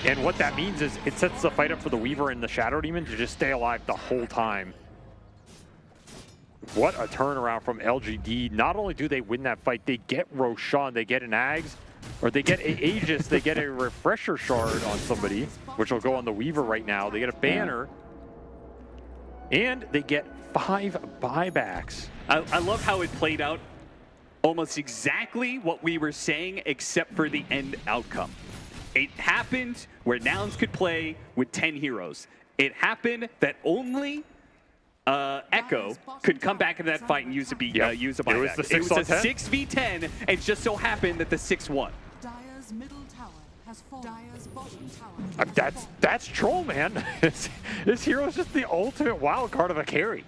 J: And what that means is it sets the fight up for the Weaver and the Shadow Demon to just stay alive the whole time. What a turnaround from LGD. Not only do they win that fight, they get Roshan, they get an Ags, or they get a Aegis, they get a Refresher Shard on somebody, which will go on the Weaver right now. They get a banner, and they get 5 buybacks.
I: I love how it played out almost exactly what we were saying, except for the end outcome. It happened where Nouns could play with 10 heroes. It happened that only Echo could come back into that fight and use a buyback.
J: It was the 6 on 10.
I: 6v10, and it just so happened that the 6 won.
R: Dire's middle tower has fallen. Dire's bottom tower.
J: That's troll, man. This hero is just the ultimate wild card of a carry.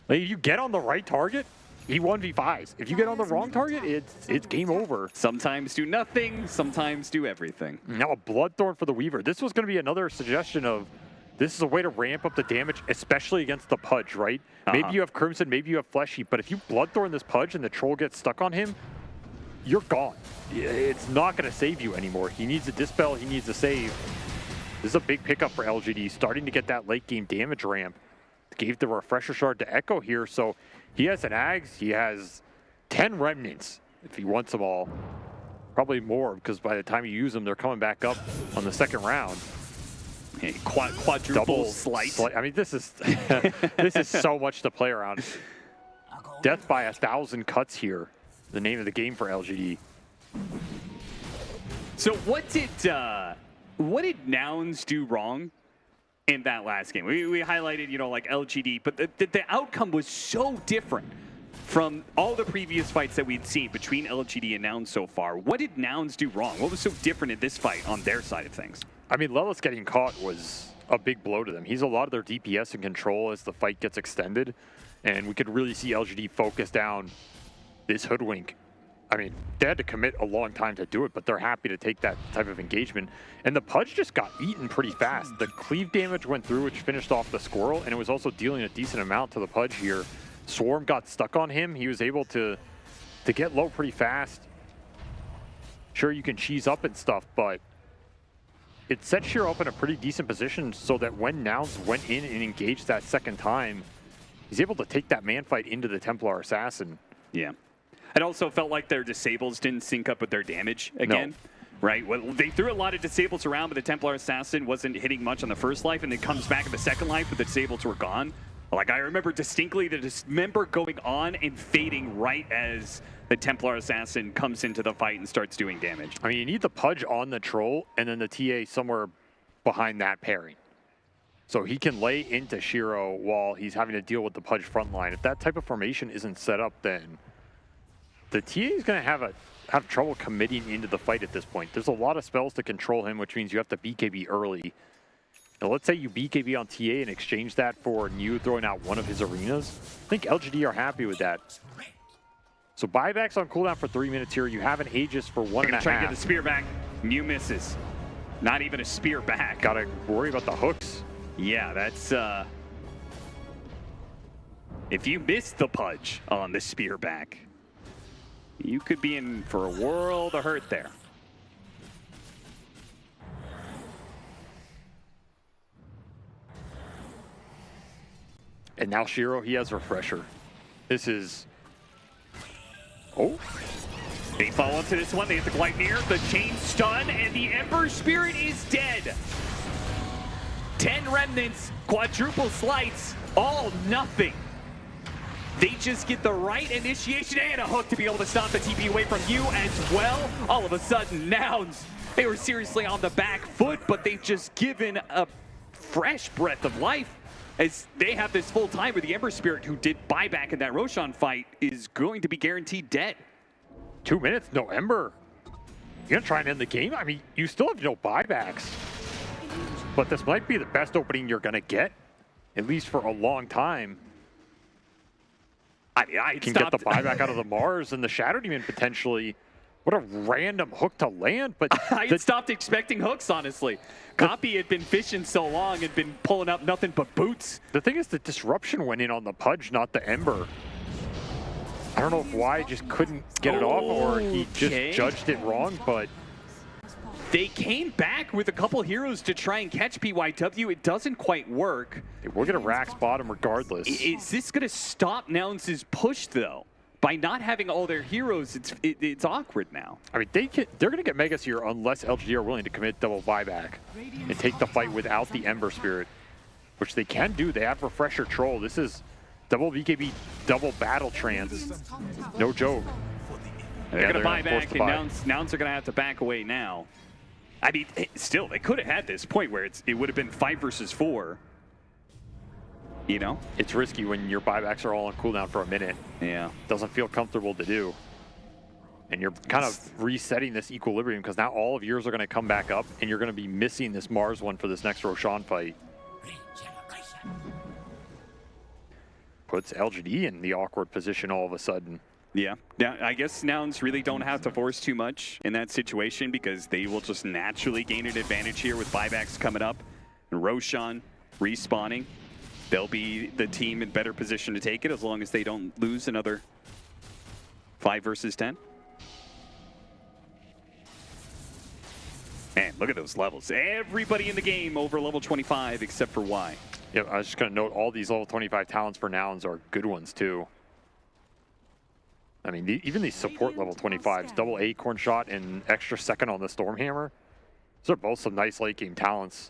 J: Like, you get on the right target, he 1v5s. If you get on the wrong target, it's game over.
I: Sometimes do nothing, sometimes do everything.
J: Now a Bloodthorn for the Weaver. This was going to be another suggestion of this is a way to ramp up the damage, especially against the Pudge, right? Maybe you have Crimson, maybe you have Flesh Heap, but if you Bloodthorn this Pudge and the troll gets stuck on him, you're gone. It's not going to save you anymore. He needs a Dispel, he needs a save. This is a big pickup for LGD, starting to get that late game damage ramp. Gave the Refresher Shard to Echo here, so he has an Ags, he has 10 Remnants if he wants them all. Probably more, because by the time you use them, they're coming back up on the second round.
I: Hey, quadruple slice.
J: I mean, this is this is so much to play around. Death by 1,000 cuts here. The name of the game for LGD.
I: So what did Nouns do wrong in that last game? We highlighted, like LGD, but the outcome was so different from all the previous fights that we'd seen between LGD and Nouns so far. What did Nouns do wrong? What was so different in this fight on their side of things?
J: I mean, Lelis getting caught was a big blow to them. He's a lot of their DPS and control as the fight gets extended, and we could really see LGD focus down this Hoodwink. I mean, they had to commit a long time to do it, but they're happy to take that type of engagement. And the Pudge just got eaten pretty fast. The cleave damage went through, which finished off the Squirrel, and it was also dealing a decent amount to the Pudge here. Swarm got stuck on him. He was able to get low pretty fast. Sure, you can cheese up and stuff, but it set Shiro up in a pretty decent position so that when Nouns went in and engaged that second time, he's able to take that man fight into the Templar Assassin.
I: Yeah. It also felt like their disables didn't sync up with their damage again. No. Right? Well, they threw a lot of disables around, but the Templar Assassin wasn't hitting much on the first life, and then comes back in the second life, but the disables were gone. Like, I remember distinctly the dismember going on and fading right as the Templar Assassin comes into the fight and starts doing damage.
J: I mean, you need the Pudge on the Troll and then the TA somewhere behind that pairing. So he can lay into Shiro while he's having to deal with the Pudge front line. If that type of formation isn't set up, then the TA is going to have trouble committing into the fight at this point. There's a lot of spells to control him, which means you have to BKB early. Now, let's say you BKB on TA and exchange that for New throwing out one of his arenas. I think LGD are happy with that. So buybacks on cooldown for 3 minutes here. You have an Aegis for 1.5.
I: Try to get the spear back. New misses. Not even a spear back.
J: Gotta worry about the hooks.
I: Yeah, that's... If you miss the Pudge on the spear back, you could be in for a world of hurt there.
J: And now Shiro, he has Refresher. This is... Oh.
I: They fall into this one. They hit the Gleipnir, the chain stun, and the Ember Spirit is dead. 10 remnants, quadruple slice, all nothing. They just get the right initiation and a hook to be able to stop the TP away from you as well. All of a sudden, Nouns, they were seriously on the back foot, but they've just given a fresh breath of life as they have this full time where the Ember Spirit, who did buyback in that Roshan fight, is going to be guaranteed dead.
J: 2 minutes, no Ember. You're gonna try and end the game? I mean, you still have no buybacks. But this might be the best opening you're gonna get, at least for a long time.
I: I mean,
J: I can get the buyback out of the Mars and the Shadow Demon potentially. What a random hook to land, but
I: I had stopped expecting hooks, honestly. Copy had been fishing so long and been pulling up nothing but boots.
J: The thing is, the disruption went in on the Pudge, not the Ember. I don't know if Y just couldn't get it off or he just judged it wrong, but
I: they came back with a couple heroes to try and catch PYW. It doesn't quite work.
J: We're going to rack spot him regardless.
I: Is this going to stop Nouns' push, though? By not having all their heroes, it's awkward now.
J: I mean, they're going to get Megas here unless LGD are willing to commit double buyback and take the fight without the Ember Spirit, which they can do. They have Refresher Troll. This is double BKB, double Battle Trance. No joke.
I: They're going to buy back, and Nouns are going to have to back away now. I mean, still, they could have had this point where it would have been 5 versus 4. You know?
J: It's risky when your buybacks are all on cooldown for a minute.
I: Yeah.
J: Doesn't feel comfortable to do. And you're kind of resetting this equilibrium because now all of yours are going to come back up and you're going to be missing this Mars one for this next Roshan fight. Puts LGD in the awkward position all of a sudden.
I: Yeah. Now, I guess Nouns really don't have to force too much in that situation because they will just naturally gain an advantage here with buybacks coming up. And Roshan respawning. They'll be the team in better position to take it as long as they don't lose another 5 versus 10. Man, look at those levels. Everybody in the game over level 25 except for Y.
J: Yeah, I was just going to note all these level 25 talents for Nouns are good ones too. I mean, even these support level 25s, double Acorn Shot and extra second on the Stormhammer, those are both some nice late game talents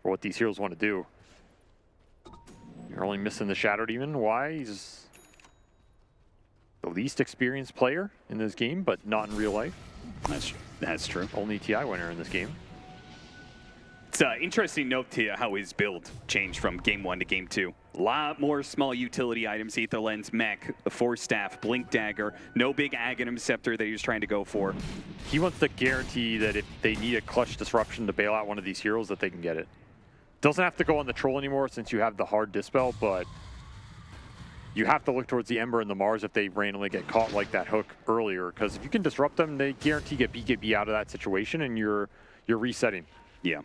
J: for what these heroes want to do. You're only missing the Shadow Demon. Why? He's the least experienced player in this game, but not in real life.
I: That's true.
J: Only TI winner in this game.
I: It's an interesting note to how his build changed from game 1 to game 2. A lot more small utility items, Aether Lens, Mech, Force Staff, Blink Dagger, no big Aghanim Scepter that he was trying to go for.
J: He wants to guarantee that if they need a clutch disruption to bail out one of these heroes, that they can get it. Doesn't have to go on the Troll anymore since you have the hard Dispel, but you have to look towards the Ember and the Mars if they randomly get caught like that hook earlier, because if you can disrupt them, they guarantee get BKB out of that situation and you're resetting.
I: Yeah.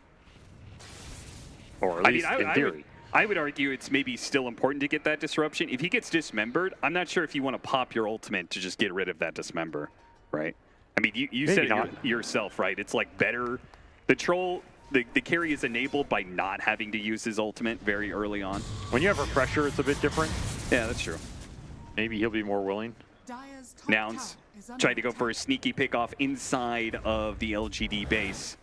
J: Or at least in theory.
I: I would argue it's maybe still important to get that disruption. If he gets dismembered, I'm not sure if you want to pop your ultimate to just get rid of that dismember, right? I mean, you said it yourself, right? It's like better. The Troll, the carry is enabled by not having to use his ultimate very early on.
J: When you have Refresher, it's a bit different.
I: Yeah, that's true.
J: Maybe he'll be more willing.
I: Nouns tried to go for a sneaky pick off inside of the LGD base.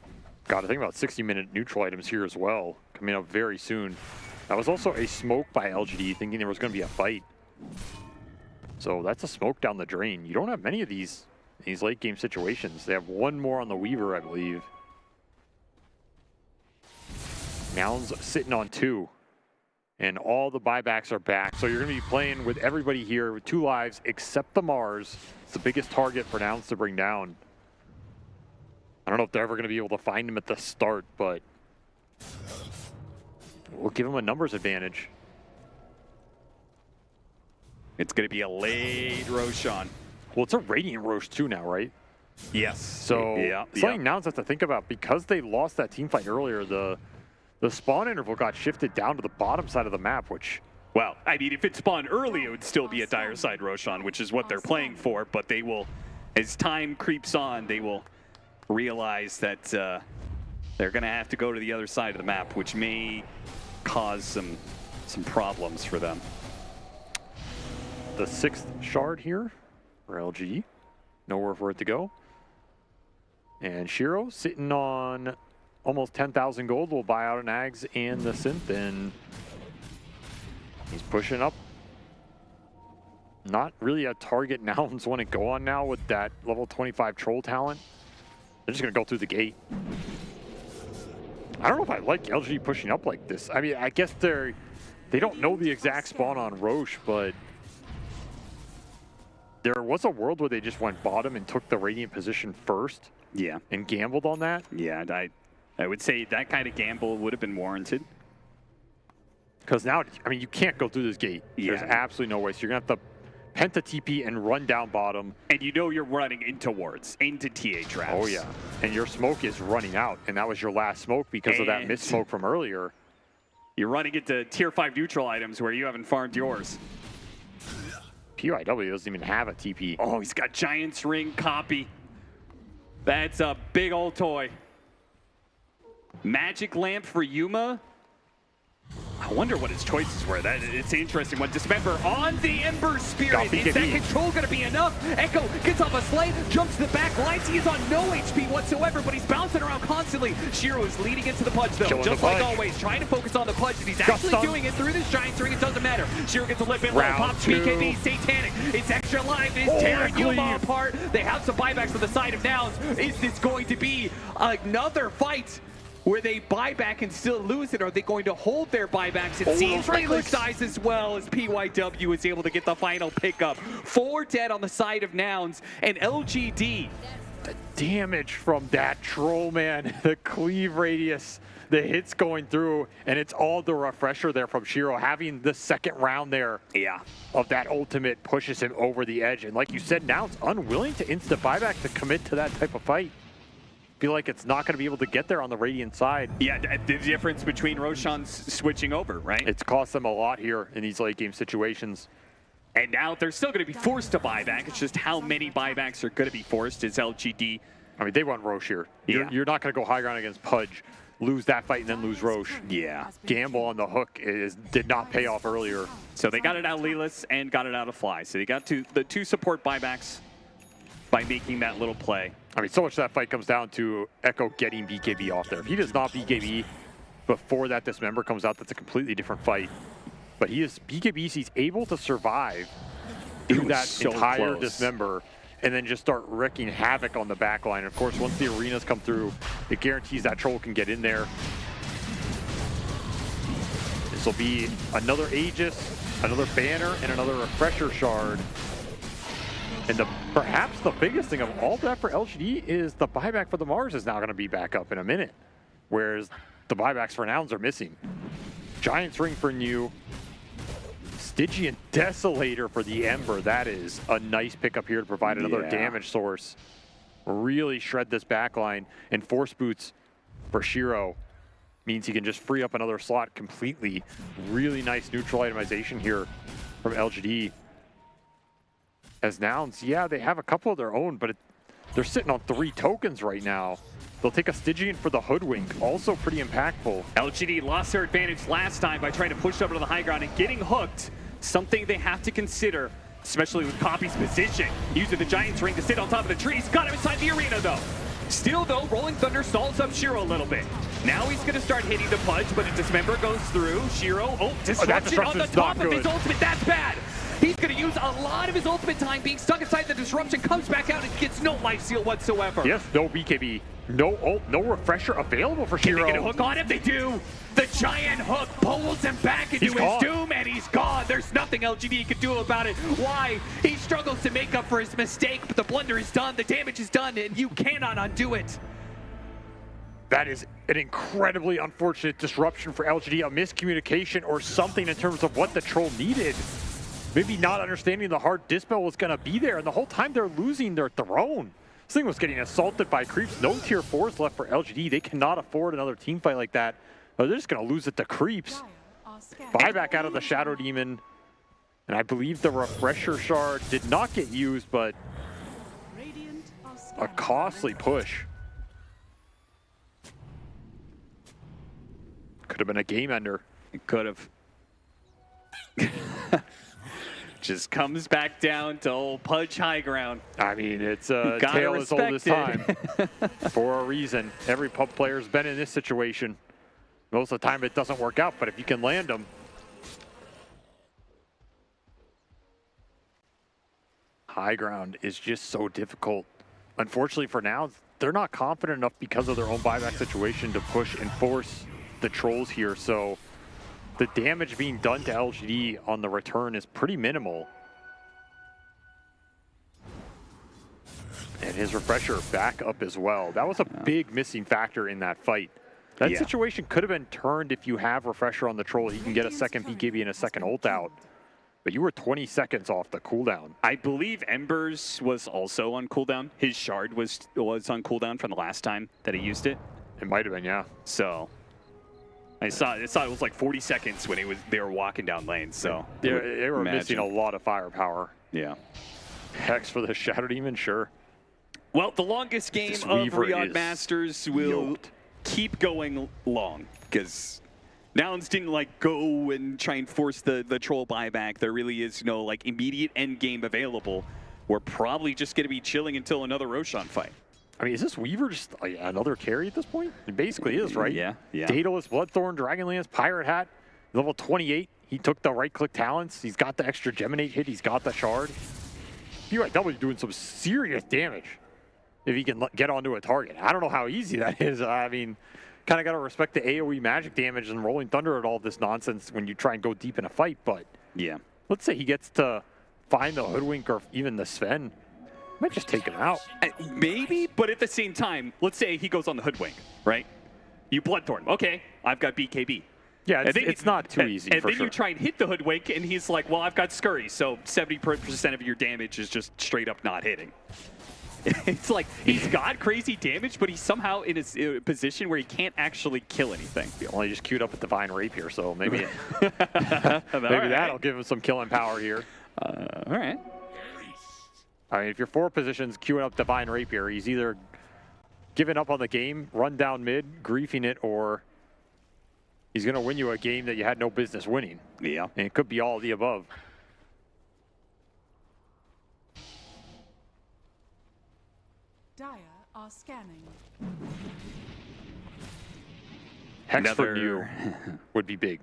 J: Got to think about 60-minute neutral items here as well, coming up very soon. That was also a smoke by LGD, thinking there was going to be a fight. So that's a smoke down the drain. You don't have many of these late game situations. They have one more on the Weaver, I believe. Nouns sitting on 2. And all the buybacks are back. So you're going to be playing with everybody here with 2 lives except the Mars. It's the biggest target for Nouns to bring down. I don't know if they're ever going to be able to find him at the start, but we'll give him a numbers advantage.
I: It's going to be a late Roshan.
J: Well, it's a Radiant Rosh too now, right?
I: Yes.
J: So something Nouns have to think about, because they lost that team fight earlier, the spawn interval got shifted down to the bottom side of the map, which...
I: Well, I mean, if it spawned early, it would still be a dire side Roshan, which is what they're playing for, but they will, as time creeps on, they will realize that they're going to have to go to the other side of the map, which may cause some problems for them.
J: The 6th shard here for LG. Nowhere for it to go. And Shiro sitting on almost 10,000 gold will buy out an Ags and the Synth, and he's pushing up. Not really a target Nouns want to go on now with that level 25 Troll talent. They're just going to go through the gate. I don't know if I like LG pushing up like this. I mean, I guess they don't know the exact spawn on Roche, but there was a world where they just went bottom and took the Radiant position first.
I: Yeah.
J: And gambled on that.
I: Yeah, I would say that kind of gamble would have been warranted.
J: Because now, I mean, you can't go through this gate.
I: Yeah.
J: There's absolutely no way. So you're going to have to Penta TP and run down bottom.
I: And you know you're running into wards, into TA traps.
J: Oh yeah, and your smoke is running out, and that was your last smoke because of that missed smoke from earlier.
I: You're running into tier 5 neutral items where you haven't farmed yours.
J: PYW doesn't even have a TP.
I: Oh, he's got Giant's Ring copy. That's a big old toy. Magic Lamp for Yuma. I wonder what his choices were. It's an interesting one. Dismember on the Ember Spirit. Is that control going to be enough? Echo gets off a slate, jumps to the back lines. He is on no HP whatsoever, but he's bouncing around constantly. Shiro is leading into the Pudge, though. Just like always, trying to focus on the Pudge, and he's actually doing it through this Giant's Ring. It doesn't matter. Shiro gets a lip in low, pops BKB, Satanic. It's extra life. It's tearing Yuma apart. They have some buybacks on the side of Nouns. Is this going to be another fight where they buy back and still lose it? Are they going to hold their buybacks? It seems Reckless dies as well as PYW is able to get the final pickup. 4 dead on the side of Nouns, and LGD.
J: The damage from that troll, man. The cleave radius, the hits going through, and it's all the refresher there from Shiro. Having the second round there of that ultimate pushes him over the edge. And like you said, Nouns unwilling to instant buyback to commit to that type of fight. Feel like it's not going to be able to get there on the Radiant side.
I: Yeah, the difference between Roshan's switching over, right?
J: It's cost them a lot here in these late game situations.
I: And now they're still going to be forced to buy back. It's just how many buybacks are going to be forced is LGD.
J: I mean, they want Roche here. You're not going to go high ground against Pudge, lose that fight, and then lose Roche.
I: Yeah.
J: Gamble on the hook did not pay off earlier.
I: So they got it out of Lelis and got it out of Fly. So they got the 2 support buybacks by making that little play.
J: I mean, so much of that fight comes down to Echo getting BKB off there. If he does not BKB before that Dismember comes out, that's a completely different fight. But he is BKBs, he's able to survive through that entire Dismember and then just start wreaking havoc on the back line. Of course, once the arenas come through, it guarantees that troll can get in there. This will be another Aegis, another banner, and another refresher shard. And perhaps the biggest thing of all that for LGD is the buyback for the Mars is now going to be back up in a minute, whereas the buybacks for Nouns are missing. Giant's Ring for New, Stygian Desolator for the Ember. That is a nice pickup here to provide another damage source. Really shred this backline, and Force Boots for Shiro means he can just free up another slot completely. Really nice neutral itemization here from LGD. As Nouns, yeah, they have a couple of their own, but they're sitting on 3 tokens right now. They'll take a Stygian for the Hoodwink, also pretty impactful.
I: LGD lost their advantage last time by trying to push up to the high ground and getting hooked. Something they have to consider, especially with Copy's position. Using the Giant's Ring to sit on top of the trees. Got him inside the arena, though. Still, though, Rolling Thunder stalls up Shiro a little bit. Now he's going to start hitting the Pudge, but a Dismember goes through. Shiro, disruption on the top of his ultimate. That's bad. He's going to use a lot of his ultimate time being stuck inside the disruption, comes back out and gets no life steal whatsoever.
J: Yes, no BKB, no ult, no refresher available for Shiro.
I: Can they get a hook on him? They do. The giant hook pulls him back into his doom, and he's gone. There's nothing LGD can do about it. Why? He struggles to make up for his mistake, but the blunder is done, the damage is done, and you cannot undo it.
J: That is an incredibly unfortunate disruption for LGD, a miscommunication or something in terms of what the troll needed. Maybe not understanding the hard dispel was going to be there, and the whole time they're losing their throne. This thing was getting assaulted by creeps. No tier 4s left for LGD. They cannot afford another team fight like that. They're just going to lose it to creeps. Buyback out of the Shadow Demon. And I believe the Refresher Shard did not get used, but a costly push. Could have been a game ender.
I: It could have. Just comes back down to old Pudge high ground.
J: I mean, it's a tale as old as time for a reason. Every pub player's been in this situation. Most of the time it doesn't work out, but if you can land them. High ground is just so difficult. Unfortunately for now, they're not confident enough because of their own buyback situation to push and force the trolls here, so the damage being done to LGD on the return is pretty minimal. And his refresher back up as well. That was a big missing factor in that fight. That situation could have been turned if you have refresher on the troll. He can get a second BKB and a second ult out. But you were 20 seconds off the cooldown.
I: I believe Embers was also on cooldown. His shard was on cooldown from the last time that he used it.
J: It might have been, yeah.
I: So I saw it was like 40 seconds when they were walking down lane. So
J: yeah, they were missing a lot of firepower.
I: Yeah.
J: Hex for the Shadow Demon, sure.
I: Well, the longest game of Riyadh Masters will keep going long because Nouns didn't like go and try and force the troll buyback. There really is no like immediate end game available. We're probably just going to be chilling until another Roshan fight.
J: I mean, is this Weaver just like another carry at this point? It basically is, right?
I: Yeah, yeah.
J: Daedalus, Bloodthorn, Dragonlance, Pirate Hat, level 28. He took the right-click talents. He's got the extra Geminate hit. He's got the shard. BYW doing some serious damage if he can get onto a target. I don't know how easy that is. I mean, kind of got to respect the AoE magic damage and Rolling Thunder and all this nonsense when you try and go deep in a fight, but
I: yeah,
J: let's say he gets to find the Hoodwink or even the Sven. Might just take him out.
I: Maybe, but at the same time, let's say he goes on the Hoodwink, right? You Bloodthorn. Okay, I've got BKB.
J: Yeah, it's not too easy,
I: and
J: for
I: then
J: sure.
I: you try and hit the Hoodwink, and he's like, well, I've got Scurry, so 70% of your damage is just straight up not hitting. It's like he's got crazy damage, but he's somehow in a position where he can't actually kill anything.
J: He only just queued up a Divine Rapier, so maybe that'll give him some killing power here.
I: All right.
J: I mean, if you're 4 positions queuing up Divine Rapier, he's either giving up on the game, run down mid, griefing it, or he's going to win you a game that you had no business winning.
I: Yeah.
J: And it could be all of the above.
R: Dire are scanning.
J: Hex for you would be big.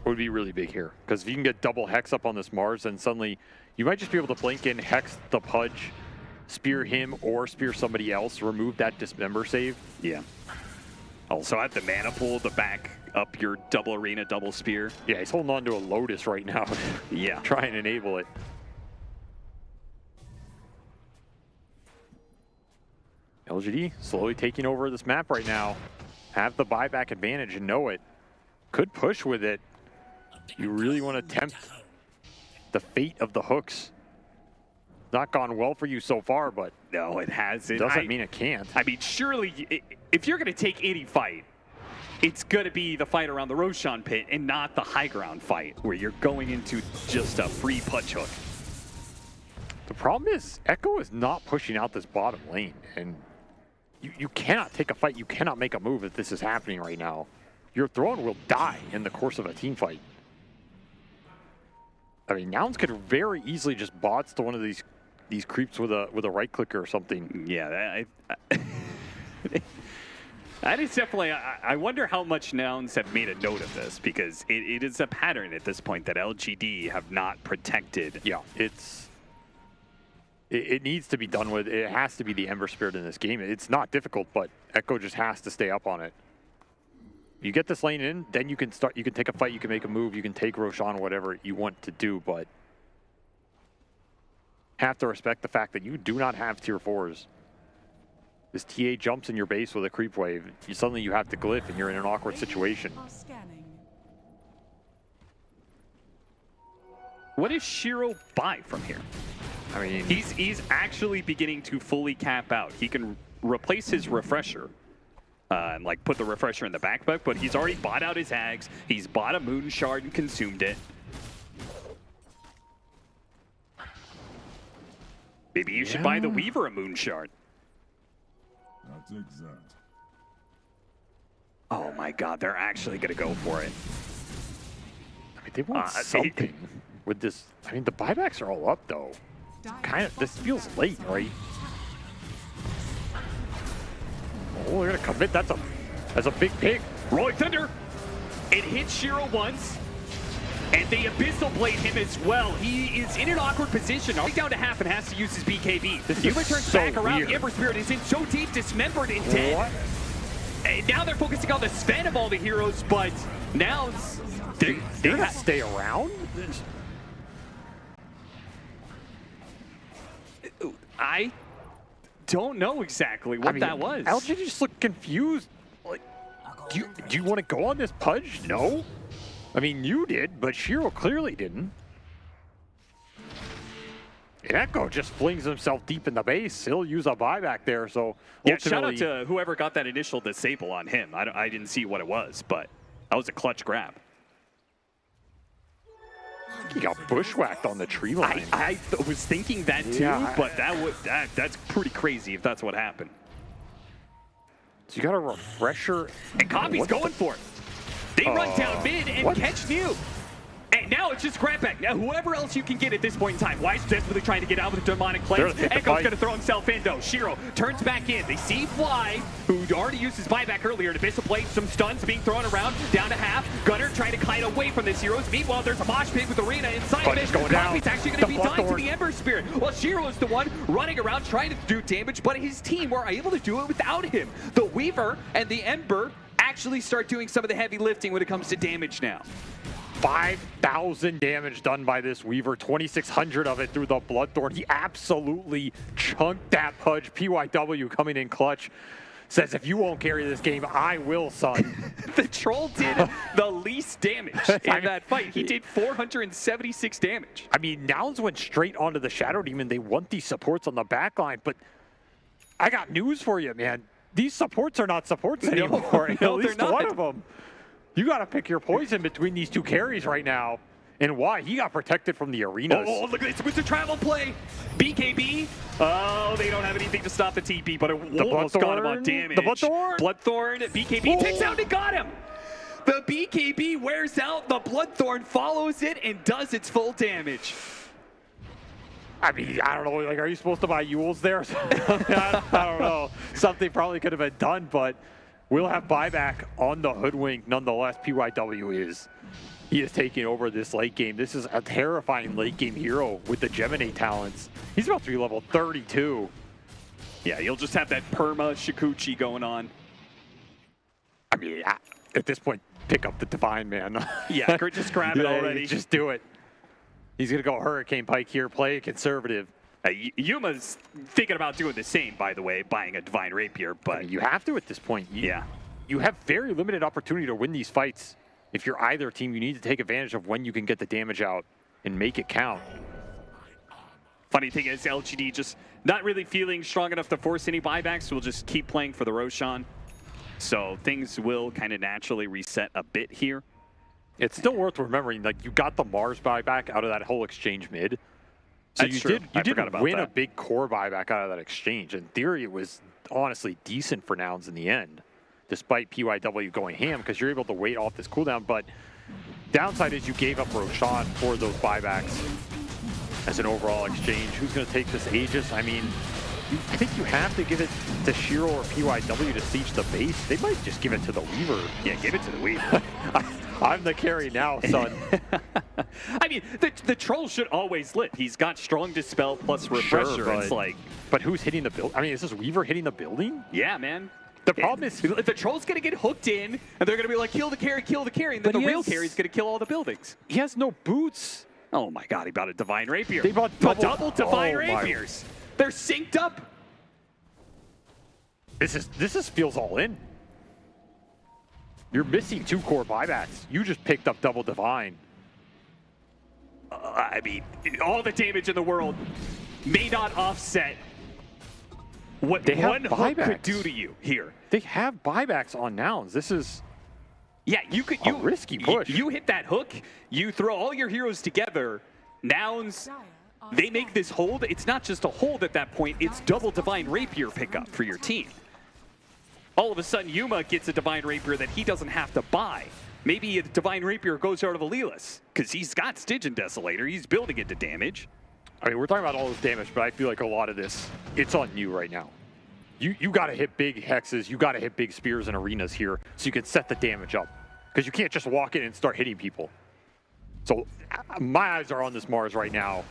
J: Would be really big here. Because if you can get double Hex up on this Mars, then suddenly you might just be able to blink in, Hex the Pudge, spear him, or spear somebody else, remove that Dismember save.
I: Yeah. Also have the mana pool to back up your double arena, double spear.
J: Yeah, he's holding on to a Lotus right now.
I: Yeah.
J: Try and enable it. LGD slowly taking over this map right now. Have the buyback advantage and know it. Could push with it. You really want to tempt the fate of the hooks. Not gone well for you so far, but
I: no, it hasn't.
J: Doesn't mean it can't.
I: I mean, surely, if you're going to take any fight, it's going to be the fight around the Roshan pit and not the high ground fight where you're going into just a free punch hook.
J: The problem is Echo is not pushing out this bottom lane, and you cannot take a fight. You cannot make a move if this is happening right now. Your throne will die in the course of a team fight. I mean, Nouns could very easily just bots to one of these creeps with a right clicker or something.
I: Yeah, that is definitely. I wonder how much Nouns have made a note of this, because it is a pattern at this point that LGD have not protected.
J: Yeah, it needs to be done with. It has to be the Ember Spirit in this game. It's not difficult, but Echo just has to stay up on it. You get this lane in, then you can start. You can take a fight. You can make a move. You can take Roshan, whatever you want to do, but have to respect the fact that you do not have tier 4s. This TA jumps in your base with a creep wave. Suddenly you have to glyph, and you're in an awkward situation.
I: What does Shiro buy from here?
J: I mean,
I: he's actually beginning to fully cap out. He can replace his refresher. And like put the refresher in the backpack, but he's already bought out his Ags. He's bought a Moon Shard and consumed it. Maybe you should buy the Weaver a Moon Shard.
Q: That's exact.
I: Oh my God, they're actually gonna go for it.
J: I mean, they want something with this. I mean, the buybacks are all up though. Kind of. This feels late, right? Oh, they're gonna commit. That's a big pig.
I: Rolling Thunder. It hits Shiro once, and they Abyssal Blade him as well. He is in an awkward position, already down to half and has to use his BKB. Yuma turns back around. The Ember Spirit is in so deep, dismembered and dead.
J: What?
I: And now they're focusing on the Sven of all the heroes, but now
J: they're gonna stay around.
I: I don't know exactly what that was.
J: LG just looked confused. Like, do you want to go on this Pudge? No. I mean, you did, but Shiro clearly didn't. And Echo just flings himself deep in the base. He'll use a buyback there, so
I: yeah, shout out to whoever got that initial disable on him. I didn't see what it was, but that was a clutch grab.
J: He got bushwhacked on the tree line.
I: I was thinking that too, but that's pretty crazy if that's what happened.
J: So you got a refresher.
I: And Copy's going for it. They run down mid and catch Mew. And now it's just grab back. Now whoever else you can get at this point in time. Weiss desperately trying to get out with the demonic cleanse. Echo's going to throw himself in though. Shiro turns back in. They see Fly, who already used his buyback earlier to miss a plate. Some stuns being thrown around. Down to half. Gunner trying to kite away from this Heroes. Meanwhile, there's a mosh pit with Arena inside of it. Copy's actually going to be dying to the Ember Spirit. Well, Shiro is the one running around trying to do damage, but his team were able to do it without him. The Weaver and the Ember actually start doing some of the heavy lifting when it comes to damage now.
J: 5,000 damage done by this Weaver, 2,600 of it through the Bloodthorn. He absolutely chunked that Pudge. PYW coming in clutch. Says, if you won't carry this game, I will, son.
I: The Troll did the least damage in that fight. He did 476 damage.
J: I mean, Nouns went straight onto the Shadow Demon. They want these supports on the back line, but I got news for you, man. These supports are not supports anymore. At least one of them. You got to pick your poison between these two carries right now. And why? He got protected from the arenas.
I: Oh, look at this with the travel play. BKB. Oh, they don't have anything to stop the TP, but it almost got him on damage.
J: The Bloodthorn.
I: Bloodthorn. BKB takes out and got him. The BKB wears out. The Bloodthorn follows it and does its full damage.
J: I mean, I don't know. Like, are you supposed to buy Yules there? I don't know. Something probably could have been done, but we'll have buyback on the Hoodwink nonetheless. PYW he is taking over this late game. This is a terrifying late game hero with the Gemini talents. He's about to be level 32.
I: Yeah, you'll just have that perma Shikuchi going on.
J: I mean, at this point, pick up the Divine, man.
I: Yeah, just grab it already.
J: Just do it. He's going to go Hurricane Pike here, play it conservative.
I: Yuma's thinking about doing the same, by the way, buying a Divine Rapier, but...
J: I mean, you have to at this point. You have very limited opportunity to win these fights. If you're either team, you need to take advantage of when you can get the damage out and make it count.
I: Funny thing is, LGD just not really feeling strong enough to force any buybacks. We'll just keep playing for the Roshan. So things will kind of naturally reset a bit here.
J: It's still worth remembering, like, you got the Mars buyback out of that whole exchange mid. So you did win a big core buyback out of that exchange. In theory, it was honestly decent for Nouns in the end, despite PYW going ham, because you're able to wait off this cooldown. But downside is you gave up Roshan for those buybacks as an overall exchange. Who's going to take this Aegis? I mean, I think you have to give it to Shiro or PYW to siege the base. They might just give it to the Weaver.
I: Yeah, give it to the Weaver.
J: I'm the carry now, son.
I: I mean, the Troll should always live. He's got strong Dispel plus Refresher.
J: Sure,
I: it's like,
J: but who's hitting the building? I mean, is this Weaver hitting the building?
I: Yeah, man.
J: The problem is,
I: the Troll's going to get hooked in, and they're going to be like, kill the carry, and then the real carry's going to kill all the buildings.
J: He has no boots.
I: Oh my god, he bought a Divine Rapier.
J: They bought
I: double Divine Rapiers. They're synced up.
J: This is feels all in. You're missing 2 core buybacks. You just picked up double Divine.
I: I mean, all the damage in the world may not offset what one hook could do to you here.
J: They have buybacks on Nouns. This is
I: you
J: risky push.
I: You hit that hook, you throw all your heroes together. Nouns, they make this hold. It's not just a hold at that point, it's double Divine Rapier pickup for your team. All of a sudden, Yuma gets a Divine Rapier that he doesn't have to buy. Maybe a Divine Rapier goes out of Alilas, because he's got Stygian Desolator. He's building it to damage.
J: I mean, we're talking about all this damage, but I feel like a lot of this, it's on you right now. You got to hit big hexes. You got to hit big spears and arenas here so you can set the damage up. Because you can't just walk in and start hitting people. So my eyes are on this Mars right now.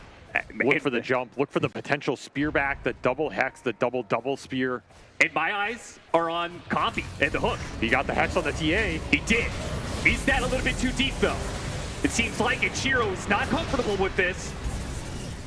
J: Look for the jump. Look for the potential spear back, the double hex, the double spear.
I: And my eyes are on Copy and the hook.
J: He got the hex on the TA.
I: He did. He's that a little bit too deep, though. It seems like Ichiro is not comfortable with this.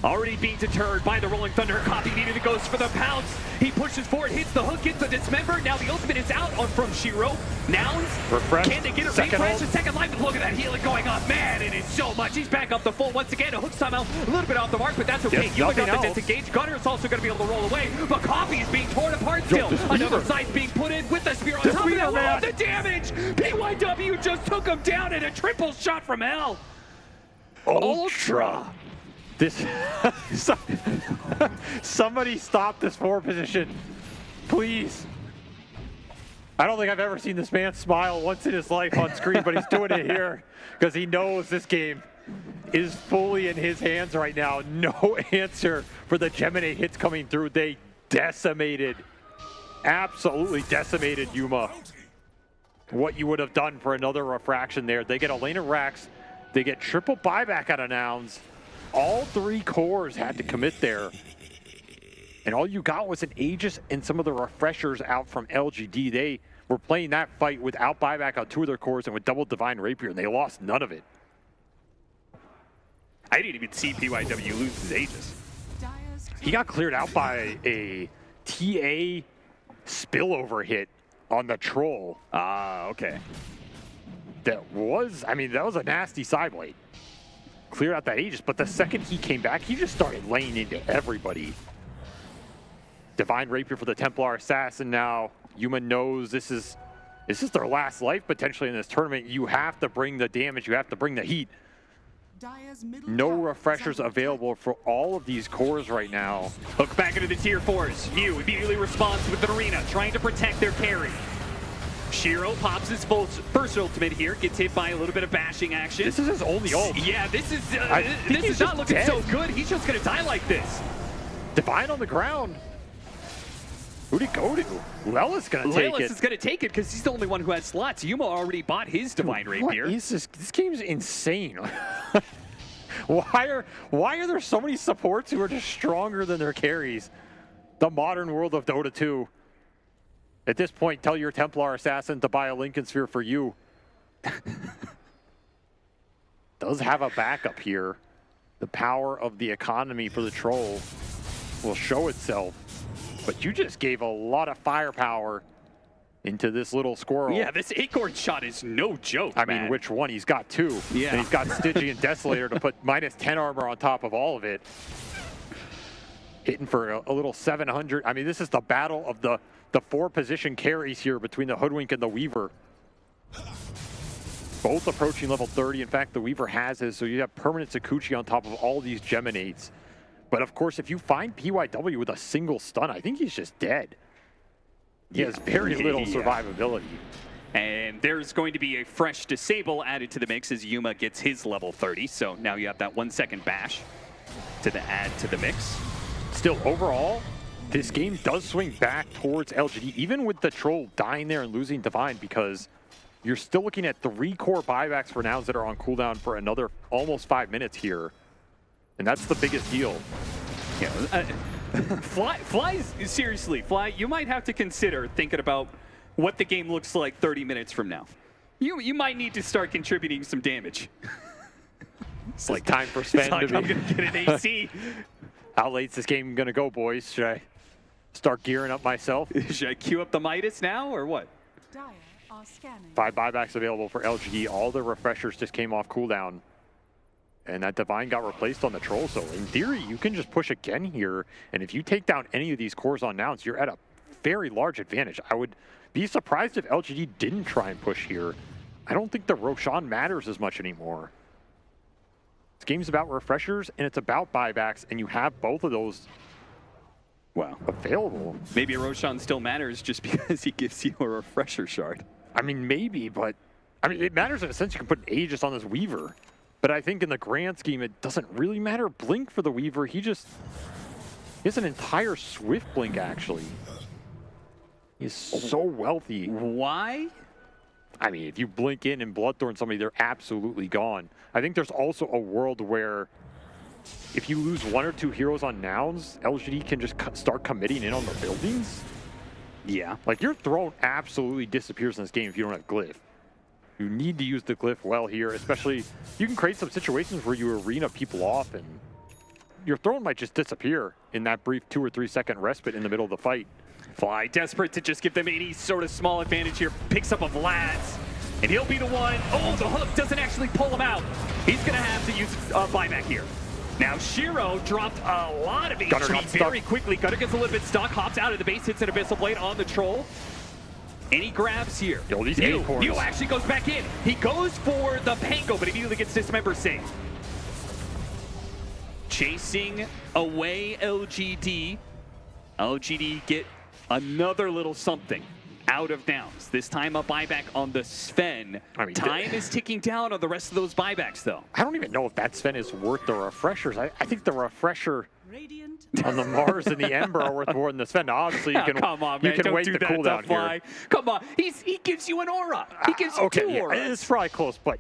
I: Already being deterred by the Rolling Thunder. Copy immediately goes for the pounce. He pushes forward, hits the hook, gets the dismember. Now the ultimate is out on from Shiro. Nouns,
J: refresh.
I: Can they get it refresh? A second life, but look at that healing going on. Man, it is so much. He's back up the full once again. A hook somehow a little bit off the mark, but that's okay.
J: Yes,
I: You got
J: nothing
I: the
J: else.
I: disengage. Gunner is also going to be able to roll away, but Coffee is being torn apart still. Another site's being put in with the spear on top of that. Look at the damage. PYW just took him down in a triple shot from hell.
J: Ultra. This somebody stop this forward position, please. I don't think I've ever seen this man smile once in his life on screen, but he's doing it here because he knows this game is fully in his hands right now. No answer for the Gemini hits coming through. They decimated, absolutely decimated Yuma. What you would have done for another refraction there. They get a lane of racks. They get triple buyback out of Nouns. All three cores had to commit there. And all you got was an Aegis and some of the refreshers out from LGD. They were playing that fight without buyback on two of their cores and with double Divine Rapier, and they lost none of it.
I: I didn't even see PYW lose his Aegis.
J: He got cleared out by a TA spillover hit on the troll.
I: Okay.
J: That was a nasty side blade. Cleared out that Aegis, but the second he came back, he just started laying into everybody. Divine Rapier for the Templar Assassin now. Yuma knows this is their last life potentially in this tournament. You have to bring the damage, you have to bring the heat. No refreshers available for all of these cores right now.
I: Hook back into the tier 4s. Mew immediately responds with an arena, trying to protect their carry. Shiro pops his first ultimate here, gets hit by a little bit of bashing action.
J: This is his only ult.
I: Yeah, this is not looking so good. He's just gonna die like this.
J: Divine on the ground. Who'd he go to? Lelis gonna take it.
I: Lelis is gonna take it because he's the only one who has slots. Yuma already bought his Divine Rapier.
J: What is this? This game's insane. Why are there so many supports who are just stronger than their carries? The modern world of Dota 2. At this point, tell your Templar Assassin to buy a Lincoln Sphere for you. Does have a backup here. The power of the economy for the troll will show itself. But you just gave a lot of firepower into this little squirrel.
I: Yeah, this acorn shot is no joke,
J: I mean, which one? He's got two.
I: Yeah.
J: And he's got Stygian Desolator to put -10 armor on top of all of it. Hitting for a little 700. I mean, this is the battle of the 4-position carries here between the Hoodwink and the Weaver. Both approaching level 30. In fact, the Weaver has his, so you have permanent Sakuchi on top of all these Geminates. But of course, if you find PYW with a single stun, I think he's just dead. He has very little survivability.
I: And there's going to be a fresh disable added to the mix as Yuma gets his level 30. So now you have that 1-second bash to add to the mix.
J: Still, overall, this game does swing back towards LGD, even with the troll dying there and losing Divine, because you're still looking at 3 core buybacks for Nouns that are on cooldown for another almost 5 minutes here. And that's the biggest deal.
I: Yeah, Fly's, seriously, Fly, you might have to consider thinking about what the game looks like 30 minutes from now. You might need to start contributing some damage.
J: It's like time for Sven
I: I'm
J: to
I: going to get an AC.
J: How late's this game going to go, boys? Should I start gearing up myself?
I: Should I queue up the Midas now, or what?
J: 5 buybacks available for LGD. All the refreshers just came off cooldown. And that Divine got replaced on the troll, so in theory, you can just push again here. And if you take down any of these cores on Nouns, you're at a very large advantage. I would be surprised if LGD didn't try and push here. I don't think the Roshan matters as much anymore. This game's about refreshers, and it's about buybacks, and you have both of those available.
I: Maybe Roshan still matters just because he gives you a refresher shard.
J: I mean, maybe, but I mean, it matters in a sense. You can put an Aegis on this Weaver. But I think in the grand scheme, it doesn't really matter. Blink for the Weaver. He has an entire Swift Blink, actually. He's so wealthy.
I: Why?
J: I mean, if you blink in and Bloodthorn somebody, they're absolutely gone. I think there's also a world where if you lose 1 or 2 heroes on Nouns, LGD can just start committing in on the buildings.
I: Yeah.
J: Like, your throne absolutely disappears in this game if you don't have Glyph. You need to use the Glyph well here, especially you can create some situations where you arena people off and your throne might just disappear in that brief 2 or 3 second respite in the middle of the fight.
I: Fly, desperate to just give them any sort of small advantage here, picks up a Vlad's, and he'll be the one. Oh, the hook doesn't actually pull him out. He's going to have to use buyback here. Now, Shiro dropped a lot of HP very quickly. Gunner gets a little bit stuck, hops out of the base, hits an Abyssal Blade on the Troll. And he grabs here.
J: Yo, these
I: Yu
J: acorns.
I: actually goes back in. He goes for the Pango, but immediately gets dismember saved. Chasing away LGD. LGD get another little something out of Downs. This time a buyback on the Sven. I mean, time is ticking down on the rest of those buybacks, though.
J: I don't even know if that Sven is worth the refreshers. I think the refresher on the Mars and the Ember are worth more than the Sven. Now, obviously, you can,
I: come on, man.
J: you can
I: Don't
J: wait
I: do
J: the
I: that
J: cooldown
I: to Fly.
J: here.
I: Come on. He gives you an aura. He gives you
J: okay,
I: two
J: yeah,
I: auras.
J: it's probably close, but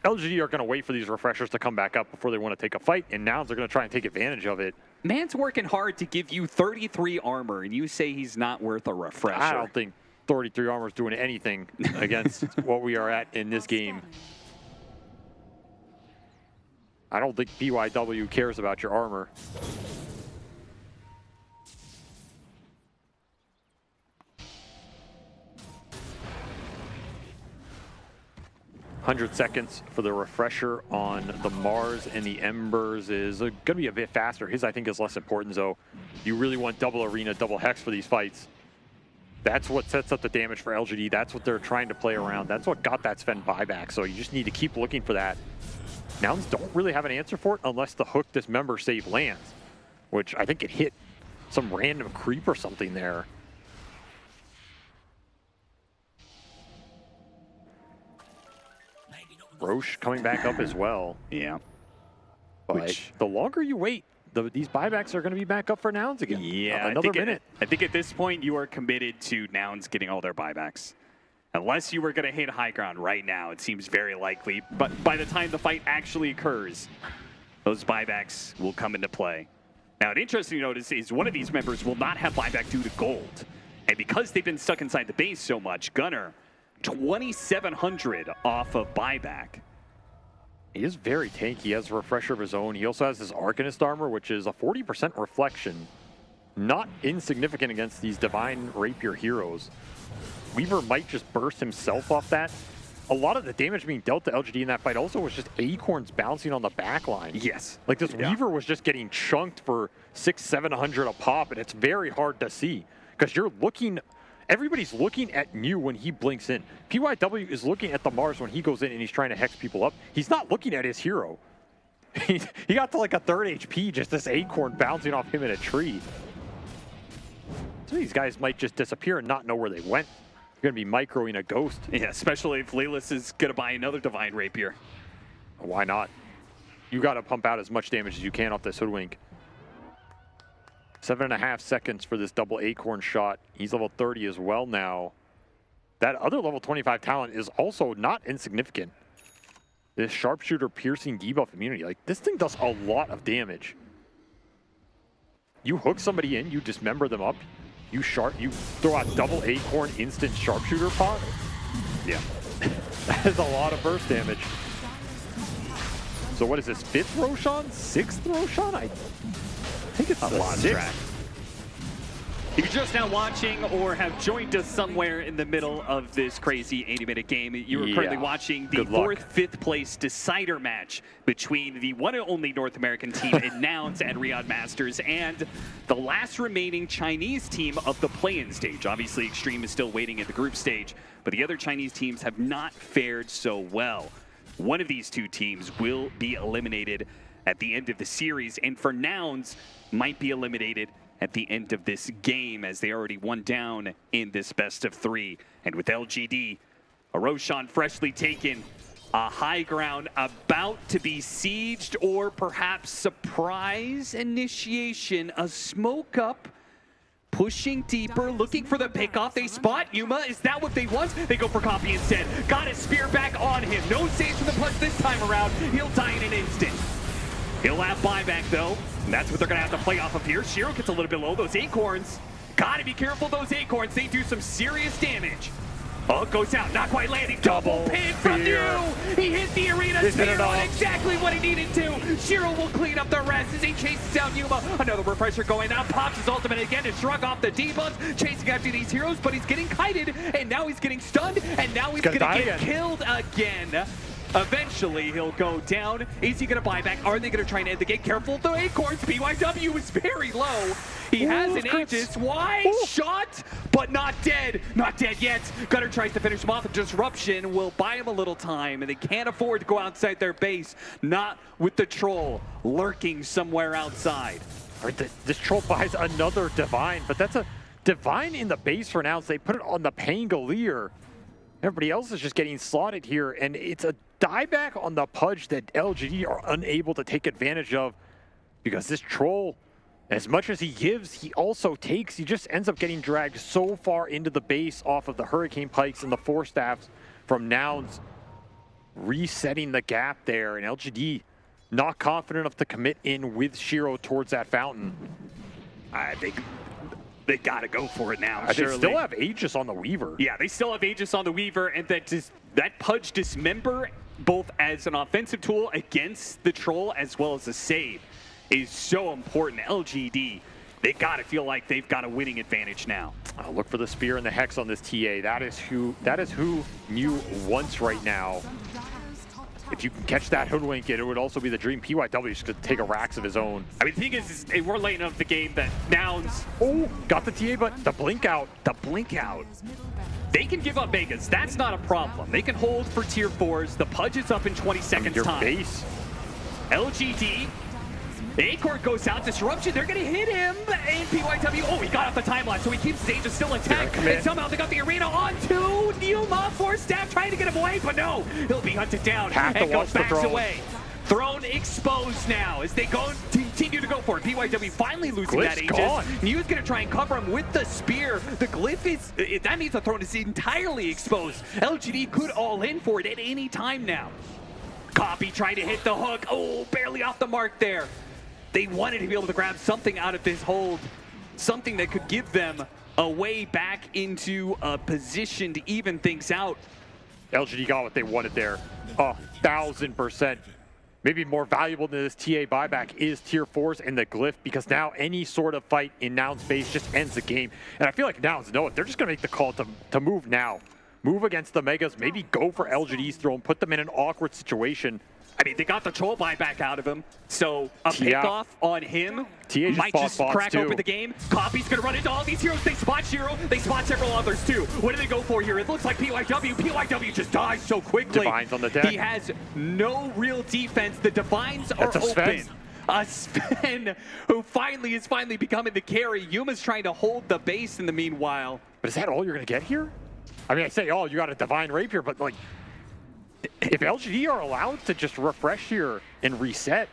J: LGD are going to wait for these refreshers to come back up before they want to take a fight, and Nouns are going to try and take advantage of it.
I: Man's working hard to give you 33 armor, and you say he's not worth a refresher.
J: I don't think 33 armor is doing anything against what we are at in this game. I don't think BYW cares about your armor. $100 for the refresher on the Mars and the Embers is going to be a bit faster. His, I think, is less important, though. You really want double arena, double hex for these fights. That's what sets up the damage for LGD. That's what they're trying to play around. That's what got that Sven buyback, so you just need to keep looking for that. Nouns don't really have an answer for it unless the hook dismember save lands, which I think it hit some random creep or something there. Roche coming back up as well.
I: Yeah.
J: But the longer you wait, these buybacks are going to be back up for Nouns again.
I: Yeah,
J: another minute.
I: I think at this point you are committed to Nouns getting all their buybacks. Unless you were going to hit high ground right now, it seems very likely. But by the time the fight actually occurs, those buybacks will come into play. Now, an interesting notice is one of these members will not have buyback due to gold. And because they've been stuck inside the base so much, Gunner, 2,700 off of buyback.
J: He is very tanky. He has a refresher of his own. He also has his Arcanist armor, which is a 40% reflection. Not insignificant against these Divine Rapier heroes. Weaver might just burst himself off that. A lot of the damage being dealt to LGD in that fight also was just acorns bouncing on the back line.
I: Yes.
J: Like this Weaver was just getting chunked for 600-700 a pop, and it's very hard to see because you're looking. Everybody's looking at Mew when he blinks in. PYW is looking at the Mars when he goes in and he's trying to hex people up. He's not looking at his hero. He got to like a 3rd HP, just this acorn bouncing off him in a tree. So these guys might just disappear and not know where they went. They're going to be microing a ghost.
I: Yeah, especially if Lelis is going to buy another Divine Rapier.
J: Why not? You got to pump out as much damage as you can off this Hoodwink. 7.5 seconds for this double acorn shot. He's level 30 as well now. That other level 25 talent is also not insignificant. This sharpshooter piercing debuff immunity. Like, this thing does a lot of damage. You hook somebody in, you dismember them up, you throw out double acorn instant sharpshooter pot. Yeah. That is a lot of burst damage. So what is this, 5th Roshan? 6th Roshan? I think it's
I: a
J: the
I: lot
J: 6th.
I: track. If you're just now watching or have joined us somewhere in the middle of this crazy 80-minute game, you are currently watching the 4th, 5th place decider match between the one and only North American team in Nouns at Riyadh Masters and the last remaining Chinese team of the play-in stage. Obviously, Extreme is still waiting at the group stage, but the other Chinese teams have not fared so well. One of these two teams will be eliminated at the end of the series, and for Nouns, might be eliminated at the end of this game as they already won down in this best of 3. And with LGD, a Roshan freshly taken, a high ground about to be sieged or perhaps surprise initiation, a smoke up, pushing deeper, looking for the pickoff. They spot Yuma. Is that what they want? They go for copy instead. Got his spear back on him. No saves from the punch this time around. He'll die in an instant. He'll have buyback though, and that's what they're gonna have to play off of here. Shiro gets a little bit low. Those acorns, gotta be careful those acorns. They do some serious damage. Oh, goes out, not quite landing. Double pin from New. He hit the arena spear on exactly what he needed to. Shiro will clean up the rest as he chases down Yuma. Another refresher going out, pops his ultimate again to shrug off the debuffs, chasing after these heroes, but he's getting kited, and now he's getting stunned, and now he's gonna get killed again. Eventually, he'll go down. Is he going to buy back? Are they going to try and end the game? Careful, the acorns. BYW is very low. He has an Aegis. Wide shot, but not dead. Not dead yet. Gunner tries to finish him off. Disruption will buy him a little time, and they can't afford to go outside their base. Not with the troll lurking somewhere outside.
J: All right, this troll buys another Divine, but that's a Divine in the base for now. So they put it on the Pangolier. Everybody else is just getting slotted here, and it's a dieback on the Pudge that LGD are unable to take advantage of because this troll, as much as he gives, he also takes. He just ends up getting dragged so far into the base off of the Hurricane Pikes and the Force Staffs from Nouns, resetting the gap there, and LGD not confident enough to commit in with Shiro towards that fountain.
I: I think they gotta go for it now.
J: They still have Aegis on the Weaver.
I: Yeah, they still have Aegis on the Weaver, and that Pudge Dismember, both as an offensive tool against the troll as well as a save, is so important. LGD, they gotta feel like they've got a winning advantage now.
J: Look for the spear and the hex on this TA. That is who New wants right now. If you can catch that hoodwink, it would also be the dream. PYW is going to take a Rax of his own.
I: I mean, the thing is we're late enough the game that Nouns...
J: Oh, got the TA, but the blink out.
I: The blink out. They can give up Vegas. That's not a problem. They can hold for tier 4s. The Pudge is up in 20 seconds time.
J: Base.
I: LGD. Acorn goes out, disruption, they're gonna hit him, and PYW, oh, he got off the timeline, so he keeps his Aegis still intact, and somehow they got the arena onto Numa, Force Staff trying to get him away, but no, he'll be hunted down, and goes backs away. Throne exposed now as they continue to go for it. PYW finally losing that Aegis. New's gonna try and cover him with the spear. The glyph is, that means the Throne is entirely exposed. LGD could all in for it at any time now. Copy trying to hit the hook, oh, barely off the mark there. They wanted to be able to grab something out of this hold, something that could give them a way back into a position to even things out.
J: LGD got what they wanted there, 1,000%. Maybe more valuable than this TA buyback is tier 4s and the glyph, because now any sort of fight in Nouns base just ends the game. And I feel like Nouns know it. They're just going to make the call to move now. Move against the Megas, maybe go for LGD's throne, put them in an awkward situation.
I: I mean, they got the troll buyback out of him, so a pickoff on him might just crack open the game. Copy's gonna run into all these heroes. They spot Shiro, they spot several others too. What do they go for here? It looks like PYW. PYW just dies so quickly.
J: Divines on the deck.
I: He has no real defense. The Divines are open. A Sven who is finally becoming the carry. Yuma's trying to hold the base in the meanwhile.
J: But is that all you're gonna get here? I mean, I say, oh, you got a Divine Rapier, but like, if LGD are allowed to just refresh here and reset,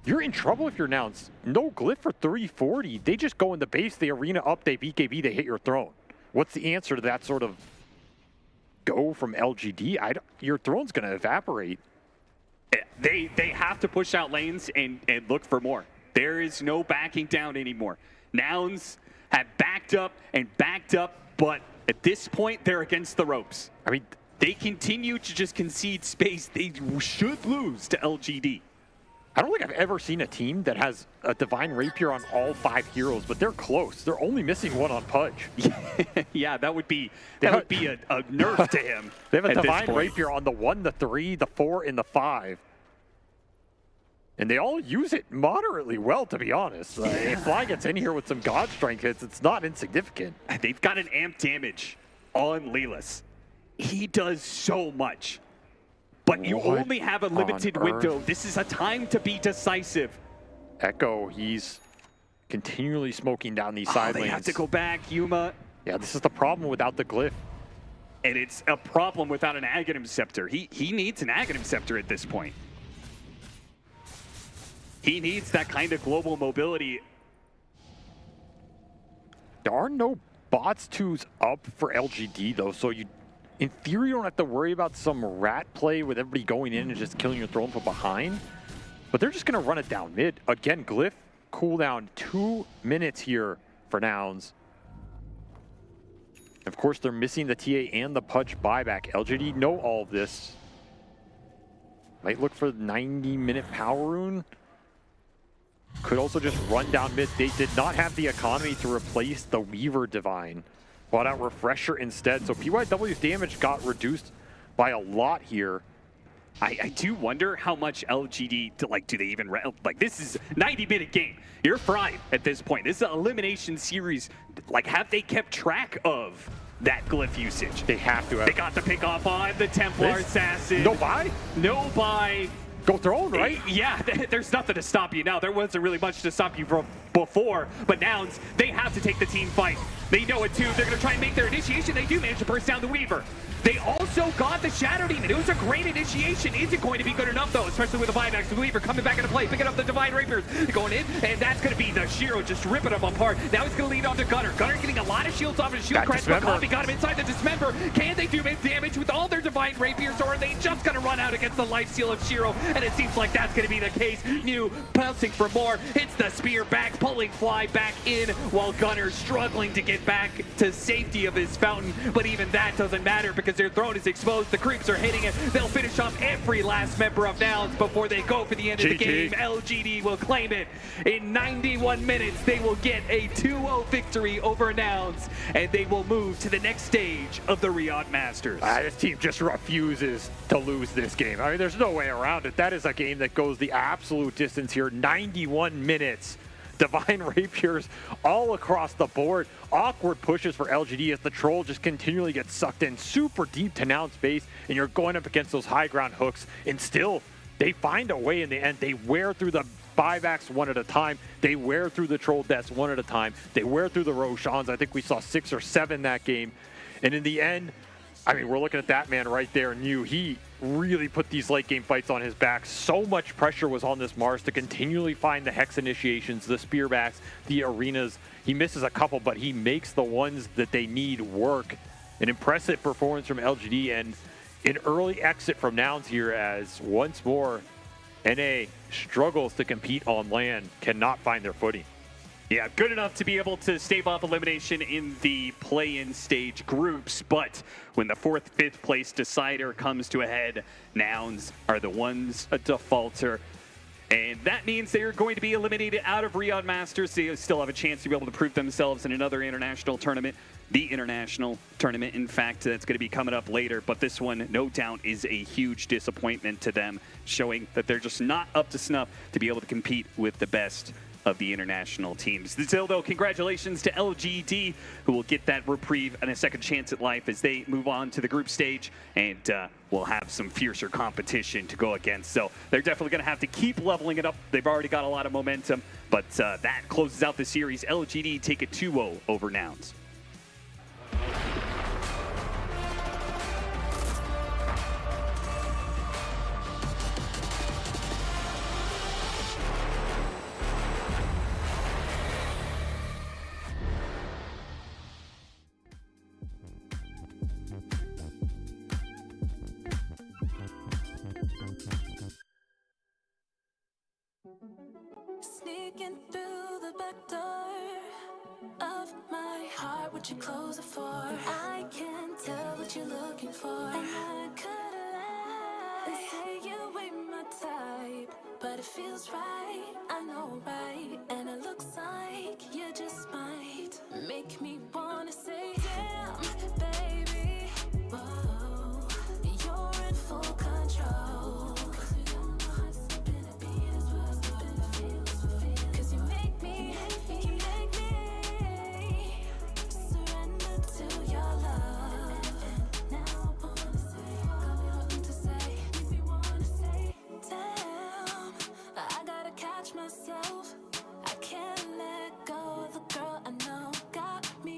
J: you're in trouble if you're Nouns. No glyph for 340. They just go in the base, the arena up, they BKB, they hit your throne. What's the answer to that sort of go from LGD? Your throne's going to evaporate.
I: They have to push out lanes and look for more. There is no backing down anymore. Nouns have backed up, but at this point, they're against the ropes.
J: I mean,
I: they continue to just concede space. They should lose to LGD.
J: I don't think I've ever seen a team that has a Divine Rapier on all 5 heroes, but they're close. They're only missing one on Pudge.
I: Yeah, that would be a nerf to him.
J: They have a Divine Rapier on the 1, the 3, the 4, and the 5. And they all use it moderately well, to be honest. If Fly gets in here with some God Strength hits, it's not insignificant.
I: They've got an amp damage on Lelis. He does so much, but you only have a limited window. This is a time to be decisive.
J: Echo, he's continually smoking down these side lanes.
I: They have to go back, Yuma.
J: Yeah, this is the problem without the glyph.
I: And it's a problem without an Aghanim Scepter. He needs an Aghanim Scepter at this point. He needs that kind of global mobility.
J: There are no bots 2s up for LGD, though, so in theory, you don't have to worry about some rat play with everybody going in and just killing your throne from behind. But they're just going to run it down mid. Again, glyph cooldown 2 minutes here for Nouns. Of course, they're missing the TA and the Pudge buyback. LGD know all of this. Might look for the 90-minute power rune. Could also just run down mid. They did not have the economy to replace the Weaver Divine. Brought out Refresher instead, so PYW's damage got reduced by a lot here.
I: I do wonder how much LGD, do they even, this is 90-minute game. You're fried at this point. This is an elimination series. Have they kept track of that glyph usage?
J: They have to have.
I: They got the pick off on the Templar Assassin.
J: No buy?
I: No buy.
J: Go throne, right?
I: Yeah, there's nothing to stop you now. There wasn't really much to stop you from before, but now they have to take the team fight. They know it too. They're going to try and make their initiation. They do manage to burst down the Weaver. They also got the Shadow Demon. It was a great initiation. Is it going to be good enough, though? Especially with the buybacks. The Weaver coming back into play, picking up the Divine Rapiers, going in, and that's going to be the Shiro just ripping them apart. Now he's going to lead on to Gunner. Gunner getting a lot of shields off his shield crest, but Coffee got him inside the Dismember. Can they do damage with all their Divine Rapiers, or are they just going to run out against the lifesteal of Shiro? And it seems like that's going to be the case. New pouncing for more. Hits the spear back, pulling Fly back in, while Gunner struggling to get back to safety of his fountain. But even that doesn't matter because their throne is exposed. The creeps are hitting it. They'll finish off every last member of Nouns before they go for the end of the game. LGD will claim it. In 91 minutes, they will get a 2-0 victory over Nouns, and they will move to the next stage of the Riyadh Masters.
J: This team just refuses to lose this game. I mean, there's no way around it. That is a game that goes the absolute distance here. 91 minutes. Divine Rapiers all across the board. Awkward pushes for LGD as the Troll just continually gets sucked in super deep to Noun space, and you're going up against those high ground hooks, and still they find a way in the end. They wear through the buybacks one at a time. They wear through the Troll deaths one at a time. They wear through the Roshans. I think we saw 6 or 7 that game. And in the end, I mean, we're looking at that man right there, New. He really put these late game fights on his back. So much pressure was on this Mars to continually find the Hex initiations, the spearbacks, the arenas. He misses a couple, but he makes the ones that they need work. An impressive performance from LGD and an early exit from Nouns here as once more NA struggles to compete on land, cannot find their footing.
I: Yeah, good enough to be able to stave off elimination in the play-in stage groups, but when the 4th, 5th place decider comes to a head, Nouns are the ones to falter. And that means they're going to be eliminated out of Riyadh Masters. They still have a chance to be able to prove themselves in another international tournament. The international tournament, in fact, that's going to be coming up later. But this one, no doubt, is a huge disappointment to them, showing that they're just not up to snuff to be able to compete with the best of the international teams. Still, though, congratulations to LGD, who will get that reprieve and a second chance at life as they move on to the group stage, and will have some fiercer competition to go against. So they're definitely going to have to keep leveling it up. They've already got a lot of momentum, but that closes out the series. LGD take it 2-0 over Nouns.
F: Sneaking through the back door of my heart, what you close it for? I can't tell what you're looking for. And I could've lied and say you ain't my type, but it feels right, I know right. And it looks like you just might make me wanna say, damn, baby, whoa, you're in full control. Myself, I can't let go of the girl I know got me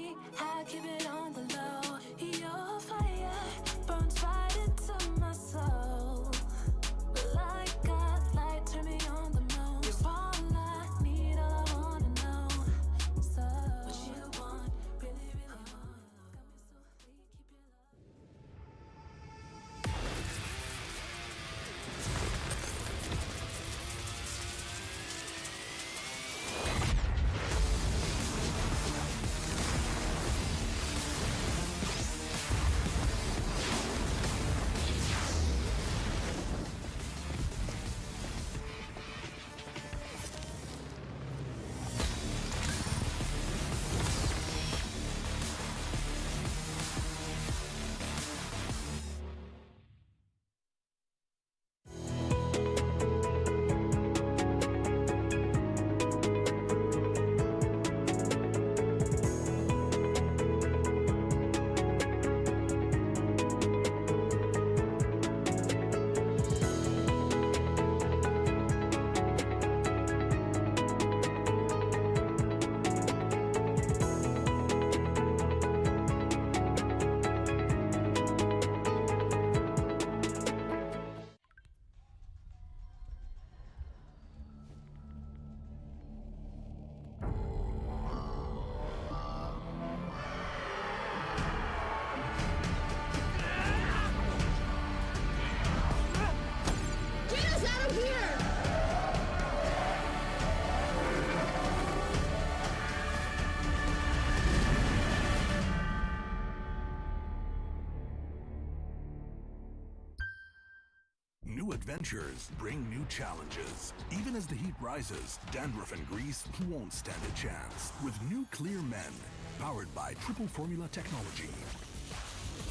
P: New adventures bring new challenges. Even as the heat rises, dandruff and grease won't stand a chance. With new Clear Men, powered by triple formula technology.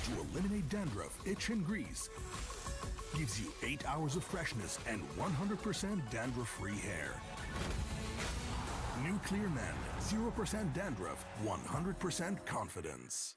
P: To eliminate dandruff, itch, and grease, gives you 8 hours of freshness and 100% dandruff-free hair. New Clear Men, 0% dandruff, 100% confidence.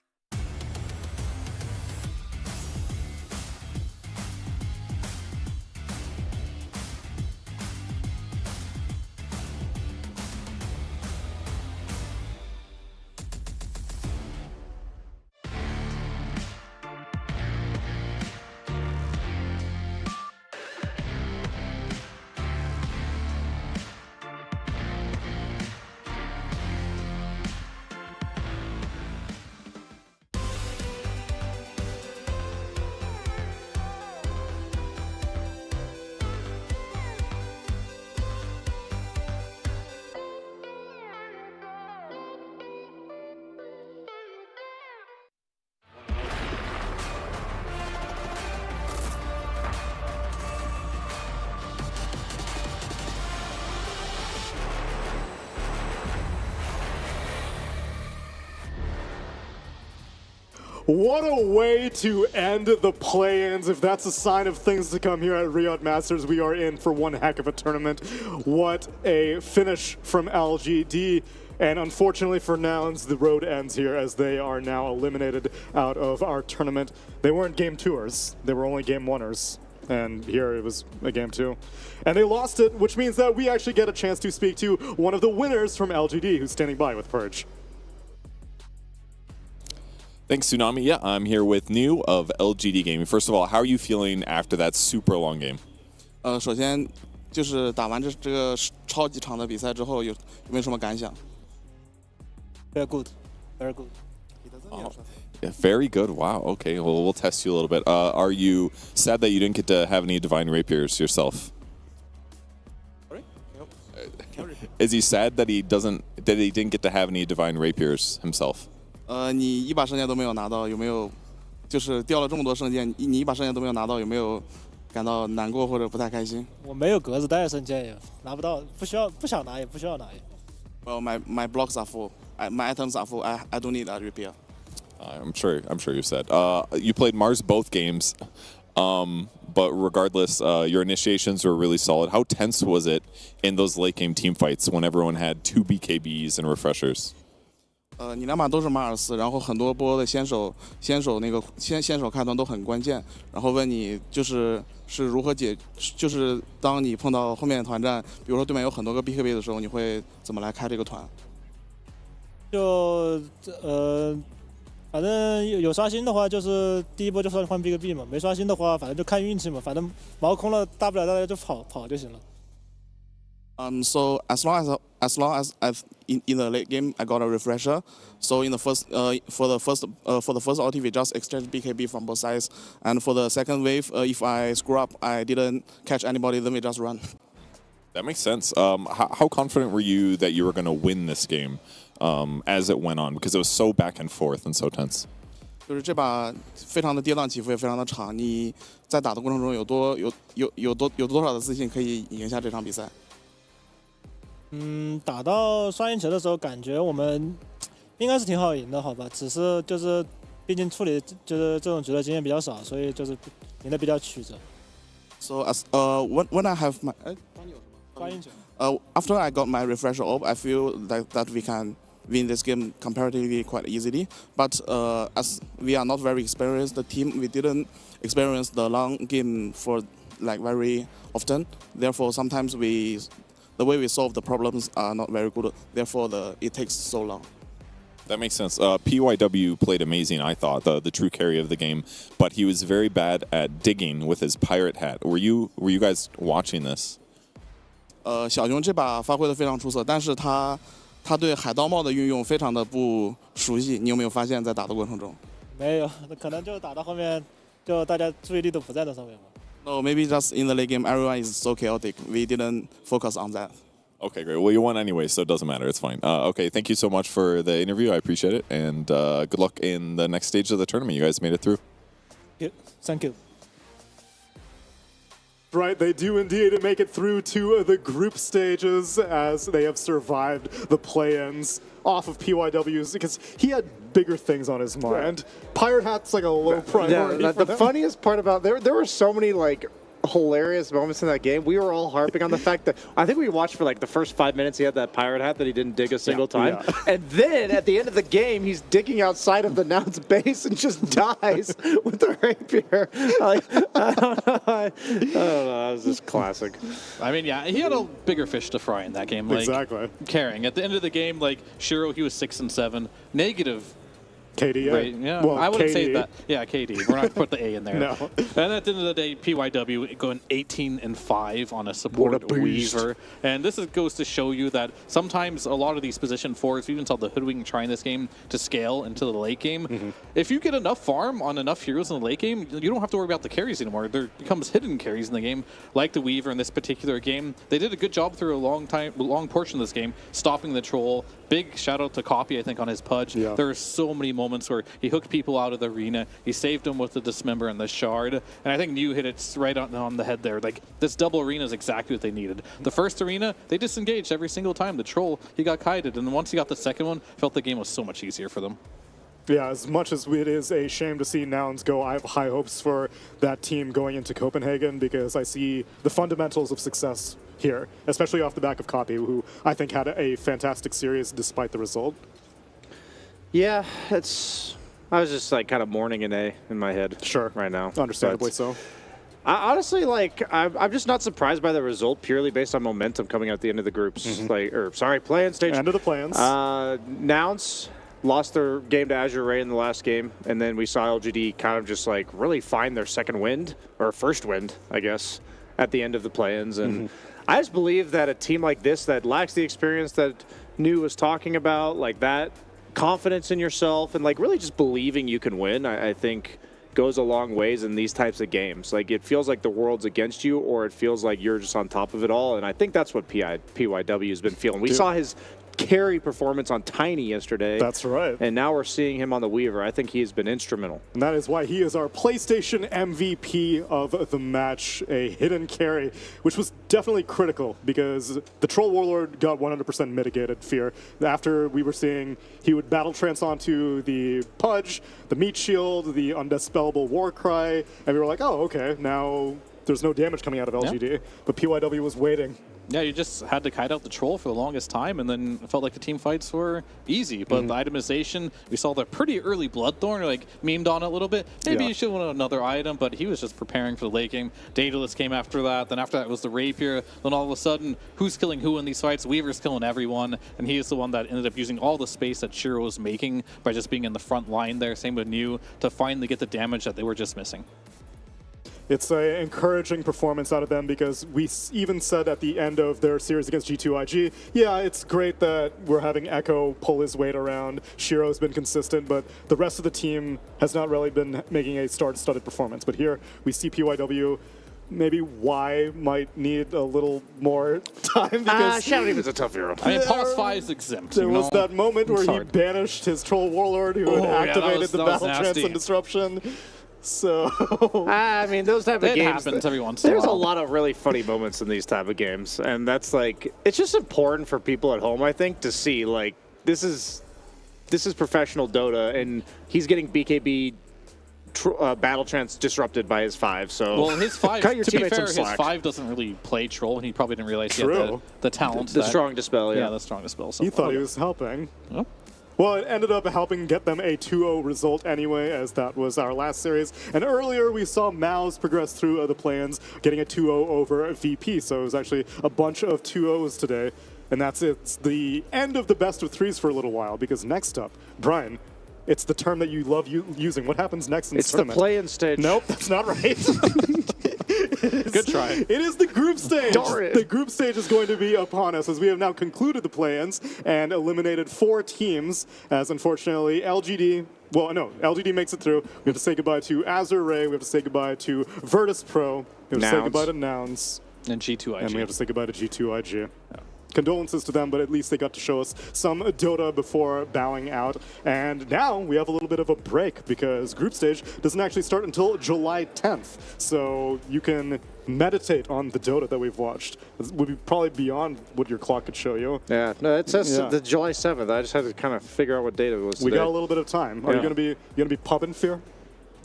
V: What a way to end the play-ins. If that's a sign of things to come here at Riyadh Masters, we are in for one heck of a tournament. What a finish from LGD. And unfortunately for Nouns, the road ends here as they are now eliminated out of our tournament. They weren't game tours, they were only game oneers. And here it was a game two. And they lost it, which means that we actually get a chance to speak to one of the winners from LGD who's standing by with Purge.
G: Thanks, Tsunami. Yeah, I'm here with New of LGD Gaming. First of all, how are you feeling after that super long game?
T: 首先就是打完这个超级长的比赛之后，有没有什么感想
W: ？Very good, very good.
G: Yeah, very good. Wow. Okay. Well, we'll test you a little bit. Are you sad that you didn't get to have any divine rapiers yourself?
T: Sorry?
G: Is he sad that he didn't get to have any divine rapiers himself?
T: 你一把圣剑都没有拿到，有没有？就是掉了这么多圣剑，你一把圣剑都没有拿到，有没有感到难过或者不太开心？
W: 我没有格子带圣剑，拿不到，不想拿也不需要拿。
T: Well, my blocks are full. My items are full. I don't need that repair.
G: I'm sure you're sad. You played Mars both games, but regardless, your initiations were really solid. How tense was it in those late game team fights when everyone had 2 BKBs and refreshers?
T: 你两把都是马尔斯，然后很多波的先手那个先手开团都很关键。然后问你是如何就是当你碰到后面的团战，比如说对面有很多个 BKB 的时候，你会怎么来开这个团？
W: 反正有刷新的话，就是第一波就算换 BKB 嘛；没刷新的话，反正就看运气嘛。反正毛空了，大不了大家就跑就行了。
T: So as long as in the late game I got a refresher. So in the first for the first ulti we just exchange BKB from both sides, and for the second wave if I screw up I didn't catch anybody, then we just run.
G: That makes sense. How confident were you that you were going to win this game as it went on, because it was so back and forth and so tense?
T: 就是这把非常的跌宕起伏，也非常的长。你在打的过程中有多少的自信可以赢下这场比赛？
W: 打到刷新球的时候，感觉我们应该是挺好赢的，好吧？只是就是毕竟处理就是这种局的经验比较少，所以就是赢得比较曲折。
T: So as when I have my after I got my refresher up, I feel that we can win this game comparatively quite easily. But as we are not very experienced, the team we didn't experience the long game for like very often. Therefore, sometimes the way we solve the problems are not very good. Therefore, it takes so long.
G: That makes sense. PYW played amazing, I thought, the true carry of the game, but he was very bad at digging with his pirate hat. Were you guys watching this?
T: 小熊这把发挥的非常出色，但是他对海盗帽的运用非常的不熟悉。你有没有发现，在打的过程中？
W: 没有，可能就打到后面，就大家注意力都不在那上面吧。
T: No, maybe just in the late game, everyone is so chaotic. We didn't focus on that.
G: Okay, great. Well, you won anyway, so it doesn't matter. It's fine. Okay, thank you so much for the interview. I appreciate it, and good luck in the next stage of the tournament. You guys made it through.
W: Thank you.
V: Right, they do indeed make it through to the group stages as they have survived the play-ins off of PYW's because he had bigger things on his mind. Pirate Hat's like a low priority.
A: The funniest part about there were so many like hilarious moments in that game. We were all harping on the fact that I think we watched for like the first 5 minutes he had that pirate hat that he didn't dig a single time. And then at the end of the game, he's digging outside of the Nouns base and just dies with the rapier. Like, I don't know. I don't know. That was just classic.
H: I mean, yeah, he had a bigger fish to fry in that game. Like,
V: exactly.
H: Carrying. At the end of the game, like, Shiro, he was 6 and 7. Negative.
V: KD,
H: right? Yeah,
V: well,
H: I wouldn't
V: KD.
H: say that. Yeah, KD. We're not going to put the A in there.
V: No.
H: And at the end of the day, PYW going 18 and 5 on a support Weaver. And this goes to show you that sometimes a lot of these position fours, we even saw the Hoodwink trying this game to scale into the late game. If you get enough farm on enough heroes in the late game, you don't have to worry about the carries anymore. There becomes hidden carries in the game, like the Weaver in this particular game. They did a good job through a long portion of this game, stopping the troll. Big shout out to Copy, I think, on his pudge.
V: Yeah.
H: There are so many moments where he hooked people out of the arena. He saved them with the Dismember and the Shard. And I think New hit it right on the head there. Like, this double arena is exactly what they needed. The first arena, they disengaged every single time. The troll, he got kited. And once he got the second one, felt the game was so much easier for them.
V: Yeah, as much as it is a shame to see Nouns go, I have high hopes for that team going into Copenhagen because I see the fundamentals of success here, especially off the back of Copy, who I think had a fantastic series despite the result.
A: Yeah, I was just like kind of mourning an A in my head.
V: Sure.
A: Right now.
V: Understandably so.
A: I honestly, like, I'm just not surprised by the result purely based on momentum coming out at the end of the groups. Play-in stage.
V: End of the play-ins.
A: Nouns lost their game to Azure Ray in the last game, and then we saw LGD kind of just like really find their second wind, or first wind, I guess, at the end of the play-ins. And I just believe that a team like this that lacks the experience that New was talking about, like that confidence in yourself and like really just believing you can win, I think goes a long ways in these types of games. Like, it feels like the world's against you, or it feels like you're just on top of it all. And I think that's what PYW has been feeling. We saw his carry performance on Tiny yesterday.
V: That's right.
A: And now we're seeing him on the Weaver. I think he has been instrumental.
V: And that is why he is our PlayStation MVP of the match, a hidden carry, which was definitely critical because the Troll Warlord got 100% mitigated fear. After we were seeing he would battle trance onto the Pudge, the Meat Shield, the Undispellable Warcry, and we were like, oh, okay, now there's no damage coming out of LGD. But PYW was waiting.
H: Yeah, you just had to kite out the troll for the longest time, and then it felt like the team fights were easy. But the itemization, we saw the pretty early Bloodthorn, like, memed on it a little bit. Maybe you should want another item, but he was just preparing for the late game. Daedalus came after that. Then after that was the Rapier. Then all of a sudden, who's killing who in these fights? Weaver's killing everyone, and he is the one that ended up using all the space that Shiro was making by just being in the front line there. Same with New, to finally get the damage that they were just missing.
V: It's an encouraging performance out of them because we even said at the end of their series against G2IG, yeah, it's great that we're having Echo pull his weight around. Shiro's been consistent, but the rest of the team has not really been making a star-studded performance. But here we see PYW. Maybe Y might need a little more time because
A: Shadow Demon's a tough hero.
H: I mean, Pulse 5 is exempt.
V: There was that moment where he banished his Troll Warlord who had activated the Battle Trance and Disruption. So
A: I mean, those type of
H: it
A: games
H: happens every once in a
A: there's
H: while.
A: a lot of really funny moments in these type of games, and that's like, it's just important for people at home, I think, to see like this is professional Dota, and he's getting BKB Battle Trance disrupted by his 5. So
H: well, his 5,
A: cut your
H: to be
A: teammates
H: fair,
A: some
H: his
A: slack.
H: 5 doesn't really play troll, and he probably didn't realize he had the talent.
A: The strong dispel,
H: yeah, the strong dispel. So
V: he thought he was helping.
H: Oh.
V: Well, it ended up helping get them a 2-0 result anyway, as that was our last series. And earlier we saw Maus progress through the plans, getting a 2-0 over VP. So it was actually a bunch of 2-0s today. And that's it. It's the end of the best of threes for a little while, because next up, Brian, it's the term that you love using. What happens next in this tournament?
A: It's the play-in stage.
V: Nope, that's not right.
H: Good try.
V: It is the group stage. The group stage is going to be upon us as we have now concluded the play-ins and eliminated 4 teams, as unfortunately LGD makes it through. We have to say goodbye to Azure Ray. We have to say goodbye to virtus.pro. We have to say goodbye to Nouns.
H: And G2IG.
V: And we have to say goodbye to G2IG. condolences to them, but at least they got to show us some Dota before bowing out. And now we have a little bit of a break because group stage doesn't actually start until July 10th. So you can meditate on the Dota that we've watched. It would be probably beyond what your clock could show you.
A: Yeah, no, it says the July 7th. I just had to kind of figure out what date it was today.
V: We got a little bit of time. Are you gonna be pubbing Fear?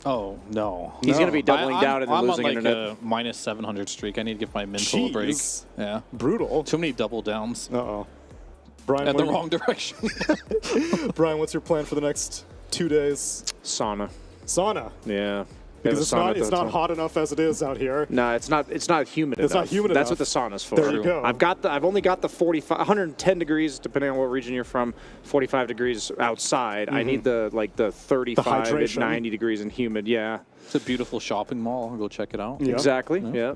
H: Oh, no.
A: He's going to be doubling down and then losing
H: I'm on like
A: internet.
H: a minus 700 streak. I need to give my mental a break.
V: Jeez.
H: Yeah.
V: Brutal.
H: Too many double downs.
V: Uh-oh. Brian,
H: In the wrong direction.
V: Brian, what's your plan for the next 2 days?
A: Sauna.
V: Sauna?
A: Yeah.
V: Because it's not hot enough as it is out here.
A: No, it's not humid enough.
V: It's not humid
A: That's
V: enough.
A: what the sauna's for.
V: There you go.
A: I've only got the 110 degrees, depending on what region you're from, 45 degrees outside. I need the 35 to 90 degrees and humid, yeah.
H: It's a beautiful shopping mall. Go check it out.
V: Yeah.
A: Exactly, yeah.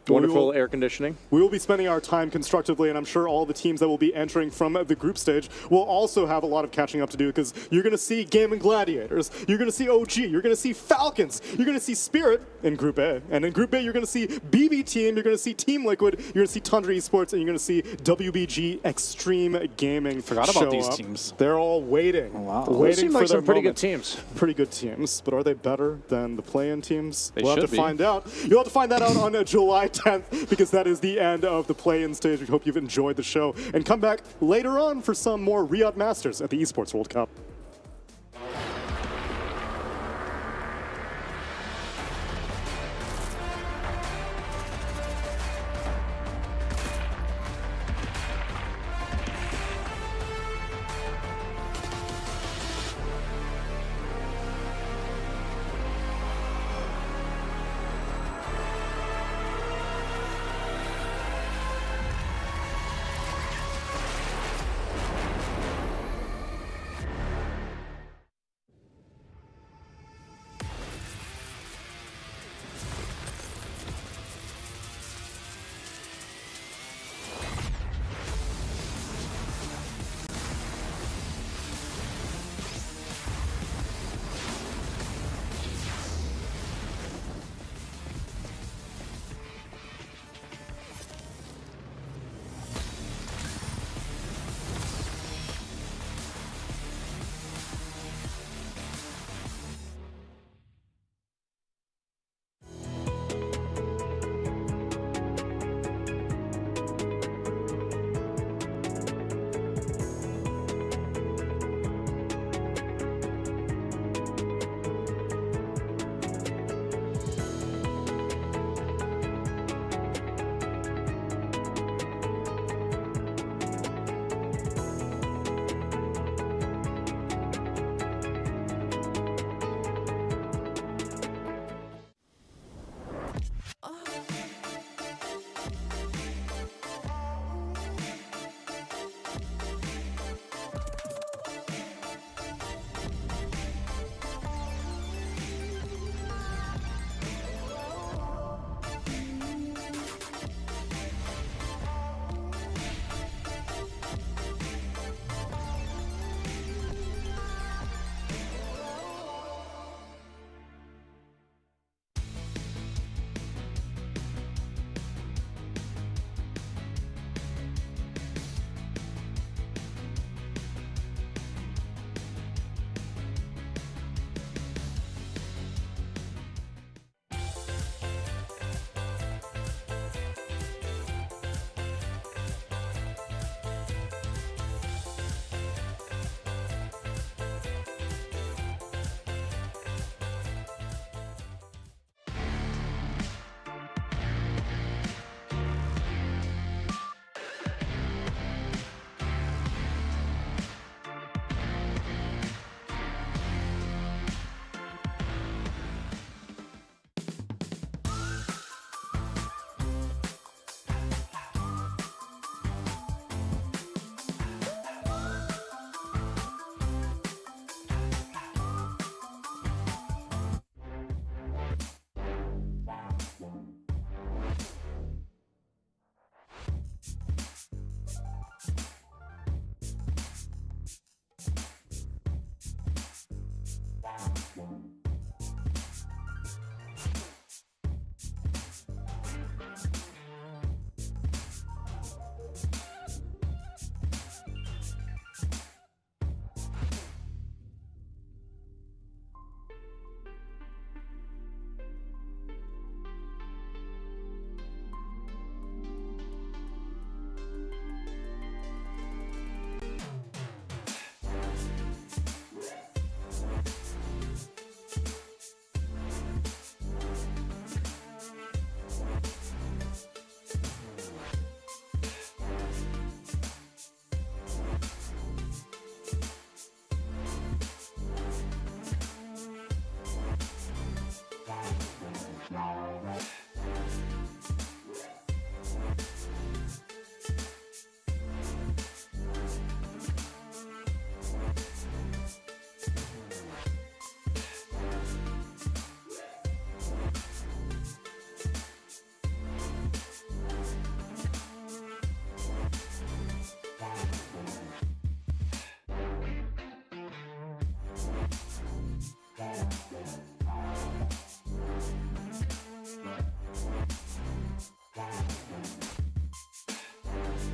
A: Wonderful air conditioning.
V: We will be spending our time constructively, and I'm sure all the teams that will be entering from the group stage will also have a lot of catching up to do because you're going to see Gaming Gladiators, you're going to see OG, you're going to see Falcons, you're going to see Spirit in Group A, and in Group A you're going to see BB Team, you're going to see Team Liquid, you're going to see Tundra Esports, and you're going to see WBG Extreme Gaming.
H: Forgot about these
V: up.
H: teams.
V: They're all waiting.
H: Oh, wow.
V: Waiting
A: Those seem
V: for
A: like
V: their
A: some pretty
V: moment.
A: good teams.
V: Pretty good teams, but are they better than the play-in teams?
H: They
V: We'll have
H: should
V: to
H: be.
V: find out. You'll have to find that out on July 10th because that is the end of the play-in stage. We hope you've enjoyed the show and come back later on for some more Riyadh Masters at the Esports World Cup.